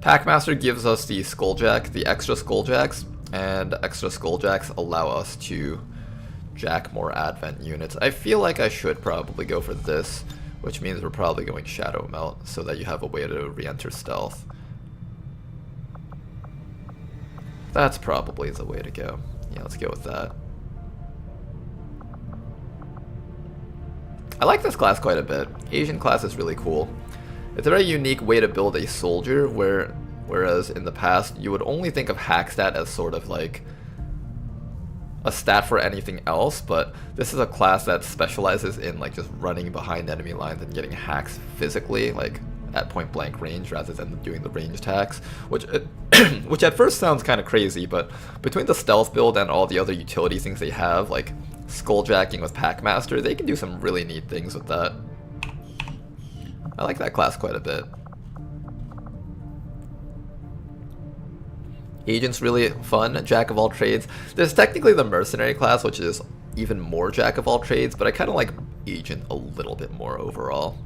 Packmaster gives us the Skulljack, the extra Skulljacks, and extra Skulljacks allow us to jack more Advent units. I feel like I should probably go for this, which means we're probably going Shadow Melt so that you have a way to re-enter Stealth. That's probably the way to go. Yeah, let's go with that. I like this class quite a bit. Asian class is really cool. It's a very unique way to build a soldier, whereas in the past you would only think of hack stat as sort of like a stat for anything else, but this is a class that specializes in like just running behind enemy lines and getting hacks physically, like at point blank range rather than doing the ranged hacks, which at first sounds kind of crazy, but between the stealth build and all the other utility things they have, like skulljacking with Packmaster, they can do some really neat things with that. I like that class quite a bit. Agent's really fun, jack of all trades. There's technically the mercenary class, which is even more jack of all trades, but I kind of like Agent a little bit more overall.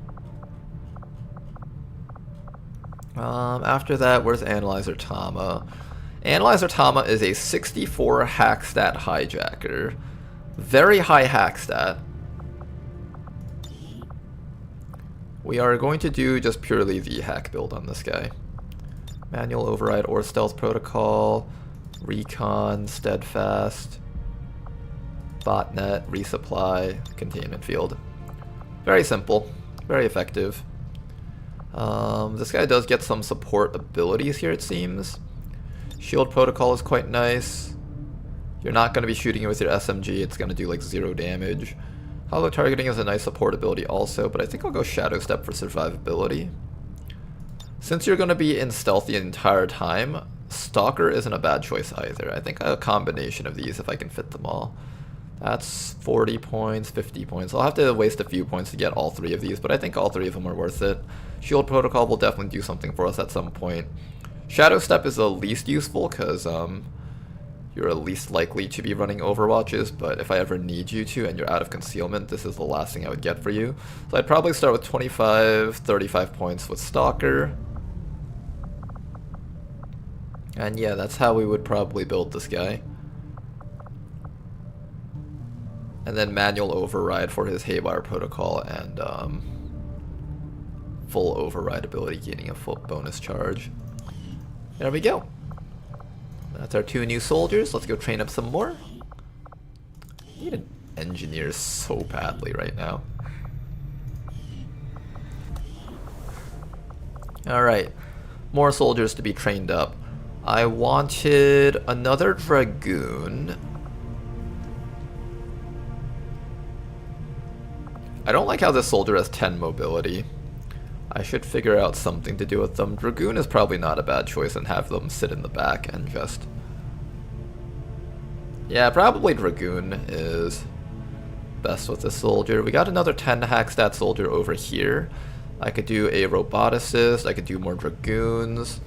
After that, where's Analyzer Tama? Analyzer Tama is a 64 hack stat hijacker. Very high hack stat. We are going to do just purely the hack build on this guy. Manual Override or Stealth Protocol, Recon, Steadfast, Botnet, Resupply, Containment Field. Very simple, very effective. This guy does get some support abilities here, it seems. Shield Protocol is quite nice. You're not going to be shooting it with your SMG, it's going to do like 0 damage. Hollow Targeting is a nice support ability also, but I think I'll go Shadow Step for survivability. Since you're going to be in stealth the entire time, Stalker isn't a bad choice either. I think a combination of these if I can fit them all. That's 40 points, 50 points. I'll have to waste a few points to get all 3 of these, but I think all 3 of them are worth it. Shield Protocol will definitely do something for us at some point. Shadow Step is the least useful because you're least likely to be running Overwatches, but if I ever need you to and you're out of concealment, this is the last thing I would get for you. So I'd probably start with 25, 35 points with Stalker. And yeah, that's how we would probably build this guy. And then Manual Override for his Haywire Protocol and full Override ability, gaining a full bonus charge. There we go. That's our 2 new soldiers. Let's go train up some more. I need an engineer so badly right now. Alright, more soldiers to be trained up. I wanted another Dragoon. I don't like how this soldier has 10 mobility. I should figure out something to do with them. Dragoon is probably not a bad choice and have them sit in the back and just... Yeah, probably Dragoon is best with this soldier. We got another 10 hack stat soldier over here. I could do a roboticist, I could do more Dragoons.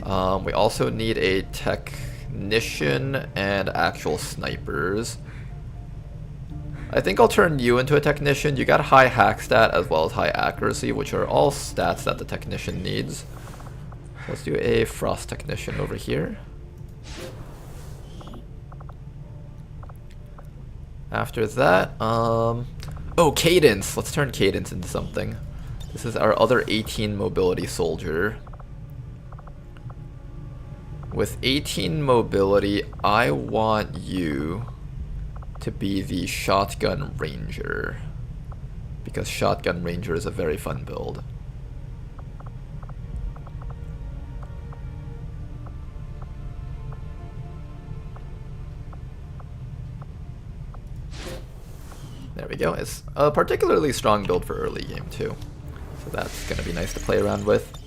We also need a technician and actual snipers. I think I'll turn you into a technician. You got high hack stat as well as high accuracy, which are all stats that the technician needs. Let's do a frost technician over here. After that, oh, Cadence. Let's turn Cadence into something. This is our other 18 mobility soldier. With 18 mobility, I want you to be the Shotgun Ranger, because Shotgun Ranger is a very fun build. There we go. It's a particularly strong build for early game too, so that's gonna be nice to play around with.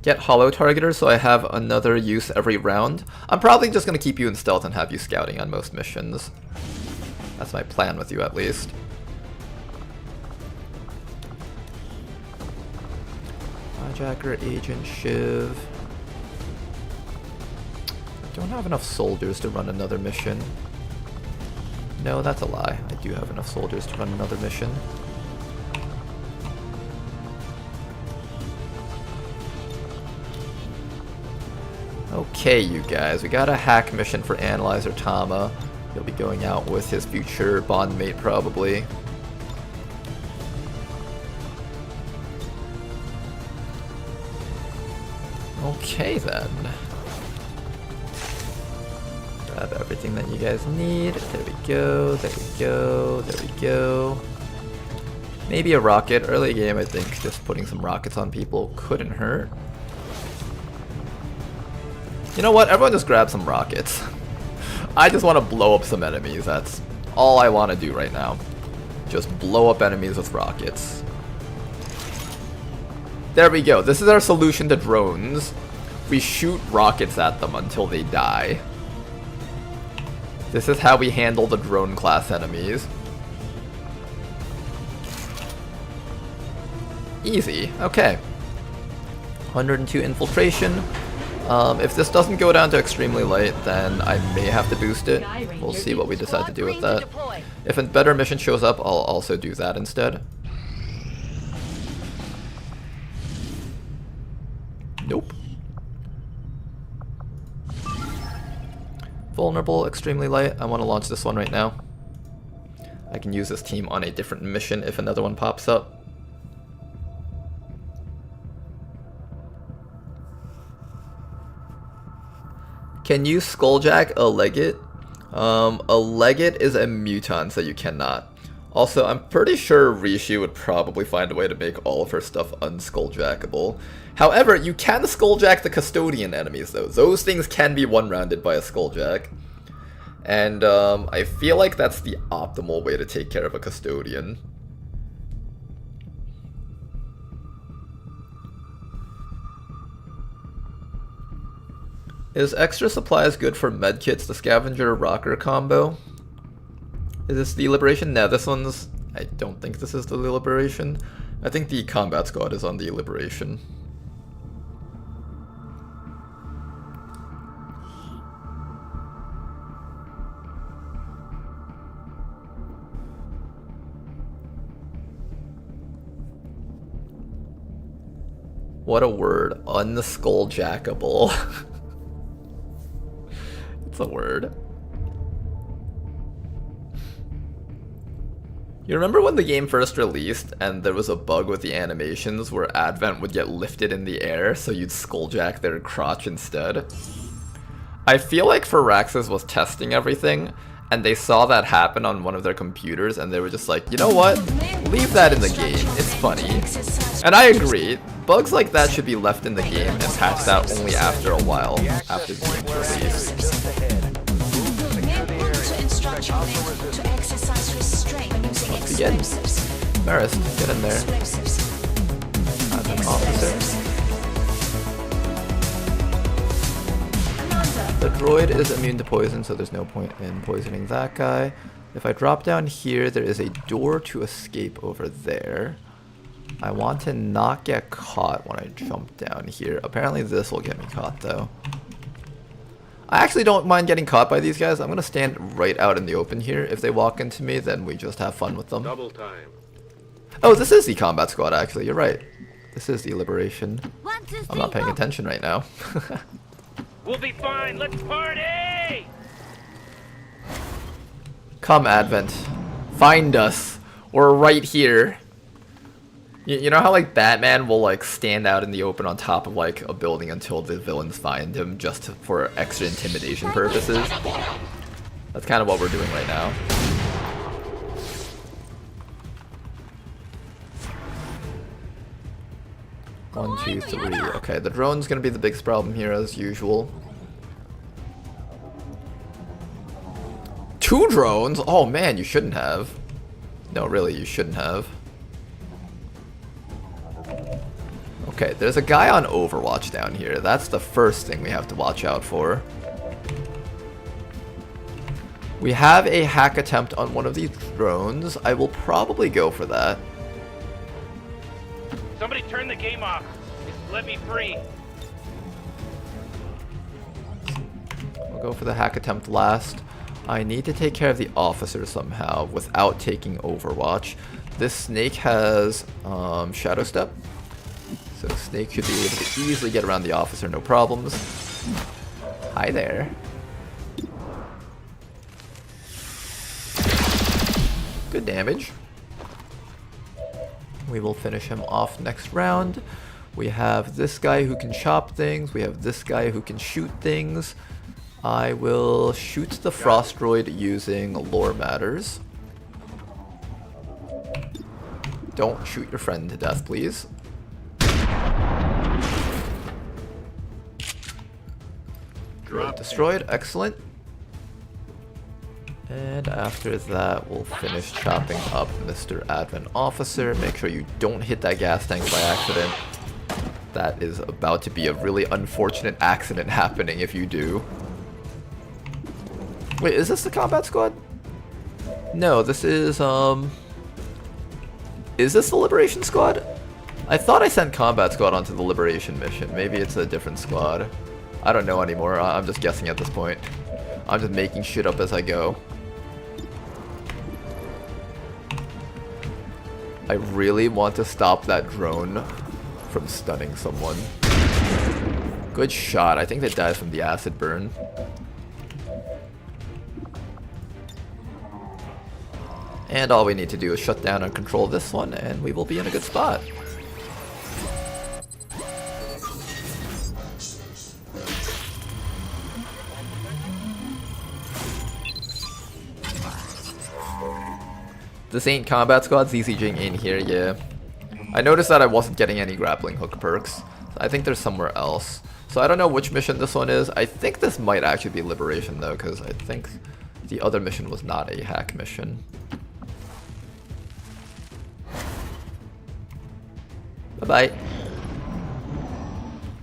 Get hollow targeter so I have another use every round. I'm probably just going to keep you in stealth and have you scouting on most missions. That's my plan with you at least. Hijacker, Agent, Shiv. Don't have enough soldiers to run another mission. No, that's a lie. I do have enough soldiers to run another mission. Okay, you guys, we got a hack mission for Analyzer Tama. He'll be going out with his future bondmate, probably. Okay, then. Grab everything that you guys need. There we go, there we go, there we go. Maybe a rocket. Early game, I think just putting some rockets on people couldn't hurt. You know what? Everyone just grab some rockets. I just want to blow up some enemies. That's all I want to do right now. Just blow up enemies with rockets. There we go. This is our solution to drones. We shoot rockets at them until they die. This is how we handle the drone class enemies. Easy. Okay. 102 infiltration. If this doesn't go down to extremely light, then I may have to boost it. We'll see what we decide to do with that. If a better mission shows up, I'll also do that instead. Nope. Vulnerable, extremely light. I want to launch this one right now. I can use this team on a different mission if another one pops up. Can you skulljack a Legate? A Legate is a mutant, so you cannot. Also, I'm pretty sure Rishi would probably find a way to make all of her stuff unskulljackable. However, you can skulljack the custodian enemies though. Those things can be one-rounded by a skulljack. And I feel like that's the optimal way to take care of a custodian. Is extra supplies good for medkits, the scavenger rocker combo? Is this the liberation? No, this one's... I don't think this is the liberation. I think the combat squad is on the liberation. What a word. Unskulljackable. It's a word. You remember when the game first released and there was a bug with the animations where Advent would get lifted in the air so you'd skulljack their crotch instead? I feel like Firaxis was testing everything and they saw that happen on one of their computers and they were just like, you know what? Leave that in the game. It's funny. And I agree. Bugs like that should be left in the game and patched out only after a while, after the game's release. Let's begin. Marist, get in there. As an officer. The droid is immune to poison, so there's no point in poisoning that guy. If I drop down here, there is a door to escape over there. I want to not get caught when I jump down here. Apparently this will get me caught though. I actually don't mind getting caught by these guys. I'm going to stand right out in the open here. If they walk into me, then we just have fun with them. Double time. Oh, this is the combat squad actually. You're right. This is the liberation. I'm not paying attention right now. We'll be fine. Let's party! Come, Advent. Find us. We're right here. You know how like Batman will like stand out in the open on top of like a building until the villains find him just for extra intimidation purposes? That's kind of what we're doing right now. One, two, three. Okay, the drone's gonna be the biggest problem here as usual. 2 drones? Oh man, you shouldn't have. No, really, you shouldn't have. Okay, there's a guy on Overwatch down here. That's the first thing we have to watch out for. We have a hack attempt on one of these drones. I will probably go for that. Somebody turn the game off. Just let me free. We'll go for the hack attempt last. I need to take care of the officer somehow without taking Overwatch. This snake has Shadow Step. So Snake should be able to easily get around the officer, no problems. Hi there. Good damage. We will finish him off next round. We have this guy who can chop things. We have this guy who can shoot things. I will shoot the Frost Droid using Lore Matters. Don't shoot your friend to death, please. Droid destroyed, excellent. And after that, we'll finish chopping up Mr. Advent Officer. Make sure you don't hit that gas tank by accident. That is about to be a really unfortunate accident happening if you do. Wait, is this the combat squad? No, this is this the Liberation Squad? I thought I sent combat squad onto the Liberation mission. Maybe it's a different squad. I don't know anymore. I'm just guessing at this point. I'm just making shit up as I go. I really want to stop that drone from stunning someone. Good shot. I think they died from the acid burn. And all we need to do is shut down and control this one, and we will be in a good spot. This ain't combat squad, ZCGing in here, yeah. I noticed that I wasn't getting any grappling hook perks. I think there's somewhere else. So I don't know which mission this one is. I think this might actually be Liberation though, because I think the other mission was not a hack mission. Bye-bye.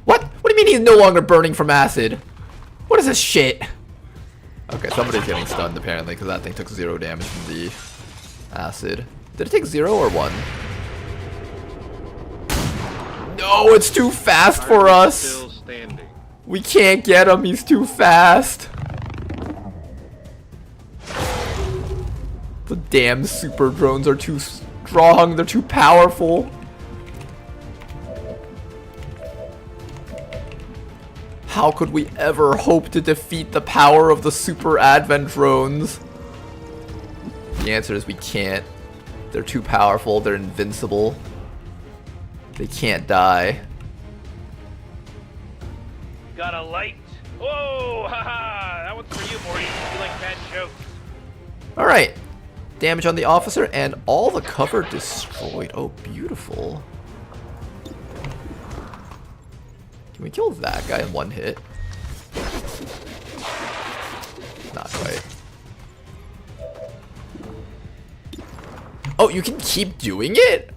What? What do you mean he's no longer burning from acid? What is this shit? Okay, somebody's getting stunned apparently, because that thing took 0 damage from the acid. Did it take 0 or 1? No, it's too fast for us. We can't get him. He's too fast. The damn super drones are too strong. They're too powerful. How could we ever hope to defeat the power of the super advent drones? The answer is we can't. They're too powerful. They're invincible. They can't die. Got a light. Whoa, haha! That one's for you, Morty. You like bad jokes. Alright. Damage on the officer and all the cover destroyed. Oh, beautiful. Can we kill that guy in one hit? Not quite. Oh, you can keep doing it?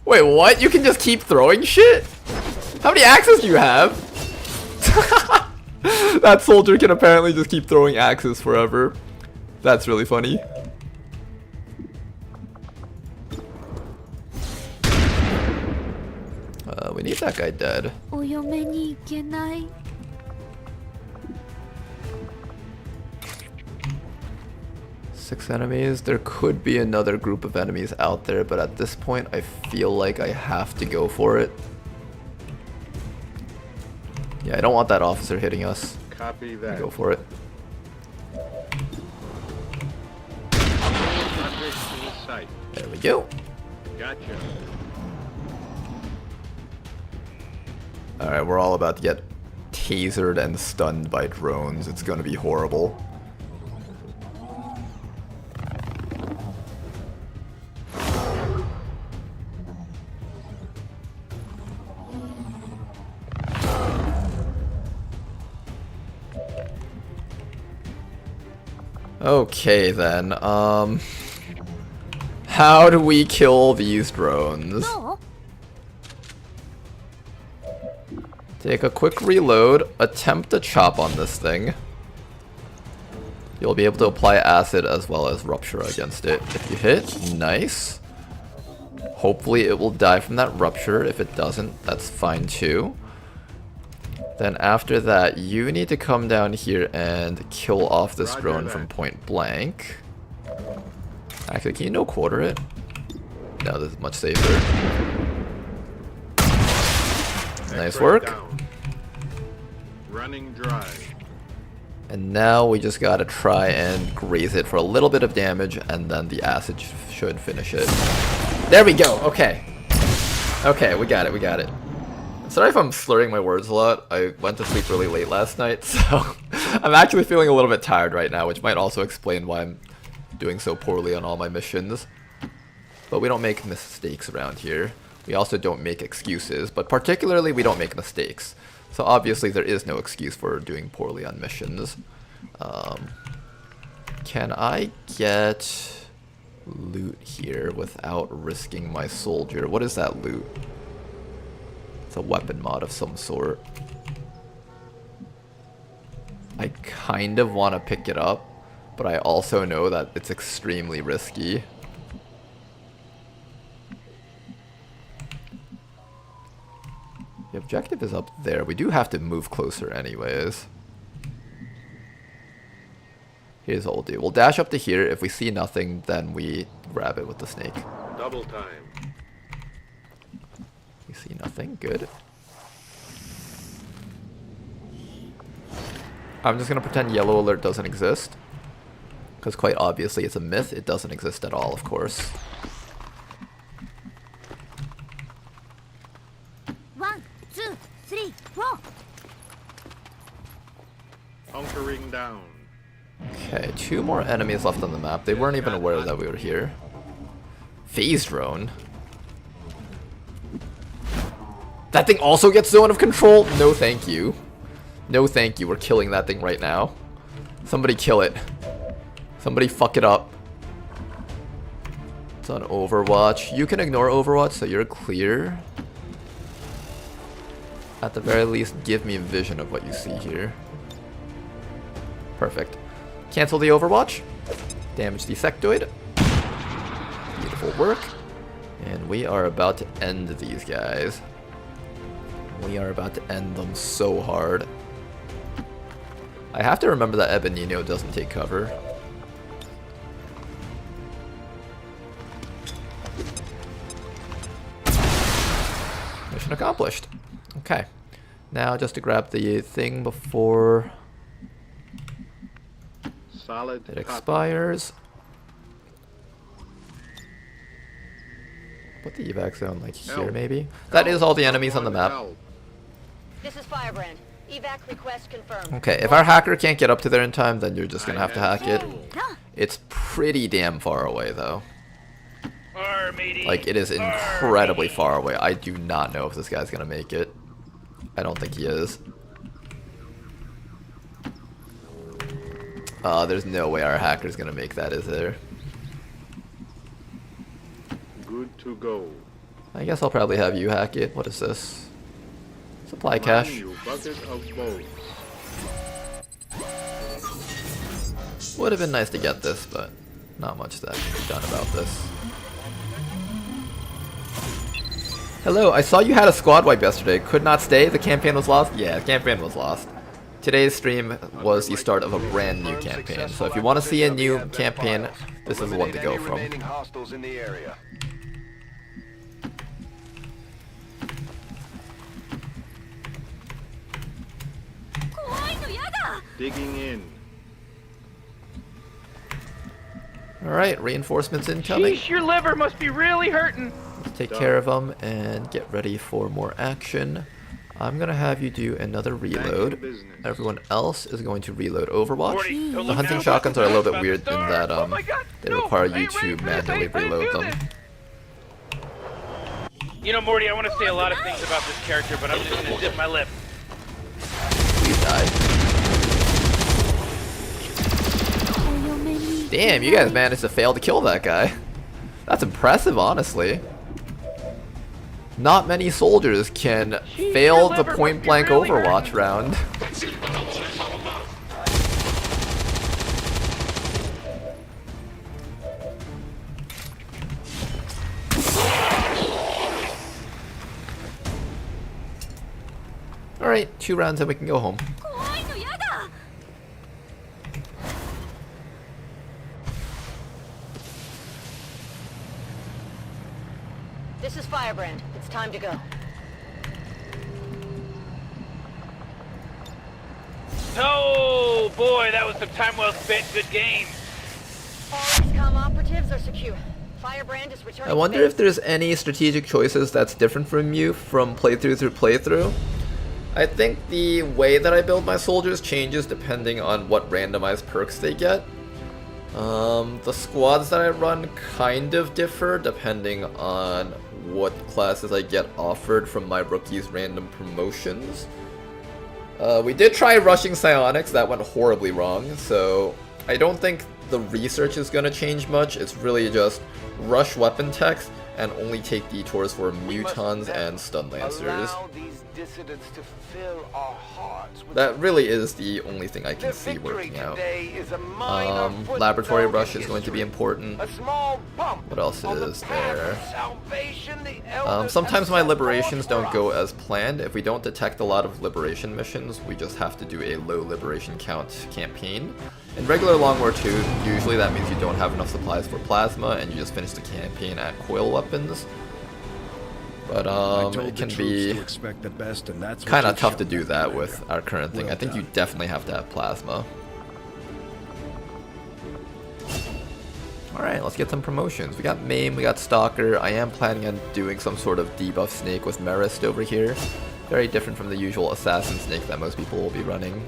Wait, what? You can just keep throwing shit? How many axes do you have? That soldier can apparently just keep throwing axes forever. That's really funny. We need that guy dead. お嫁に行けない 6 enemies. There could be another group of enemies out there, but at this point I feel like I have to go for it. Yeah, I don't want that officer hitting us. Copy that. Go for it. Target in sight. There we go. Gotcha. Alright, we're all about to get tasered and stunned by drones. It's gonna be horrible. Okay then, how do we kill these drones? Take a quick reload, attempt to chop on this thing. You'll be able to apply acid as well as rupture against it. If you hit, nice. Hopefully it will die from that rupture. If it doesn't, that's fine too. Then after that, you need to come down here and kill off this drone from point blank. Actually, can you no quarter it? No, this is much safer. Nice work. Running dry. And now we just gotta try and graze it for a little bit of damage, and then the acid should finish it. There we go. Okay. Okay, we got it. We got it. Sorry if I'm slurring my words a lot. I went to sleep really late last night, so I'm actually feeling a little bit tired right now, which might also explain why I'm doing so poorly on all my missions. But we don't make mistakes around here. We also don't make excuses, but particularly we don't make mistakes. So obviously there is no excuse for doing poorly on missions. Can I get loot here without risking my soldier? What is that loot? It's a weapon mod of some sort. I kind of want to pick it up, but I also know that it's extremely risky. The objective is up there. We do have to move closer anyways. Here's what we'll do. We'll dash up to here. If we see nothing, then we grab it with the snake. Double time. We see nothing. Good. I'm just going to pretend yellow alert doesn't exist. Because quite obviously it's a myth. It doesn't exist at all, of course. 1, 2, 3, 4. Hunkering down. Okay, 2 more enemies left on the map. They weren't even aware that we were here. Phase drone. That thing also gets zone of control? No thank you. No thank you. We're killing that thing right now. Somebody kill it. Somebody fuck it up. It's on Overwatch. You can ignore Overwatch so you're clear. At the very least, give me a vision of what you see here. Perfect. Cancel the Overwatch. Damage the sectoid. Beautiful work. And we are about to end these guys. We are about to end them so hard. I have to remember that Ebonino doesn't take cover. Mission accomplished. Okay. Now just to grab the thing before Solid it expires. Put the evac zone like here maybe. That is all the enemies on the map. This is Firebrand. Evac request confirmed. Okay, if our hacker can't get up to there in time, then you're just gonna have to hack it. It's pretty damn far away though. Like, it is incredibly far away. I do not know if this guy's gonna make it. I don't think he is. There's no way our hacker's gonna make that, is there? Good to go. I guess I'll probably have you hack it. What is this? Supply cache. Would have been nice to get this, but not much that can be done about this. Hello, I saw you had a squad wipe yesterday. Could not stay? The campaign was lost? Yeah, the campaign was lost. Today's stream was the start of a brand new campaign. So if you want to see a new campaign, this is the one to go from. Digging in. Alright, reinforcements incoming. Sheesh, your liver must be really hurting. Let's take care of them and get ready for more action. I'm going to have you do another reload. Everyone else is going to reload Overwatch. The hunting shotguns are a little bit weird in that they require you to manually reload them. You know, Morty, I want to say a lot of things about this character, but I'm just going to zip my lip. Please die. Damn, you guys managed to fail to kill that guy. That's impressive, honestly. Not many soldiers can fail the point-blank Overwatch round. Alright, 2 rounds and we can go home. This is Firebrand. It's time to go. Oh boy, that was some time well spent. Good game. All XCOM operatives are secure. Firebrand is returning. I wonder if there's any strategic choices that's different from you from playthrough through playthrough. I think the way that I build my soldiers changes depending on what randomized perks they get. The squads that I run kind of differ depending on what classes I get offered from my rookie's random promotions. We did try rushing psionics, that went horribly wrong, so I don't think the research is going to change much. It's really just rush weapon techs and only take detours for mutons and stun lancers. That really is the only thing I can see working out. Laboratory rush is going to be important. What else is there? Sometimes my liberations don't go as planned. If we don't detect a lot of liberation missions, we just have to do a low liberation count campaign. In regular Long War 2, usually that means you don't have enough supplies for plasma and you just finish the campaign at coil weapons. But it can be kind of tough to do that with our current thing. I think you definitely have to have plasma. Alright, let's get some promotions. We got Maim, we got Stalker. I am planning on doing some sort of debuff snake with Marist over here. Very different from the usual assassin snake that most people will be running.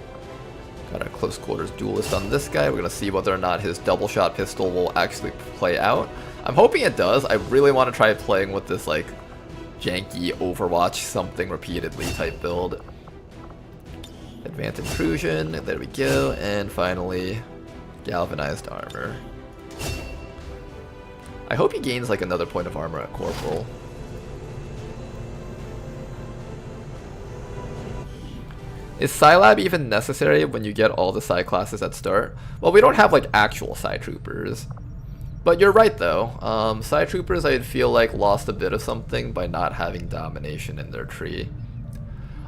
Got our close quarters duelist on this guy. We're going to see whether or not his double shot pistol will actually play out. I'm hoping it does. I really want to try playing with this like janky Overwatch something repeatedly type build. Advanced intrusion, there we go, and finally galvanized armor. I hope he gains like another point of armor at Corporal. Is Scilab even necessary when you get all the Psi classes at start? Well, we don't have like actual Psi troopers. But you're right though, Psi troopers I feel like lost a bit of something by not having domination in their tree.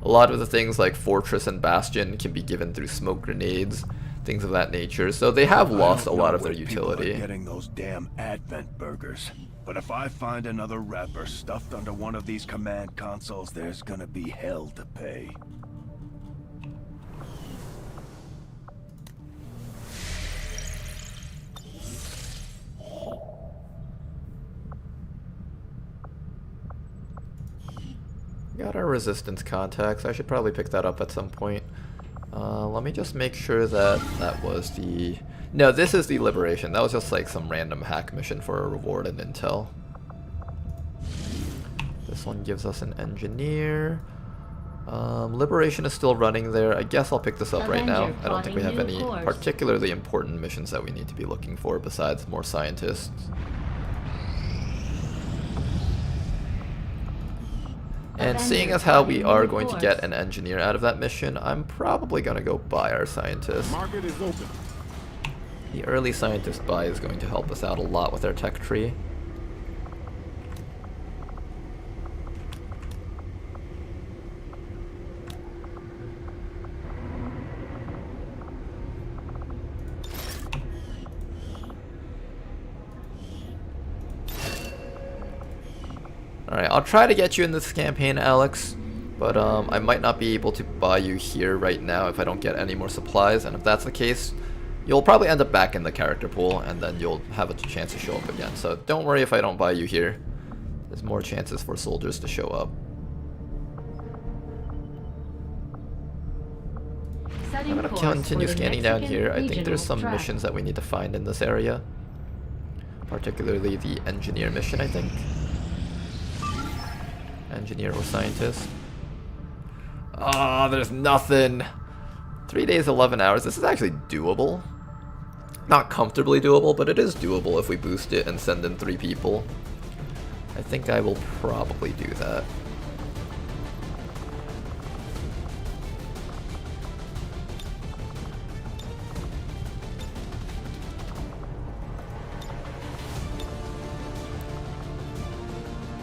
A lot of the things like Fortress and Bastion can be given through smoke grenades, things of that nature, so they have lost a lot of their utility. Getting those damn Advent burgers. But if I find another rapper stuffed under one of these command consoles, there's gonna be hell to pay. Got our resistance contacts. I should probably pick that up at some point. Let me just make sure that that was the... No, this is the liberation. That was just like some random hack mission for a reward and intel. This one gives us an engineer. Liberation is still running there. I guess I'll pick this up right now. I don't think we have any particularly important missions that we need to be looking for besides more scientists. And seeing as how we are going to get an engineer out of that mission, I'm probably going to go buy our scientist. Market is open. The early scientist buy is going to help us out a lot with our tech tree. Alright, I'll try to get you in this campaign, Alex, but I might not be able to buy you here right now if I don't get any more supplies, and if that's the case, you'll probably end up back in the character pool, and then you'll have a chance to show up again. So don't worry if I don't buy you here. There's more chances for soldiers to show up. I'm gonna continue scanning down here. I think there's some missions that we need to find in this area. Particularly the engineer mission, I think. Engineer or scientist. Ah, there's nothing. 3 days, 11 hours. This is actually doable. Not comfortably doable, but it is doable if we boost it and send in 3 people. I think I will probably do that.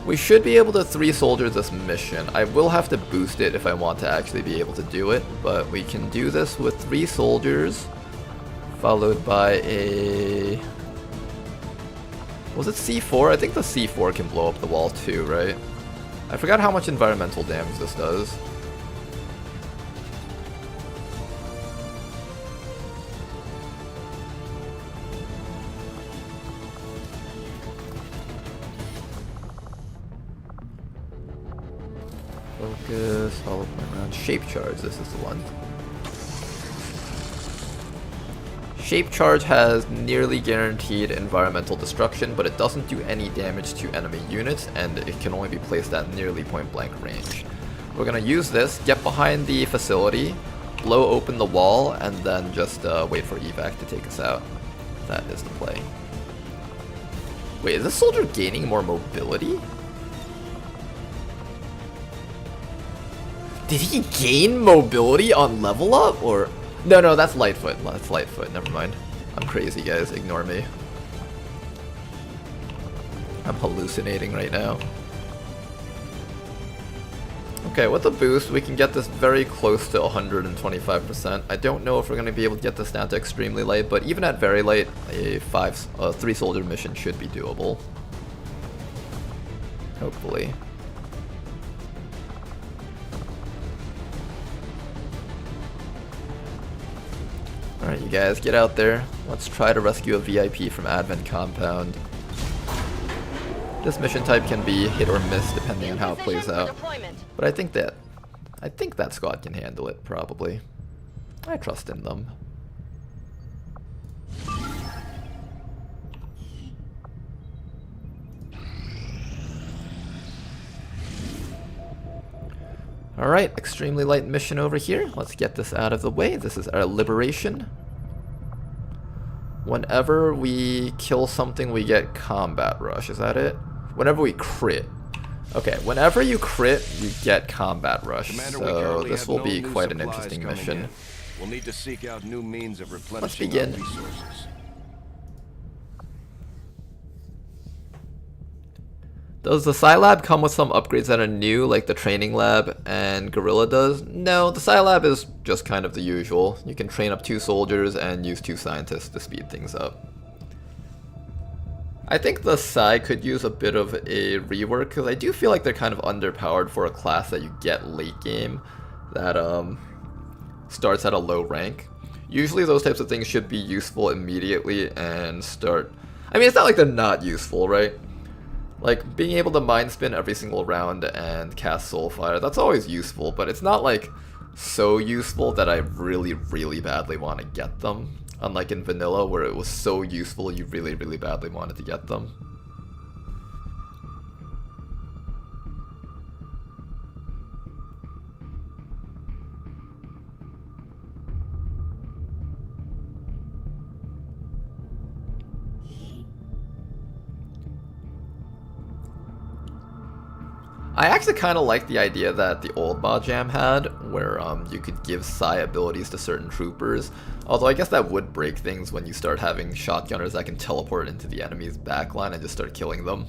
We should be able to 3 soldiers this mission. I will have to boost it if I want to actually be able to do it, but we can do this with 3 soldiers, followed by a... Was it C4? I think the C4 can blow up the wall too, right? I forgot how much environmental damage this does. Focus, hollow point round, shape charge, this is the one. Shape charge has nearly guaranteed environmental destruction, but it doesn't do any damage to enemy units, and it can only be placed at nearly point blank range. We're gonna use this, get behind the facility, blow open the wall, and then just wait for evac to take us out. That is the play. Wait, is this soldier gaining more mobility? Did he gain mobility on level up, or? No, that's Lightfoot. That's Lightfoot. Never mind. I'm crazy, guys. Ignore me. I'm hallucinating right now. Okay, with the boost, we can get this very close to 125%. I don't know if we're going to be able to get this down to extremely light, but even at very light, a 3 soldier mission should be doable. Hopefully. Alright, you guys, get out there. Let's try to rescue a VIP from Advent Compound. This mission type can be hit or miss depending on how it plays out. But I think that squad can handle it, probably. I trust in them. Alright, extremely light mission over here. Let's get this out of the way. This is our liberation. Whenever we kill something, we get combat rush. Is that it? Whenever we crit. Okay, whenever you crit, you get combat rush. Commander, so this will be quite an interesting mission. We'll need to seek out new means of replenishing Let's begin. our resources. Does the Scilab come with some upgrades that are new, like the training lab and Gorilla does? No, the Scilab is just kind of the usual. You can train up 2 soldiers and use 2 scientists to speed things up. I think the Sci could use a bit of a rework, because I do feel like they're kind of underpowered for a class that you get late game that starts at a low rank. Usually those types of things should be useful immediately and start... I mean, it's not like they're not useful, right? Like, being able to mind spin every single round and cast Soulfire, that's always useful, but it's not, like, so useful that I really, really badly want to get them. Unlike in vanilla, where it was so useful you really, really badly wanted to get them. I actually kind of like the idea that the old Ba Jam had, where you could give Psi abilities to certain troopers, although I guess that would break things when you start having shotgunners that can teleport into the enemy's backline and just start killing them.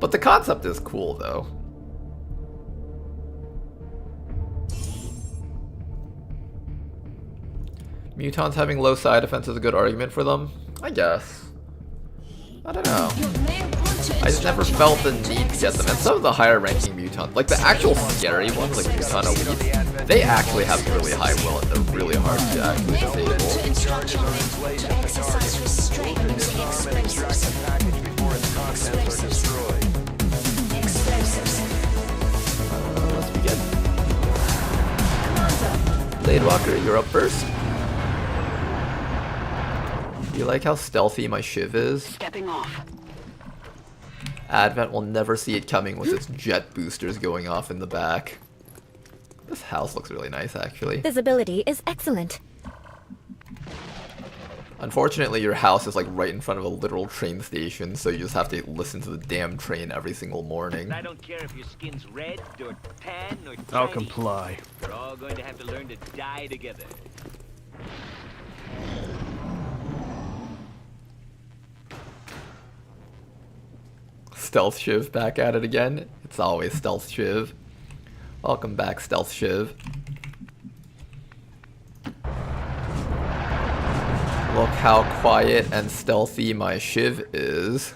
But the concept is cool, though. Mutons having low side defense is a good argument for them? I guess. I don't know. I just never felt the need to get them. And some of the higher ranking mutants, like the actual scary ones, like Mutant Elite, they actually have really high will and they're really hard to actually disable. Let's begin. Blade Walker, you're up first. You like how stealthy my Shiv is? Stepping off. Advent will never see it coming with its jet boosters going off in the back. This house looks really nice, actually. Visibility is excellent. Unfortunately, your house is like right in front of a literal train station, so you just have to listen to the damn train every single morning. I don't care if your skin's red or tan or I'll tiny. comply. We're all going to have to learn to die together. Stealth Shiv back at it again. It's always Stealth Shiv. Welcome back, Stealth Shiv. Look how quiet and stealthy my Shiv is.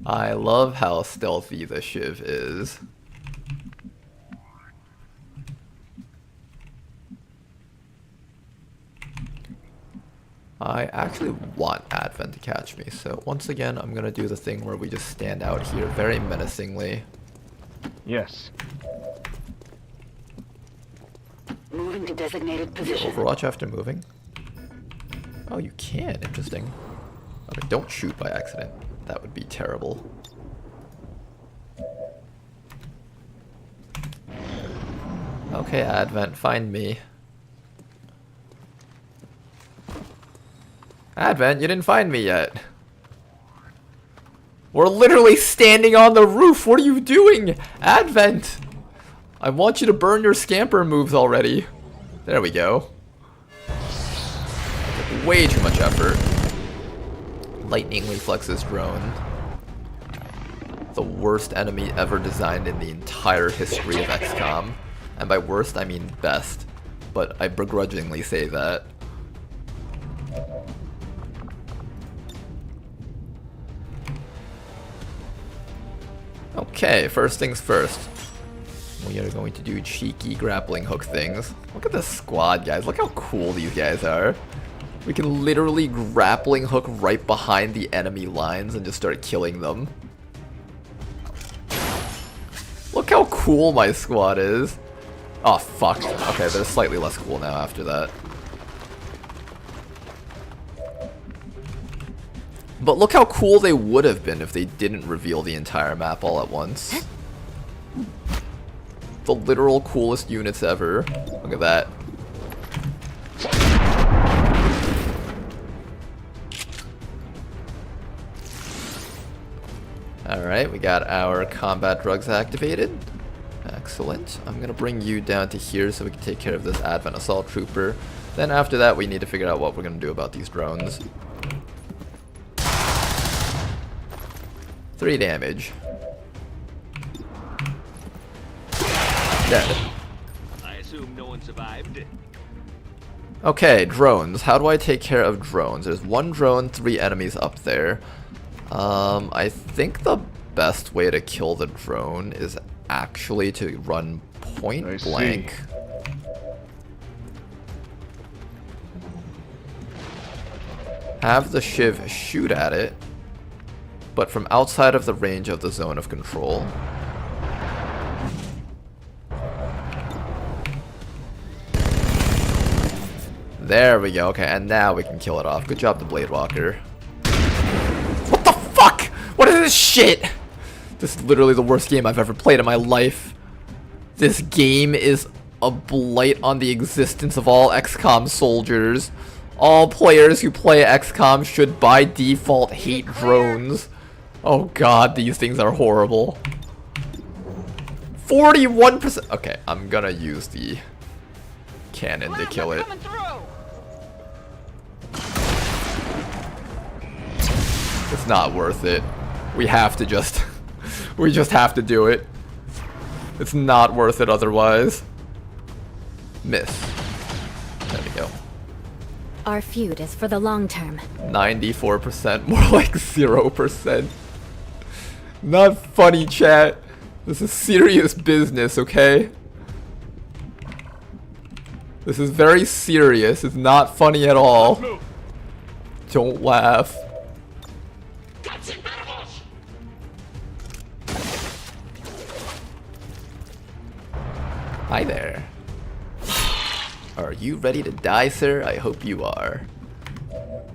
I love how stealthy the Shiv is. I actually want Advent to catch me, so once again I'm gonna do the thing where we just stand out here very menacingly. Yes. Moving to designated position. Overwatch after moving? Oh, you can. Interesting. Okay, don't shoot by accident. That would be terrible. Okay, Advent, find me. Advent, you didn't find me yet. We're literally standing on the roof. What are you doing? Advent! I want you to burn your scamper moves already. There we go. Way too much effort. Lightning reflexes drone. The worst enemy ever designed in the entire history of XCOM. And by worst, I mean best. But I begrudgingly say that. Okay, first things first. We are going to do cheeky grappling hook things. Look at this squad, guys. Look how cool these guys are. We can literally grappling hook right behind the enemy lines and just start killing them. Look how cool my squad is. Oh, fuck. Okay, they're slightly less cool now after that. But look how cool they would have been if they didn't reveal the entire map all at once. The literal coolest units ever. Look at that. Alright, we got our combat drugs activated. Excellent. I'm gonna bring you down to here so we can take care of this Advent Assault Trooper. Then after that, we need to figure out what we're gonna do about these drones. 3 damage. Dead. I assume no one survived. Okay, drones. How do I take care of drones? There's 1 drone, 3 enemies up there. I think the best way to kill the drone is actually to run point blank. Have the Shiv shoot at it, but from outside of the range of the zone of control. There we go. Okay, and now we can kill it off. Good job, the Blade Walker. What the fuck? What is this shit? This is literally the worst game I've ever played in my life. This game is a blight on the existence of all XCOM soldiers. All players who play XCOM should by default hate drones. Oh god, these things are horrible. 41%. Okay, I'm gonna use the cannon to kill it. It's not worth it. We have to just... we just have to do it. It's not worth it otherwise. Miss. There we go. Our feud is for the long term. 94%, more like 0%. Not funny, chat. This is serious business, okay? This is very serious. It's not funny at all. Don't laugh. Hi there. Are you ready to die, sir? I hope you are.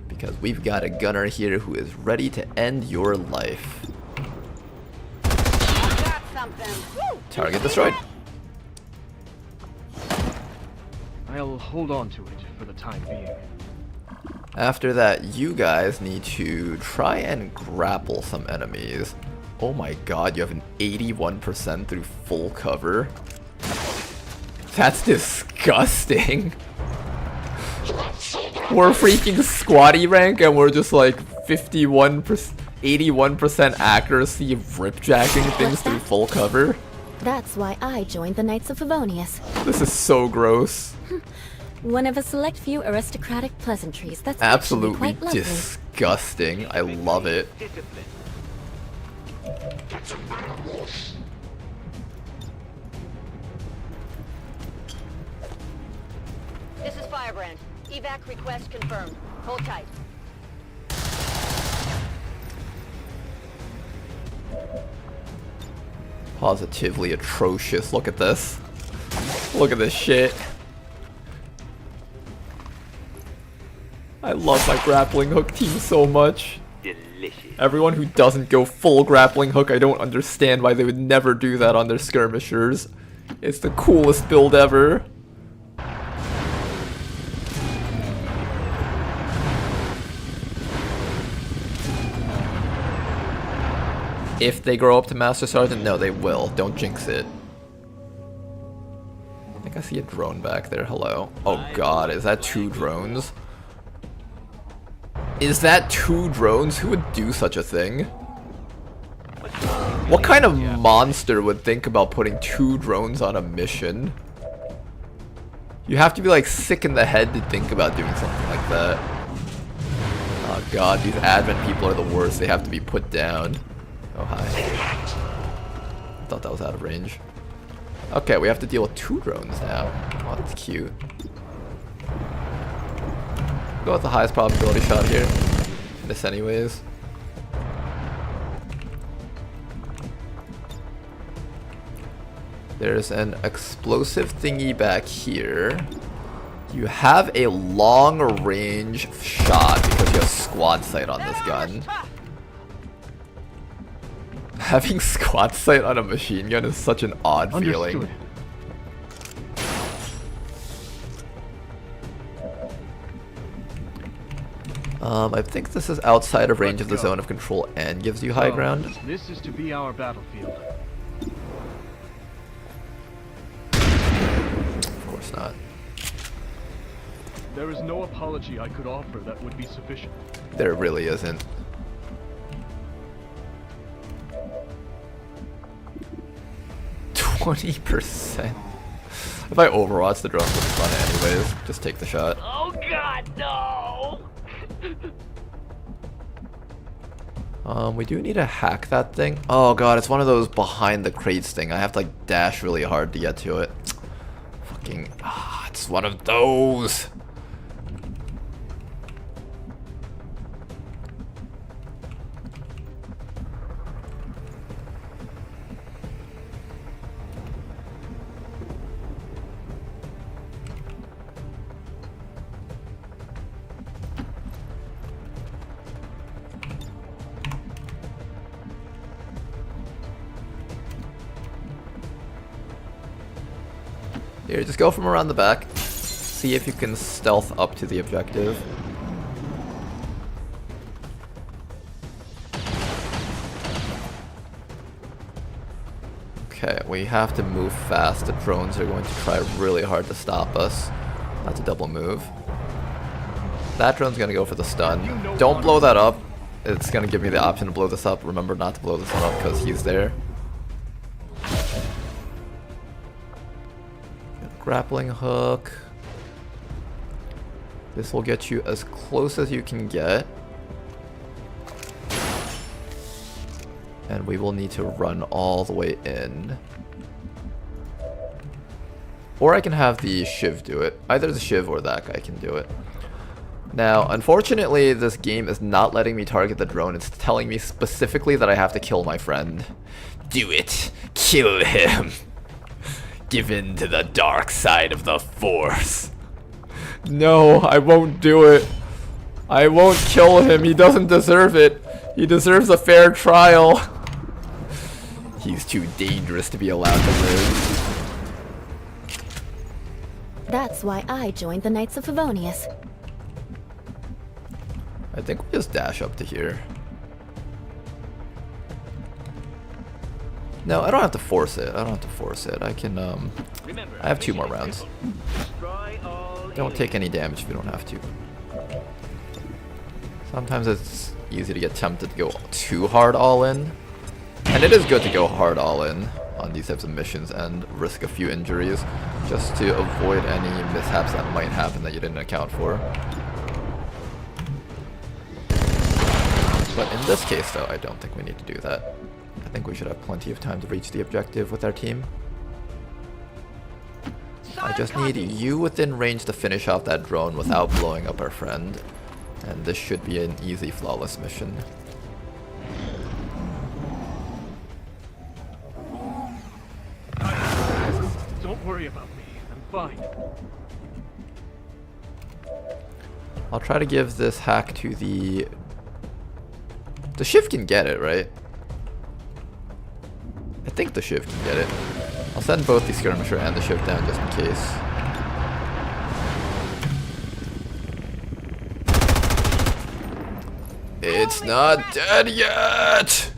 Because we've got a gunner here who is ready to end your life. Target destroyed. I'll hold on to it for the time being. After that, you guys need to try and grapple some enemies. Oh my god, you have an 81% through full cover. That's disgusting. We're freaking squatty rank and we're just like 51%, 81% accuracy ripjacking things through full cover. That's why I joined the Knights of Favonius. This is so gross. One of a select few aristocratic pleasantries. That's absolutely quite lovely. Disgusting. I love it. This is Firebrand. Evac request confirmed. Hold tight. Positively atrocious. Look at this. Look at this shit. I love my grappling hook team so much. Delicious. Everyone who doesn't go full grappling hook, I don't understand why they would never do that on their skirmishers. It's the coolest build ever. If they grow up to Master Sergeant, no, they will. Don't jinx it. I think I see a drone back there. Hello. Oh god, is that 2 drones? Is that 2 drones? Who would do such a thing? What kind of monster would think about putting 2 drones on a mission? You have to be like sick in the head to think about doing something like that. Oh god, these Advent people are the worst. They have to be put down. Oh, hi. I thought that was out of range. Okay, we have to deal with 2 drones now. Oh, that's cute. Go with the highest probability shot here. Miss anyways. There's an explosive thingy back here. You have a long range shot because you have squad sight on this gun. Having squad sight on a machine gun is such an odd feeling. I think this is outside of range of the zone of control and gives you high ground. This is to be our battlefield. Of course not. There is no apology I could offer that would be sufficient. There really isn't. %. If I Overwatch, the drone would be fun anyways. Just take the shot. Oh god, no! We do need to hack that thing. Oh god, it's one of those behind the crates thing. I have to like dash really hard to get to it. Fucking, it's one of those. Here, just go from around the back. See if you can stealth up to the objective. Okay, we have to move fast. The drones are going to try really hard to stop us. That's a double move. That drone's gonna go for the stun. Don't blow that up. It's gonna give me the option to blow this up. Remember not to blow this one up because he's there. Grappling hook. This will get you as close as you can get. And we will need to run all the way in. Or I can have the Shiv do it. Either the Shiv or that guy can do it. Now, unfortunately, this game is not letting me target the drone. It's telling me specifically that I have to kill my friend. Do it. Kill him. Give in to the dark side of the Force. No, I won't do it. I won't kill him. He doesn't deserve it. He deserves a fair trial. He's too dangerous to be allowed to live. That's why I joined the Knights of Favonius. I think we just dash up to here. No, I don't have to force it. I don't have to force it. I can, I have 2 more rounds. Don't take any damage if you don't have to. Sometimes it's easy to get tempted to go too hard all in. And it is good to go hard all in on these types of missions and risk a few injuries just to avoid any mishaps that might happen that you didn't account for. But in this case though, I don't think we need to do that. I think we should have plenty of time to reach the objective with our team. I just need you within range to finish off that drone without blowing up our friend. And this should be an easy, flawless mission. Don't worry about me. I'm fine. I'll try to give this hack to the... The Shiv can get it, right? I think the Shiv can get it. I'll send both the Skirmisher and the Shiv down just in case. It's not dead yet!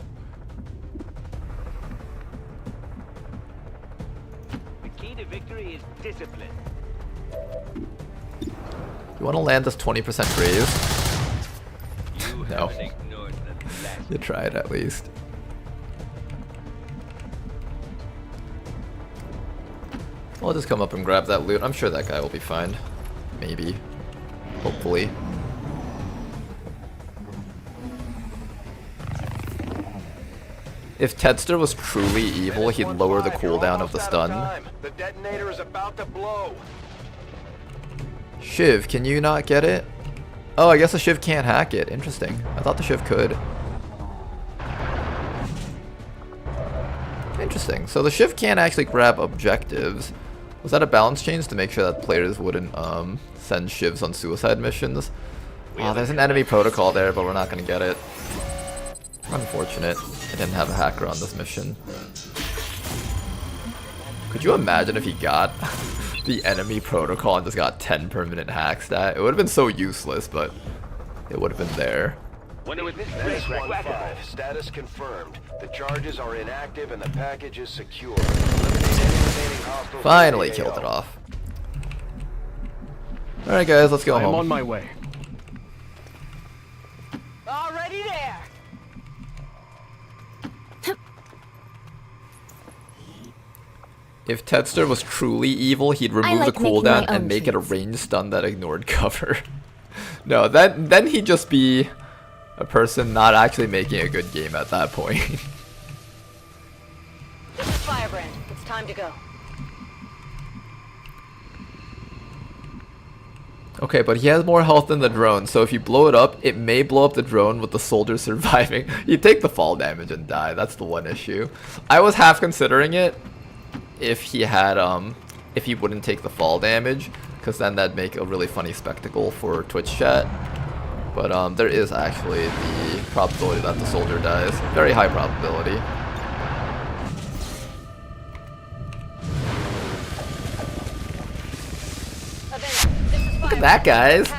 The key to victory is discipline. You want to land this 20% raise? No. You tried at least. I'll just come up and grab that loot. I'm sure that guy will be fine. Maybe. Hopefully. If Tedster was truly evil, he'd lower the cooldown of the stun. The detonator is about to blow. Shiv, can you not get it? Oh, I guess the Shiv can't hack it. Interesting. I thought the Shiv could. Interesting. So the Shiv can't actually grab objectives. Was that a balance change to make sure that players wouldn't send Shivs on suicide missions? Oh, there's an enemy protocol there, but we're not going to get it. Unfortunate. I didn't have a hacker on this mission. Could you imagine if he got the enemy protocol and just got 10 permanent hack stat? It would have been so useless, but it would have been there. Menace 1-5, status confirmed. The charges are inactive and the package is secure. Finally killed it off. Alright guys, let's go home. I'm on my way. Already there. If Tedster was truly evil, he'd remove the cooldown and make it a ranged stun that ignored cover. No, then he'd just be a person not actually making a good game at that point. This is Firebrand. It's time to go. Okay, but he has more health than the drone, so if you blow it up, it may blow up the drone with the soldier surviving. You take the fall damage and die, that's the one issue. I was half considering it if he had, if he wouldn't take the fall damage, because then that'd make a really funny spectacle for Twitch chat. But there is actually the probability that the soldier dies. Very high probability. Look at that, guys.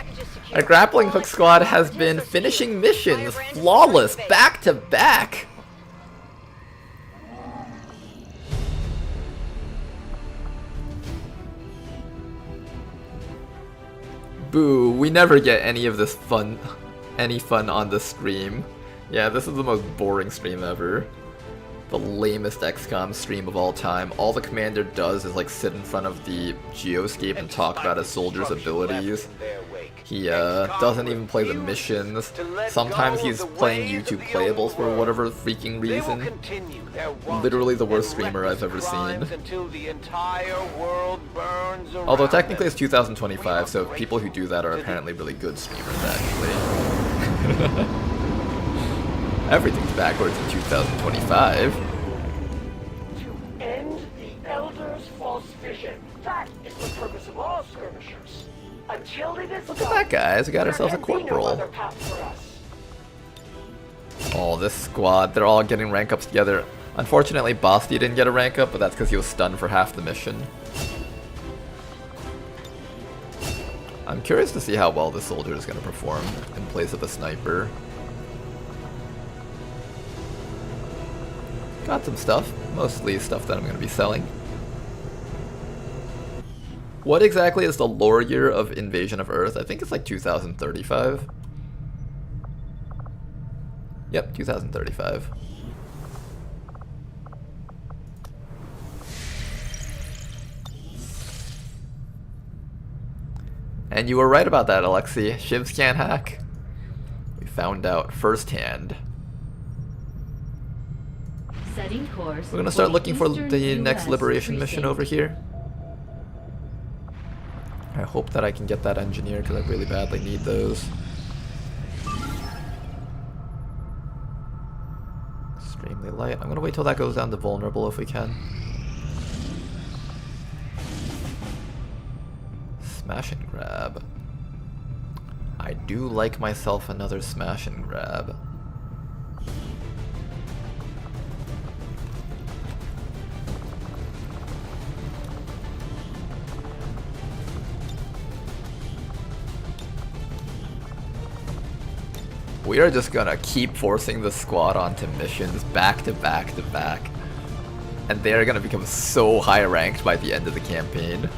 Our grappling hook squad has been finishing missions flawless, back to back. Boo, we never get any of this fun, any fun on the stream. Yeah, this is the most boring stream ever. The lamest XCOM stream of all time. All the commander does is like sit in front of the geoscape and talk about his soldiers' abilities. He doesn't even play the missions. Sometimes he's playing YouTube playables for whatever freaking reason. Literally the worst streamer I've ever seen. Although technically it's 2025, so people who do that are apparently really good streamers, actually. Everything's backwards in 2025. To end the Elder's false vision. That is the purpose of all skirmishers. Until it is Look at that, guys. We got ourselves a corporal. Oh, this squad. They're all getting rank ups together. Unfortunately, Basti didn't get a rank up, but that's because he was stunned for half the mission. I'm curious to see how well this soldier is going to perform in place of a sniper. Got some stuff. Mostly stuff that I'm going to be selling. What exactly is the lore year of Invasion of Earth? I think it's like 2035. Yep, 2035. And you were right about that, Alexei. Shivs can't hack. We found out firsthand. Setting course. We're gonna start looking for the next liberation mission over here. I hope that I can get that engineer because I really badly need those. Extremely light. I'm gonna wait till that goes down to vulnerable if we can. Smash and grab. I do like myself another smash and grab. We are just gonna keep forcing the squad onto missions back to back to back. And they are gonna become so high ranked by the end of the campaign.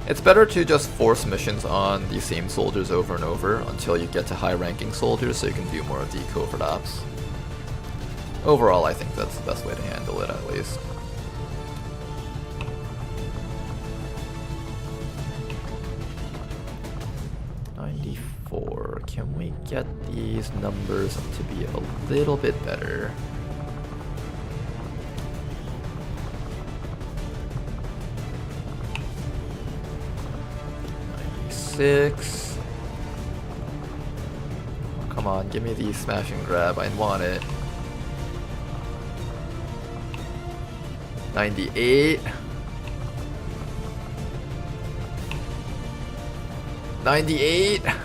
It's better to just force missions on the same soldiers over and over until you get to high ranking soldiers so you can do more of the covert ops. Overall, I think that's the best way to handle it, at least. Can we get these numbers to be a little bit better? $96. Come on, give me the smash and grab. I want it. $98. $98.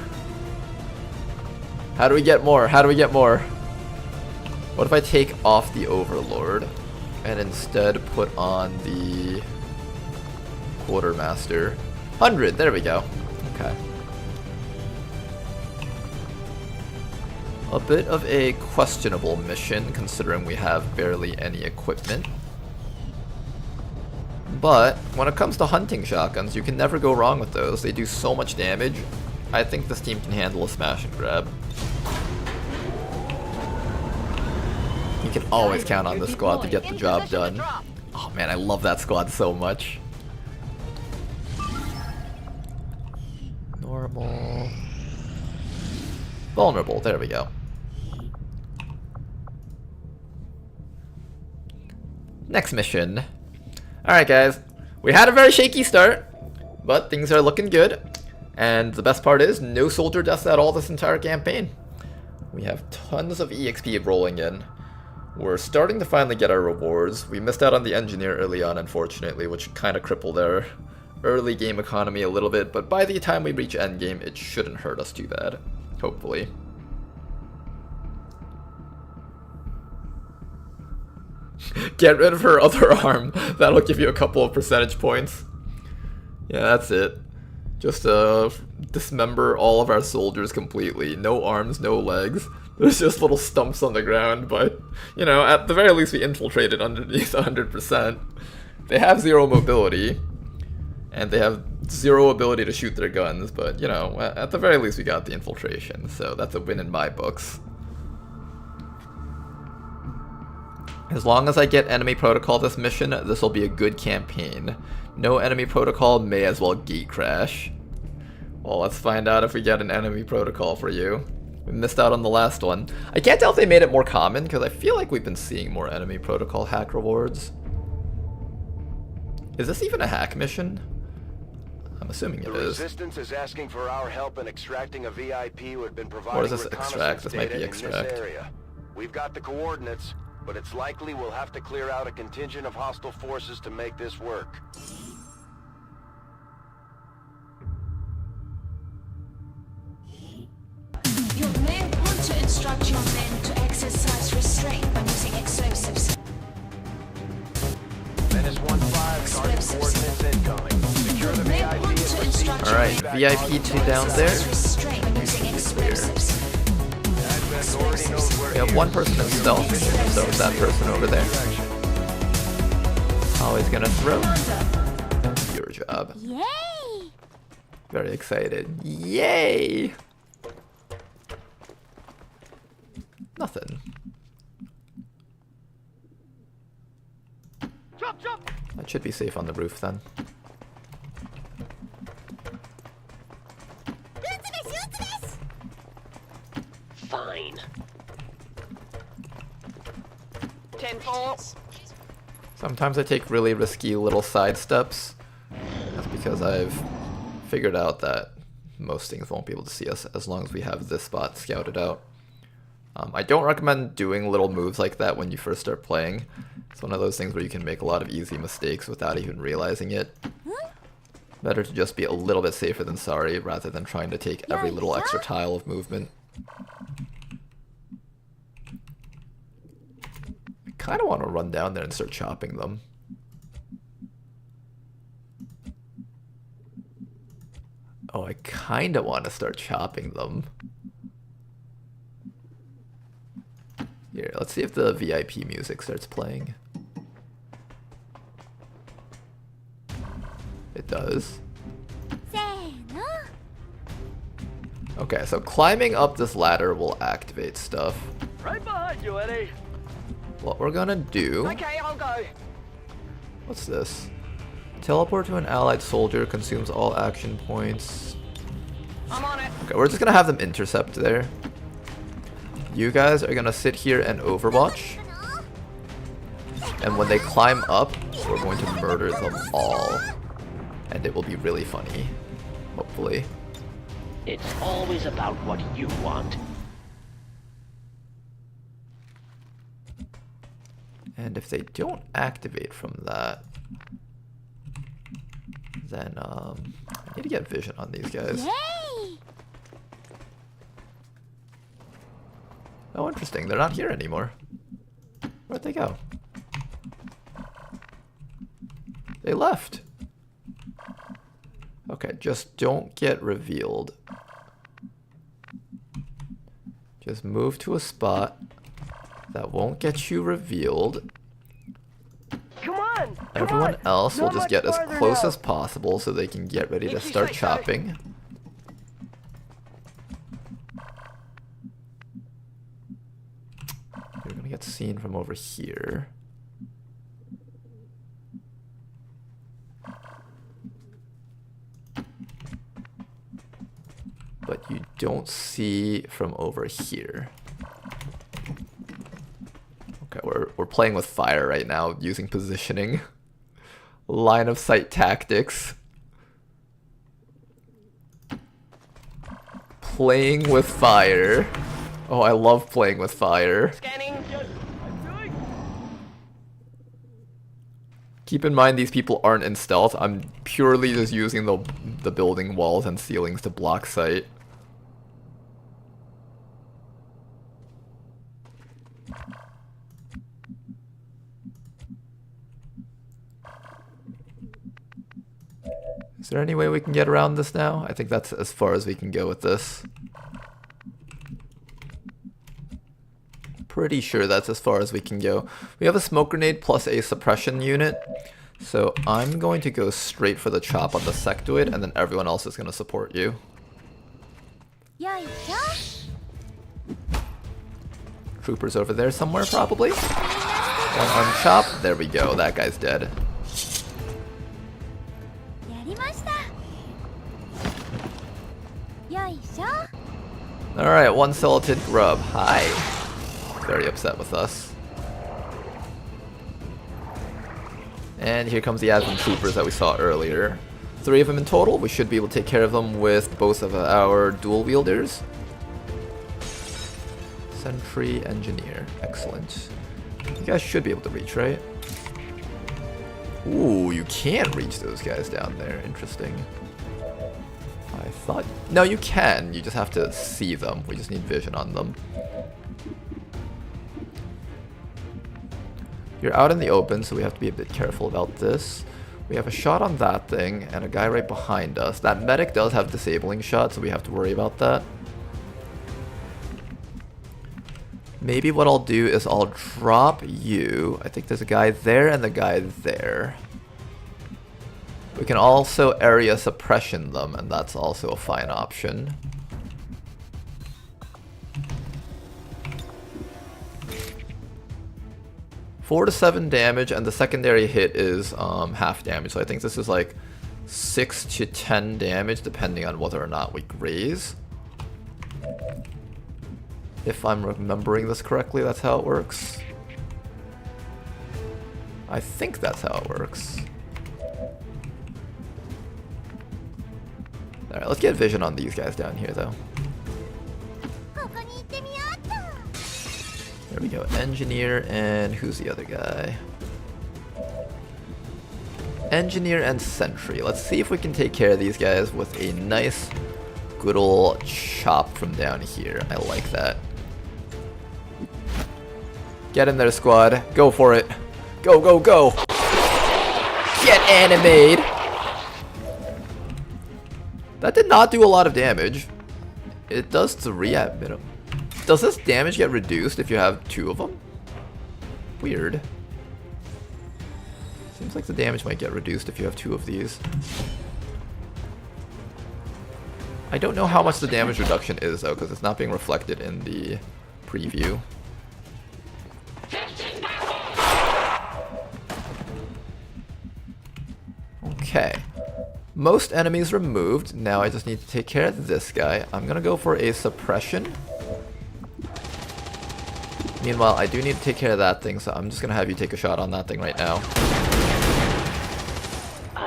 How do we get more? How do we get more? What if I take off the Overlord and instead put on the Quartermaster? 100, there we go. Okay. A bit of a questionable mission considering we have barely any equipment. But when it comes to hunting shotguns, you can never go wrong with those. They do so much damage. I think this team can handle a smash and grab. You can always count on this squad to get the job done. Oh man, I love that squad so much. Normal. Vulnerable, there we go. Next mission. Alright guys, we had a very shaky start, but things are looking good. And the best part is, no soldier deaths at all this entire campaign. We have tons of EXP rolling in. We're starting to finally get our rewards. We missed out on the engineer early on, unfortunately, which kind of crippled our early game economy a little bit, but by the time we reach endgame, it shouldn't hurt us too bad. Hopefully. Get rid of her other arm. That'll give you a couple of percentage points. Yeah, that's it. Just dismember all of our soldiers completely. No arms, no legs. There's just little stumps on the ground, but, you know, at the very least we infiltrated underneath 100%. They have 0 mobility, and they have 0 ability to shoot their guns, but, you know, at the very least we got the infiltration, so that's a win in my books. As long as I get enemy protocol this mission, this will be a good campaign. No enemy protocol, may as well gate crash. Well, let's find out if we get an enemy protocol for you. We missed out on the last one. I can't tell if they made it more common, because I feel like we've been seeing more enemy protocol hack rewards. Is this even a hack mission? I'm assuming it is. The Resistance is asking for our help in extracting a VIP who had been providing Or is this extract? This might be data extract. in this area. We've got the coordinates, but it's likely we'll have to clear out a contingent of hostile forces to make this work. You may want to instruct your men to exercise restraint when using explosives. Menace 1-5, target coordinates incoming. Secure the VIP and proceed. Alright, VIP 2 down there. We have one person in stealth, so it's that person over there. Always gonna throw. Your job. Yay! Very excited. Yay! Nothing. That should be safe on the roof then. Fine. 10-4. Sometimes I take really risky little side steps. That's because I've figured out that most things won't be able to see us as long as we have this spot scouted out. I don't recommend doing little moves like that when you first start playing. It's one of those things where you can make a lot of easy mistakes without even realizing it. Better to just be a little bit safer than sorry rather than trying to take every little extra tile of movement. I kind of want to run down there and start chopping them. Oh, I kind of want to start chopping them. Here, let's see if the VIP music starts playing. It does. Okay, so climbing up this ladder will activate stuff. Right behind you, Eddie. What we're gonna do... Okay, I'll go. What's this? Teleport to an allied soldier, consumes all action points. I'm on it. Okay, we're just gonna have them intercept there. You guys are gonna sit here and overwatch. And when they climb up, we're going to murder them all. And it will be really funny. Hopefully. It's always about what you want. And if they don't activate from that, then I need to get vision on these guys. Yay! Oh, interesting. They're not here anymore. Where'd they go? They left. Okay, just don't get revealed. Just move to a spot that won't get you revealed. Come on! Everyone else will just get as close as possible so they can get ready to start chopping. You're gonna get seen from over here. But you don't see from over here. Okay, we're playing with fire right now, using positioning. Line of sight tactics. Playing with fire. Oh, I love playing with fire. Scanning. Keep in mind these people aren't in stealth. I'm purely just using the building walls and ceilings to block sight. Is there any way we can get around this now? I think that's as far as we can go with this. Pretty sure that's as far as we can go. We have a smoke grenade plus a suppression unit. So I'm going to go straight for the chop on the sectoid, and then everyone else is going to support you. Troopers over there somewhere, probably. One arm chop. There we go. That guy's dead. Alright, one skeleton grub. Hi. Very upset with us. And here comes the Advent troopers that we saw earlier. 3 of them in total. We should be able to take care of them with both of our dual wielders. Sentry, engineer. Excellent. You guys should be able to reach, right? Ooh, you can reach those guys down there. Interesting. I thought... No, you can. You just have to see them. We just need vision on them. You're out in the open, so we have to be a bit careful about this. We have a shot on that thing, and a guy right behind us. That medic does have disabling shot, so we have to worry about that. Maybe what I'll do is I'll drop you. I think there's a guy there and a guy there. We can also area suppression them, and that's also a fine option. Four to 7 damage, and the secondary hit is half damage. So I think this is like 6 to 10 damage, depending on whether or not we graze. If I'm remembering this correctly, that's how it works. I think that's how it works. Alright, let's get vision on these guys down here, though. There we go. Engineer, and who's the other guy? Engineer and Sentry. Let's see if we can take care of these guys with a nice, good old chop from down here. I like that. Get in there, squad. Go for it. Go, go, go. Get animated. That did not do a lot of damage. It does 3 at minimum. Does this damage get reduced if you have 2 of them? Weird. Seems like the damage might get reduced if you have 2 of these. I don't know how much the damage reduction is, though, because it's not being reflected in the preview. Okay. Most enemies removed. Now I just need to take care of this guy. I'm gonna go for a suppression. Meanwhile, I do need to take care of that thing, so I'm just gonna have you take a shot on that thing right now.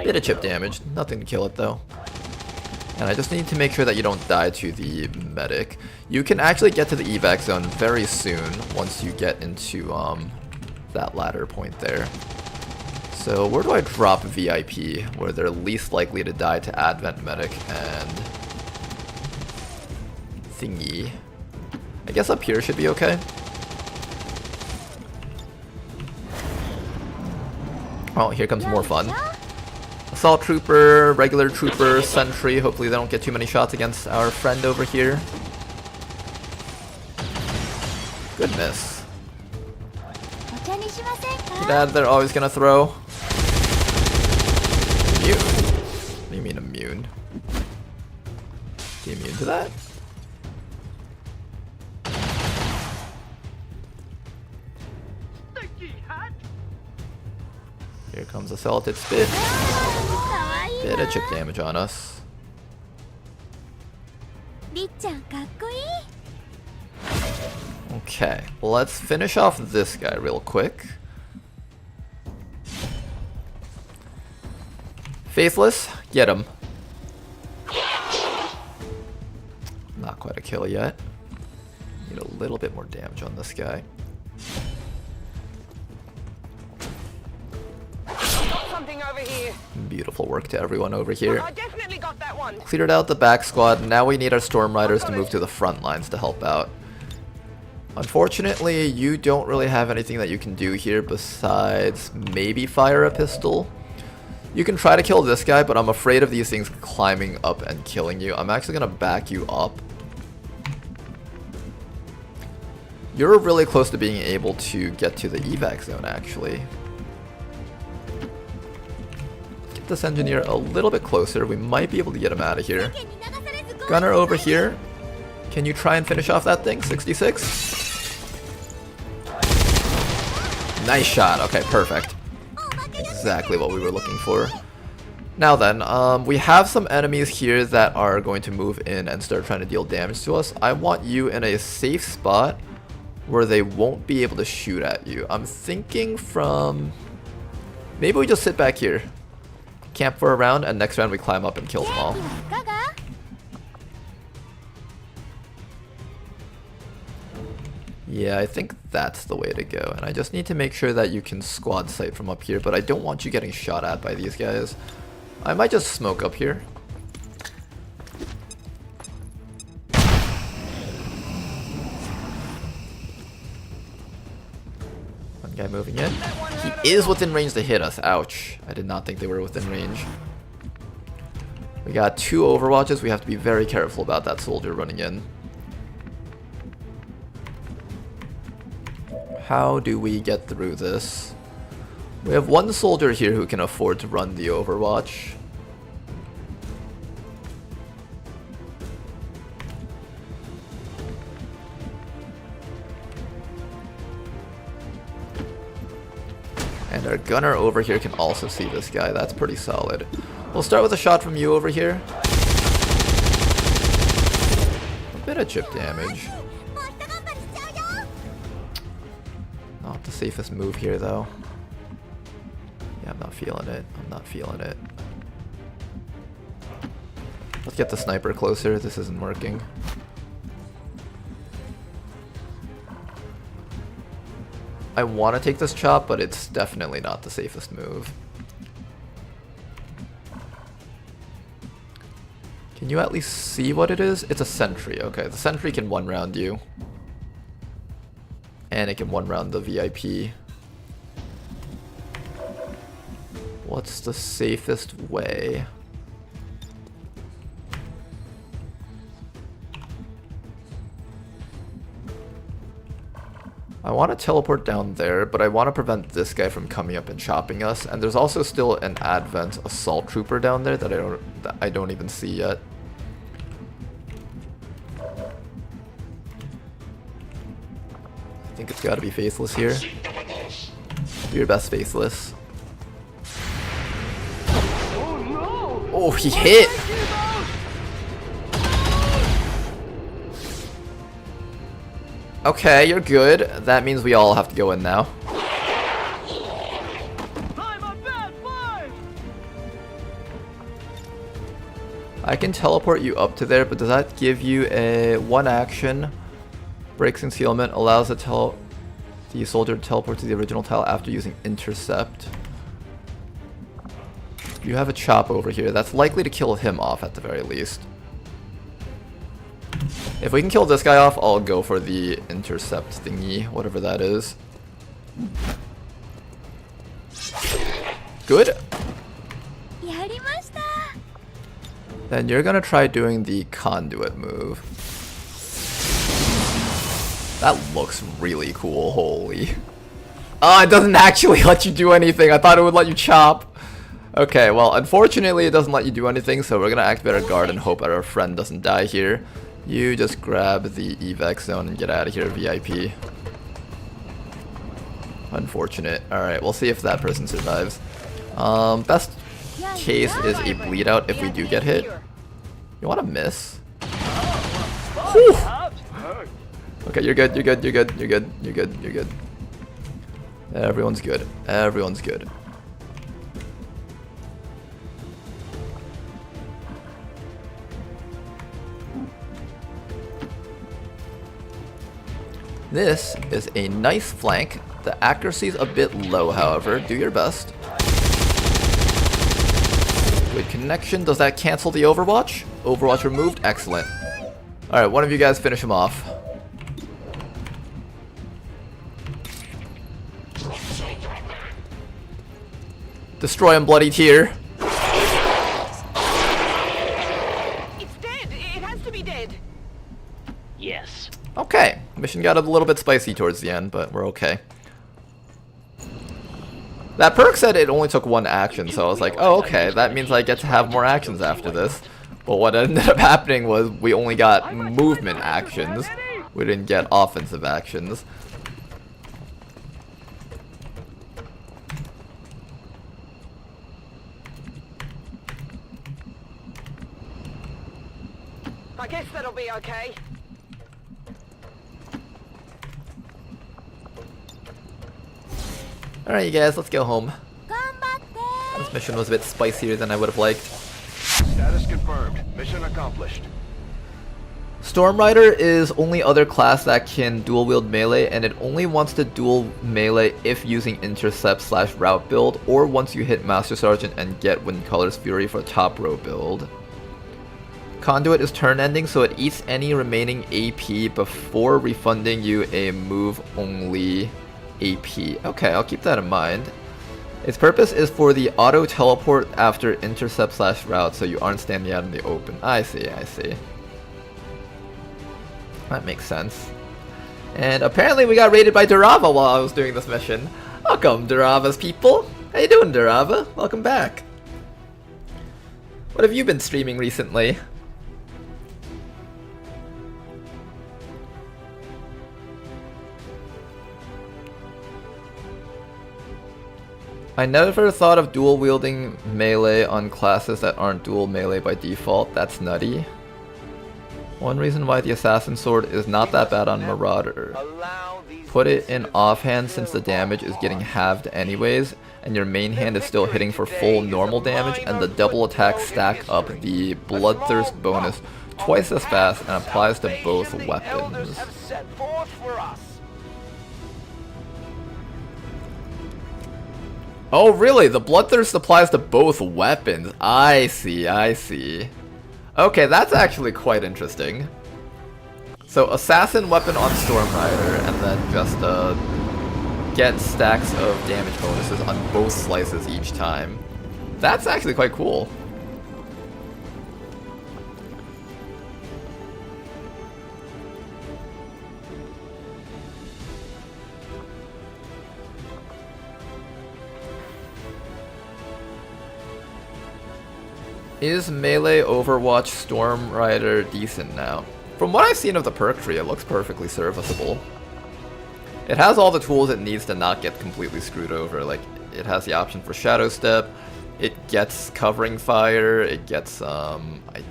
Bit of chip damage. Nothing to kill it, though. And I just need to make sure that you don't die to the medic. You can actually get to the evac zone very soon once you get into that ladder point there. So where do I drop VIP, where they're least likely to die to Advent Medic and thingy? I guess up here should be okay. Oh, here comes more fun. Assault Trooper, regular Trooper, Sentry. Hopefully they don't get too many shots against our friend over here. Good miss. Your dad, they're always gonna throw. Immune. What do you mean immune? Is he immune to that? Here comes a Celtic Spit. Bit of chip damage on us. Okay, let's finish off this guy real quick. Faithless, get him. Not quite a kill yet. Need a little bit more damage on this guy. Something over here. Beautiful work to everyone over here. I definitely got that one. Cleared out the back squad. Now we need our Storm Riders to move to the front lines to help out. Unfortunately, you don't really have anything that you can do here besides maybe fire a pistol. You can try to kill this guy, but I'm afraid of these things climbing up and killing you. I'm actually going to back you up. You're really close to being able to get to the evac zone, actually. Get this engineer a little bit closer. We might be able to get him out of here. Gunner over here. Can you try and finish off that thing? 66? Nice shot. Okay, perfect. Exactly what we were looking for. Now then, we have some enemies here that are going to move in and start trying to deal damage to us. I want you in a safe spot where they won't be able to shoot at you. I'm thinking from... maybe we just sit back here. Camp for a round, and next round we climb up and kill them all. Yeah, I think that's the way to go. And I just need to make sure that you can squad sight from up here, but I don't want you getting shot at by these guys. I might just smoke up here. One guy moving in. He is within range to hit us. Ouch. I did not think they were within range. We got 2 overwatches. We have to be very careful about that soldier running in. How do we get through this? We have 1 soldier here who can afford to run the overwatch. And our gunner over here can also see this guy. That's pretty solid. We'll start with a shot from you over here. A bit of chip damage. Not the safest move here, though. Yeah, I'm not feeling it. I'm not feeling it. Let's get the sniper closer. This isn't working. I want to take this chop, but it's definitely not the safest move. Can you at least see what it is? It's a sentry. Okay, the sentry can 1-round you. And it can 1-round the VIP. What's the safest way? I want to teleport down there, but I want to prevent this guy from coming up and chopping us. And there's also still an Advent assault trooper down there that I don't even see yet. I think it's got to be Faceless here. Do your best, Faceless. Oh, he hit! Okay, you're good. That means we all have to go in now. I can teleport you up to there, but does that give you a 1 action? Breaks concealment, allows the soldier to teleport to the original tile after using intercept. You have a chop over here. That's likely to kill him off at the very least. If we can kill this guy off, I'll go for the intercept thingy, whatever that is. Good. Then you're gonna try doing the conduit move. That looks really cool, holy. Oh, it doesn't actually let you do anything. I thought it would let you chop. Okay, well, unfortunately it doesn't let you do anything, so we're gonna activate our guard and hope that our friend doesn't die here. You just grab the evac zone and get out of here, VIP. Unfortunate. Alright, we'll see if that person survives. Best case is a bleed out if we do get hit. You wanna miss? Whew. Okay, you're good, you're good, you're good, you're good, you're good, you're good. Everyone's good. Everyone's good. This is a nice flank. The accuracy's a bit low, however. Do your best. Good connection. Does that cancel the Overwatch? Overwatch removed. Excellent. Alright, one of you guys finish him off. Destroy him, bloody tear. It's dead. It has to be dead. Yes. Okay, mission got a little bit spicy towards the end, but we're okay. That perk said it only took 1 action, so I was like, oh, okay, that means I get to have more actions after this. But what ended up happening was we only got movement actions. We didn't get offensive actions. I guess that'll be okay. Alright, you guys, let's go home. This mission was a bit spicier than I would have liked. Status confirmed. Mission accomplished. Storm Rider is only other class that can dual wield melee, and it only wants to dual melee if using intercept / route build, or once you hit Master Sergeant and get Wind Color's Fury for top row build. Conduit is turn ending, so it eats any remaining AP before refunding you a move only AP. Okay, I'll keep that in mind. Its purpose is for the auto teleport after intercept / route, so you aren't standing out in the open. I see, I see. That makes sense. And apparently we got raided by Durava while I was doing this mission. Welcome, Durava's people. How you doing, Durava? Welcome back. What have you been streaming recently? I never thought of dual wielding melee on classes that aren't dual melee by default. That's nutty. One reason why the Assassin Sword is not that bad on Marauder. Put it in offhand since the damage is getting halved anyways, and your main hand is still hitting for full normal damage, and the double attacks stack up the Bloodthirst bonus twice as fast and applies to both weapons. Oh really? The Bloodthirst applies to both weapons. I see, I see. Okay, that's actually quite interesting. So Assassin weapon on Storm Rider, and then just get stacks of damage bonuses on both slices each time. That's actually quite cool. Is melee Overwatch Storm Rider decent now? From what I've seen of the perk tree, it looks perfectly serviceable. It has all the tools it needs to not get completely screwed over. Like, it has the option for Shadow Step, it gets Covering Fire, it gets, I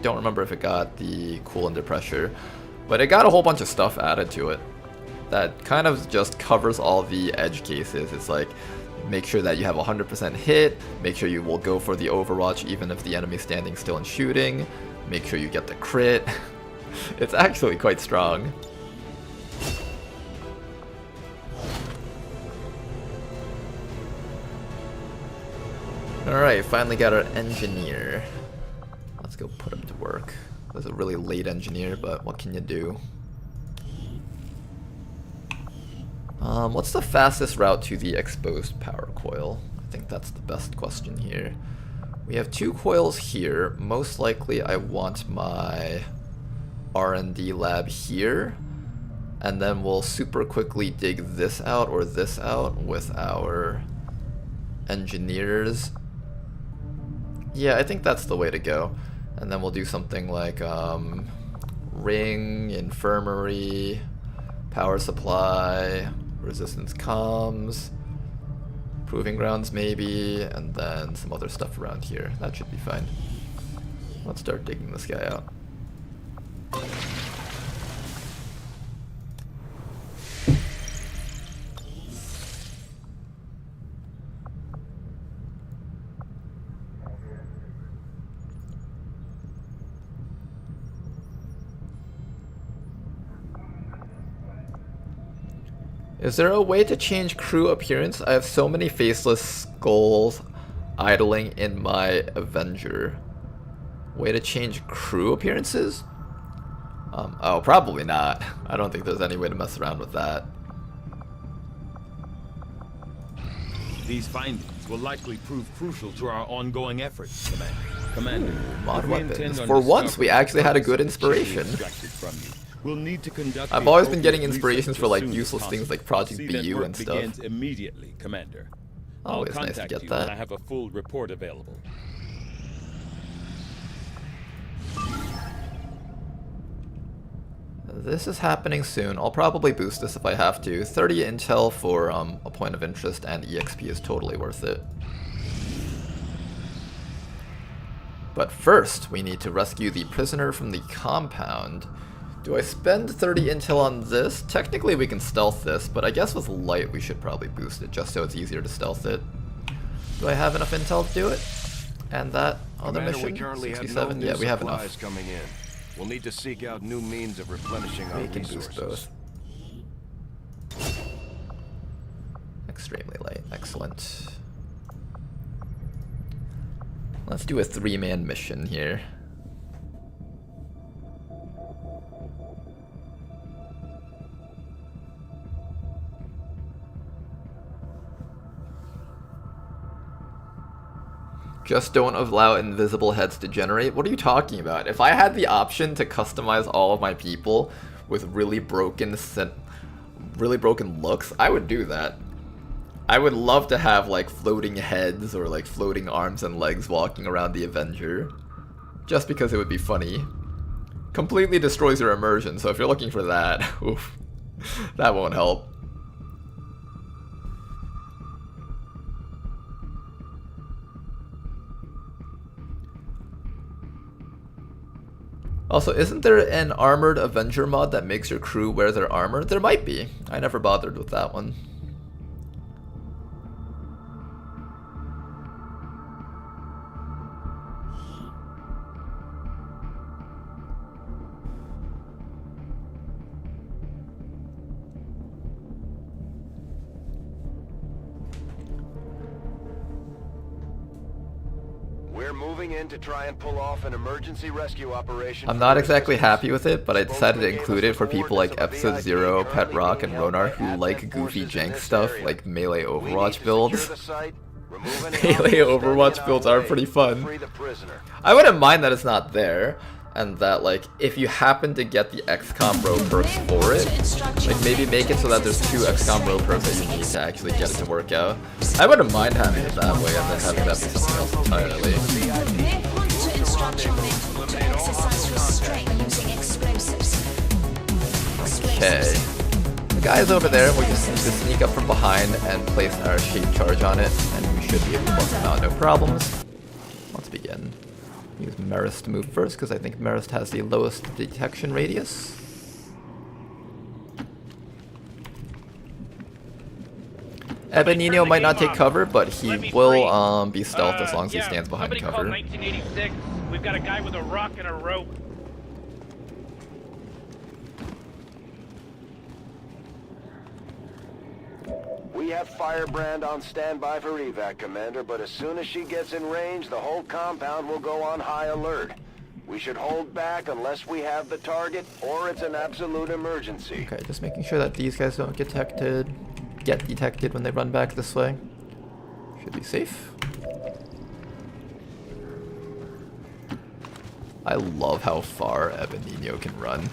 don't remember if it got the Cool Under Pressure, but it got a whole bunch of stuff added to it that kind of just covers all the edge cases. It's like, make sure that you have 100% hit, make sure you will go for the Overwatch even if the enemy's standing still and shooting, make sure you get the crit. It's actually quite strong. Alright, finally got our engineer. Let's go put him to work. This is a really late engineer, but what can you do? What's the fastest route to the exposed power coil? I think that's the best question here. We have 2 coils here. Most likely I want my R&D lab here. And then we'll super quickly dig this out or this out with our engineers. Yeah, I think that's the way to go. And then we'll do something like ring, infirmary, power supply, resistance comms, proving grounds maybe, and then some other stuff around here. That should be fine. Let's start digging this guy out. Is there a way to change crew appearance? I have so many faceless skulls idling in my Avenger. Way to change crew appearances? Oh, probably not. I don't think there's any way to mess around with that. These findings will likely prove crucial to our ongoing efforts, Commander. Mod weapons. For once, we actually had a good inspiration. We'll need to conduct I've always been getting inspirations for like useless things like Project BU and stuff. Begins immediately, Commander. Always nice to get that. I have a full report available. This is happening soon. I'll probably boost this if I have to. 30 intel for a point of interest, and EXP is totally worth it. But first, we need to rescue the prisoner from the compound. Do I spend 30 intel on this? Technically we can stealth this, but I guess with light we should probably boost it just so it's easier to stealth it. Do I have enough intel to do it? And that other Commander, mission? we currently 67? have no Yeah, new we have supplies enough. coming in. We'll need to seek out new means of replenishing our We can resources. boost both. Extremely light. Excellent. Let's do a 3-man mission here. Just don't allow invisible heads to generate? What are you talking about? If I had the option to customize all of my people with really broken looks, I would do that. I would love to have like floating heads or like floating arms and legs walking around the Avenger. Just because it would be funny. Completely destroys your immersion, so if you're looking for that, oof, that won't help. Also, isn't there an armored Avenger mod that makes your crew wear their armor? There might be. I never bothered with that one. We're moving in to try and pull off an emergency rescue operation. I'm not exactly happy with it, but I decided to include it for people like Episode 0, Pet Rock, and Ronar who like goofy jank stuff like melee Overwatch builds. Melee Overwatch builds are pretty fun. I wouldn't mind that it's not there, and that like if you happen to get the XCOM row perks for it, like maybe make it so that there's 2 XCOM row perks that you need to actually get it to work out. I wouldn't mind having it that way and then having that be something else entirely. Okay. The guy's over there, we just need to sneak up from behind and place our shape charge on it, and we should be able to bust him out, no problems. Let's begin. Use Marist to move first, because I think Marist has the lowest detection radius. Ebenino might not take cover, but he will be stealth as long as he stands behind cover. 1986. We've got a guy with a rock and a rope. We have Firebrand on standby for evac, Commander, but as soon as she gets in range, the whole compound will go on high alert. We should hold back unless we have the target, or it's an absolute emergency. Okay, just making sure that these guys don't get detected when they run back this way. Should be safe. I love how far Ebenino can run.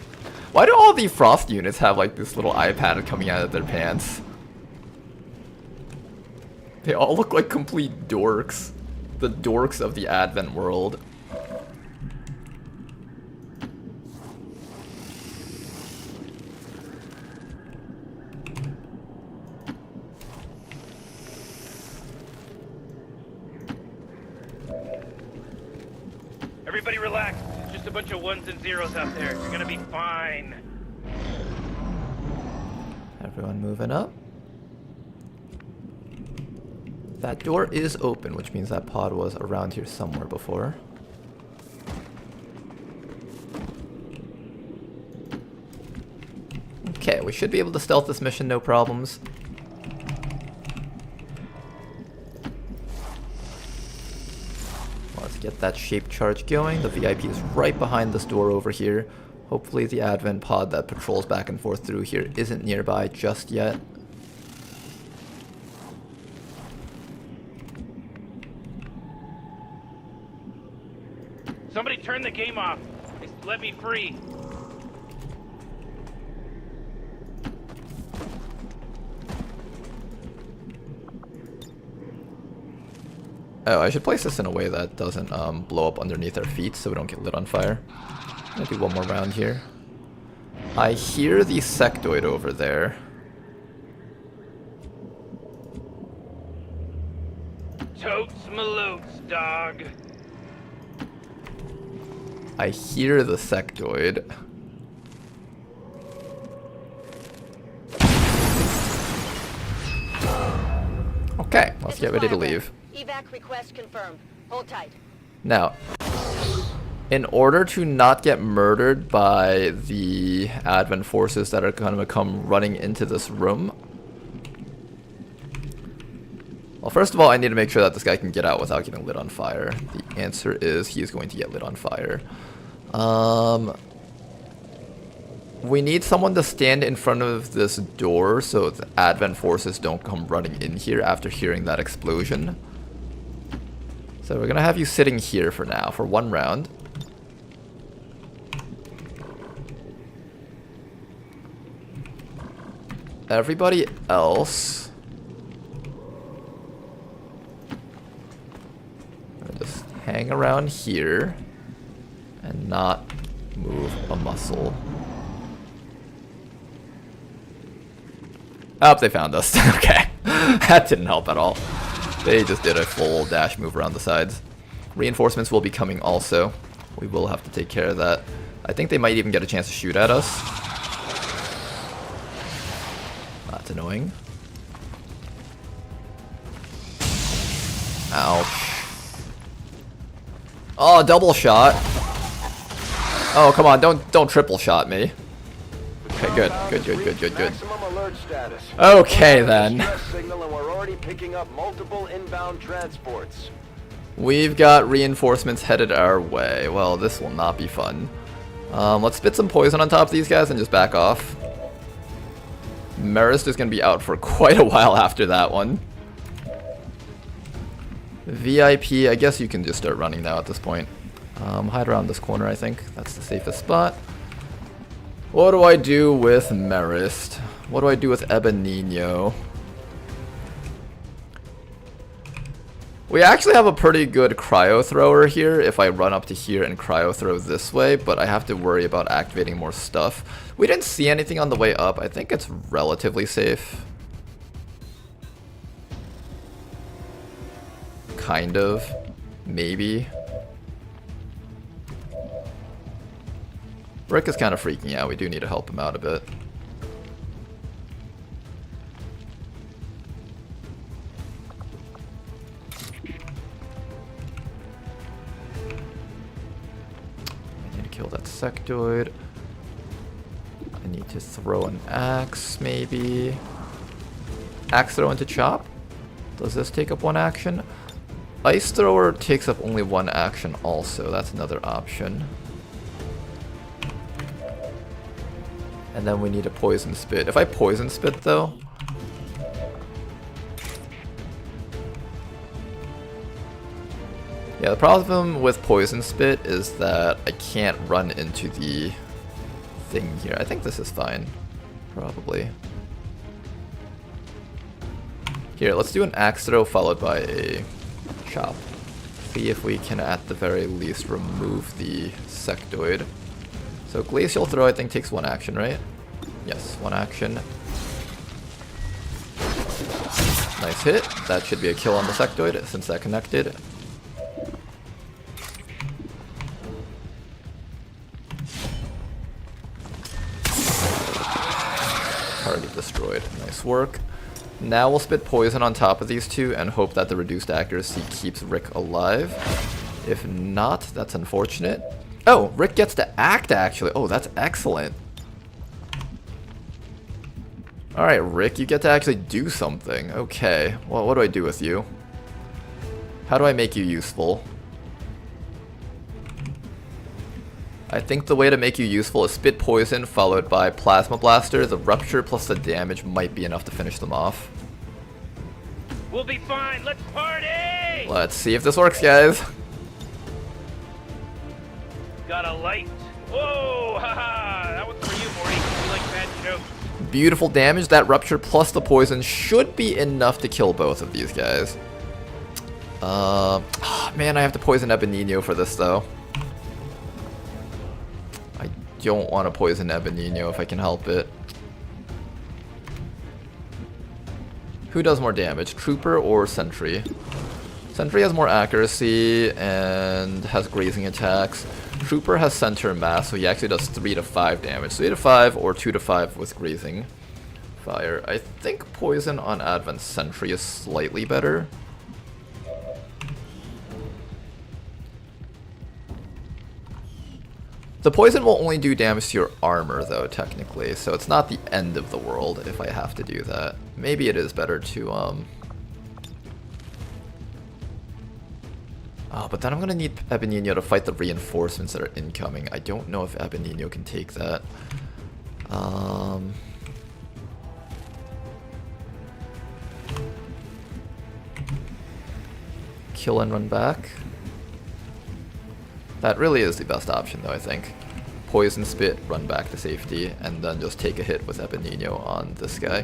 Why do all the Frost units have like this little iPad coming out of their pants? They all look like complete dorks. The dorks of the Advent world. Everybody relax. It's just a bunch of 1s and 0s out there. You're gonna be fine. Everyone moving up. That door is open, which means that pod was around here somewhere before. Okay, we should be able to stealth this mission, no problems. Let's get that shape charge going. The VIP is right behind this door over here. Hopefully the Advent pod that patrols back and forth through here isn't nearby just yet. Somebody turn the game off. Let me free. Oh, I should place this in a way that doesn't blow up underneath our feet so we don't get lit on fire. Maybe one more round here. I hear the sectoid over there. Totes malotes, dog. I hear the sectoid. Okay, let's get ready to leave. Evac request confirmed. Hold tight. Now, in order to not get murdered by the Advent forces that are going to come running into this room, well, first of all, I need to make sure that this guy can get out without getting lit on fire. The answer is he's going to get lit on fire. We need someone to stand in front of this door so the Advent forces don't come running in here after hearing that explosion. So we're going to have you sitting here for now, for 1 round. Everybody else, just hang around here and not move a muscle. Oh, they found us. Okay. That didn't help at all. They just did a full dash move around the sides. Reinforcements will be coming also. We will have to take care of that. I think they might even get a chance to shoot at us. That's annoying. Ouch. Oh, double shot. Oh, come on, don't triple shot me. Okay, good. Okay then. We've got reinforcements headed our way. Well, this will not be fun. Let's spit some poison on top of these guys and just back off. Marist is going to be out for quite a while after that one. VIP, I guess you can just start running now at this point. Hide around this corner, I think. That's the safest spot. What do I do with Marist? What do I do with Ebenino? We actually have a pretty good cryo thrower here if I run up to here and cryo throw this way, but I have to worry about activating more stuff. We didn't see anything on the way up. I think it's relatively safe. Kind of. Maybe. Rick is kind of freaking out. We do need to help him out a bit. I need to kill that sectoid. I need to throw an axe, maybe. Axe throw into chop? Does this take up 1 action? Ice thrower takes up only 1 action also. That's another option. And then we need a poison spit. If I poison spit though, yeah, the problem with poison spit is that I can't run into the thing here. I think this is fine, probably. Here, let's do an axe throw followed by a chop. See if we can at the very least remove the sectoid. So glacial throw I think takes 1 action, right? Yes, 1 action. Nice hit. That should be a kill on the sectoid since that connected. Target destroyed. Nice work. Now we'll spit poison on top of these two and hope that the reduced accuracy keeps Rick alive. If not, that's unfortunate. Oh, Rick gets to act actually. Oh, that's excellent. Alright, Rick, you get to actually do something. Okay, well, what do I do with you? How do I make you useful? I think the way to make you useful is spit poison followed by plasma blaster. The rupture plus the damage might be enough to finish them off. We'll be fine. Let's party! Let's see if this works, guys. Got a light. Whoa! Haha! That one's for you, Morty. You like bad jokes. Beautiful damage. That rupture plus the poison should be enough to kill both of these guys. Man, I have to poison Ebenino for this though. I don't want to poison Ebenino if I can help it. Who does more damage, Trooper or Sentry? Sentry has more accuracy and has grazing attacks. Trooper has center mass, so he actually does 3 to 5 damage. 3 to 5 or 2 to 5 with grazing fire. I think poison on Advent Sentry is slightly better. The poison will only do damage to your armor though, technically, so it's not the end of the world if I have to do that. Maybe it is better to but then I'm gonna need Ebenino to fight the reinforcements that are incoming. I don't know if Ebenino can take that. Kill and run back. That really is the best option though, I think. Poison Spit, run back to safety, and then just take a hit with Ebenino on this guy.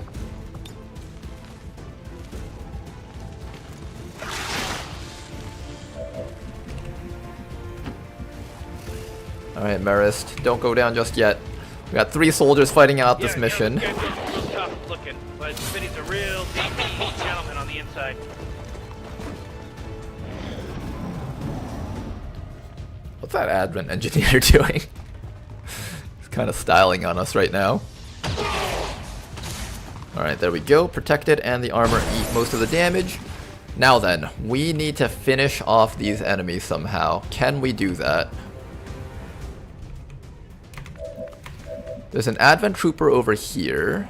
Alright, Marist, don't go down just yet. We got 3 soldiers fighting out this mission. Tough looking, but Spitty's a real deep gentleman on the inside. What's that Advent Engineer doing? He's kind of styling on us right now. Alright, there we go. Protected, and the armor eat most of the damage. Now then, we need to finish off these enemies somehow. Can we do that? There's an Advent Trooper over here.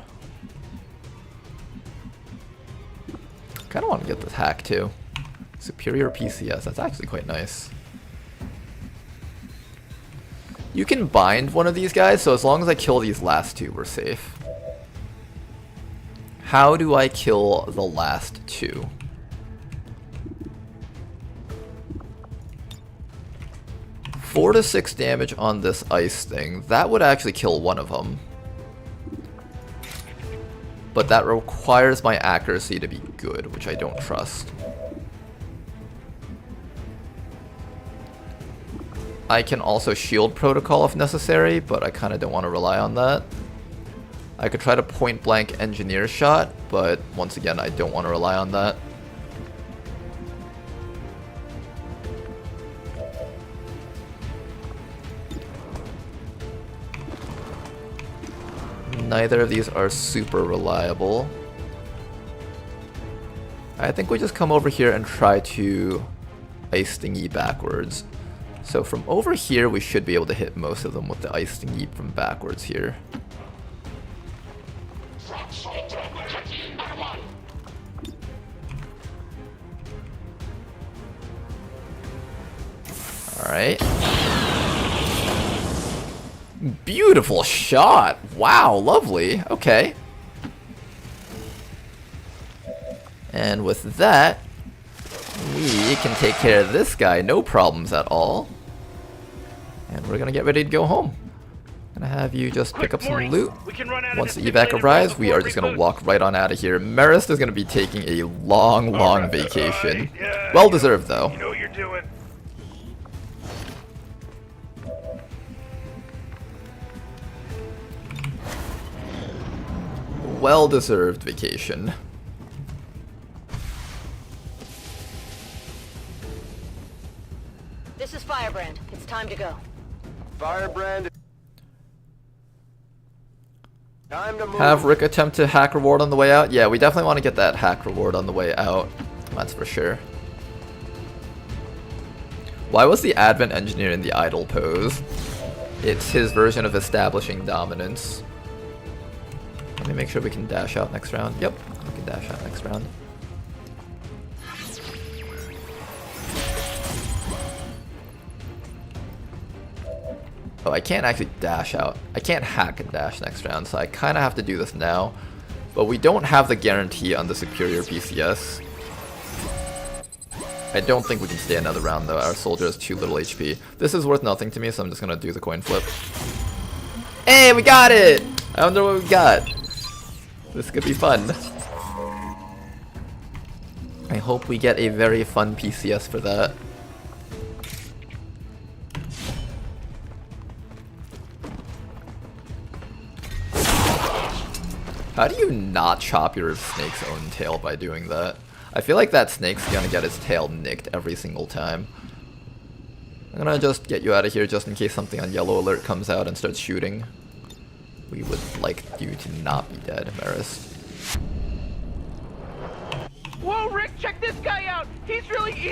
Kind of want to get this hack too. Superior PCS, that's actually quite nice. You can bind one of these guys, so as long as I kill these last 2, we're safe. How do I kill the last 2? Four to 6 damage on this ice thing. That would actually kill one of them. But that requires my accuracy to be good, which I don't trust. I can also shield protocol if necessary, but I kind of don't want to rely on that. I could try to point blank engineer shot, but once again, I don't want to rely on that. Neither of these are super reliable. I think we just come over here and try to ice thingy backwards. So from over here, we should be able to hit most of them with the ice thingy from backwards here. Alright. Beautiful shot! Wow, lovely. Okay. And with that, we can take care of this guy, no problems at all. And we're gonna get ready to go home. Gonna have you just pick up some loot. Once the evac arrives, we are just gonna walk right on out of here. Marist is gonna be taking a long, long vacation. Well deserved, though. You know what you're doing. Well-deserved vacation. This is Firebrand. It's time to go. Firebrand. Time to move. Have Rick attempt to hack reward on the way out? Yeah, we definitely want to get that hack reward on the way out. That's for sure. Why was the Advent Engineer in the idle pose? It's his version of establishing dominance. Let me make sure we can dash out next round. Yep, we can dash out next round. Oh, I can't actually dash out. I can't hack and dash next round, so I kind of have to do this now. But we don't have the guarantee on the superior PCS. I don't think we can stay another round though. Our soldier has too little HP. This is worth nothing to me, so I'm just gonna do the coin flip. Hey, we got it! I wonder what we got. This could be fun. I hope we get a very fun PCS for that. How do you not chop your snake's own tail by doing that? I feel like that snake's gonna get its tail nicked every single time. I'm gonna just get you out of here just in case something on yellow alert comes out and starts shooting. We would like you to not be dead, Marist. Whoa, Rick, check this guy out! He's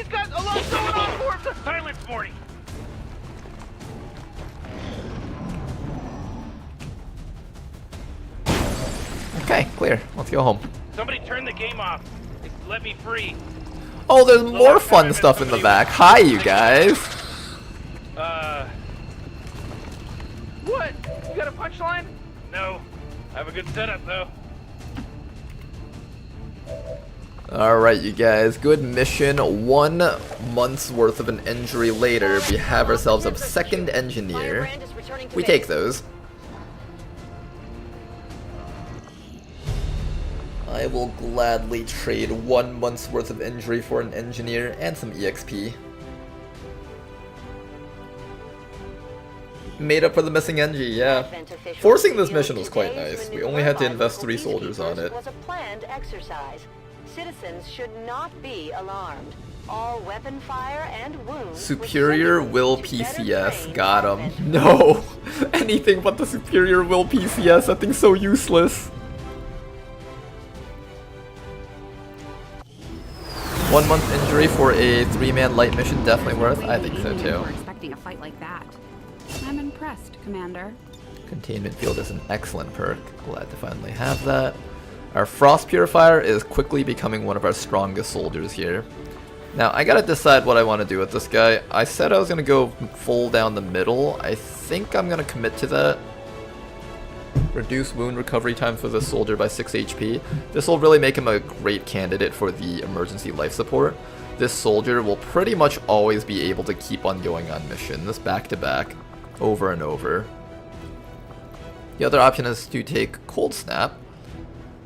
got a lot going on for him! Silence, Morty! Okay, clear. Let's go home. Somebody turn the game off. Let me free. Oh, there's more fun stuff in the back. Hi, you guys. What? You got a punchline? No. I have a good setup, though. Alright, you guys. Good mission. 1 month's worth of an injury later, we have ourselves a second engineer. We take those. I will gladly trade 1 month's worth of injury for an engineer and some EXP. Made up for the missing Engie, yeah. Forcing this mission was quite nice. We only had to invest 3 soldiers on it. Was a planned exercise. Citizens should not be alarmed. All weapon fire and wounds. Superior Will PCS, got him. No! Anything but the Superior Will PCS, that thing's so useless. 1 month injury for a 3-man light mission, definitely worth. I think so too. We're expecting a fight like that. I'm impressed, Commander. Containment field is an excellent perk. Glad to finally have that. Our Frost Purifier is quickly becoming one of our strongest soldiers here. Now, I gotta decide what I want to do with this guy. I said I was gonna go full down the middle. I think I'm gonna commit to that. Reduce wound recovery time for this soldier by 6 HP. This will really make him a great candidate for the emergency life support. This soldier will pretty much always be able to keep on going on missions back to back, over and over. The other option is to take Cold Snap.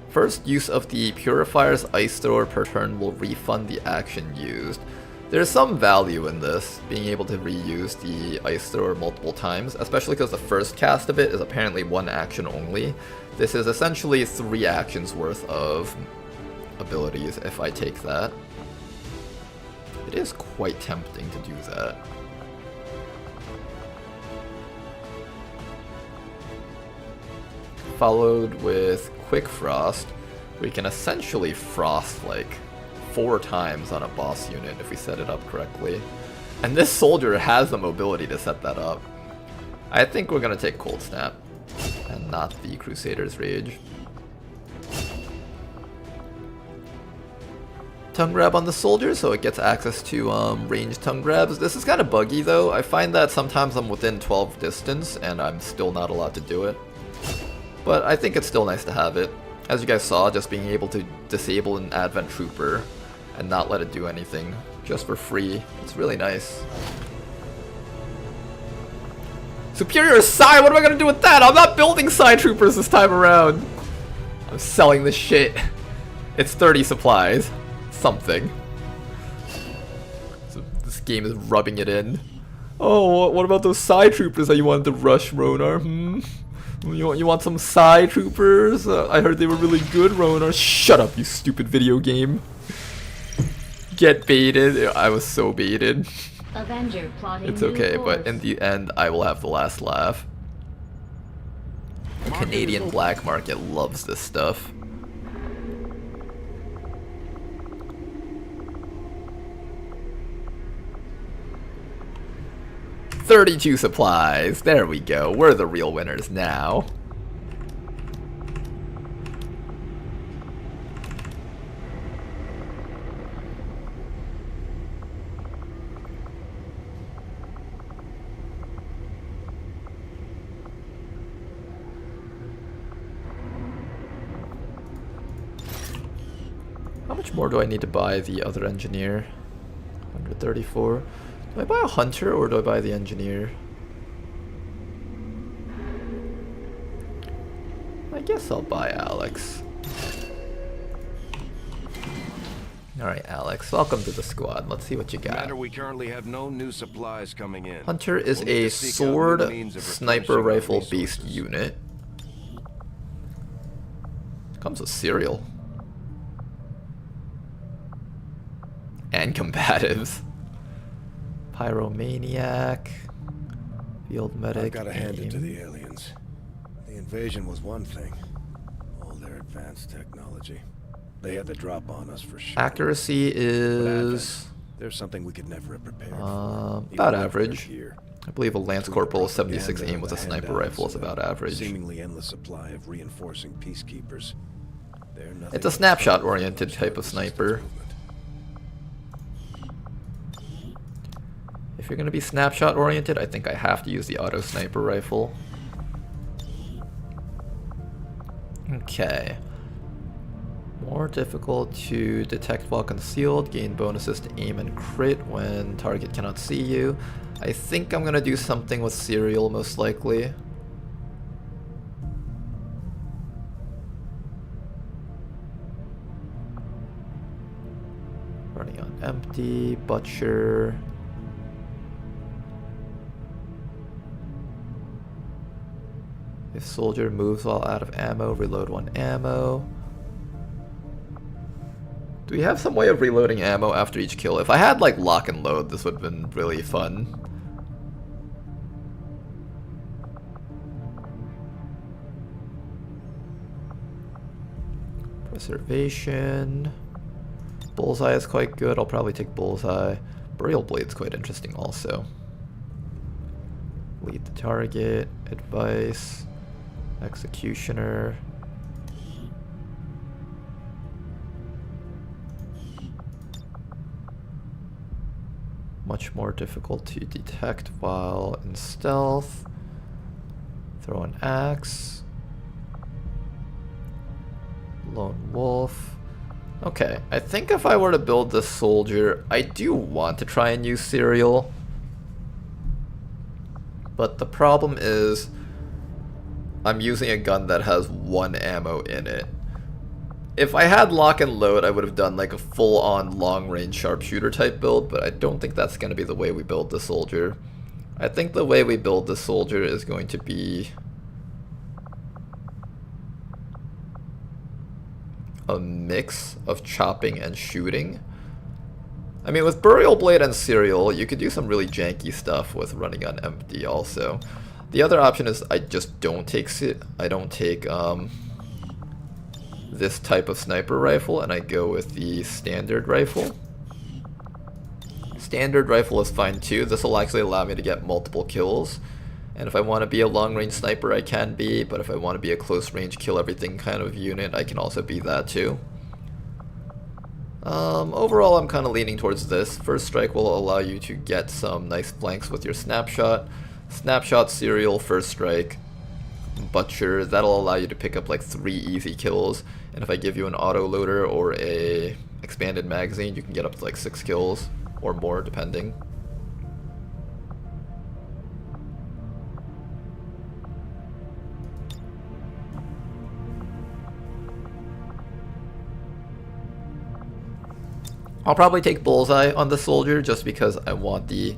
First use of the Purifier's Ice Thrower per turn will refund the action used. There's some value in this, being able to reuse the Ice Thrower multiple times, especially because the first cast of it is apparently 1 action only. This is essentially 3 actions worth of abilities if I take that. It is quite tempting to do that. Followed with Quick Frost. We can essentially frost like 4 times on a boss unit if we set it up correctly. And this soldier has the mobility to set that up. I think we're gonna take Cold Snap and not the Crusader's Rage. Tongue Grab on the soldier so it gets access to ranged tongue grabs. This is kind of buggy though. I find that sometimes I'm within 12 distance and I'm still not allowed to do it. But I think it's still nice to have it. As you guys saw, just being able to disable an Advent Trooper and not let it do anything just for free. It's really nice. Superior Psi, what am I gonna do with that? I'm not building Psi Troopers this time around. I'm selling this shit. It's 30 supplies. Something. So this game is rubbing it in. Oh, what about those Psi Troopers that you wanted to rush, Ronar? You want some Psi Troopers? I heard they were really good, Ronar. Shut up, you stupid video game. Get baited. I was so baited. Avenger plotting It's okay, but in the end, I will have the last laugh. The Canadian black market loves this stuff. $32 supplies. There we go. We're the real winners now. How much more do I need to buy the other engineer? 134. Do I buy a hunter or do I buy the engineer? I guess I'll buy Alex. Alright, Alex, welcome to the squad. Let's see what you got. Commander, we currently have no new supplies coming in. Hunter is a sword sniper rifle based unit. Comes with cereal. and combatives. Pyromaniac, field medic. I've got to hand it to the aliens. The invasion was one thing. All their advanced technology. They had the drop on us for sure. Accuracy is there's something we could never have prepared for. About average. I believe a Lance Corporal of 76 aim with a sniper rifle is about average. Seemingly endless supply of reinforcing peacekeepers. It's a snapshot-oriented type of sniper. If you're going to be snapshot-oriented, I think I have to use the auto sniper rifle. Okay. More difficult to detect while concealed. Gain bonuses to aim and crit when target cannot see you. I think I'm going to do something with Serial, most likely. Running on empty. Butcher. If soldier moves while out of ammo, reload 1 ammo. Do we have some way of reloading ammo after each kill? If I had like lock and load, this would have been really fun. Preservation. Bullseye is quite good. I'll probably take Bullseye. Burial Blade's quite interesting also. Lead the target. Advice. Executioner. Much more difficult to detect while in stealth. Throw an axe. Lone Wolf. Okay, I think if I were to build this soldier, I do want to try and use Serial. But the problem is, I'm using a gun that has 1 ammo in it. If I had lock and load, I would have done like a full-on long-range sharpshooter type build, but I don't think that's going to be the way we build the soldier. I think the way we build the soldier is going to be a mix of chopping and shooting. I mean, with Burial Blade and Serial, you could do some really janky stuff with running on empty also. The other option is I just don't take this type of sniper rifle, and I go with the standard rifle. Standard rifle is fine too. This will actually allow me to get multiple kills, and if I want to be a long-range sniper, I can be, but if I want to be a close-range kill everything kind of unit, I can also be that too. Overall, I'm kind of leaning towards this. First Strike will allow you to get some nice flanks with your snapshot. Snapshot, Serial, First Strike, Butcher, that'll allow you to pick up like 3 easy kills, and if I give you an auto loader or a expanded magazine, you can get up to like 6 kills or more depending. I'll probably take Bullseye on the soldier just because I want the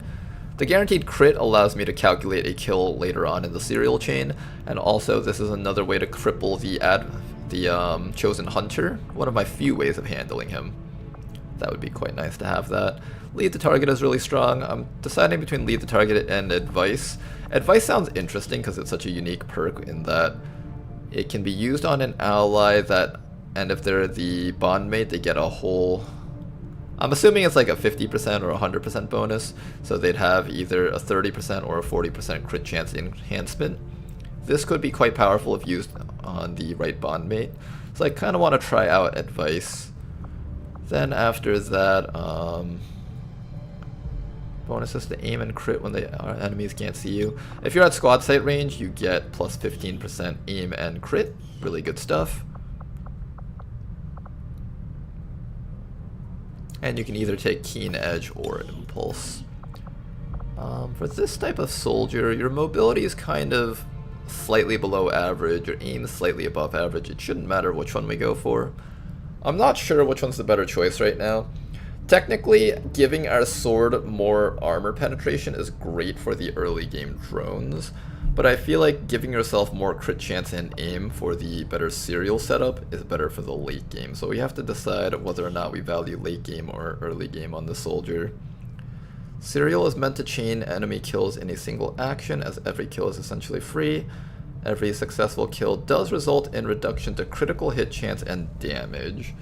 guaranteed crit allows me to calculate a kill later on in the Serial chain, and also this is another way to cripple the Chosen Hunter, one of my few ways of handling him. That would be quite nice to have that. Lead the target is really strong. I'm deciding between lead the target and advice. Advice sounds interesting because it's such a unique perk in that it can be used on an ally that, and if they're the bondmate, they get a whole, I'm assuming it's like a 50% or 100% bonus, so they'd have either a 30% or a 40% crit chance enhancement. This could be quite powerful if used on the right bondmate, so I kind of want to try out advice. Then after that, bonuses to aim and crit when the enemies can't see you. If you're at squad sight range, you get plus 15% aim and crit, really good stuff. And you can either take Keen Edge or Impulse. For this type of soldier, your mobility is kind of slightly below average, your aim is slightly above average. It shouldn't matter which one we go for. I'm not sure which one's the better choice right now. Technically, giving our sword more armor penetration is great for the early game drones, but I feel like giving yourself more crit chance and aim for the better serial setup is better for the late game. So we have to decide whether or not we value late game or early game on the soldier. Serial is meant to chain enemy kills in a single action, as every kill is essentially free. Every successful kill does result in reduction to critical hit chance and damage.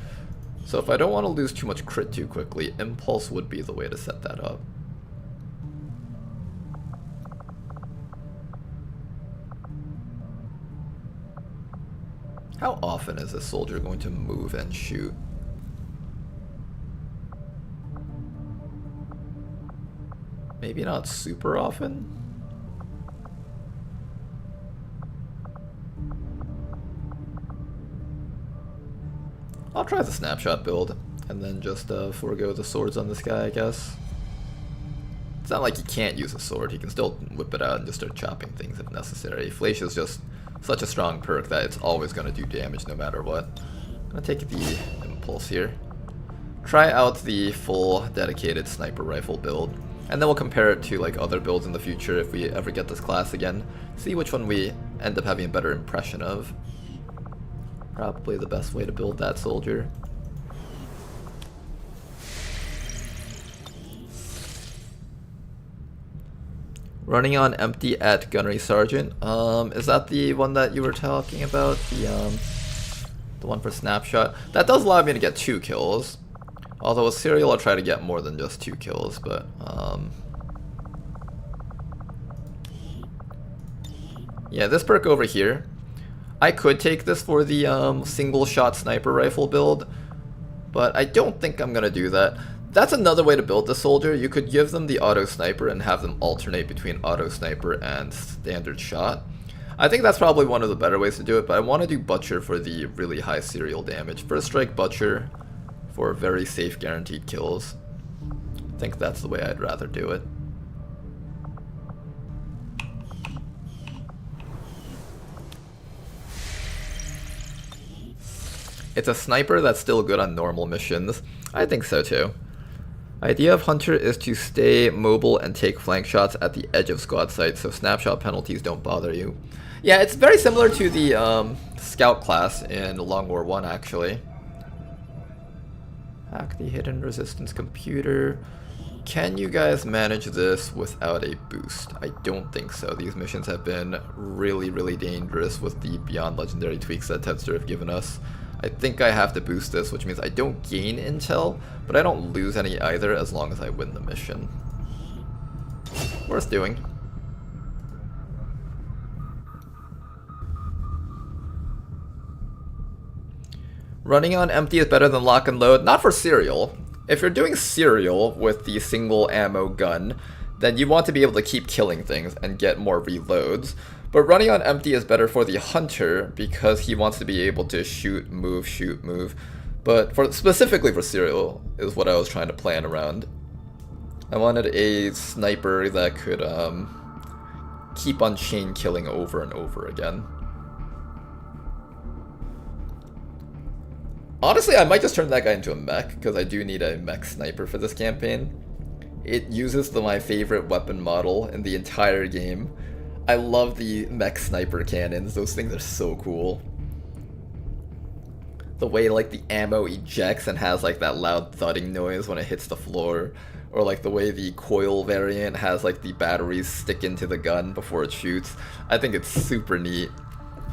So if I don't want to lose too much crit too quickly, Impulse would be the way to set that up. How often is a soldier going to move and shoot? Maybe not super often? I'll try the snapshot build, and then just forego the swords on this guy, I guess. It's not like he can't use a sword, he can still whip it out and just start chopping things if necessary. Flash is just such a strong perk that it's always going to do damage no matter what. I'm going to take the Impulse here. Try out the full dedicated sniper rifle build, and then we'll compare it to like other builds in the future if we ever get this class again. See which one we end up having a better impression of. Probably the best way to build that soldier. Running on empty at Gunnery Sergeant. Is that the one that you were talking about? The one for snapshot? That does allow me to get 2 kills. Although with serial I'll try to get more than just 2 kills, but yeah, this perk over here, I could take this for the single shot sniper rifle build, but I don't think I'm gonna do that. That's another way to build the soldier. You could give them the auto sniper and have them alternate between auto sniper and standard shot. I think that's probably one of the better ways to do it, but I want to do Butcher for the really high serial damage. First strike Butcher for very safe guaranteed kills. I think that's the way I'd rather do it. It's a sniper that's still good on normal missions. I think so too. Idea of Hunter is to stay mobile and take flank shots at the edge of squad sites so snapshot penalties don't bother you. Yeah, it's very similar to the scout class in Long War 1 actually. Hack the hidden resistance computer. Can you guys manage this without a boost? I don't think so. These missions have been really dangerous with the beyond legendary tweaks that Tedster have given us. I think I have to boost this, which means I don't gain intel, but I don't lose any either as long as I win the mission. Worth doing. Running on empty is better than lock and load. Not for serial. If you're doing serial with the single ammo gun, then you want to be able to keep killing things and get more reloads. But running on empty is better for the hunter because he wants to be able to shoot, move. But specifically for serial is what I was trying to plan around. I wanted a sniper that could keep on chain killing over and over again. Honestly, I might just turn that guy into a mech, because I do need a mech sniper for this campaign. It uses my favorite weapon model in the entire game. I love the mech sniper cannons, those things are so cool. The way like the ammo ejects and has like that loud thudding noise when it hits the floor, or like the way the coil variant has like the batteries stick into the gun before it shoots. I think it's super neat.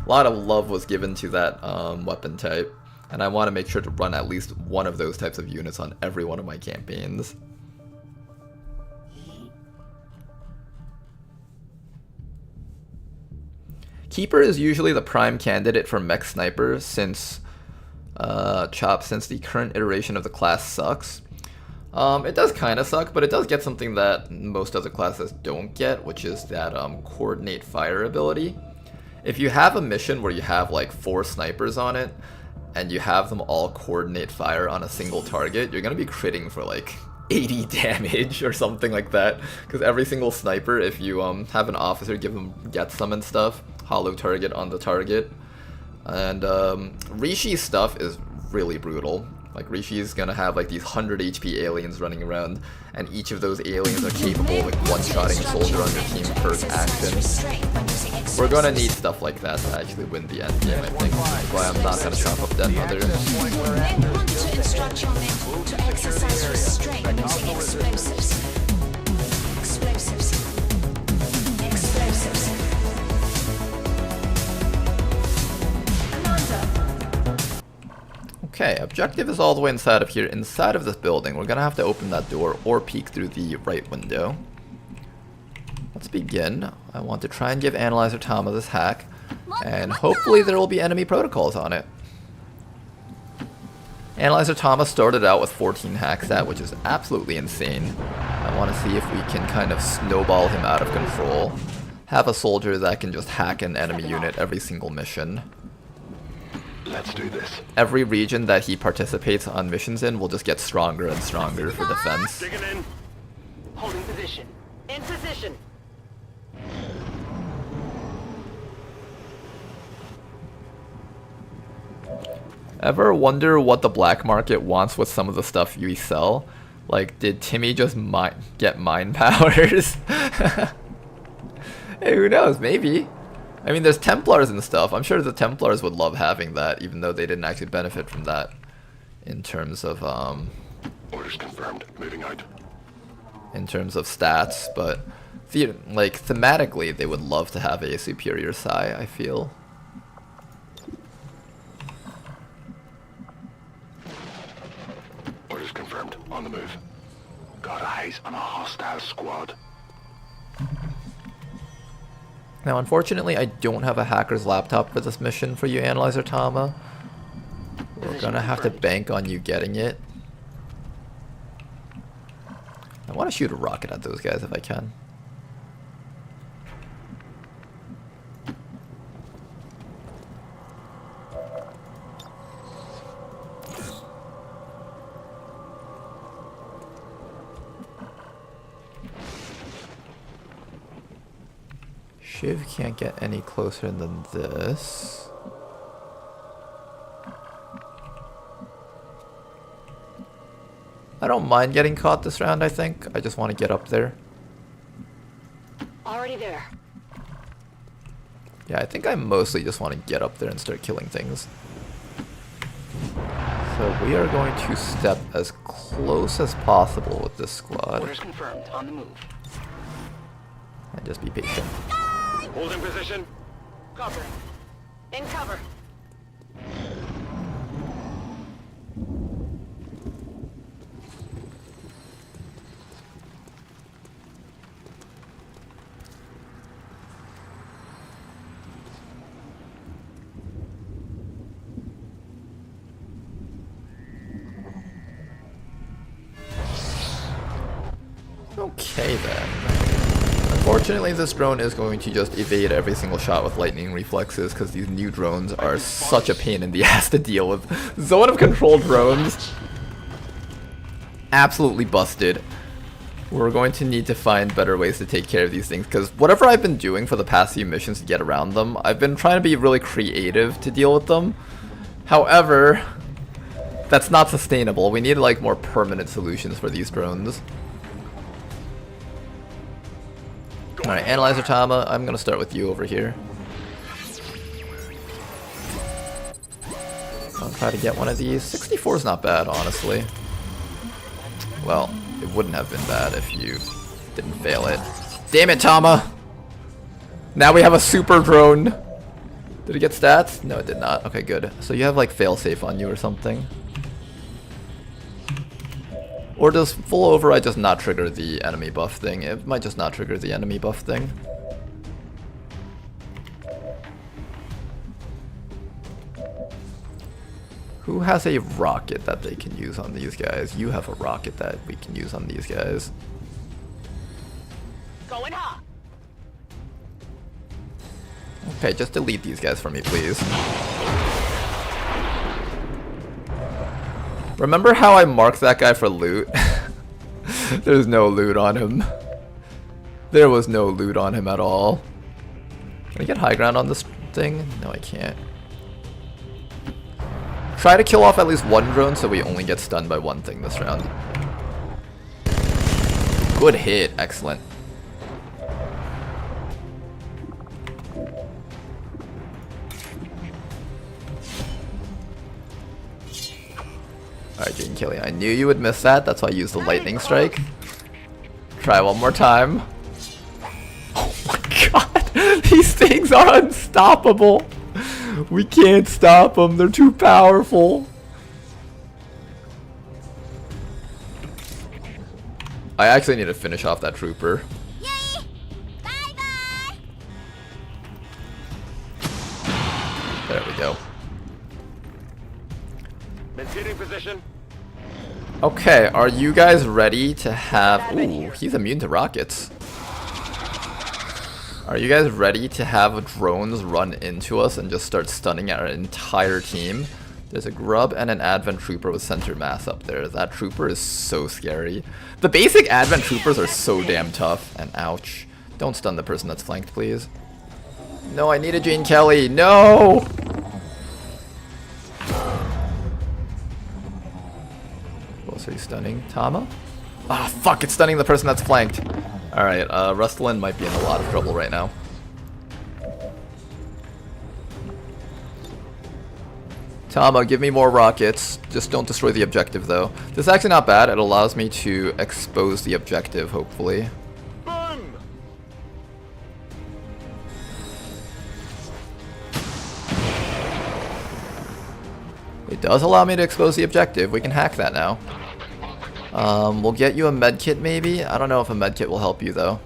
A lot of love was given to that weapon type, and I want to make sure to run at least one of those types of units on every one of my campaigns. Keeper is usually the prime candidate for mech sniper since since the current iteration of the class sucks. It does kind of suck, but it does get something that most other classes don't get, which is that coordinate fire ability. If you have a mission where you have like 4 snipers on it, and you have them all coordinate fire on a single target, you're going to be critting for like 80 damage or something like that. Because every single sniper, if you have an officer give them get some and stuff, hollow target on the target. And Rishi's stuff is really brutal. Like Rishi's gonna have like these 100 HP aliens running around, and each of those aliens are capable of like one-shotting a soldier on your team per action. We're gonna need stuff like that to actually win the end game, I think. That's why I'm not gonna chop up Dead Mother. Want to instruct your men to exercise restraint using explosives. Explosives. Explosives. Okay, objective is all the way inside of here, inside of this building. We're gonna have to open that door or peek through the right window. Let's begin. I want to try and give Analyzer Tama this hack, and hopefully there will be enemy protocols on it. Analyzer Tama started out with 14 hack stat, which is absolutely insane. I want to see if we can kind of snowball him out of control. Have a soldier that can just hack an enemy unit every single mission. Let's do this. Every region that he participates on missions in will just get stronger and stronger for defense. Digging in. Holding position. In position. Ever wonder what the black market wants with some of the stuff you sell? Like, did Timmy just get mind powers? Hey, who knows? Maybe. I mean, there's Templars and stuff. I'm sure the Templars would love having that, even though they didn't actually benefit from that in terms of Orders confirmed. Moving out. in terms of stats, but like thematically, they would love to have a superior psi, I feel. Orders confirmed. On the move. Got eyes on a hostile squad. Now, unfortunately, I don't have a hacker's laptop for this mission for you, Analyzer Tama. We're gonna have to bank on you getting it. I want to shoot a rocket at those guys if I can. Shiv can't get any closer than this. I don't mind getting caught this round, I think. I just want to get up there. Already there. Yeah, I think I mostly just want to get up there and start killing things. So we are going to step as close as possible with this squad. Orders confirmed. On the move. And just be patient. Holding position. Cover. In cover. Okay then. Unfortunately, this drone is going to just evade every single shot with lightning reflexes because these new drones are such a pain in the ass to deal with. Zone of control drones. Absolutely busted. We're going to need to find better ways to take care of these things because whatever I've been doing for the past few missions to get around them, I've been trying to be really creative to deal with them. However, that's not sustainable. We need like more permanent solutions for these drones. Alright, Analyzer Tama, I'm gonna start with you over here. I'll try to get one of these. 64 is not bad, honestly. Well, it wouldn't have been bad if you didn't fail it. Damn it, Tama! Now we have a super drone! Did it get stats? No, it did not. Okay, good. So you have like failsafe on you or something. Or does full override just not trigger the enemy buff thing? It might just not trigger the enemy buff thing. Who has a rocket that they can use on these guys? You have a rocket that we can use on these guys. Going hot. Okay, just delete these guys for me, please. Remember how I marked that guy for loot? There's no loot on him. There was no loot on him at all. Can I get high ground on this thing? No, I can't. Try to kill off at least one drone so we only get stunned by one thing this round. Good hit. Excellent. Alright, Jane Kelly, I knew you would miss that. That's why I used the lightning strike. Try one more time. Oh my god! These things are unstoppable! We can't stop them. They're too powerful. I actually need to finish off that trooper. There we go. Maintaining position. Okay, are you guys ready to have... Ooh, he's immune to rockets. Are you guys ready to have drones run into us and just start stunning our entire team? There's a grub and an advent trooper with center mass up there. That trooper is so scary. The basic advent troopers are so damn tough. And ouch. Don't stun the person that's flanked, please. No, I need a Jane Kelly. No! Who else are you stunning? Tama? Ah, fuck, it's stunning the person that's flanked. Alright, Rustlin might be in a lot of trouble right now. Tama, give me more rockets. Just don't destroy the objective, though. This is actually not bad. It allows me to expose the objective, hopefully. Boom! It does allow me to expose the objective. We can hack that now. We'll get you a medkit, maybe? I don't know if a medkit will help you, though.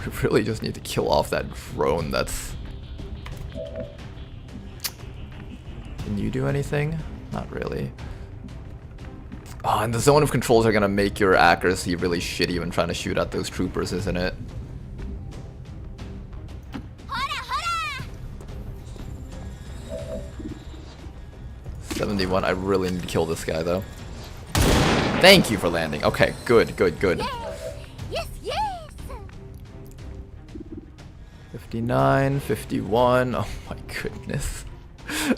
We really just need to kill off that drone that's... Can you do anything? Not really. Oh, and the zone of controls are gonna make your accuracy really shitty when trying to shoot at those troopers, isn't it? $71. I really need to kill this guy, though. Thank you for landing. Okay, good, good, good. Yes, yes. 59, 51. Oh my goodness.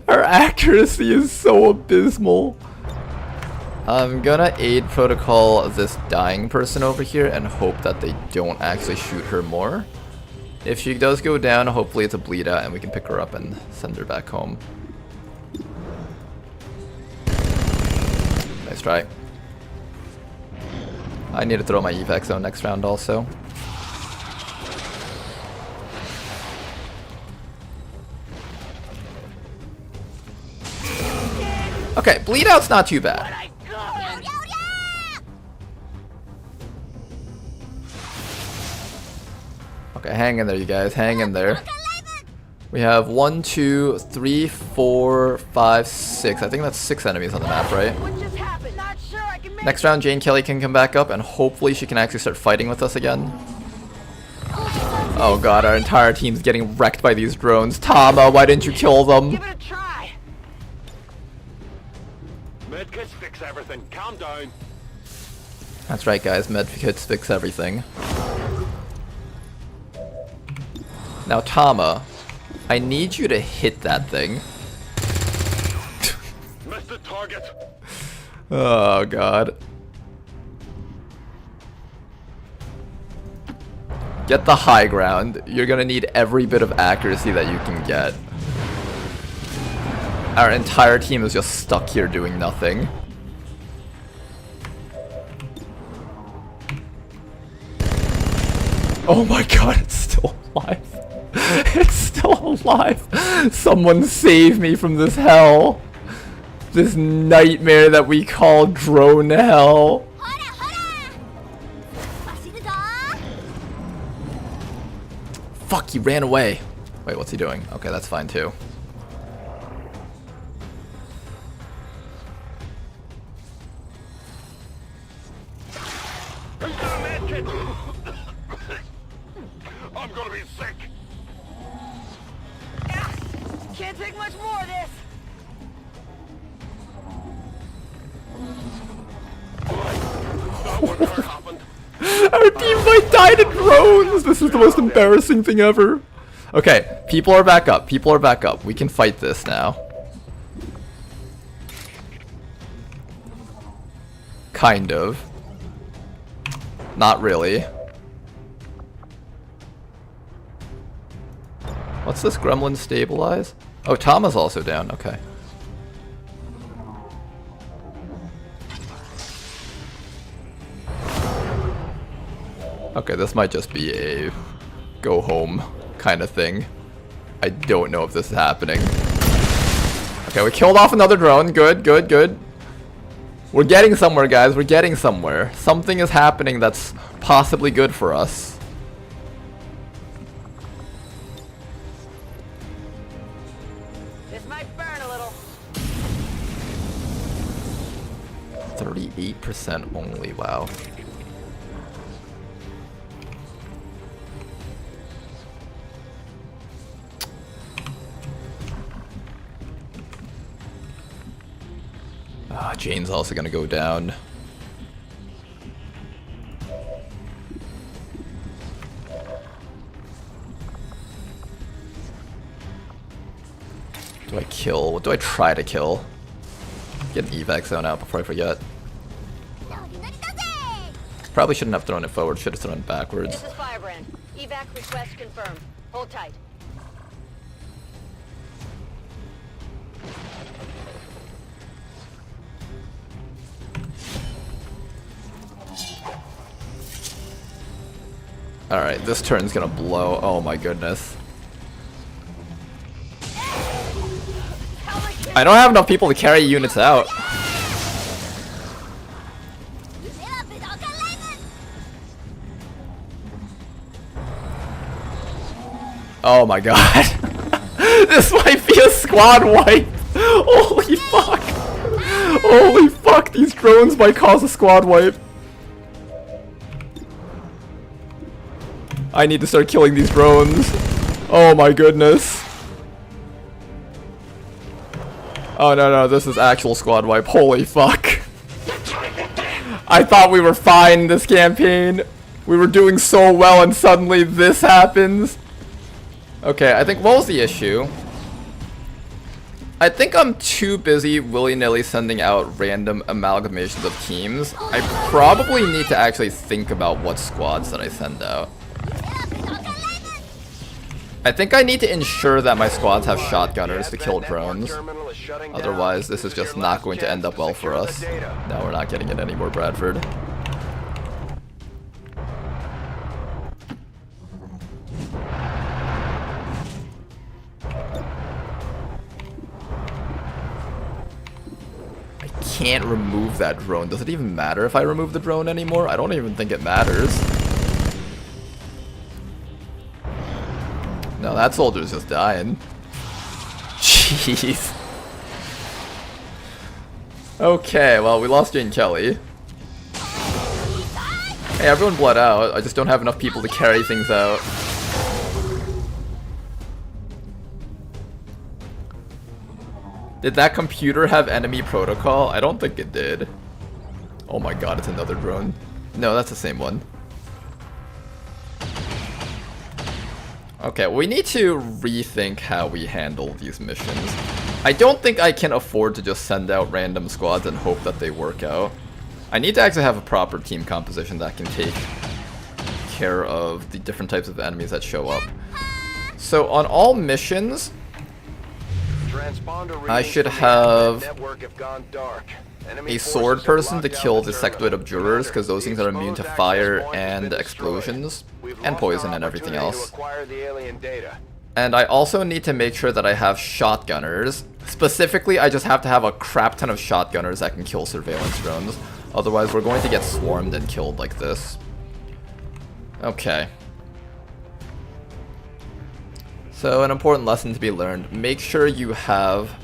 Our accuracy is so abysmal. I'm gonna aid protocol this dying person over here and hope that they don't actually shoot her more. If she does go down, hopefully it's a bleed out and we can pick her up and send her back home. Nice try. I need to throw my evac zone next round also. Okay, bleed out's not too bad. Okay, hang in there, you guys. Hang in there. We have 1, 2, 3, 4, 5, 6. I think that's 6 enemies on the map, right? Next round, Jane Kelly can come back up, and hopefully she can actually start fighting with us again. Oh god, our entire team's getting wrecked by these drones. Tama, why didn't you kill them? Give it a try. Medkits fix everything. Calm down. That's right, guys. Medkits fix everything. Now, Tama, I need you to hit that thing. Missed the target. Oh god. Get the high ground. You're gonna need every bit of accuracy that you can get. Our entire team is just stuck here doing nothing. Oh my god, it's still alive. It's still alive. Someone save me from this hell. This nightmare that we call drone hell. Fuck, he ran away. Wait, what's he doing? Okay, that's fine too. I'm gonna be sick. Can't take much more of this. Our team might die to drones! This is the most embarrassing thing ever. Okay, people are back up. People are back up. We can fight this now. Kind of. Not really. What's this gremlin stabilize? Oh, Tom is also down. Okay. Okay, this might just be a go home kind of thing. I don't know if this is happening. Okay, we killed off another drone. Good, good, good. We're getting somewhere, guys. We're getting somewhere. Something is happening that's possibly good for us. This might burn a little. 38% only. Wow. Jane's also gonna go down. Do I kill? What do I try to kill? Get an evac zone out before I forget. Probably shouldn't have thrown it forward, should have thrown it backwards. This is Firebrand. Evac request confirmed. Hold tight. Alright, this turn's gonna blow. Oh my goodness. I don't have enough people to carry units out. Oh my god. This might be a squad wipe. Holy fuck. Holy fuck, these drones might cause a squad wipe. I need to start killing these drones. Oh my goodness. Oh no, no, this is actual squad wipe. Holy fuck. I thought we were fine this campaign. We were doing so well and suddenly this happens. Okay, I think, what was the issue? I think I'm too busy willy-nilly sending out random amalgamations of teams. I probably need to actually think about what squads that I send out. I think I need to ensure that my squads have shotgunners to kill drones. Otherwise, this is just not going to end up well for us. No, we're not getting it anymore, Bradford. I can't remove that drone. Does it even matter if I remove the drone anymore? I don't even think it matters. No, that soldier's just dying. Jeez. Okay, well, we lost Jane Kelly. Hey, everyone bled out. I just don't have enough people to carry things out. Did that computer have enemy protocol? I don't think it did. Oh my god, it's another drone. No, that's the same one. Okay, we need to rethink how we handle these missions. I don't think I can afford to just send out random squads and hope that they work out. I need to actually have a proper team composition that can take care of the different types of enemies that show up. So on all missions, I should have a sword person to kill the sectoid abjurers, because those things are immune to fire and explosions, and poison and everything else. And I also need to make sure that I have shotgunners. Specifically, I just have to have a crap ton of shotgunners that can kill surveillance drones. Otherwise, we're going to get swarmed and killed like this. Okay. So, an important lesson to be learned. Make sure you have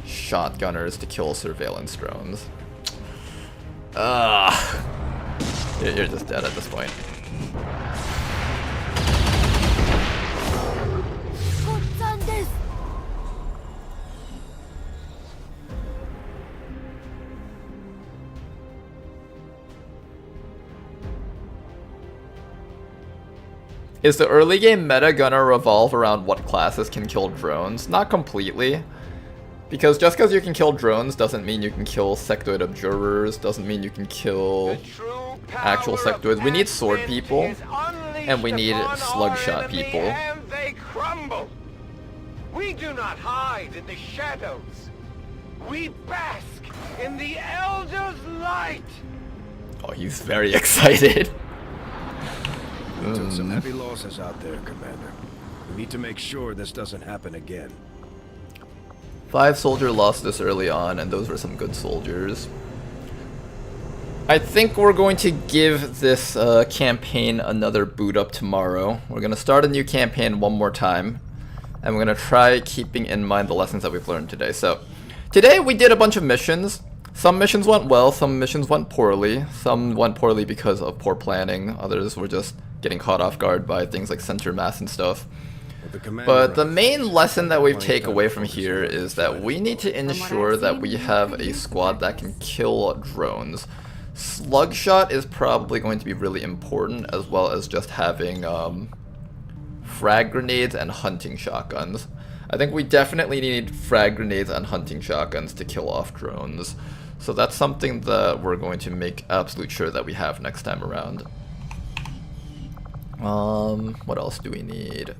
shotgunners to kill surveillance drones. You're just dead at this point. Is the early game meta gonna revolve around what classes can kill drones? Not completely. Because just because you can kill drones doesn't mean you can kill sectoid observers, doesn't mean you can kill actual sectoids. We need sword people, and we need slugshot people. They crumble. We do not hide in the shadows. We bask in the Elder's light. Oh, he's very excited. Took some heavy losses out there, Commander. We need to make sure this doesn't happen again. 5 soldier lost this early on, and those were some good soldiers. I think we're going to give this campaign another boot up tomorrow. We're going to start a new campaign one more time, and we're going to try keeping in mind the lessons that we've learned today. So, today we did a bunch of missions. Some missions went well, some missions went poorly. Some went poorly because of poor planning, others were just getting caught off guard by things like center mass and stuff. But the main lesson that we take away from here is that we need to ensure that we have a squad that can kill drones. Slugshot is probably going to be really important, as well as just having frag grenades and hunting shotguns. I think we definitely need frag grenades and hunting shotguns to kill off drones. So that's something that we're going to make absolute sure that we have next time around. What else do we need?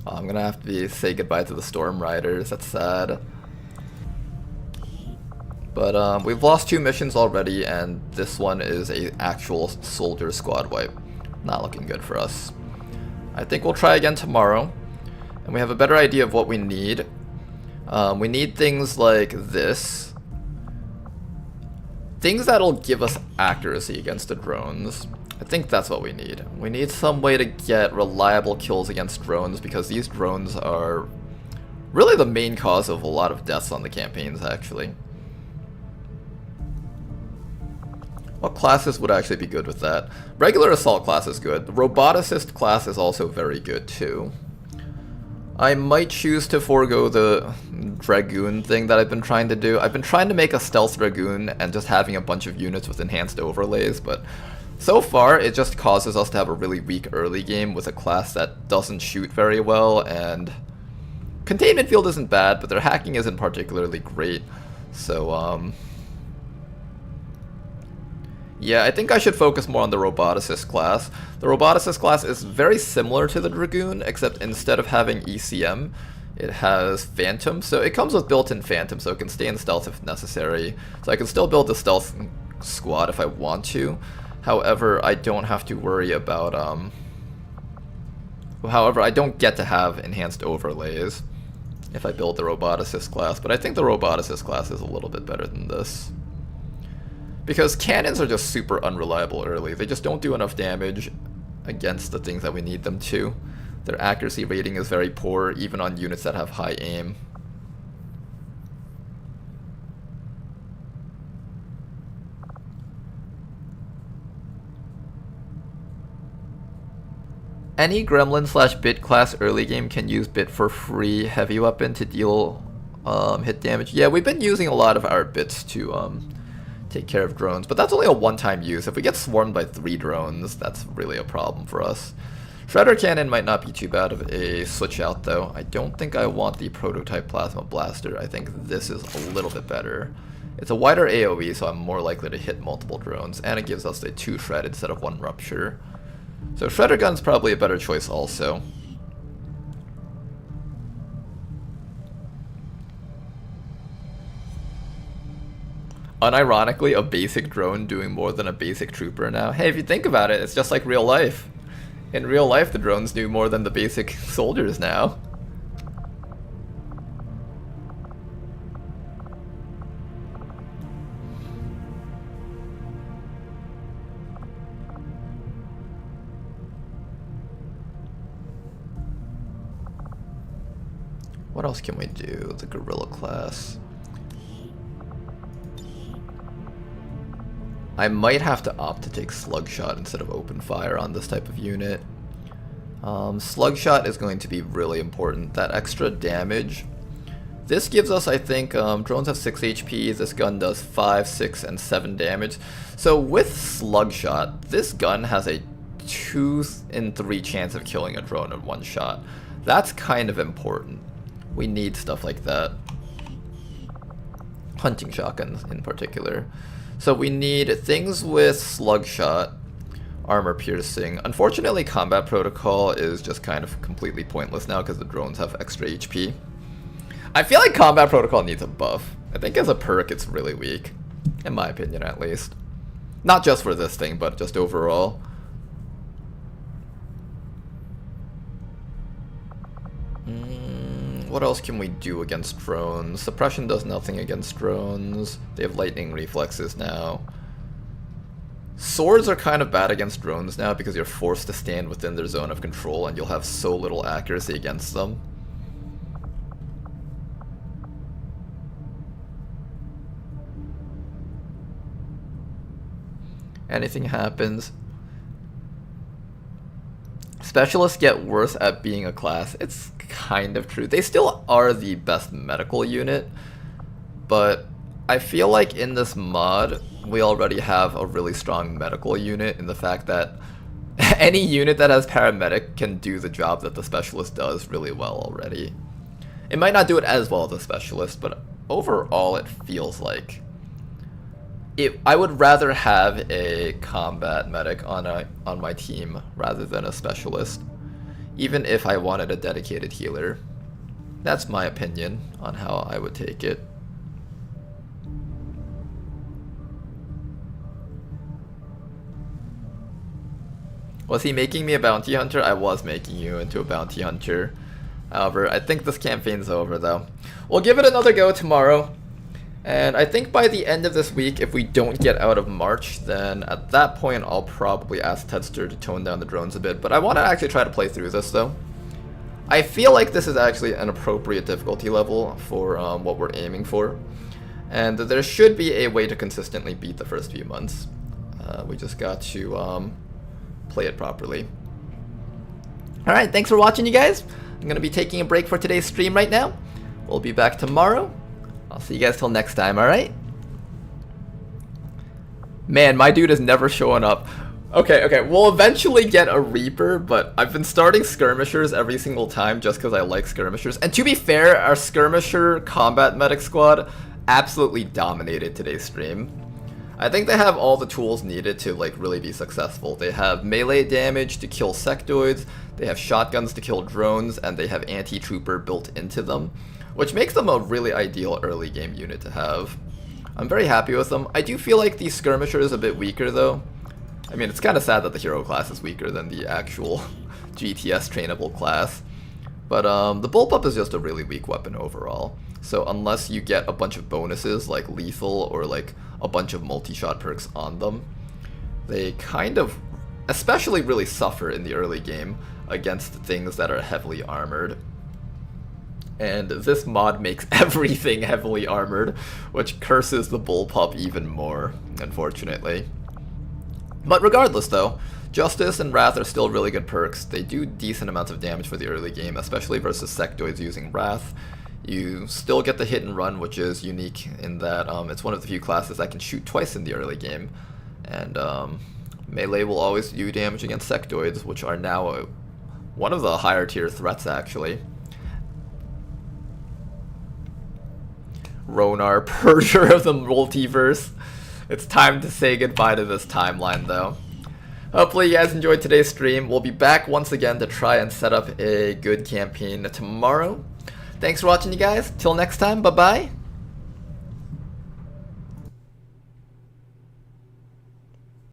I'm gonna have to say goodbye to the Storm Riders, that's sad. But we've lost 2 missions already, and this one is a actual soldier squad wipe. Not looking good for us. I think we'll try again tomorrow, and we have a better idea of what we need. We need things like this. Things that'll give us accuracy against the drones. I think that's what we need. We need some way to get reliable kills against drones, because these drones are really the main cause of a lot of deaths on the campaigns, actually. What classes would actually be good with that? Regular assault class is good. The roboticist class is also very good too. I might choose to forego the dragoon thing that I've been trying to do. I've been trying to make a stealth dragoon and just having a bunch of units with enhanced overlays, but so far, it just causes us to have a really weak early game with a class that doesn't shoot very well, and containment field isn't bad, but their hacking isn't particularly great. So, yeah, I think I should focus more on the roboticist class. The roboticist class is very similar to the dragoon, except instead of having ECM, it has Phantom. So it comes with built-in Phantom, so it can stay in stealth if necessary. So I can still build a stealth squad if I want to. However, I don't have to worry about, however, I don't get to have enhanced overlays if I build the roboticist class, but I think the roboticist class is a little bit better than this. Because cannons are just super unreliable early. They just don't do enough damage against the things that we need them to. Their accuracy rating is very poor, even on units that have high aim. Any gremlin/bit class early game can use bit for free heavy weapon to deal hit damage. Yeah, we've been using a lot of our bits to take care of drones, but that's only a one-time use. If we get swarmed by 3 drones, that's really a problem for us. Shredder cannon might not be too bad of a switch out though. I don't think I want the prototype plasma blaster. I think this is a little bit better. It's a wider AoE, so I'm more likely to hit multiple drones, and it gives us the 2 shred instead of 1 rupture. So Shredder Gun's probably a better choice also. Unironically, a basic drone doing more than a basic trooper now. Hey, if you think about it, it's just like real life. In real life, the drones do more than the basic soldiers now. What else can we do? The guerrilla class. I might have to opt to take slugshot instead of open fire on this type of unit. Slugshot is going to be really important. That extra damage. This gives us, I think, drones have 6 HP. This gun does 5, 6, and 7 damage. So with slugshot, this gun has a 2 in 3 chance of killing a drone in one shot. That's kind of important. We need stuff like that. Hunting shotguns in particular. So we need things with slug shot, armor piercing. Unfortunately, combat protocol is just kind of completely pointless now because the drones have extra HP. I feel like combat protocol needs a buff. I think as a perk it's really weak, in my opinion at least. Not just for this thing, but just overall. What else can we do against drones? Suppression does nothing against drones. They have lightning reflexes now. Swords are kind of bad against drones now because you're forced to stand within their zone of control and you'll have so little accuracy against them. Anything happens. Specialists get worse at being a class. It's kind of true. They still are the best medical unit, but I feel like in this mod, we already have a really strong medical unit in the fact that any unit that has paramedic can do the job that the specialist does really well already. It might not do it as well as a specialist, but overall it feels like I would rather have a combat medic on my team rather than a specialist, even if I wanted a dedicated healer. That's my opinion on how I would take it. Was he making me a bounty hunter? I was making you into a bounty hunter. However, I think this campaign's over though. We'll give it another go tomorrow. And I think by the end of this week, if we don't get out of March, then at that point I'll probably ask Tedster to tone down the drones a bit. But I want to actually try to play through this though. I feel like this is actually an appropriate difficulty level for what we're aiming for. And there should be a way to consistently beat the first few months. We just got to play it properly. Alright, thanks for watching you guys. I'm going to be taking a break for today's stream right now. We'll be back tomorrow. I'll see you guys till next time, alright? Man, my dude is never showing up. Okay, we'll eventually get a Reaper, but I've been starting skirmishers every single time just because I like skirmishers. And to be fair, our skirmisher combat medic squad absolutely dominated today's stream. I think they have all the tools needed to like really be successful. They have melee damage to kill sectoids, they have shotguns to kill drones, and they have anti-trooper built into them, which makes them a really ideal early game unit to have. I'm very happy with them. I do feel like the skirmisher is a bit weaker though. I mean, it's kind of sad that the hero class is weaker than the actual GTS trainable class. But the bullpup is just a really weak weapon overall. So unless you get a bunch of bonuses like lethal or like a bunch of multi-shot perks on them, they kind of especially really suffer in the early game against things that are heavily armored. And this mod makes everything heavily armored, which curses the bullpup even more, unfortunately. But regardless though, Justice and Wrath are still really good perks. They do decent amounts of damage for the early game, especially versus sectoids using Wrath. You still get the hit and run, which is unique in that it's one of the few classes that can shoot twice in the early game. And melee will always do damage against sectoids, which are now one of the higher tier threats actually. Ronar, Purger of the Multiverse. It's time to say goodbye to this timeline though. Hopefully you guys enjoyed today's stream. We'll be back once again to try and set up a good campaign tomorrow. Thanks for watching you guys. Till next time, bye bye.